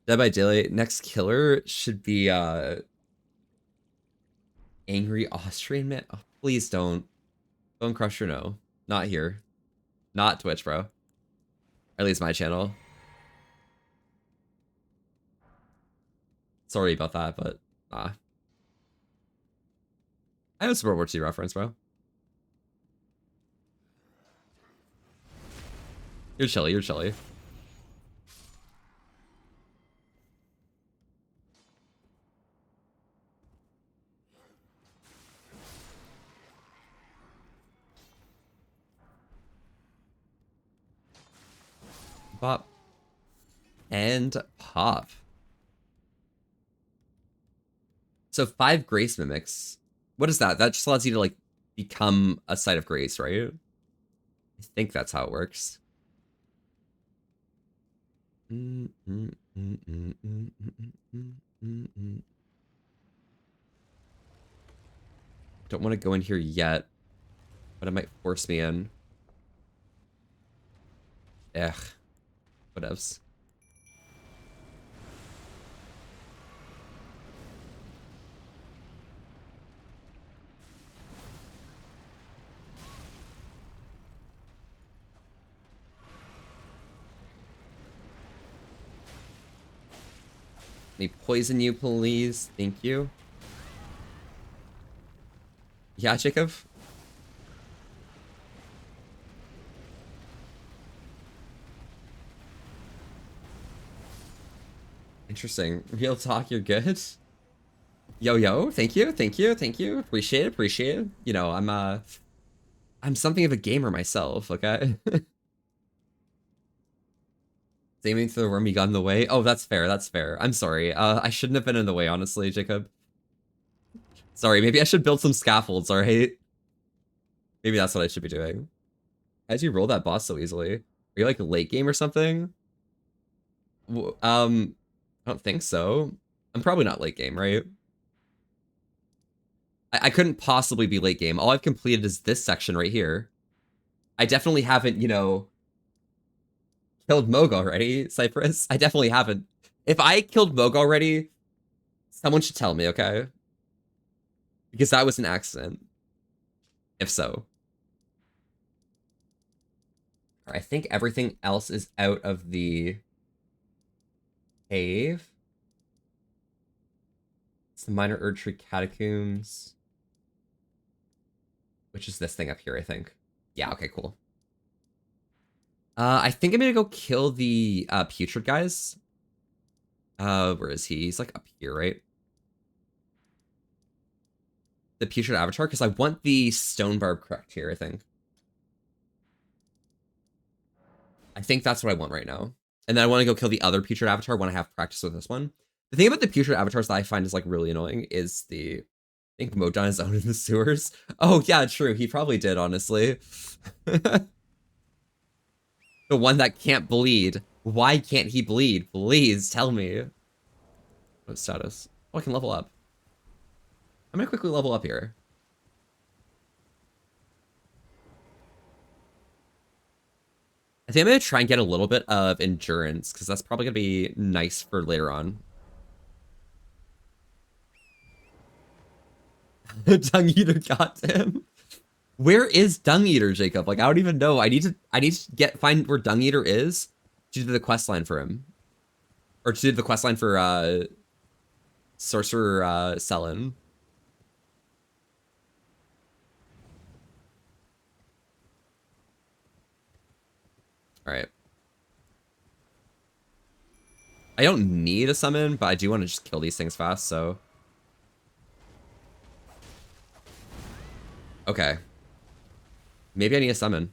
Dead by Daylight. Next killer should be Angry Austrian Man. Oh, please don't. Bone Crusher, no. Not here. Not Twitch, bro. Or at least my channel. Sorry about that, but nah. I have some World War II reference, bro. You're chilly, you're chilly. Bop. And pop. So 5 Grace Mimics. What is that? That just allows you to, like, become a Site of Grace, right? I think that's how it works. Don't want to go in here yet, but it might force me in. Ugh. Whatevs. Let me poison you, please. Thank you. Yeah, Jacob? Interesting. Real talk, you're good? Yo, thank you. Appreciate it. You know, I'm something of a gamer myself, okay? Aiming for the worm, you got in the way. Oh, that's fair. I'm sorry. I shouldn't have been in the way, honestly, Jacob. Sorry, maybe I should build some scaffolds, alright? Maybe that's what I should be doing. How'd you roll that boss so easily? Are you like late game or something? I don't think so. I'm probably not late game, right? I couldn't possibly be late game. All I've completed is this section right here. I definitely haven't, you know, killed Moog already, Cypress. I definitely haven't. If I killed Moog already, someone should tell me, okay? Because that was an accident. If so. I think everything else is out of the cave. It's the Minor Erdtree Catacombs. Which is this thing up here, I think. Yeah, okay, cool. I think I'm gonna go kill the putrid guys. Where is he? He's like up here, right? The putrid avatar, because I want the stone barb correct here, I think. I think that's what I want right now. And then I want to go kill the other putrid avatar when I have practice with this one. The thing about the putrid avatars that I find is like really annoying is the, I think Modon is out in the sewers. Oh yeah, true. He probably did, honestly. The one that can't bleed. Why can't he bleed? Please tell me. What status? Oh, I can level up. I'm gonna quickly level up here. I think I'm gonna try and get a little bit of endurance, because that's probably gonna be nice for later on. Dung Eater got him. Where is Dung Eater, Jacob? Like, I don't even know. I need to find where Dung Eater is to do the quest line for him. Or to do the quest line for Sorcerer Sellen. Alright. I don't need a summon, but I do want to just kill these things fast, so. Okay. Maybe I need a summon.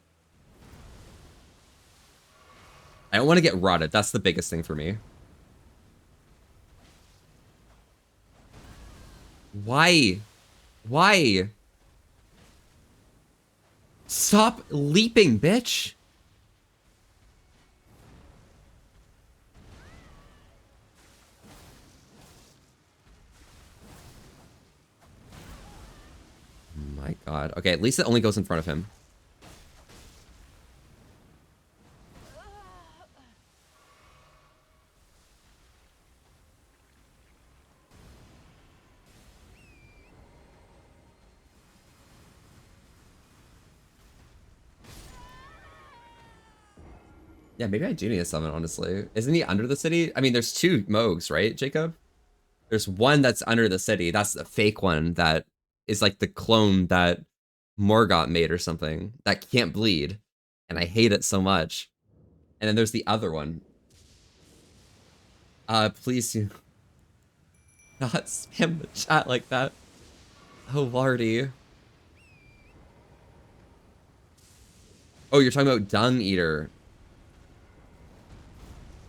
I don't want to get rotted. That's the biggest thing for me. Why? Why? Stop leaping, bitch! My god. Okay, at least it only goes in front of him. Yeah, maybe I do need a summon, honestly. Isn't he under the city? I mean, there's two Mogs, right, Jacob? There's one that's under the city. That's the fake one that is like the clone that Morgott made or something that can't bleed. And I hate it so much. And then there's the other one. Please do not spam the chat like that. Oh, Lardy. Oh, you're talking about Dung Eater.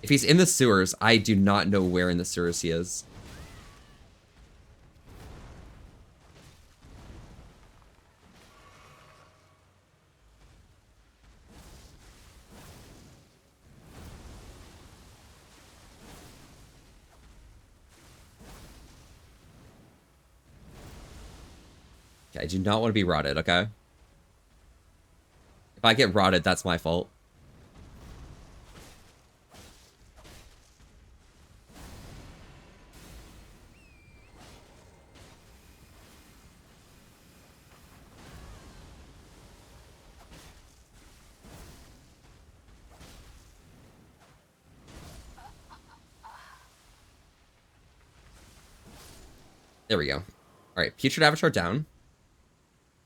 If he's in the sewers, I do not know where in the sewers he is. Okay, I do not want to be rotted, okay? If I get rotted, that's my fault. There we go. All right, Putrid Avatar down.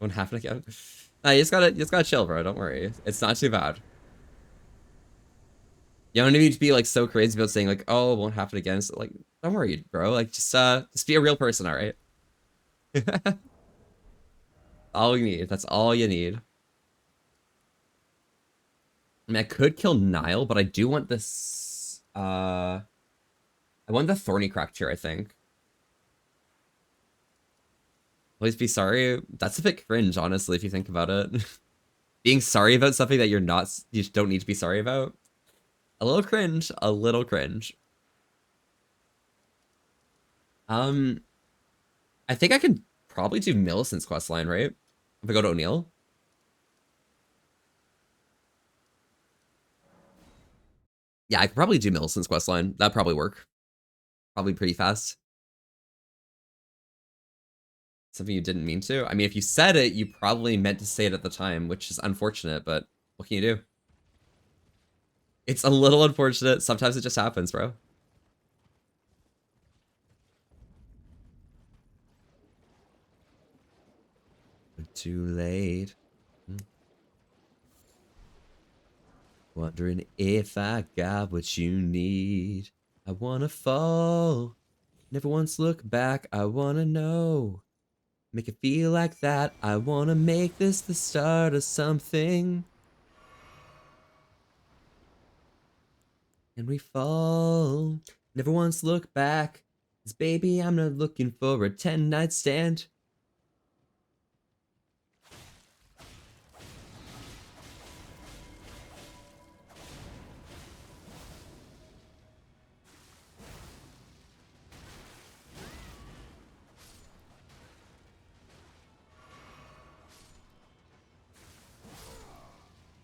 Won't happen again. Nah, you just gotta chill, bro. Don't worry. It's not too bad. You don't need to be like so crazy about saying like, oh, it won't happen again. So like, don't worry, bro. Like, just be a real person, all right? All you need. That's all you need. I mean, I could kill Nile, but I do want this. I want the Thorny Cracked here, I think. Please be sorry. That's a bit cringe, honestly, if you think about it. Being sorry about something that you don't need to be sorry about. A little cringe. A little cringe. I think I could probably do Millicent's questline, right? If I go to O'Neill. Yeah, I could probably do Millicent's questline. That'd probably work. Probably pretty fast. Something you didn't mean to? I mean, if you said it, you probably meant to say it at the time, which is unfortunate, but what can you do? It's a little unfortunate. Sometimes it just happens, bro. Too late. Wondering if I got what you need. I wanna fall. Never once look back. I wanna know. Make it feel like that. I wanna make this the start of something. And we fall. Never once look back. 'Cause baby, I'm not looking for a 10-night stand.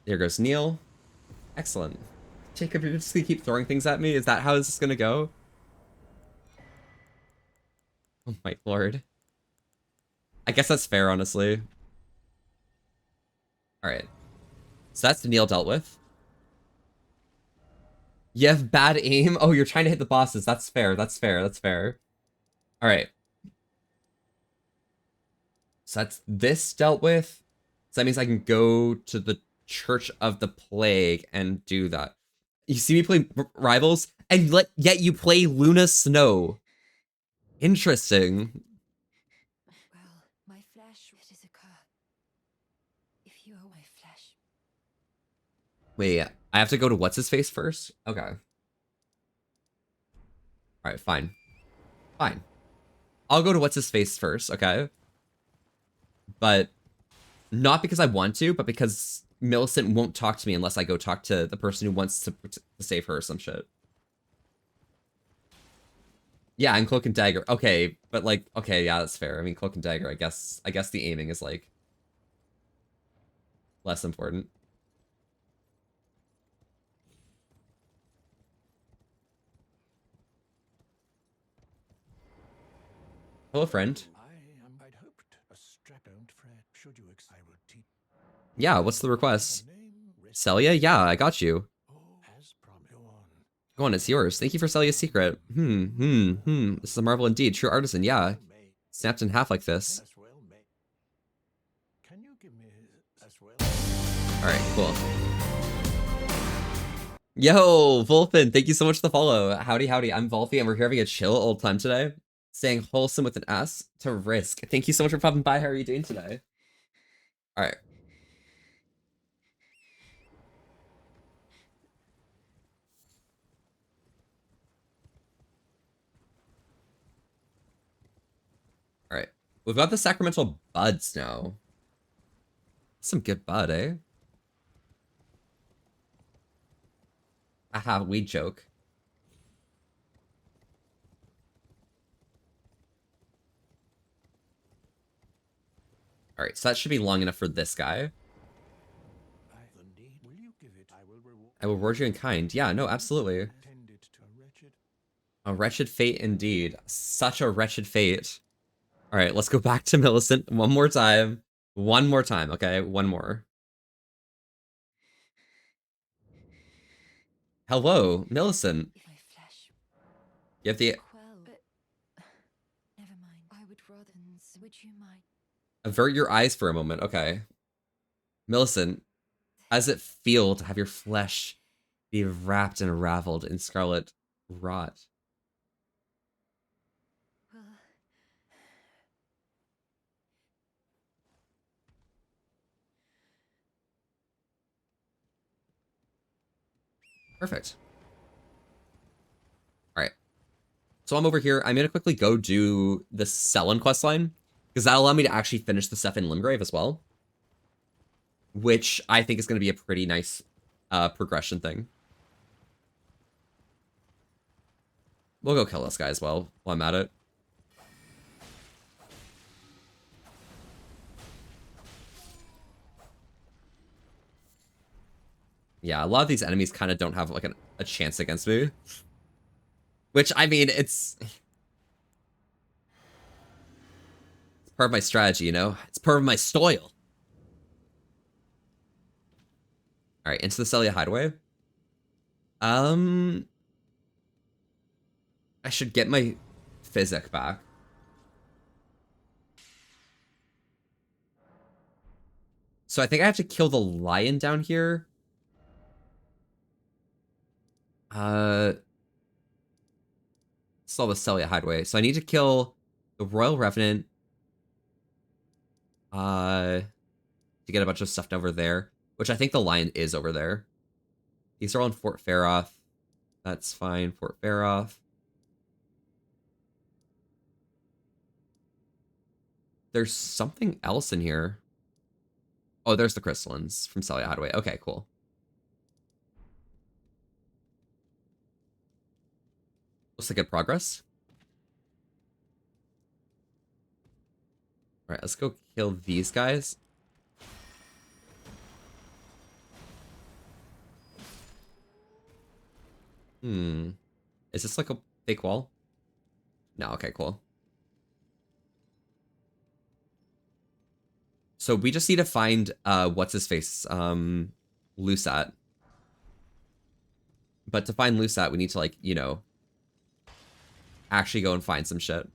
There goes Neil. Excellent. Jacob, you're just gonna keep throwing things at me? Is that how this is gonna go? Oh my lord. I guess that's fair, honestly. Alright. So that's Neil dealt with. You have bad aim? Oh, you're trying to hit the bosses. That's fair, that's fair, that's fair. Alright. So that's this dealt with. So that means I can go to the Church of the Plague and do that. You see me play Rivals, and yet you play Luna Snow. Interesting. Well, my flesh, it is a cur. If you owe my flesh. Wait, I have to go to what's-his-face first? Okay. Alright, fine. Fine. I'll go to what's-his-face first, okay? But not because I want to, but because Millicent won't talk to me unless I go talk to the person who wants to save her or some shit. Yeah, and Cloak and Dagger. Okay, but like, okay, yeah, that's fair. I mean, Cloak and Dagger, I guess the aiming is like less important. Hello, friend. I'd hoped a strap. Don't fret. Should you I will teach. Yeah, what's the request? Celia? Yeah, I got you. Go on, it's yours. Thank you for Celia's secret. This is a marvel indeed. True artisan, yeah. Snapped in half like this. Alright, cool. Yo, Volfin, thank you so much for the follow. Howdy, howdy. I'm Volfy, and we're here having a chill old time today. Saying wholesome with an S to Risk. Thank you so much for popping by. How are you doing today? Alright. Alright. We've got the Sacramental Buds now. Some good bud, eh? Aha, weed joke. Alright, so that should be long enough for this guy. I will reward you in kind. Yeah, no, absolutely. A wretched fate indeed. Such a wretched fate. Alright, let's go back to Millicent one more time. One more time, okay? One more. Hello, Millicent. You have the... Never mind. I would rather... Would you mind? Avert your eyes for a moment, okay. Millicent, how does it feel to have your flesh be wrapped and raveled in scarlet rot? Perfect. Alright. So I'm over here. I'm gonna quickly go do the Sellen questline, because that'll allow me to actually finish the stuff in Limgrave as well. Which I think is gonna be a pretty nice progression thing. We'll go kill this guy as well while I'm at it. Yeah, a lot of these enemies kind of don't have like a chance against me. Which, I mean, it's part of my strategy, you know? It's part of my style. Alright, into the Celia Hideaway. I should get my physic back. So I think I have to kill the lion down here. Still the Celia Hideaway. So I need to kill the Royal Revenant. To get a bunch of stuff over there, which I think the lion is over there. These are all in Fort Faroth. That's fine. Fort Faroth. There's something else in here. Oh, there's the crystallines from Celia Hideaway. Okay, cool. Looks like good progress. All right, let's go kill these guys. Is this like a fake wall? No, okay, cool. So we just need to find what's his face? Lusat. But to find Lusat, we need to, like, you know, actually go and find some shit.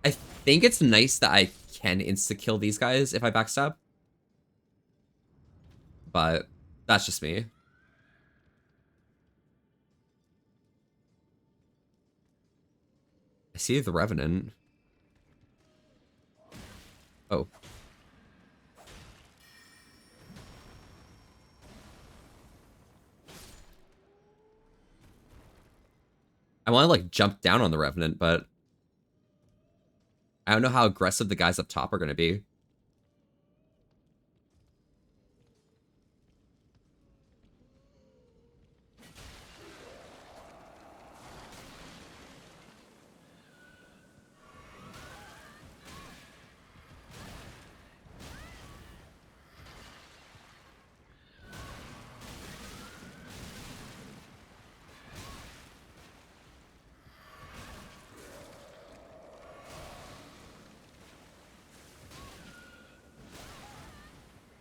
I think it's nice that I can insta-kill these guys if I backstab. But that's just me. I see the Revenant. Oh. I want to, like, jump down on the Revenant, but I don't know how aggressive the guys up top are going to be.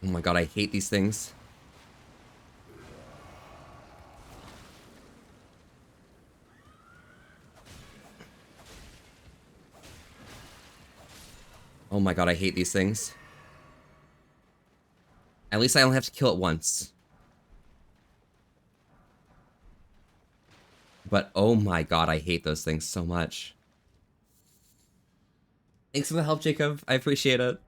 Oh my god, I hate these things. Oh my god, I hate these things. At least I only have to kill it once. But oh my god, I hate those things so much. Thanks for the help, Jacob. I appreciate it.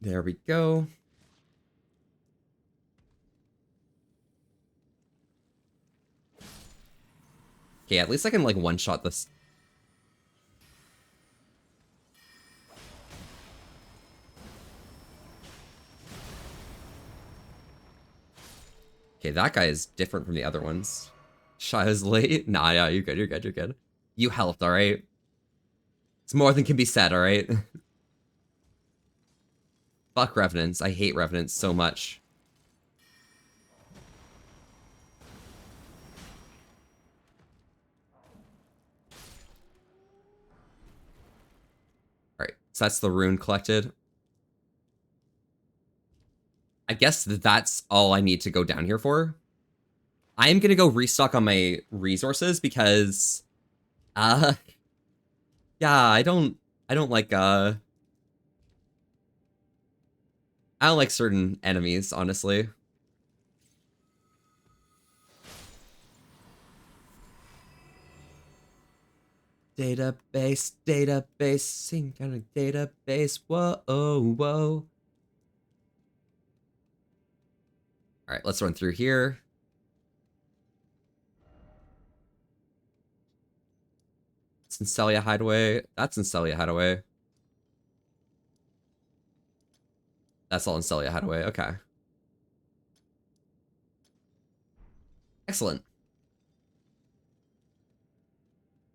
There we go. Okay, at least I can, like, one-shot this. Okay, that guy is different from the other ones. Shia's late? Nah, yeah, you're good, you're good, you're good. You helped, alright? It's more than can be said, alright? Fuck Revenants. I hate Revenants so much. Alright, so that's the rune collected. I guess that's all I need to go down here for. I am gonna go restock on my resources because yeah, I don't like I don't like certain enemies, honestly. Database, database, sync on a database, whoa, whoa. Alright, let's run through here. It's in Celia Hideaway. That's in Celia Hideaway. That's all in Celia Hideaway, okay. Excellent.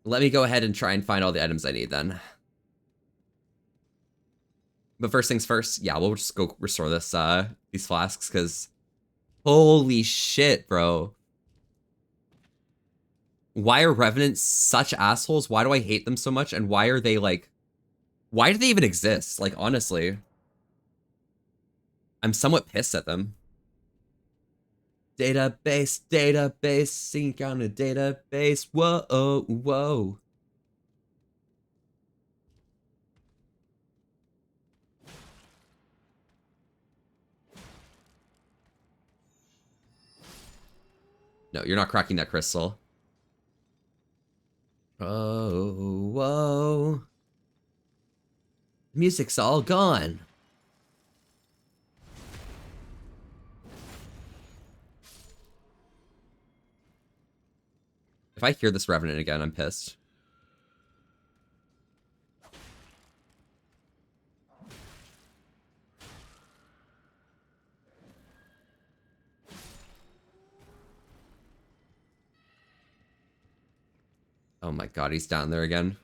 Let me go ahead and try and find all the items I need then. But first things first, yeah, we'll just go restore this these flasks, because holy shit, bro. Why are Revenants such assholes? Why do I hate them so much? And why are they, like, why do they even exist? Like, honestly, I'm somewhat pissed at them. Database, database, sync on a database. Whoa, whoa. No, you're not cracking that crystal. Oh, whoa. Music's all gone. If I hear this Revenant again, I'm pissed. Oh my god, he's down there again.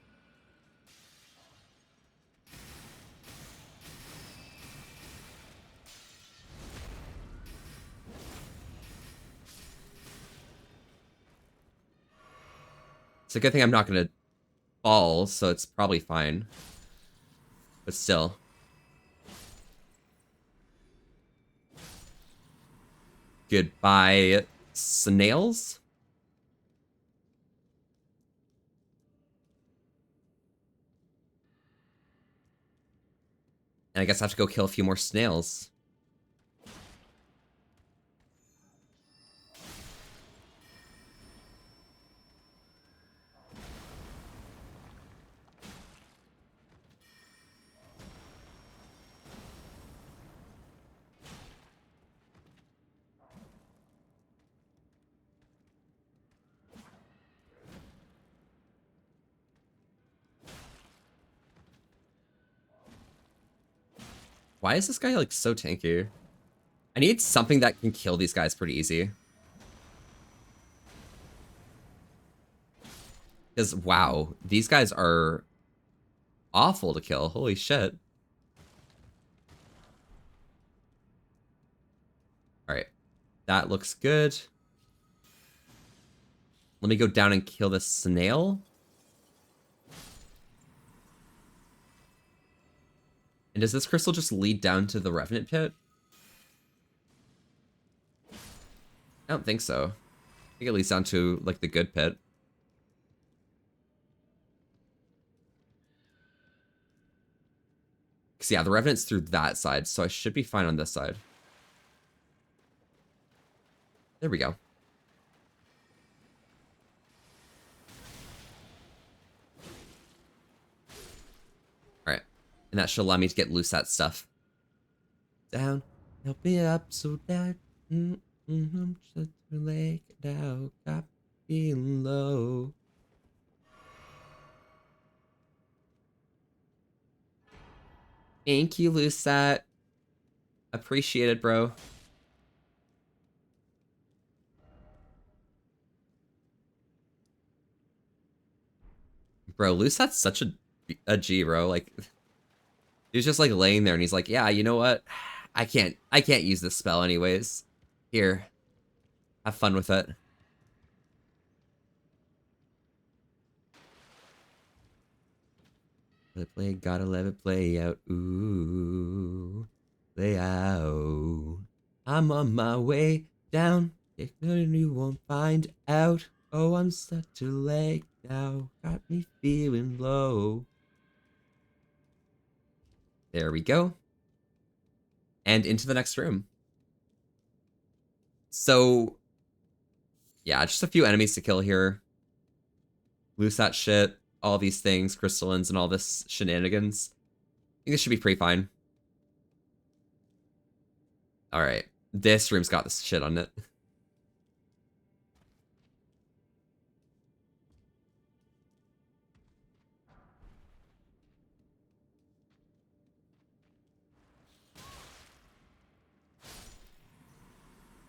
It's a good thing I'm not gonna fall, so it's probably fine. But still. Goodbye, snails? And I guess I have to go kill a few more snails. Why is this guy, like, so tanky? I need something that can kill these guys pretty easy. Because, wow, these guys are awful to kill. Holy shit. Alright. That looks good. Let me go down and kill this snail. And does this crystal just lead down to the Revenant pit? I don't think so. I think it leads down to, like, the good pit. Because, yeah, the Revenant's through that side, so I should be fine on this side. There we go. Alright. And that should allow me to get loose that stuff. Down. Help me up so that... Shut the leg down. Got feeling low. Thank you, Lucette. Appreciate it, bro. Bro, Lucette's such a G, bro. Like, he's just like laying there and he's like, yeah, you know what? I can't use this spell anyways. Here. Have fun with it. Let it play, gotta let it play out. Ooh. Play out. I'm on my way down. If you won't find out. Oh, I'm such a leg now. Got me feeling low. There we go. And into the next room. So, yeah, just a few enemies to kill here. Lose that shit. All these things, crystallines and all this shenanigans. I think this should be pretty fine. Alright. This room's got this shit on it.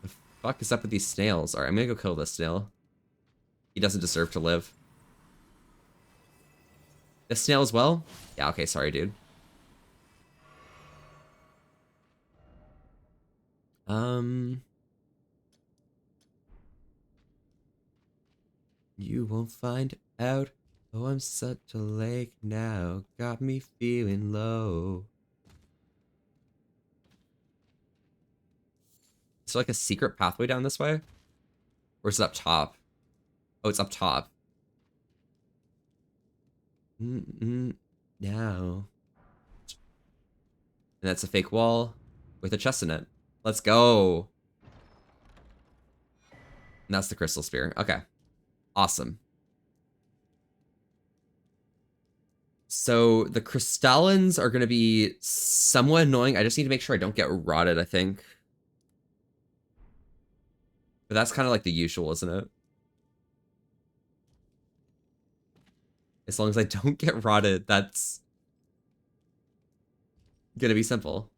The fuck is up with these snails? Alright, I'm gonna go kill this snail. He doesn't deserve to live. This snail as well? Yeah, okay, sorry, dude. You won't find out. Oh, I'm such a lake now. Got me feeling low. Is there like a secret pathway down this way? Or is it up top? Oh, it's up top. No. And that's a fake wall with a chest in it. Let's go. And that's the crystal spear. Okay. Awesome. So the crystallines are going to be somewhat annoying. I just need to make sure I don't get rotted, I think. But that's kind of like the usual, isn't it? As long as I don't get rotted, that's going to be simple.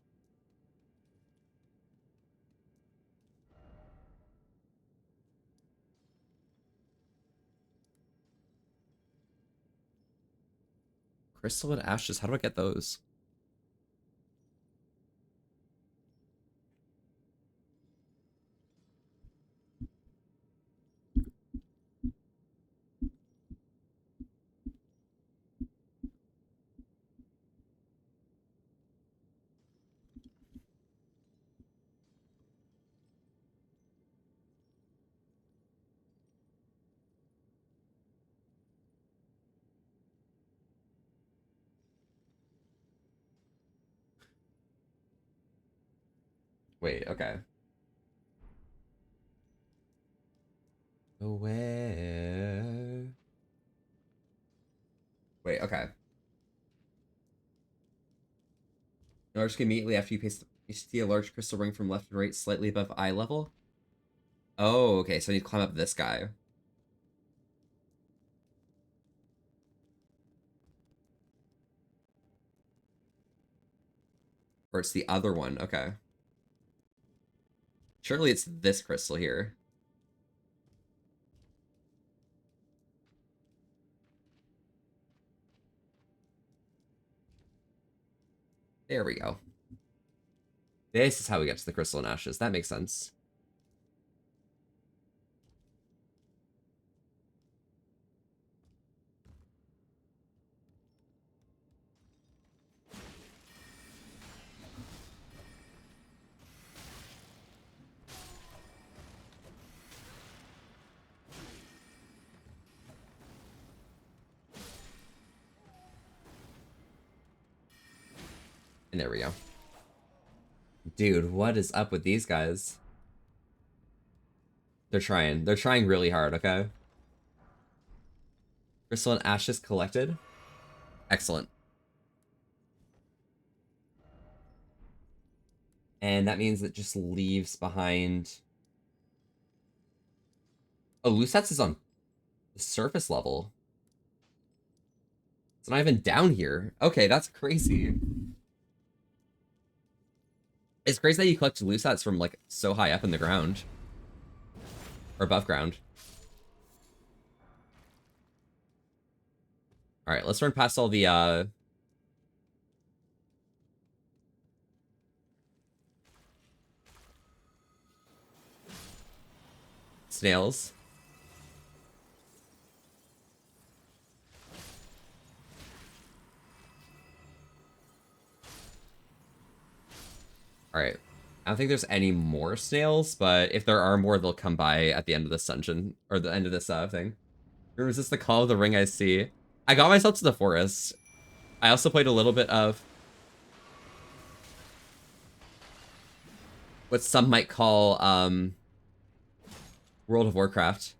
Crystal and ashes, how do I get those? Wait, okay. Where? Wait, okay. In order to immediately after you see a large crystal ring from left and right slightly above eye level. Oh, okay, so I need to climb up this guy. Or it's the other one, okay. Surely it's this crystal here. There we go. This is how we get to the crystal and ashes. That makes sense. And there we go. Dude, what is up with these guys? They're trying. They're trying really hard, okay? Crystal and ashes collected. Excellent. And that means it just leaves behind... Oh, Lusatz is on the surface level. It's not even down here. Okay, that's crazy. It's crazy that you collect Lusatz from, like, so high up in the ground. Or above ground. Alright, let's run past all the, snails. Alright. I don't think there's any more snails, but if there are more, they'll come by at the end of this dungeon. Or the end of this, thing. Or is this the Call of the Ring I see? I got myself to the forest. I also played a little bit of... what some might call, World of Warcraft.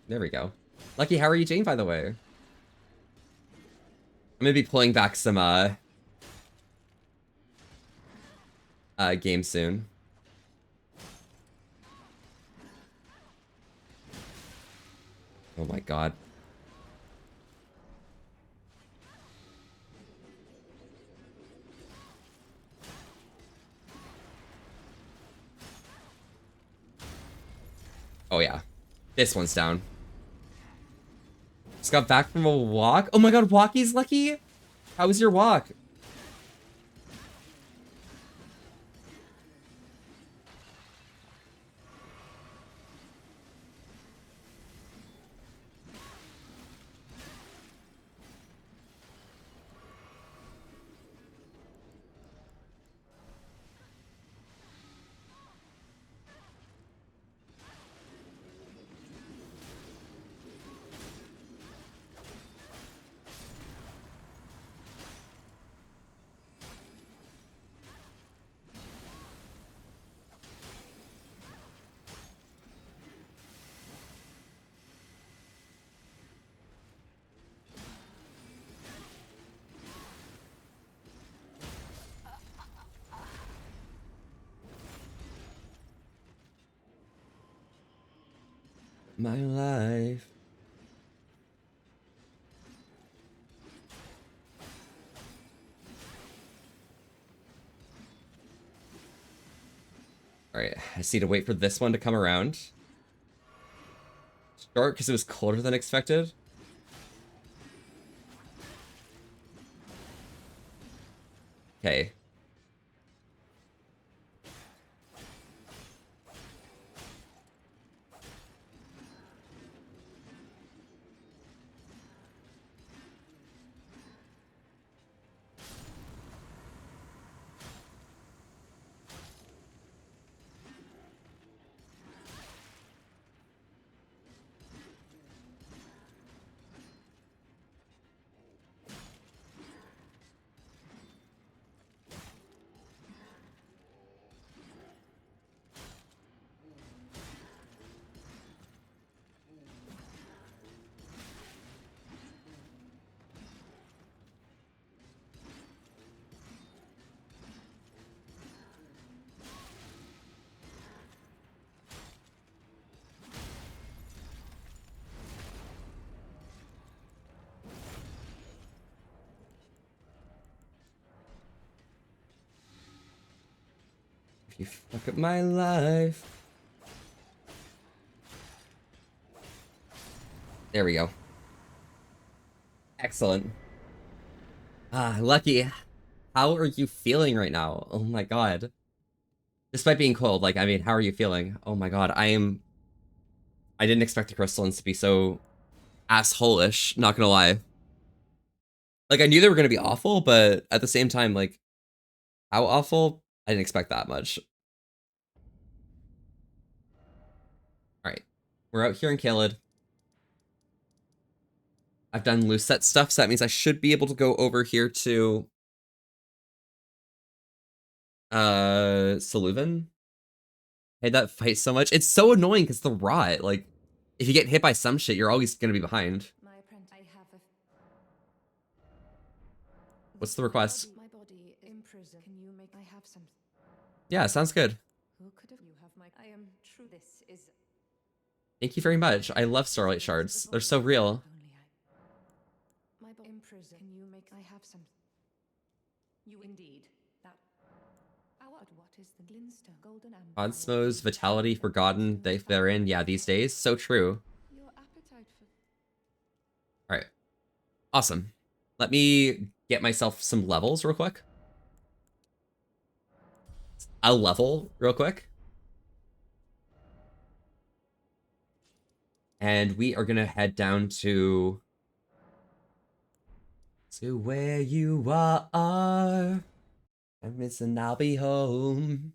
There we go. Lucky, how are you, Jane, by the way? I'm gonna be pulling back some, games soon. Oh my god. Oh yeah. This one's down. Just got back from a walk. Oh my god, Walkie's lucky. How was your walk? My life. Alright, I just need to wait for this one to come around. Short because it was colder than expected. Okay. If you fuck up my life. There we go. Excellent. Ah, Lucky. How are you feeling right now? Oh my god. Despite being cold, like, I mean, how are you feeling? Oh my god, I didn't expect the crystallines to be so asshole-ish, not gonna lie. Like, I knew they were gonna be awful, but at the same time, like, how awful? I didn't expect that much. Alright. We're out here in Caelid. I've done Lucette stuff, so that means I should be able to go over here to Saluven. I hate that fight so much. It's so annoying because the rot, like, if you get hit by some shit, you're always gonna be behind. What's the request? My body in prison. Can you make I have some? Yeah, sounds good. Who could have you have my I am true. This is Thank you very much. I love Starlight Shards. They're so real. my body in prison. Can you make I have some? You indeed. That what is the glintstone golden amber? Cosmos, Vitality, Forgotten, they're in, yeah, these days. So true. Your appetite for Alright. Awesome. Let me get myself some levels real quick. I'll level real quick. And we are gonna head down to where you are. I'm missing, I'll be home.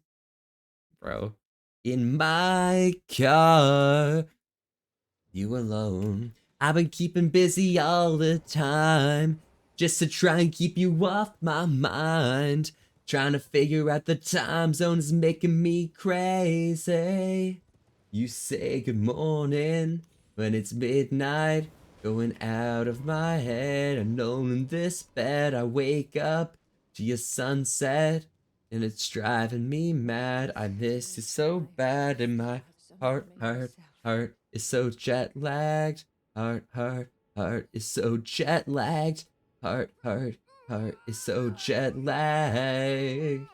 Bro. In my car. You alone. I've been keeping busy all the time. Just to try and keep you off my mind. Trying to figure out the time zone is making me crazy. You say good morning when it's midnight. Going out of my head. Alone in this bed. I wake up to your sunset. And it's driving me mad. I miss you so bad. And my heart is so jet lagged. Heart is so jet lagged. Heart is so jet lagged.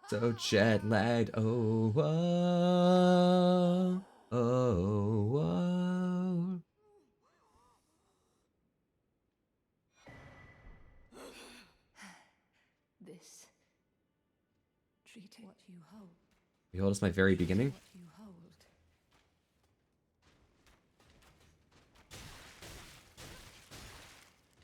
So jet lagged. Oh, oh, oh, oh. you hold. Behold is my very beginning. What you hold.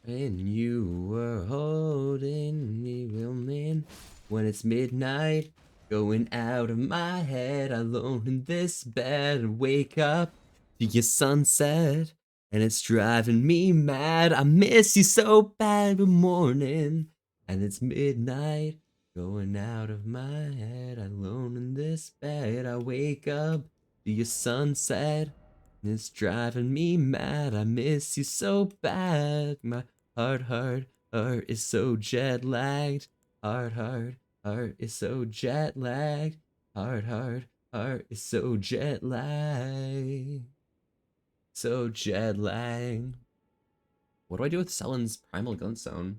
And you were holding me, woman, when it's midnight, going out of my head, alone in this bed, and wake up to your sunset, and it's driving me mad. I miss you so bad. Good morning, and it's midnight, going out of my head, alone in this bed. I wake up to your sunset, and it's driving me mad. I miss you so bad. My heart is so jet lagged. Heart is so jet lagged. Heart is so jet lagged. So jet lagged. What do I do with Sellen's Primal Glintstone?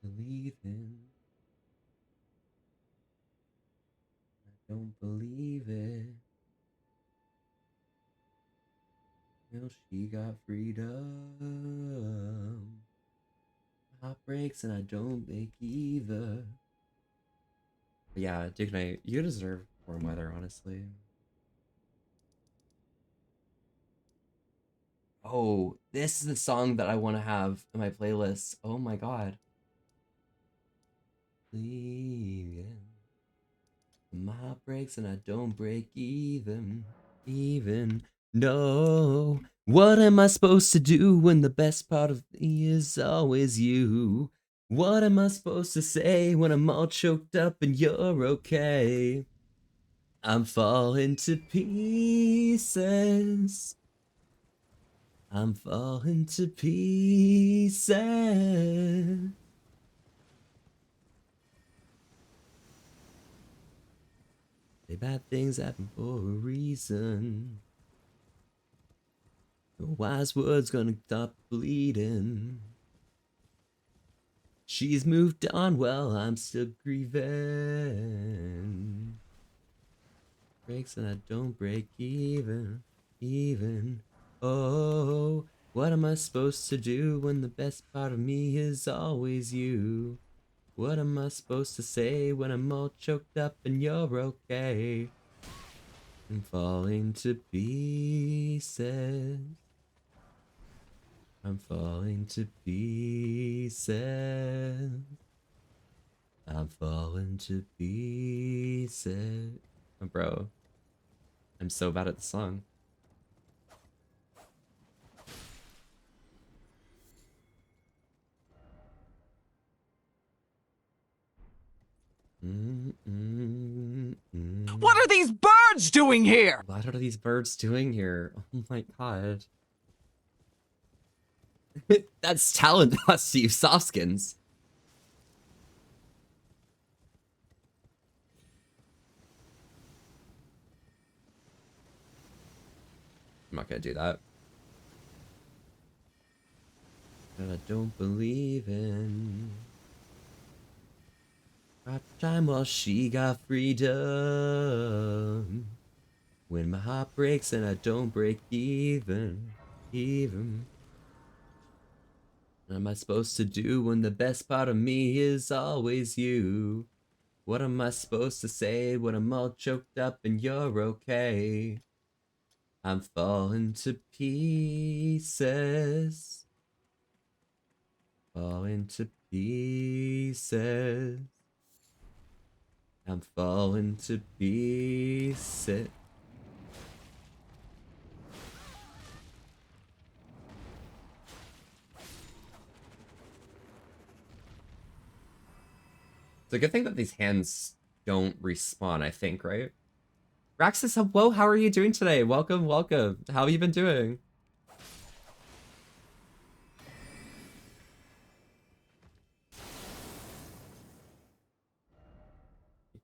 Believe in. I don't believe it. Well, she got freedom. Heartbreaks and I don't make either. But yeah, Duke Knight, you deserve warm weather, honestly. Oh, this is the song that I want to have in my playlist. Oh my god. Leaving. My heart breaks and I don't break even. No. What am I supposed to do when the best part of me is always you? What am I supposed to say when I'm all choked up and you're okay? I'm falling to pieces. I'm falling to pieces. Say bad things happen for a reason. No wise words gonna stop bleeding. She's moved on, well, I'm still grieving. Breaks and I don't break even. Oh, what am I supposed to do when the best part of me is always you? What am I supposed to say when I'm all choked up and you're okay? I'm falling to pieces. I'm falling to pieces. I'm falling to pieces. Oh, bro, I'm so bad at the song. What are these birds doing here? What are these birds doing here? Oh my god. That's talent, not Steve Softskins. I'm not gonna do that. That I don't believe in. Got time while she got freedom. When my heart breaks and I don't break even. What am I supposed to do when the best part of me is always you? What am I supposed to say when I'm all choked up and you're okay? I'm falling to pieces. Falling to pieces. I'm falling to pieces. It's a good thing that these hands don't respawn, I think, right? Raxus, hello, how are you doing today? Welcome. How have you been doing?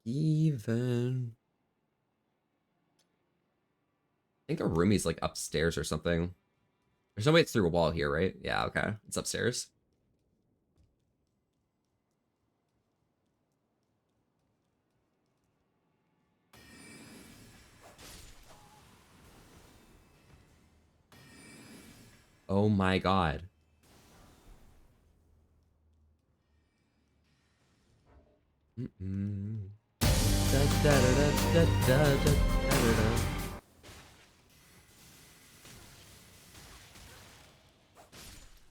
even. I think our roomie's like upstairs or something. There's no way it's through a wall here, right? Yeah, okay. It's upstairs. Oh my god.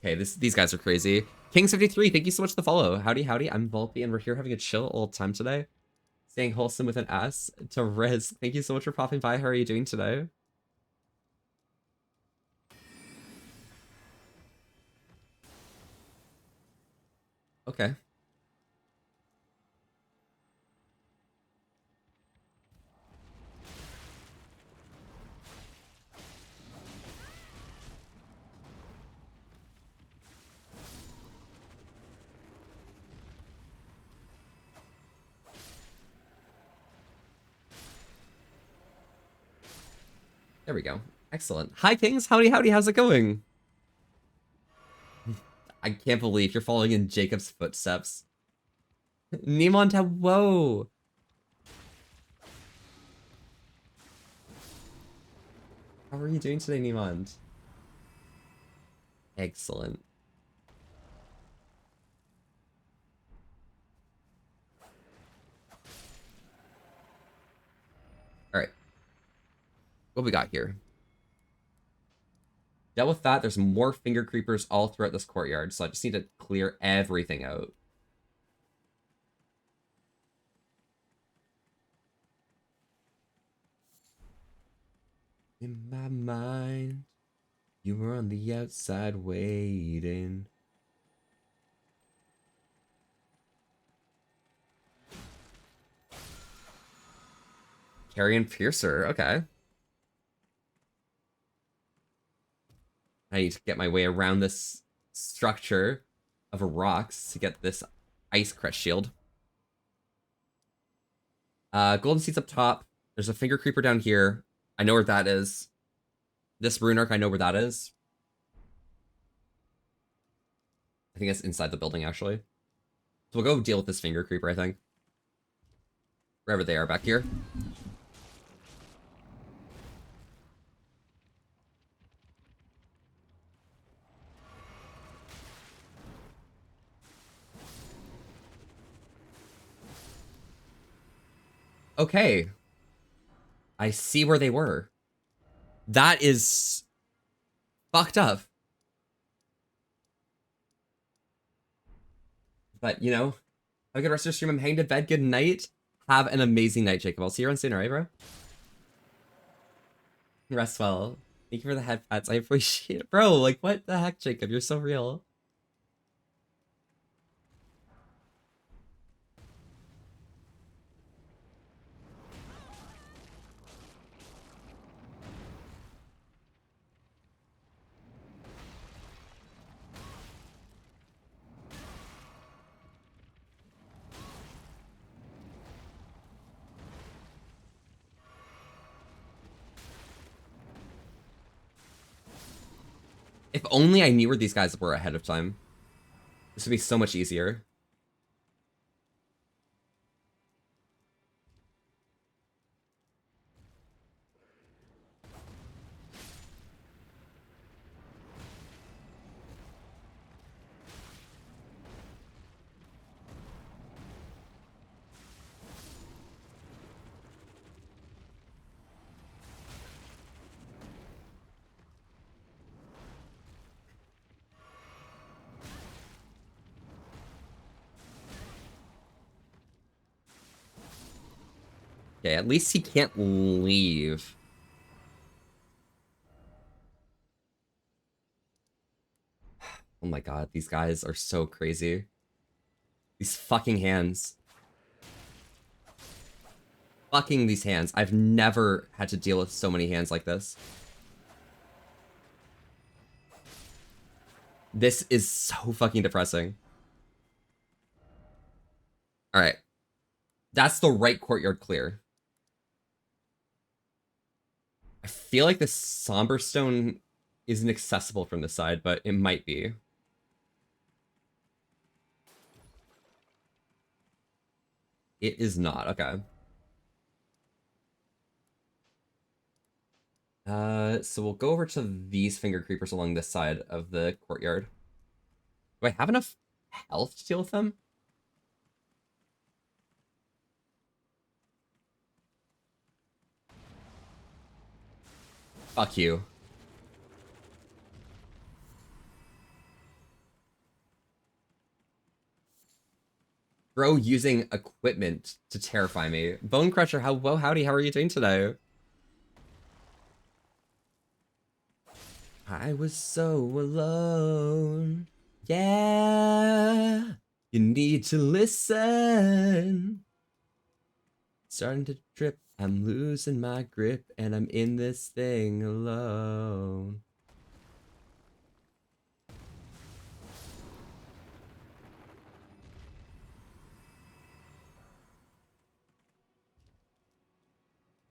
Okay, these guys are crazy. King73, thank you so much for the follow. Howdy, howdy. I'm Volpe, and we're here having a chill old time today. Staying wholesome with an S. To Riz, thank you so much for popping by. How are you doing today? Okay. There we go. Excellent. Hi, Kings. Howdy, howdy. How's it going? I can't believe you're following in Jacob's footsteps. Niemond, whoa. How are you doing today, Niemond? Excellent. All right. What we got here? Dealt with that. There's more finger creepers all throughout this courtyard, so I just need to clear everything out. In my mind, you were on the outside waiting. Carrion Piercer, okay. I need to get my way around this structure of rocks to get this ice crest shield. Golden Seeds up top. There's a finger creeper down here. I know where that is. This rune arc, I know where that is. I think it's inside the building, actually. So we'll go deal with this finger creeper, I think. Wherever they are back here. Okay. I see where they were. That is fucked up. But, you know, have a good rest of your stream. I'm heading to bed. Good night. Have an amazing night, Jacob. I'll see you around soon, alright, bro? Rest well. Thank you for the head pats. I appreciate it. Bro, like, what the heck, Jacob? You're so real. If only I knew where these guys were ahead of time. This would be so much easier. Okay, at least he can't leave. Oh my god, these guys are so crazy. These fucking hands. Fucking these hands. I've never had to deal with so many hands like this. This is so fucking depressing. Alright. That's the right courtyard clear. I feel like the Somber Stone isn't accessible from this side, but it might be. It is not. Okay. So we'll go over to these finger creepers along this side of the courtyard. Do I have enough health to deal with them? Fuck you. Bro using equipment to terrify me. Bone Crusher, howdy, how are you doing today? I was so alone. Yeah. You need to listen. Starting to trip. I'm losing my grip and I'm in this thing alone.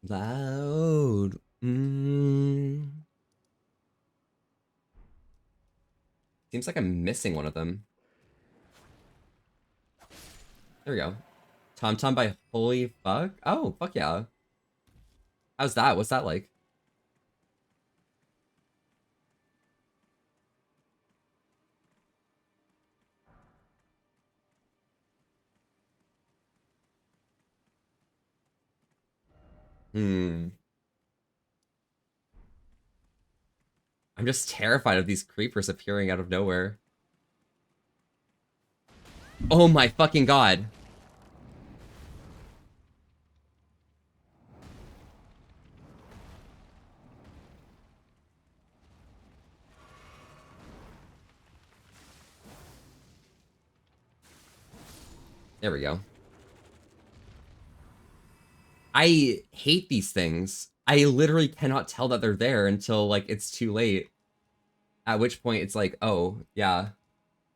Loud. Seems like I'm missing one of them. There we go. Tom Tom by Holy Fuck? Oh, fuck yeah. How's that? What's that like? I'm just terrified of these creepers appearing out of nowhere. Oh my fucking god. There we go. I hate these things. I literally cannot tell that they're there until, like, it's too late. At which point it's like, oh, yeah.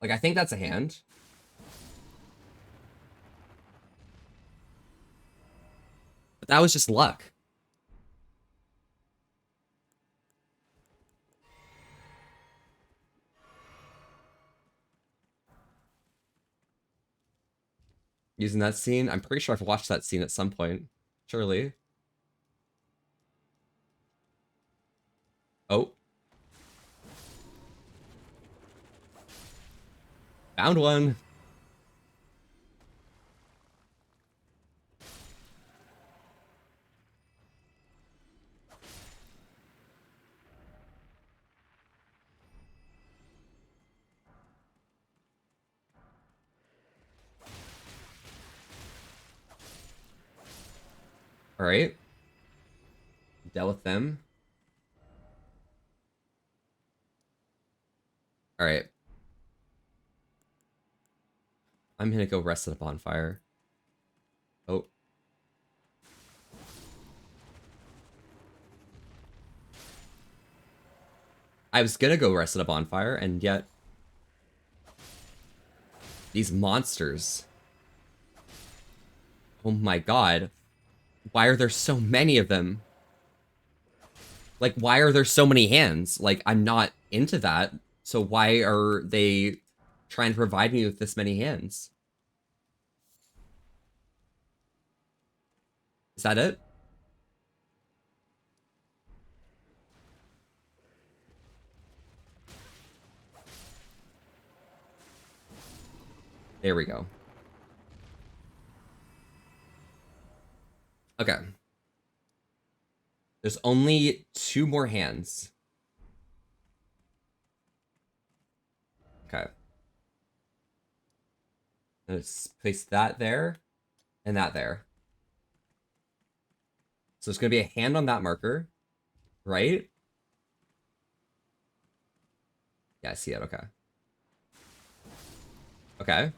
Like, I think that's a hand. But that was just luck. Using that scene? I'm pretty sure I've watched that scene at some point. Surely. Oh. Found one. All right. Dealt with them. All right. I'm gonna go rest at a bonfire. Oh. I was gonna go rest at a bonfire, and yet these monsters. Oh my god. Why are there so many of them? Like, why are there so many hands? Like, I'm not into that. So why are they trying to provide me with this many hands? Is that it? There we go. Okay. There's only 2 more hands. Okay. Let's place that there and that there. So it's going to be a hand on that marker, right? Yeah, I see it. Okay. Okay.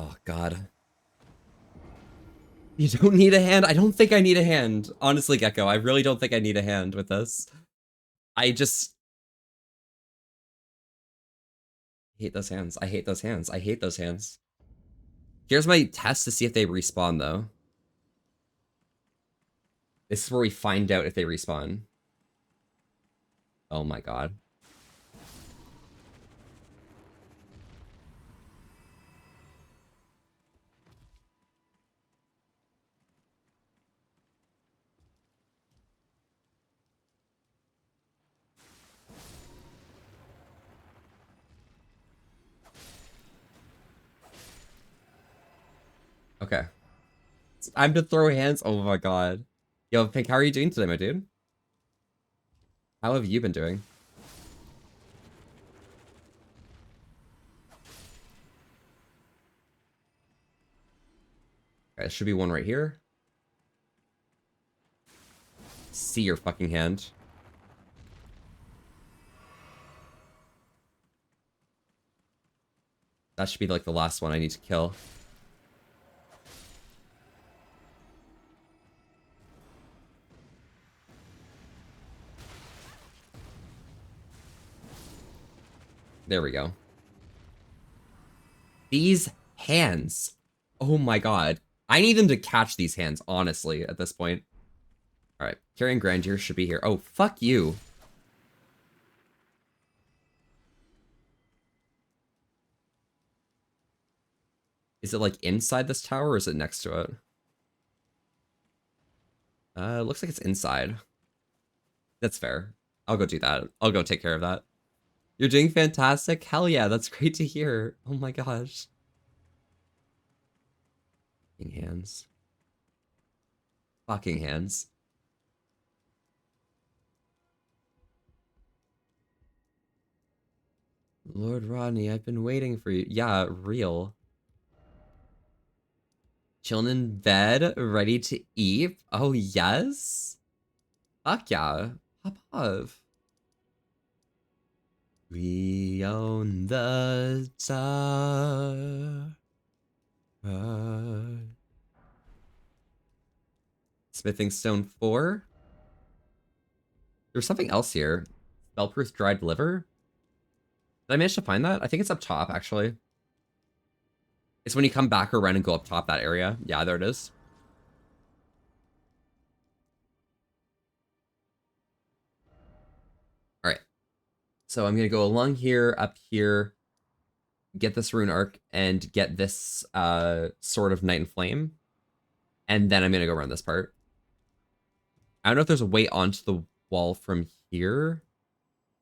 Oh, God. You don't need a hand? I don't think I need a hand. Honestly, Gecko, I really don't think I need a hand with this. I just... hate those hands. I hate those hands. I hate those hands. Here's my test to see if they respawn, though. This is where we find out if they respawn. Oh my god. Okay. It's time to throw hands. Oh my god. Yo, Pink, how are you doing today, my dude? How have you been doing? Okay, there should be one right here. See your fucking hand. That should be like the last one I need to kill. There we go. These hands. Oh my god. I need them to catch these hands, honestly, at this point. Alright, Carrying Grandeur should be here. Oh, fuck you. Is it like inside this tower or is it next to it? Looks like it's inside. That's fair. I'll go do that. I'll go take care of that. You're doing fantastic? Hell yeah, that's great to hear. Oh my gosh. Fucking hands. Fucking hands. Lord Rodney, I've been waiting for you. Yeah, real. Chilling in bed, ready to eat? Oh, yes? Fuck yeah. Pop off. We own the star. Smithing Stone 4. There's something else here. Spellproof dried liver. Did I manage to find that? I think it's up top, actually. It's when you come back around and go up top that area. Yeah, there it is. Alright. So I'm going to go along here, up here, get this rune arc, and get this Sword of Night and Flame. And then I'm going to go around this part. I don't know if there's a way onto the wall from here,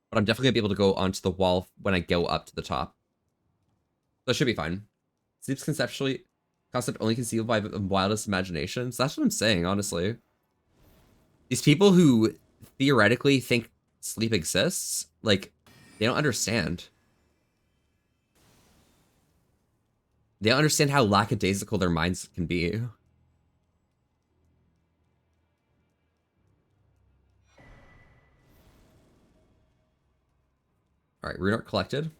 but I'm definitely going to be able to go onto the wall when I go up to the top. So it should be fine. Sleep's concept only conceived by the wildest imaginations. That's what I'm saying, honestly. These people who theoretically think sleep exists, like, they don't understand. They don't understand how lackadaisical their minds can be. Alright, rune arc collected.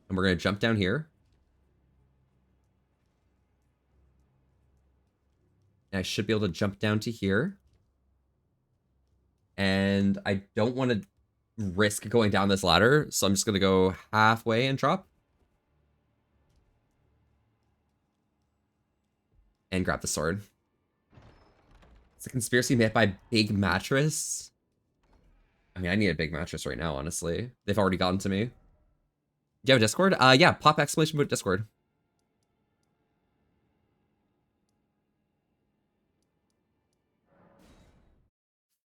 And we're going to jump down here. And I should be able to jump down to here. And I don't want to risk going down this ladder, so I'm just going to go halfway and drop. And grab the sword. It's a conspiracy made by Big Mattress. I mean, I need a big mattress right now, honestly. They've already gotten to me. Do you have a Discord? Yeah, pop exclamation point Discord.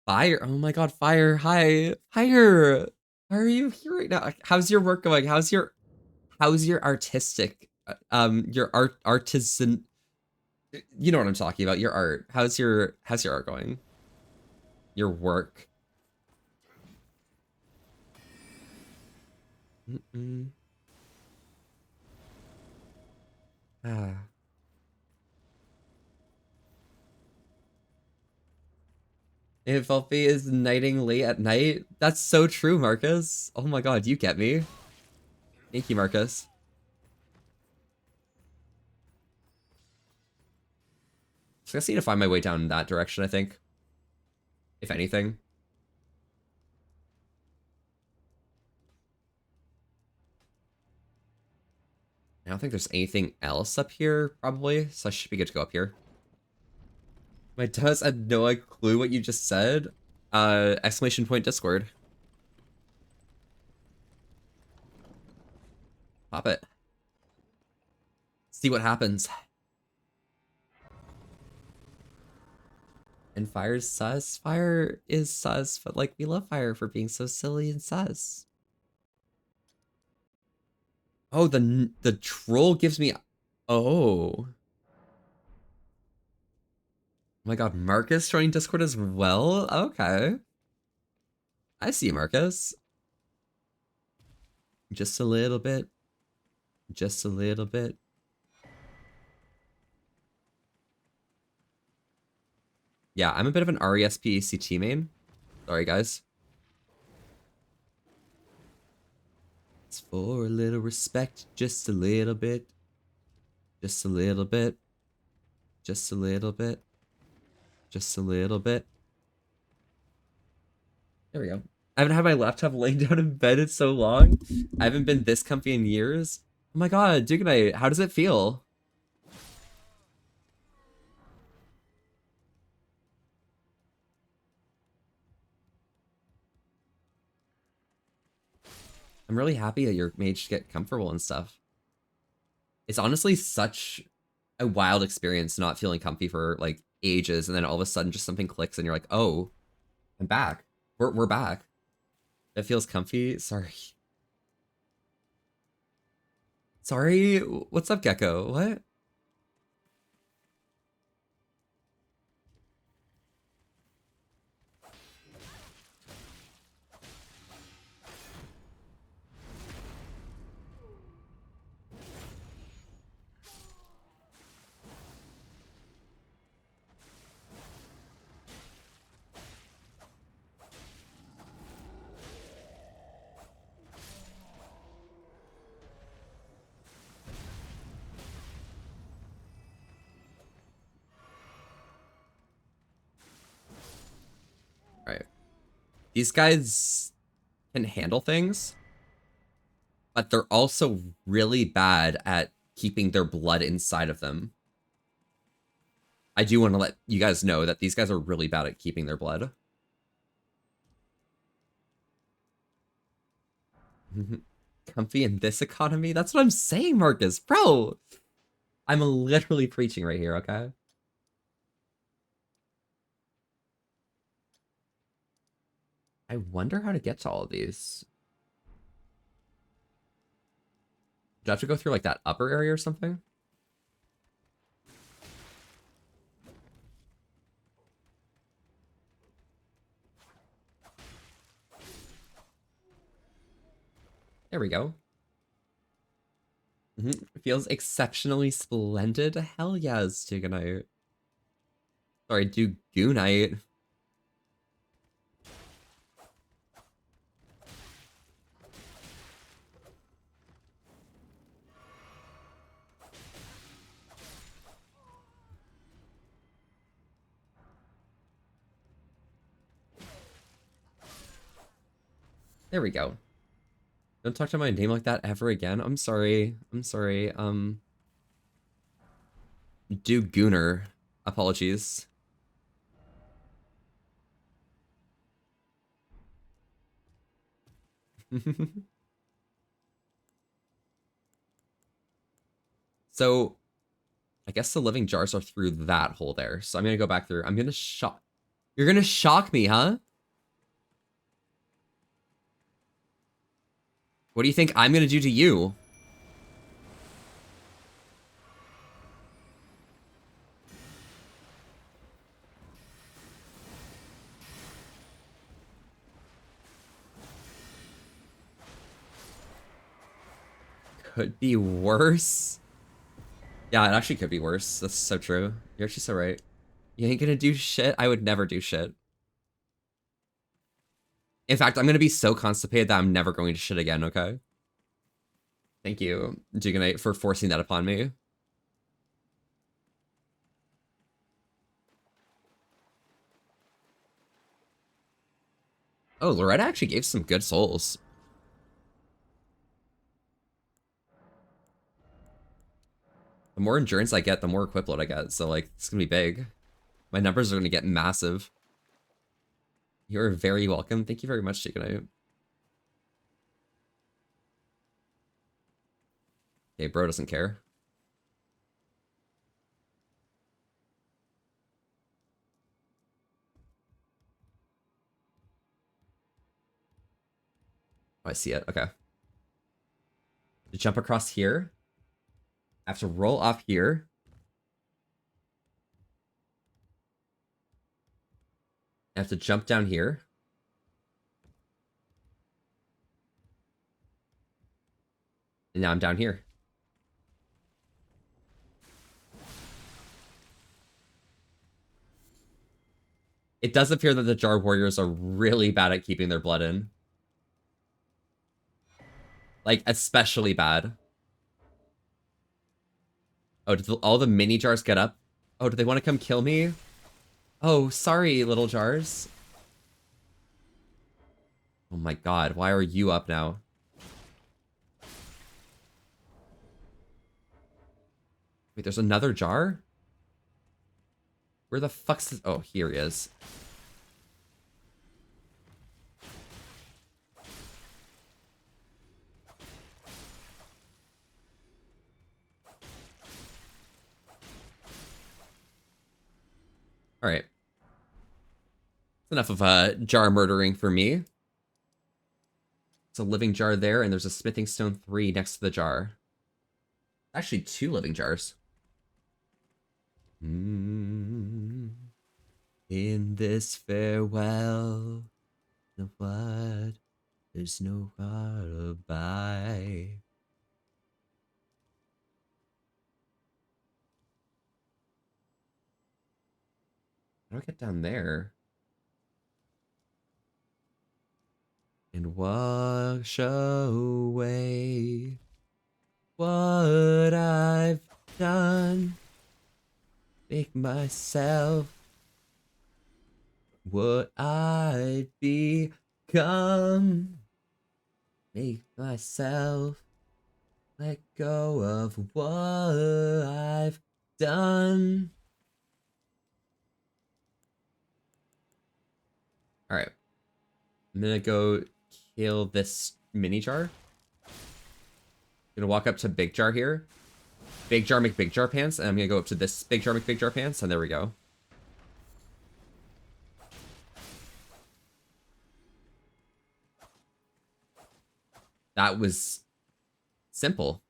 Fire. Oh my god, Fire. Hi. Fire. Why are you here right now? How's your work going? How's your artistic your artisan, you know what I'm talking about, your art. How's your art going? Your work. If Elfie is nighting late at night, that's so true, Marcus. Oh my god, you get me. Thank you, Marcus. So I just need to find my way down in that direction, I think. If anything. I don't think there's anything else up here, probably, so I should be good to go up here. My does had no clue what you just said. Exclamation point Discord. Pop it. See what happens. And Fire's sus? Fire is sus, but like we love Fire for being so silly and sus. Oh, the troll gives me... Oh. Oh my god, Marcus joining Discord as well? Okay. I see Marcus. Just a little bit. Just a little bit. Yeah, I'm a bit of an RESP CT main. Sorry, guys. It's for a little respect, just a little bit. Just a little bit. Just a little bit. Just a little bit. There we go. I haven't had my laptop laying down in bed in so long. I haven't been this comfy in years. Oh my god, Duganite, how does it feel? I'm really happy that your mage get comfortable and stuff. It's honestly such a wild experience not feeling comfy for like ages, and then all of a sudden just something clicks and you're like, oh, I'm back. We're back. That feels comfy. Sorry. Sorry, what's up, Gecko? What? These guys can handle things, but they're also really bad at keeping their blood inside of them. I do want to let you guys know that these guys are really bad at keeping their blood. Comfy in this economy? That's what I'm saying, Marcus. Bro, I'm literally preaching right here, okay? I wonder how to get to all of these. Do I have to go through like that upper area or something? There we go. Feels exceptionally splendid. Hell yes, Duganite. Sorry, Dugunite. There we go. Don't talk to my name like that ever again. I'm sorry. I'm sorry. Gooner. Apologies. So, I guess the living jars are through that hole there. So I'm gonna go back through. I'm gonna shock. You're gonna shock me, huh? What do you think I'm gonna do to you? Could be worse. Yeah, it actually could be worse. That's so true. You're actually so right. You ain't gonna do shit? I would never do shit. In fact, I'm gonna be so constipated that I'm never going to shit again, okay? Thank you, Duganite, for forcing that upon me. Oh, Loretta actually gave some good souls. The more endurance I get, the more equip load I get. So, like, it's gonna be big. My numbers are gonna get massive. You're very welcome. Thank you very much, Chicken. Okay, bro doesn't care. Oh, I see it. Okay. To jump across here, I have to roll off here. I have to jump down here. And now I'm down here. It does appear that the Jar Warriors are really bad at keeping their blood in. Like, especially bad. Oh, did all the mini jars get up? Oh, do they want to come kill me? Oh, sorry, little jars. Oh my god, why are you up now? Wait, there's another jar? Where the fuck's this? Oh, here he is. Alright. Enough of jar murdering for me. It's a living jar there, and there's a smithing stone 3 next to the jar. Actually, 2 living jars. In this farewell, the what? There's no goodbye. How do I get down there? And wash away what I've done. Make myself what I'd become. Make myself let go of what I've done. Alright. I'm gonna go kill this mini jar. Gonna walk up to big jar here. Big jar make big jar pants, and I'm gonna go up to this big jar make big jar pants, and there we go. That was simple.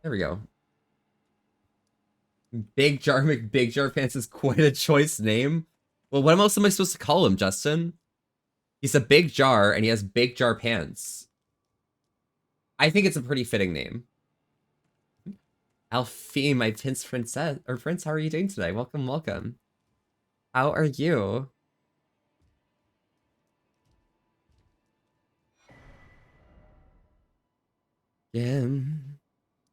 There we go. Big jar make big jar pants is quite a choice name. Well, what else am I supposed to call him, Justin? He's a big jar, and he has big jar pants. I think it's a pretty fitting name. Alfie, my Prince Princess, or Prince, how are you doing today? Welcome, welcome. How are you?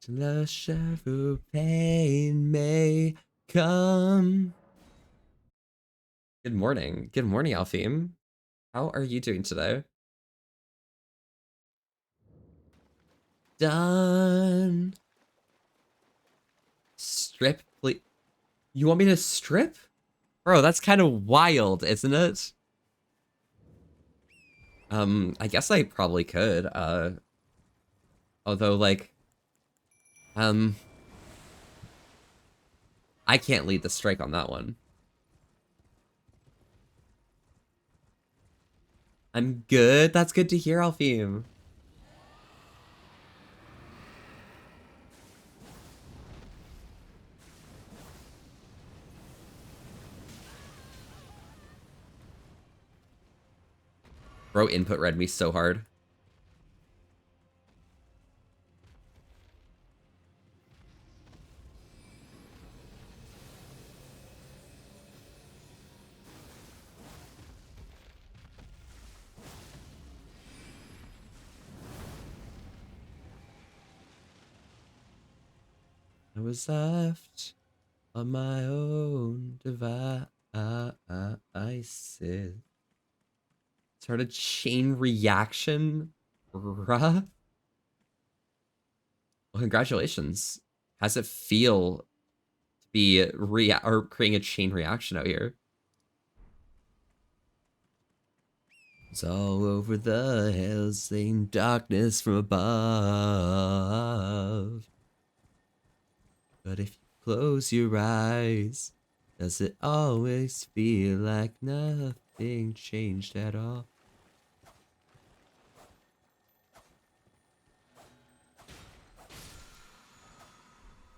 The shadow pain may come. Good morning. Good morning, Alfie. How are you doing today? Done. Strip, please. You want me to strip? Bro, that's kind of wild, isn't it? I guess I probably could. Although, like, I can't lead the strike on that one. I'm good. That's good to hear, Alfie. Bro, input read me so hard. I was left on my own devices. Sort of chain reaction, bruh. Well, congratulations. How's it feel to be creating a chain reaction out here? It's all over the hills, in darkness from above. But if you close your eyes, does it always feel like nothing changed at all?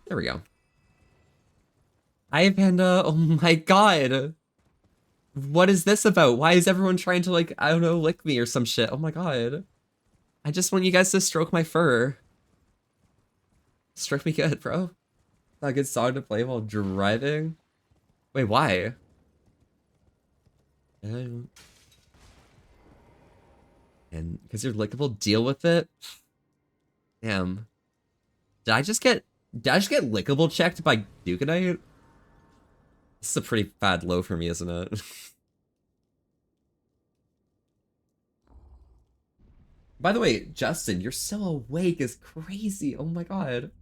There we go. Hi, Panda. Oh my god. What is this about? Why is everyone trying to, like, I don't know, lick me or some shit? Oh my god. I just want you guys to stroke my fur. Stroke me good, bro. Not a good song to play while driving. Wait, why? And because you're lickable, deal with it? Damn. Did I just get lickable checked by Dukanite? This is a pretty bad low for me, isn't it? By the way, Justin, you're still awake is crazy. Oh my god.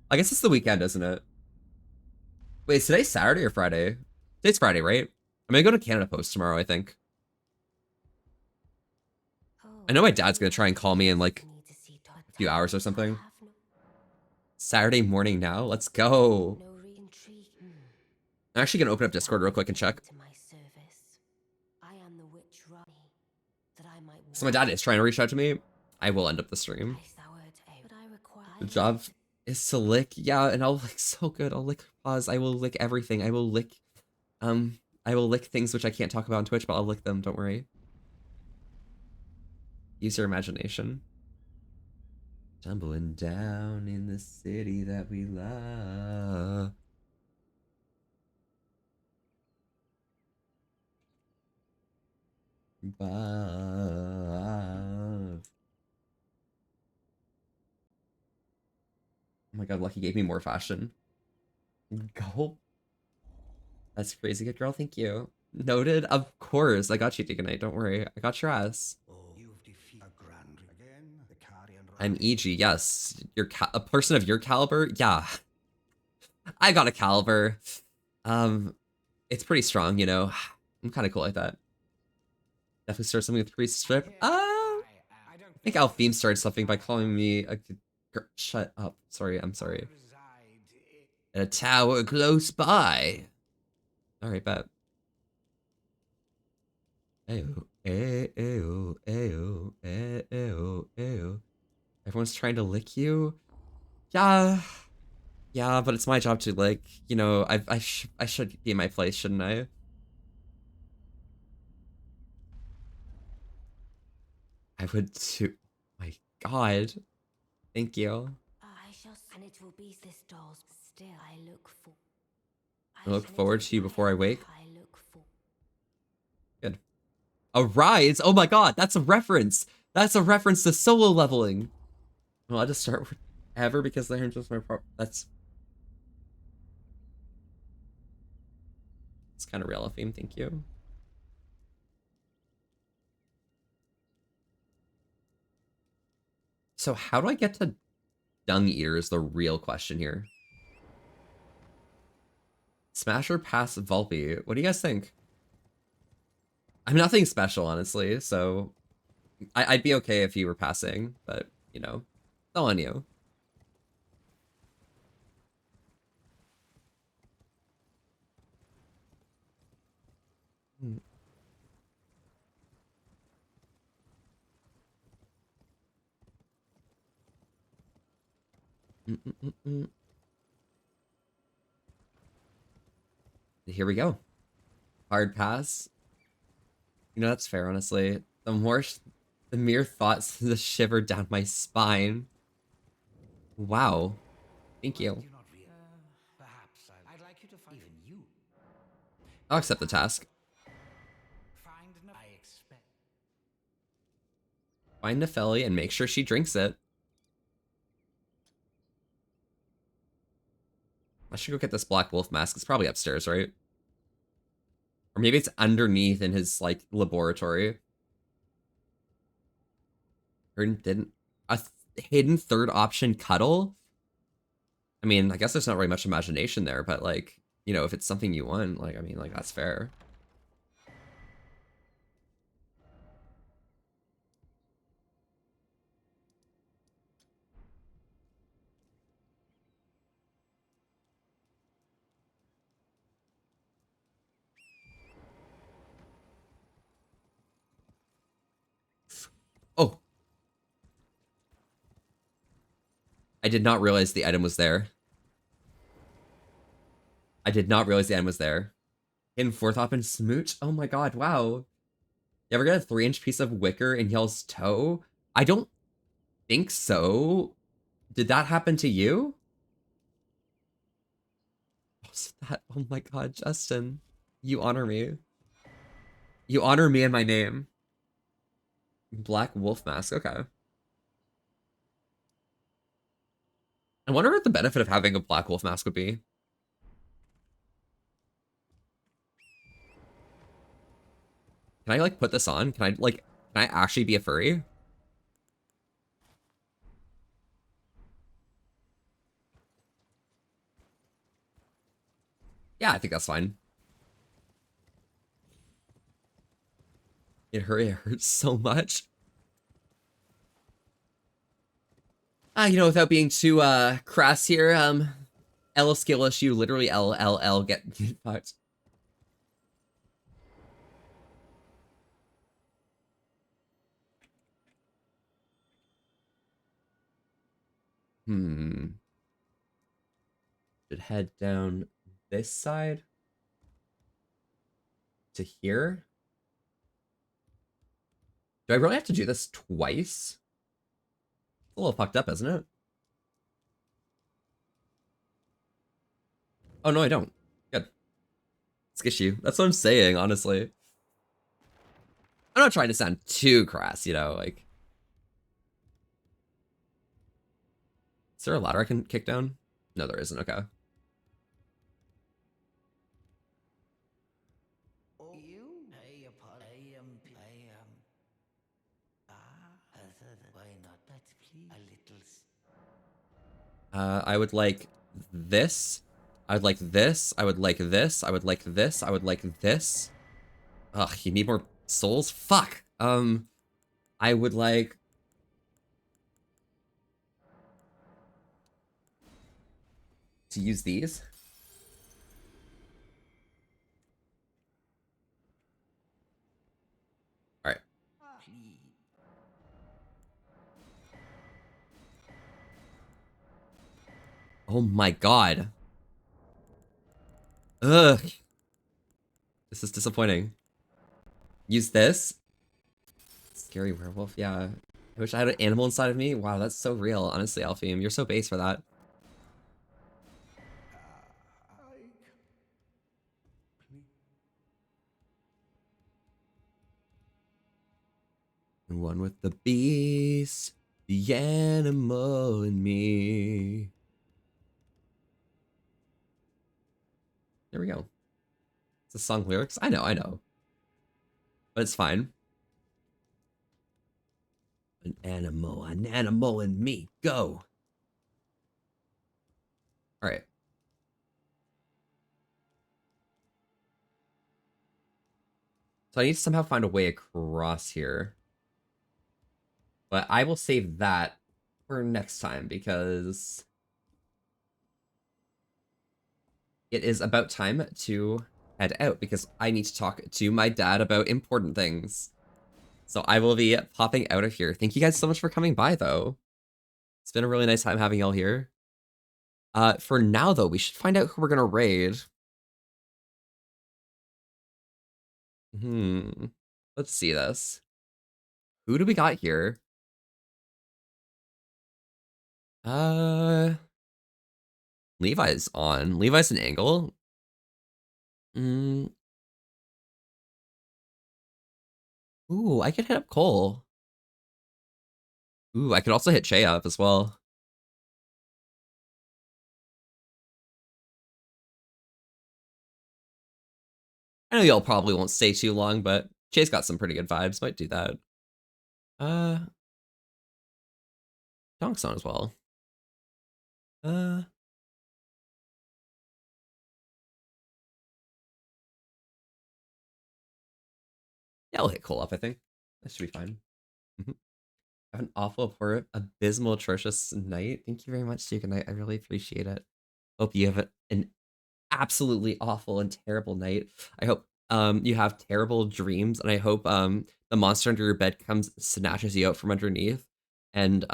I guess it's the weekend, isn't it? Wait, is today Saturday or Friday? Today's Friday, right? I'm gonna go to Canada Post tomorrow, I think. I know my dad's gonna try and call me in like a few hours or something. Saturday morning now? Let's go. I'm actually gonna open up Discord real quick and check. So my dad is trying to reach out to me. I will end up the stream. The job is to lick. Yeah, and I'll lick so good. I'll lick paws. I will lick everything. I will lick things which I can't talk about on Twitch, but I'll lick them, don't worry. Use your imagination. Tumbling down in the city that we love. Oh my god, Lucky gave me more fashion. Gulp. That's crazy, good girl, thank you. Noted, of course. I got you, Deaconite, don't worry. I got your ass. I'm EG, yes. You're a person of your caliber? Yeah. I got a caliber. It's pretty strong, you know. I'm kind of cool like that. Definitely start something with Priest Strip. I think Alfheim started something by calling me a... Shut up. Sorry, I'm sorry. At a tower close by. Alright, bet. Ayo, ayo, ayo, ayo, ayo. Everyone's trying to lick you? Yeah. Yeah, but it's my job to, like, you know, I should be in my place, shouldn't I? I would too. My god. Thank you. And it will be this doll's still I look forward to you before I wake. Good. Arise? Oh my god, that's a reference. That's a reference to solo leveling. Well, I'll just start with ever because they're just my that's it's kind of real theme, thank you. So how do I get to Dung Eater is the real question here. Smash or pass Volpe? What do you guys think? I'm nothing special, honestly, so I'd be okay if you were passing, but, you know, it's all on you. Here we go. Hard pass. You know, that's fair, honestly. The mere thought sends a shiver down my spine. Wow. Thank you. I'll accept the task. Find Nepheli and make sure she drinks it. I should go get this Black Wolf mask. It's probably upstairs, right? Or maybe it's underneath in his, like, laboratory. Didn't... A hidden third option cuddle? I mean, I guess there's not really much imagination there, but, like, you know, if it's something you want, like, I mean, like, that's fair. Oh. I did not realize the item was there. I did not realize the item was there. In fourth op and smooch? Oh my god, wow. You ever get a 3-inch piece of wicker in y'all's toe? I don't think so. Did that happen to you? Oh my god, Justin. You honor me. You honor me and my name. Black Wolf mask, okay. I wonder what the benefit of having a Black Wolf mask would be. Can I, like, put this on? Can I actually be a furry? Yeah, I think that's fine. It hurts so much. You know, without being too crass here, L skill issue, literally LLL get fucked. Should head down this side to here. Do I really have to do this twice? It's a little fucked up, isn't it? Oh, no, I don't. Good. Skishy. That's what I'm saying, honestly. I'm not trying to sound too crass, you know, like... Is there a ladder I can kick down? No, there isn't, okay. I would like this. I would like this. I would like this. I would like this. I would like this. Ugh, you need more souls? Fuck. I would like... to use these. Alright. Oh my god. Ugh. This is disappointing. Use this. Scary werewolf, yeah. I wish I had an animal inside of me. Wow, that's so real. Honestly, Alfheim, you're so base for that. One with the beast, the animal in me. There we go. It's the song lyrics. I know. But it's fine. An animal in me. Go. All right. So I need to somehow find a way across here. But I will save that for next time because it is about time to head out because I need to talk to my dad about important things. So I will be popping out of here. Thank you guys so much for coming by, though. It's been a really nice time having y'all here. For now, though, we should find out who we're going to raid. Let's see this. Who do we got here? Levi's on. Levi's an angle. Ooh, I could hit up Cole. Ooh, I could also hit Che up as well. I know y'all probably won't stay too long, but Chase got some pretty good vibes. Might do that. Donk's on as well. Yeah, I'll hit Cole up, I think. That should be fine. Have an awful, poor, abysmal, atrocious night. Thank you very much, Duke, and I really appreciate it. Hope you have an absolutely awful and terrible night. I hope you have terrible dreams, and I hope the monster under your bed comes, snatches you out from underneath, and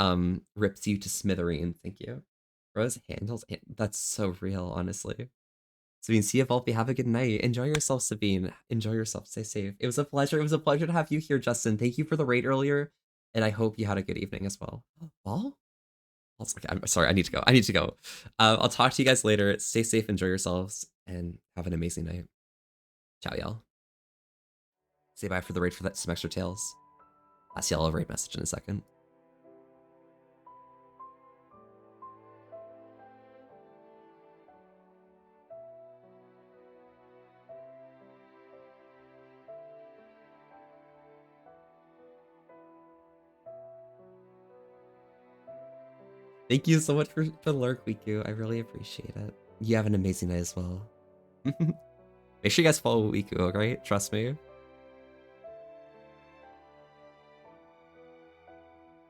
rips you to smithereens. Thank you. Rose handles it. That's so real, honestly. Sabine, see you, Volpe. Have a good night. Enjoy yourself, Sabine. Enjoy yourself. Stay safe. It was a pleasure. It was a pleasure to have you here, Justin. Thank you for the raid earlier, and I hope you had a good evening as well. Ball? Okay, I'm sorry. I need to go. I need to go. I'll talk to you guys later. Stay safe. Enjoy yourselves, and have an amazing night. Ciao, y'all. Say bye for the raid for that some extra tails. I'll see y'all a raid message in a second. Thank you so much for the lurk, Wiku. I really appreciate it. You have an amazing night as well. Make sure you guys follow Wiku, alright? Trust me.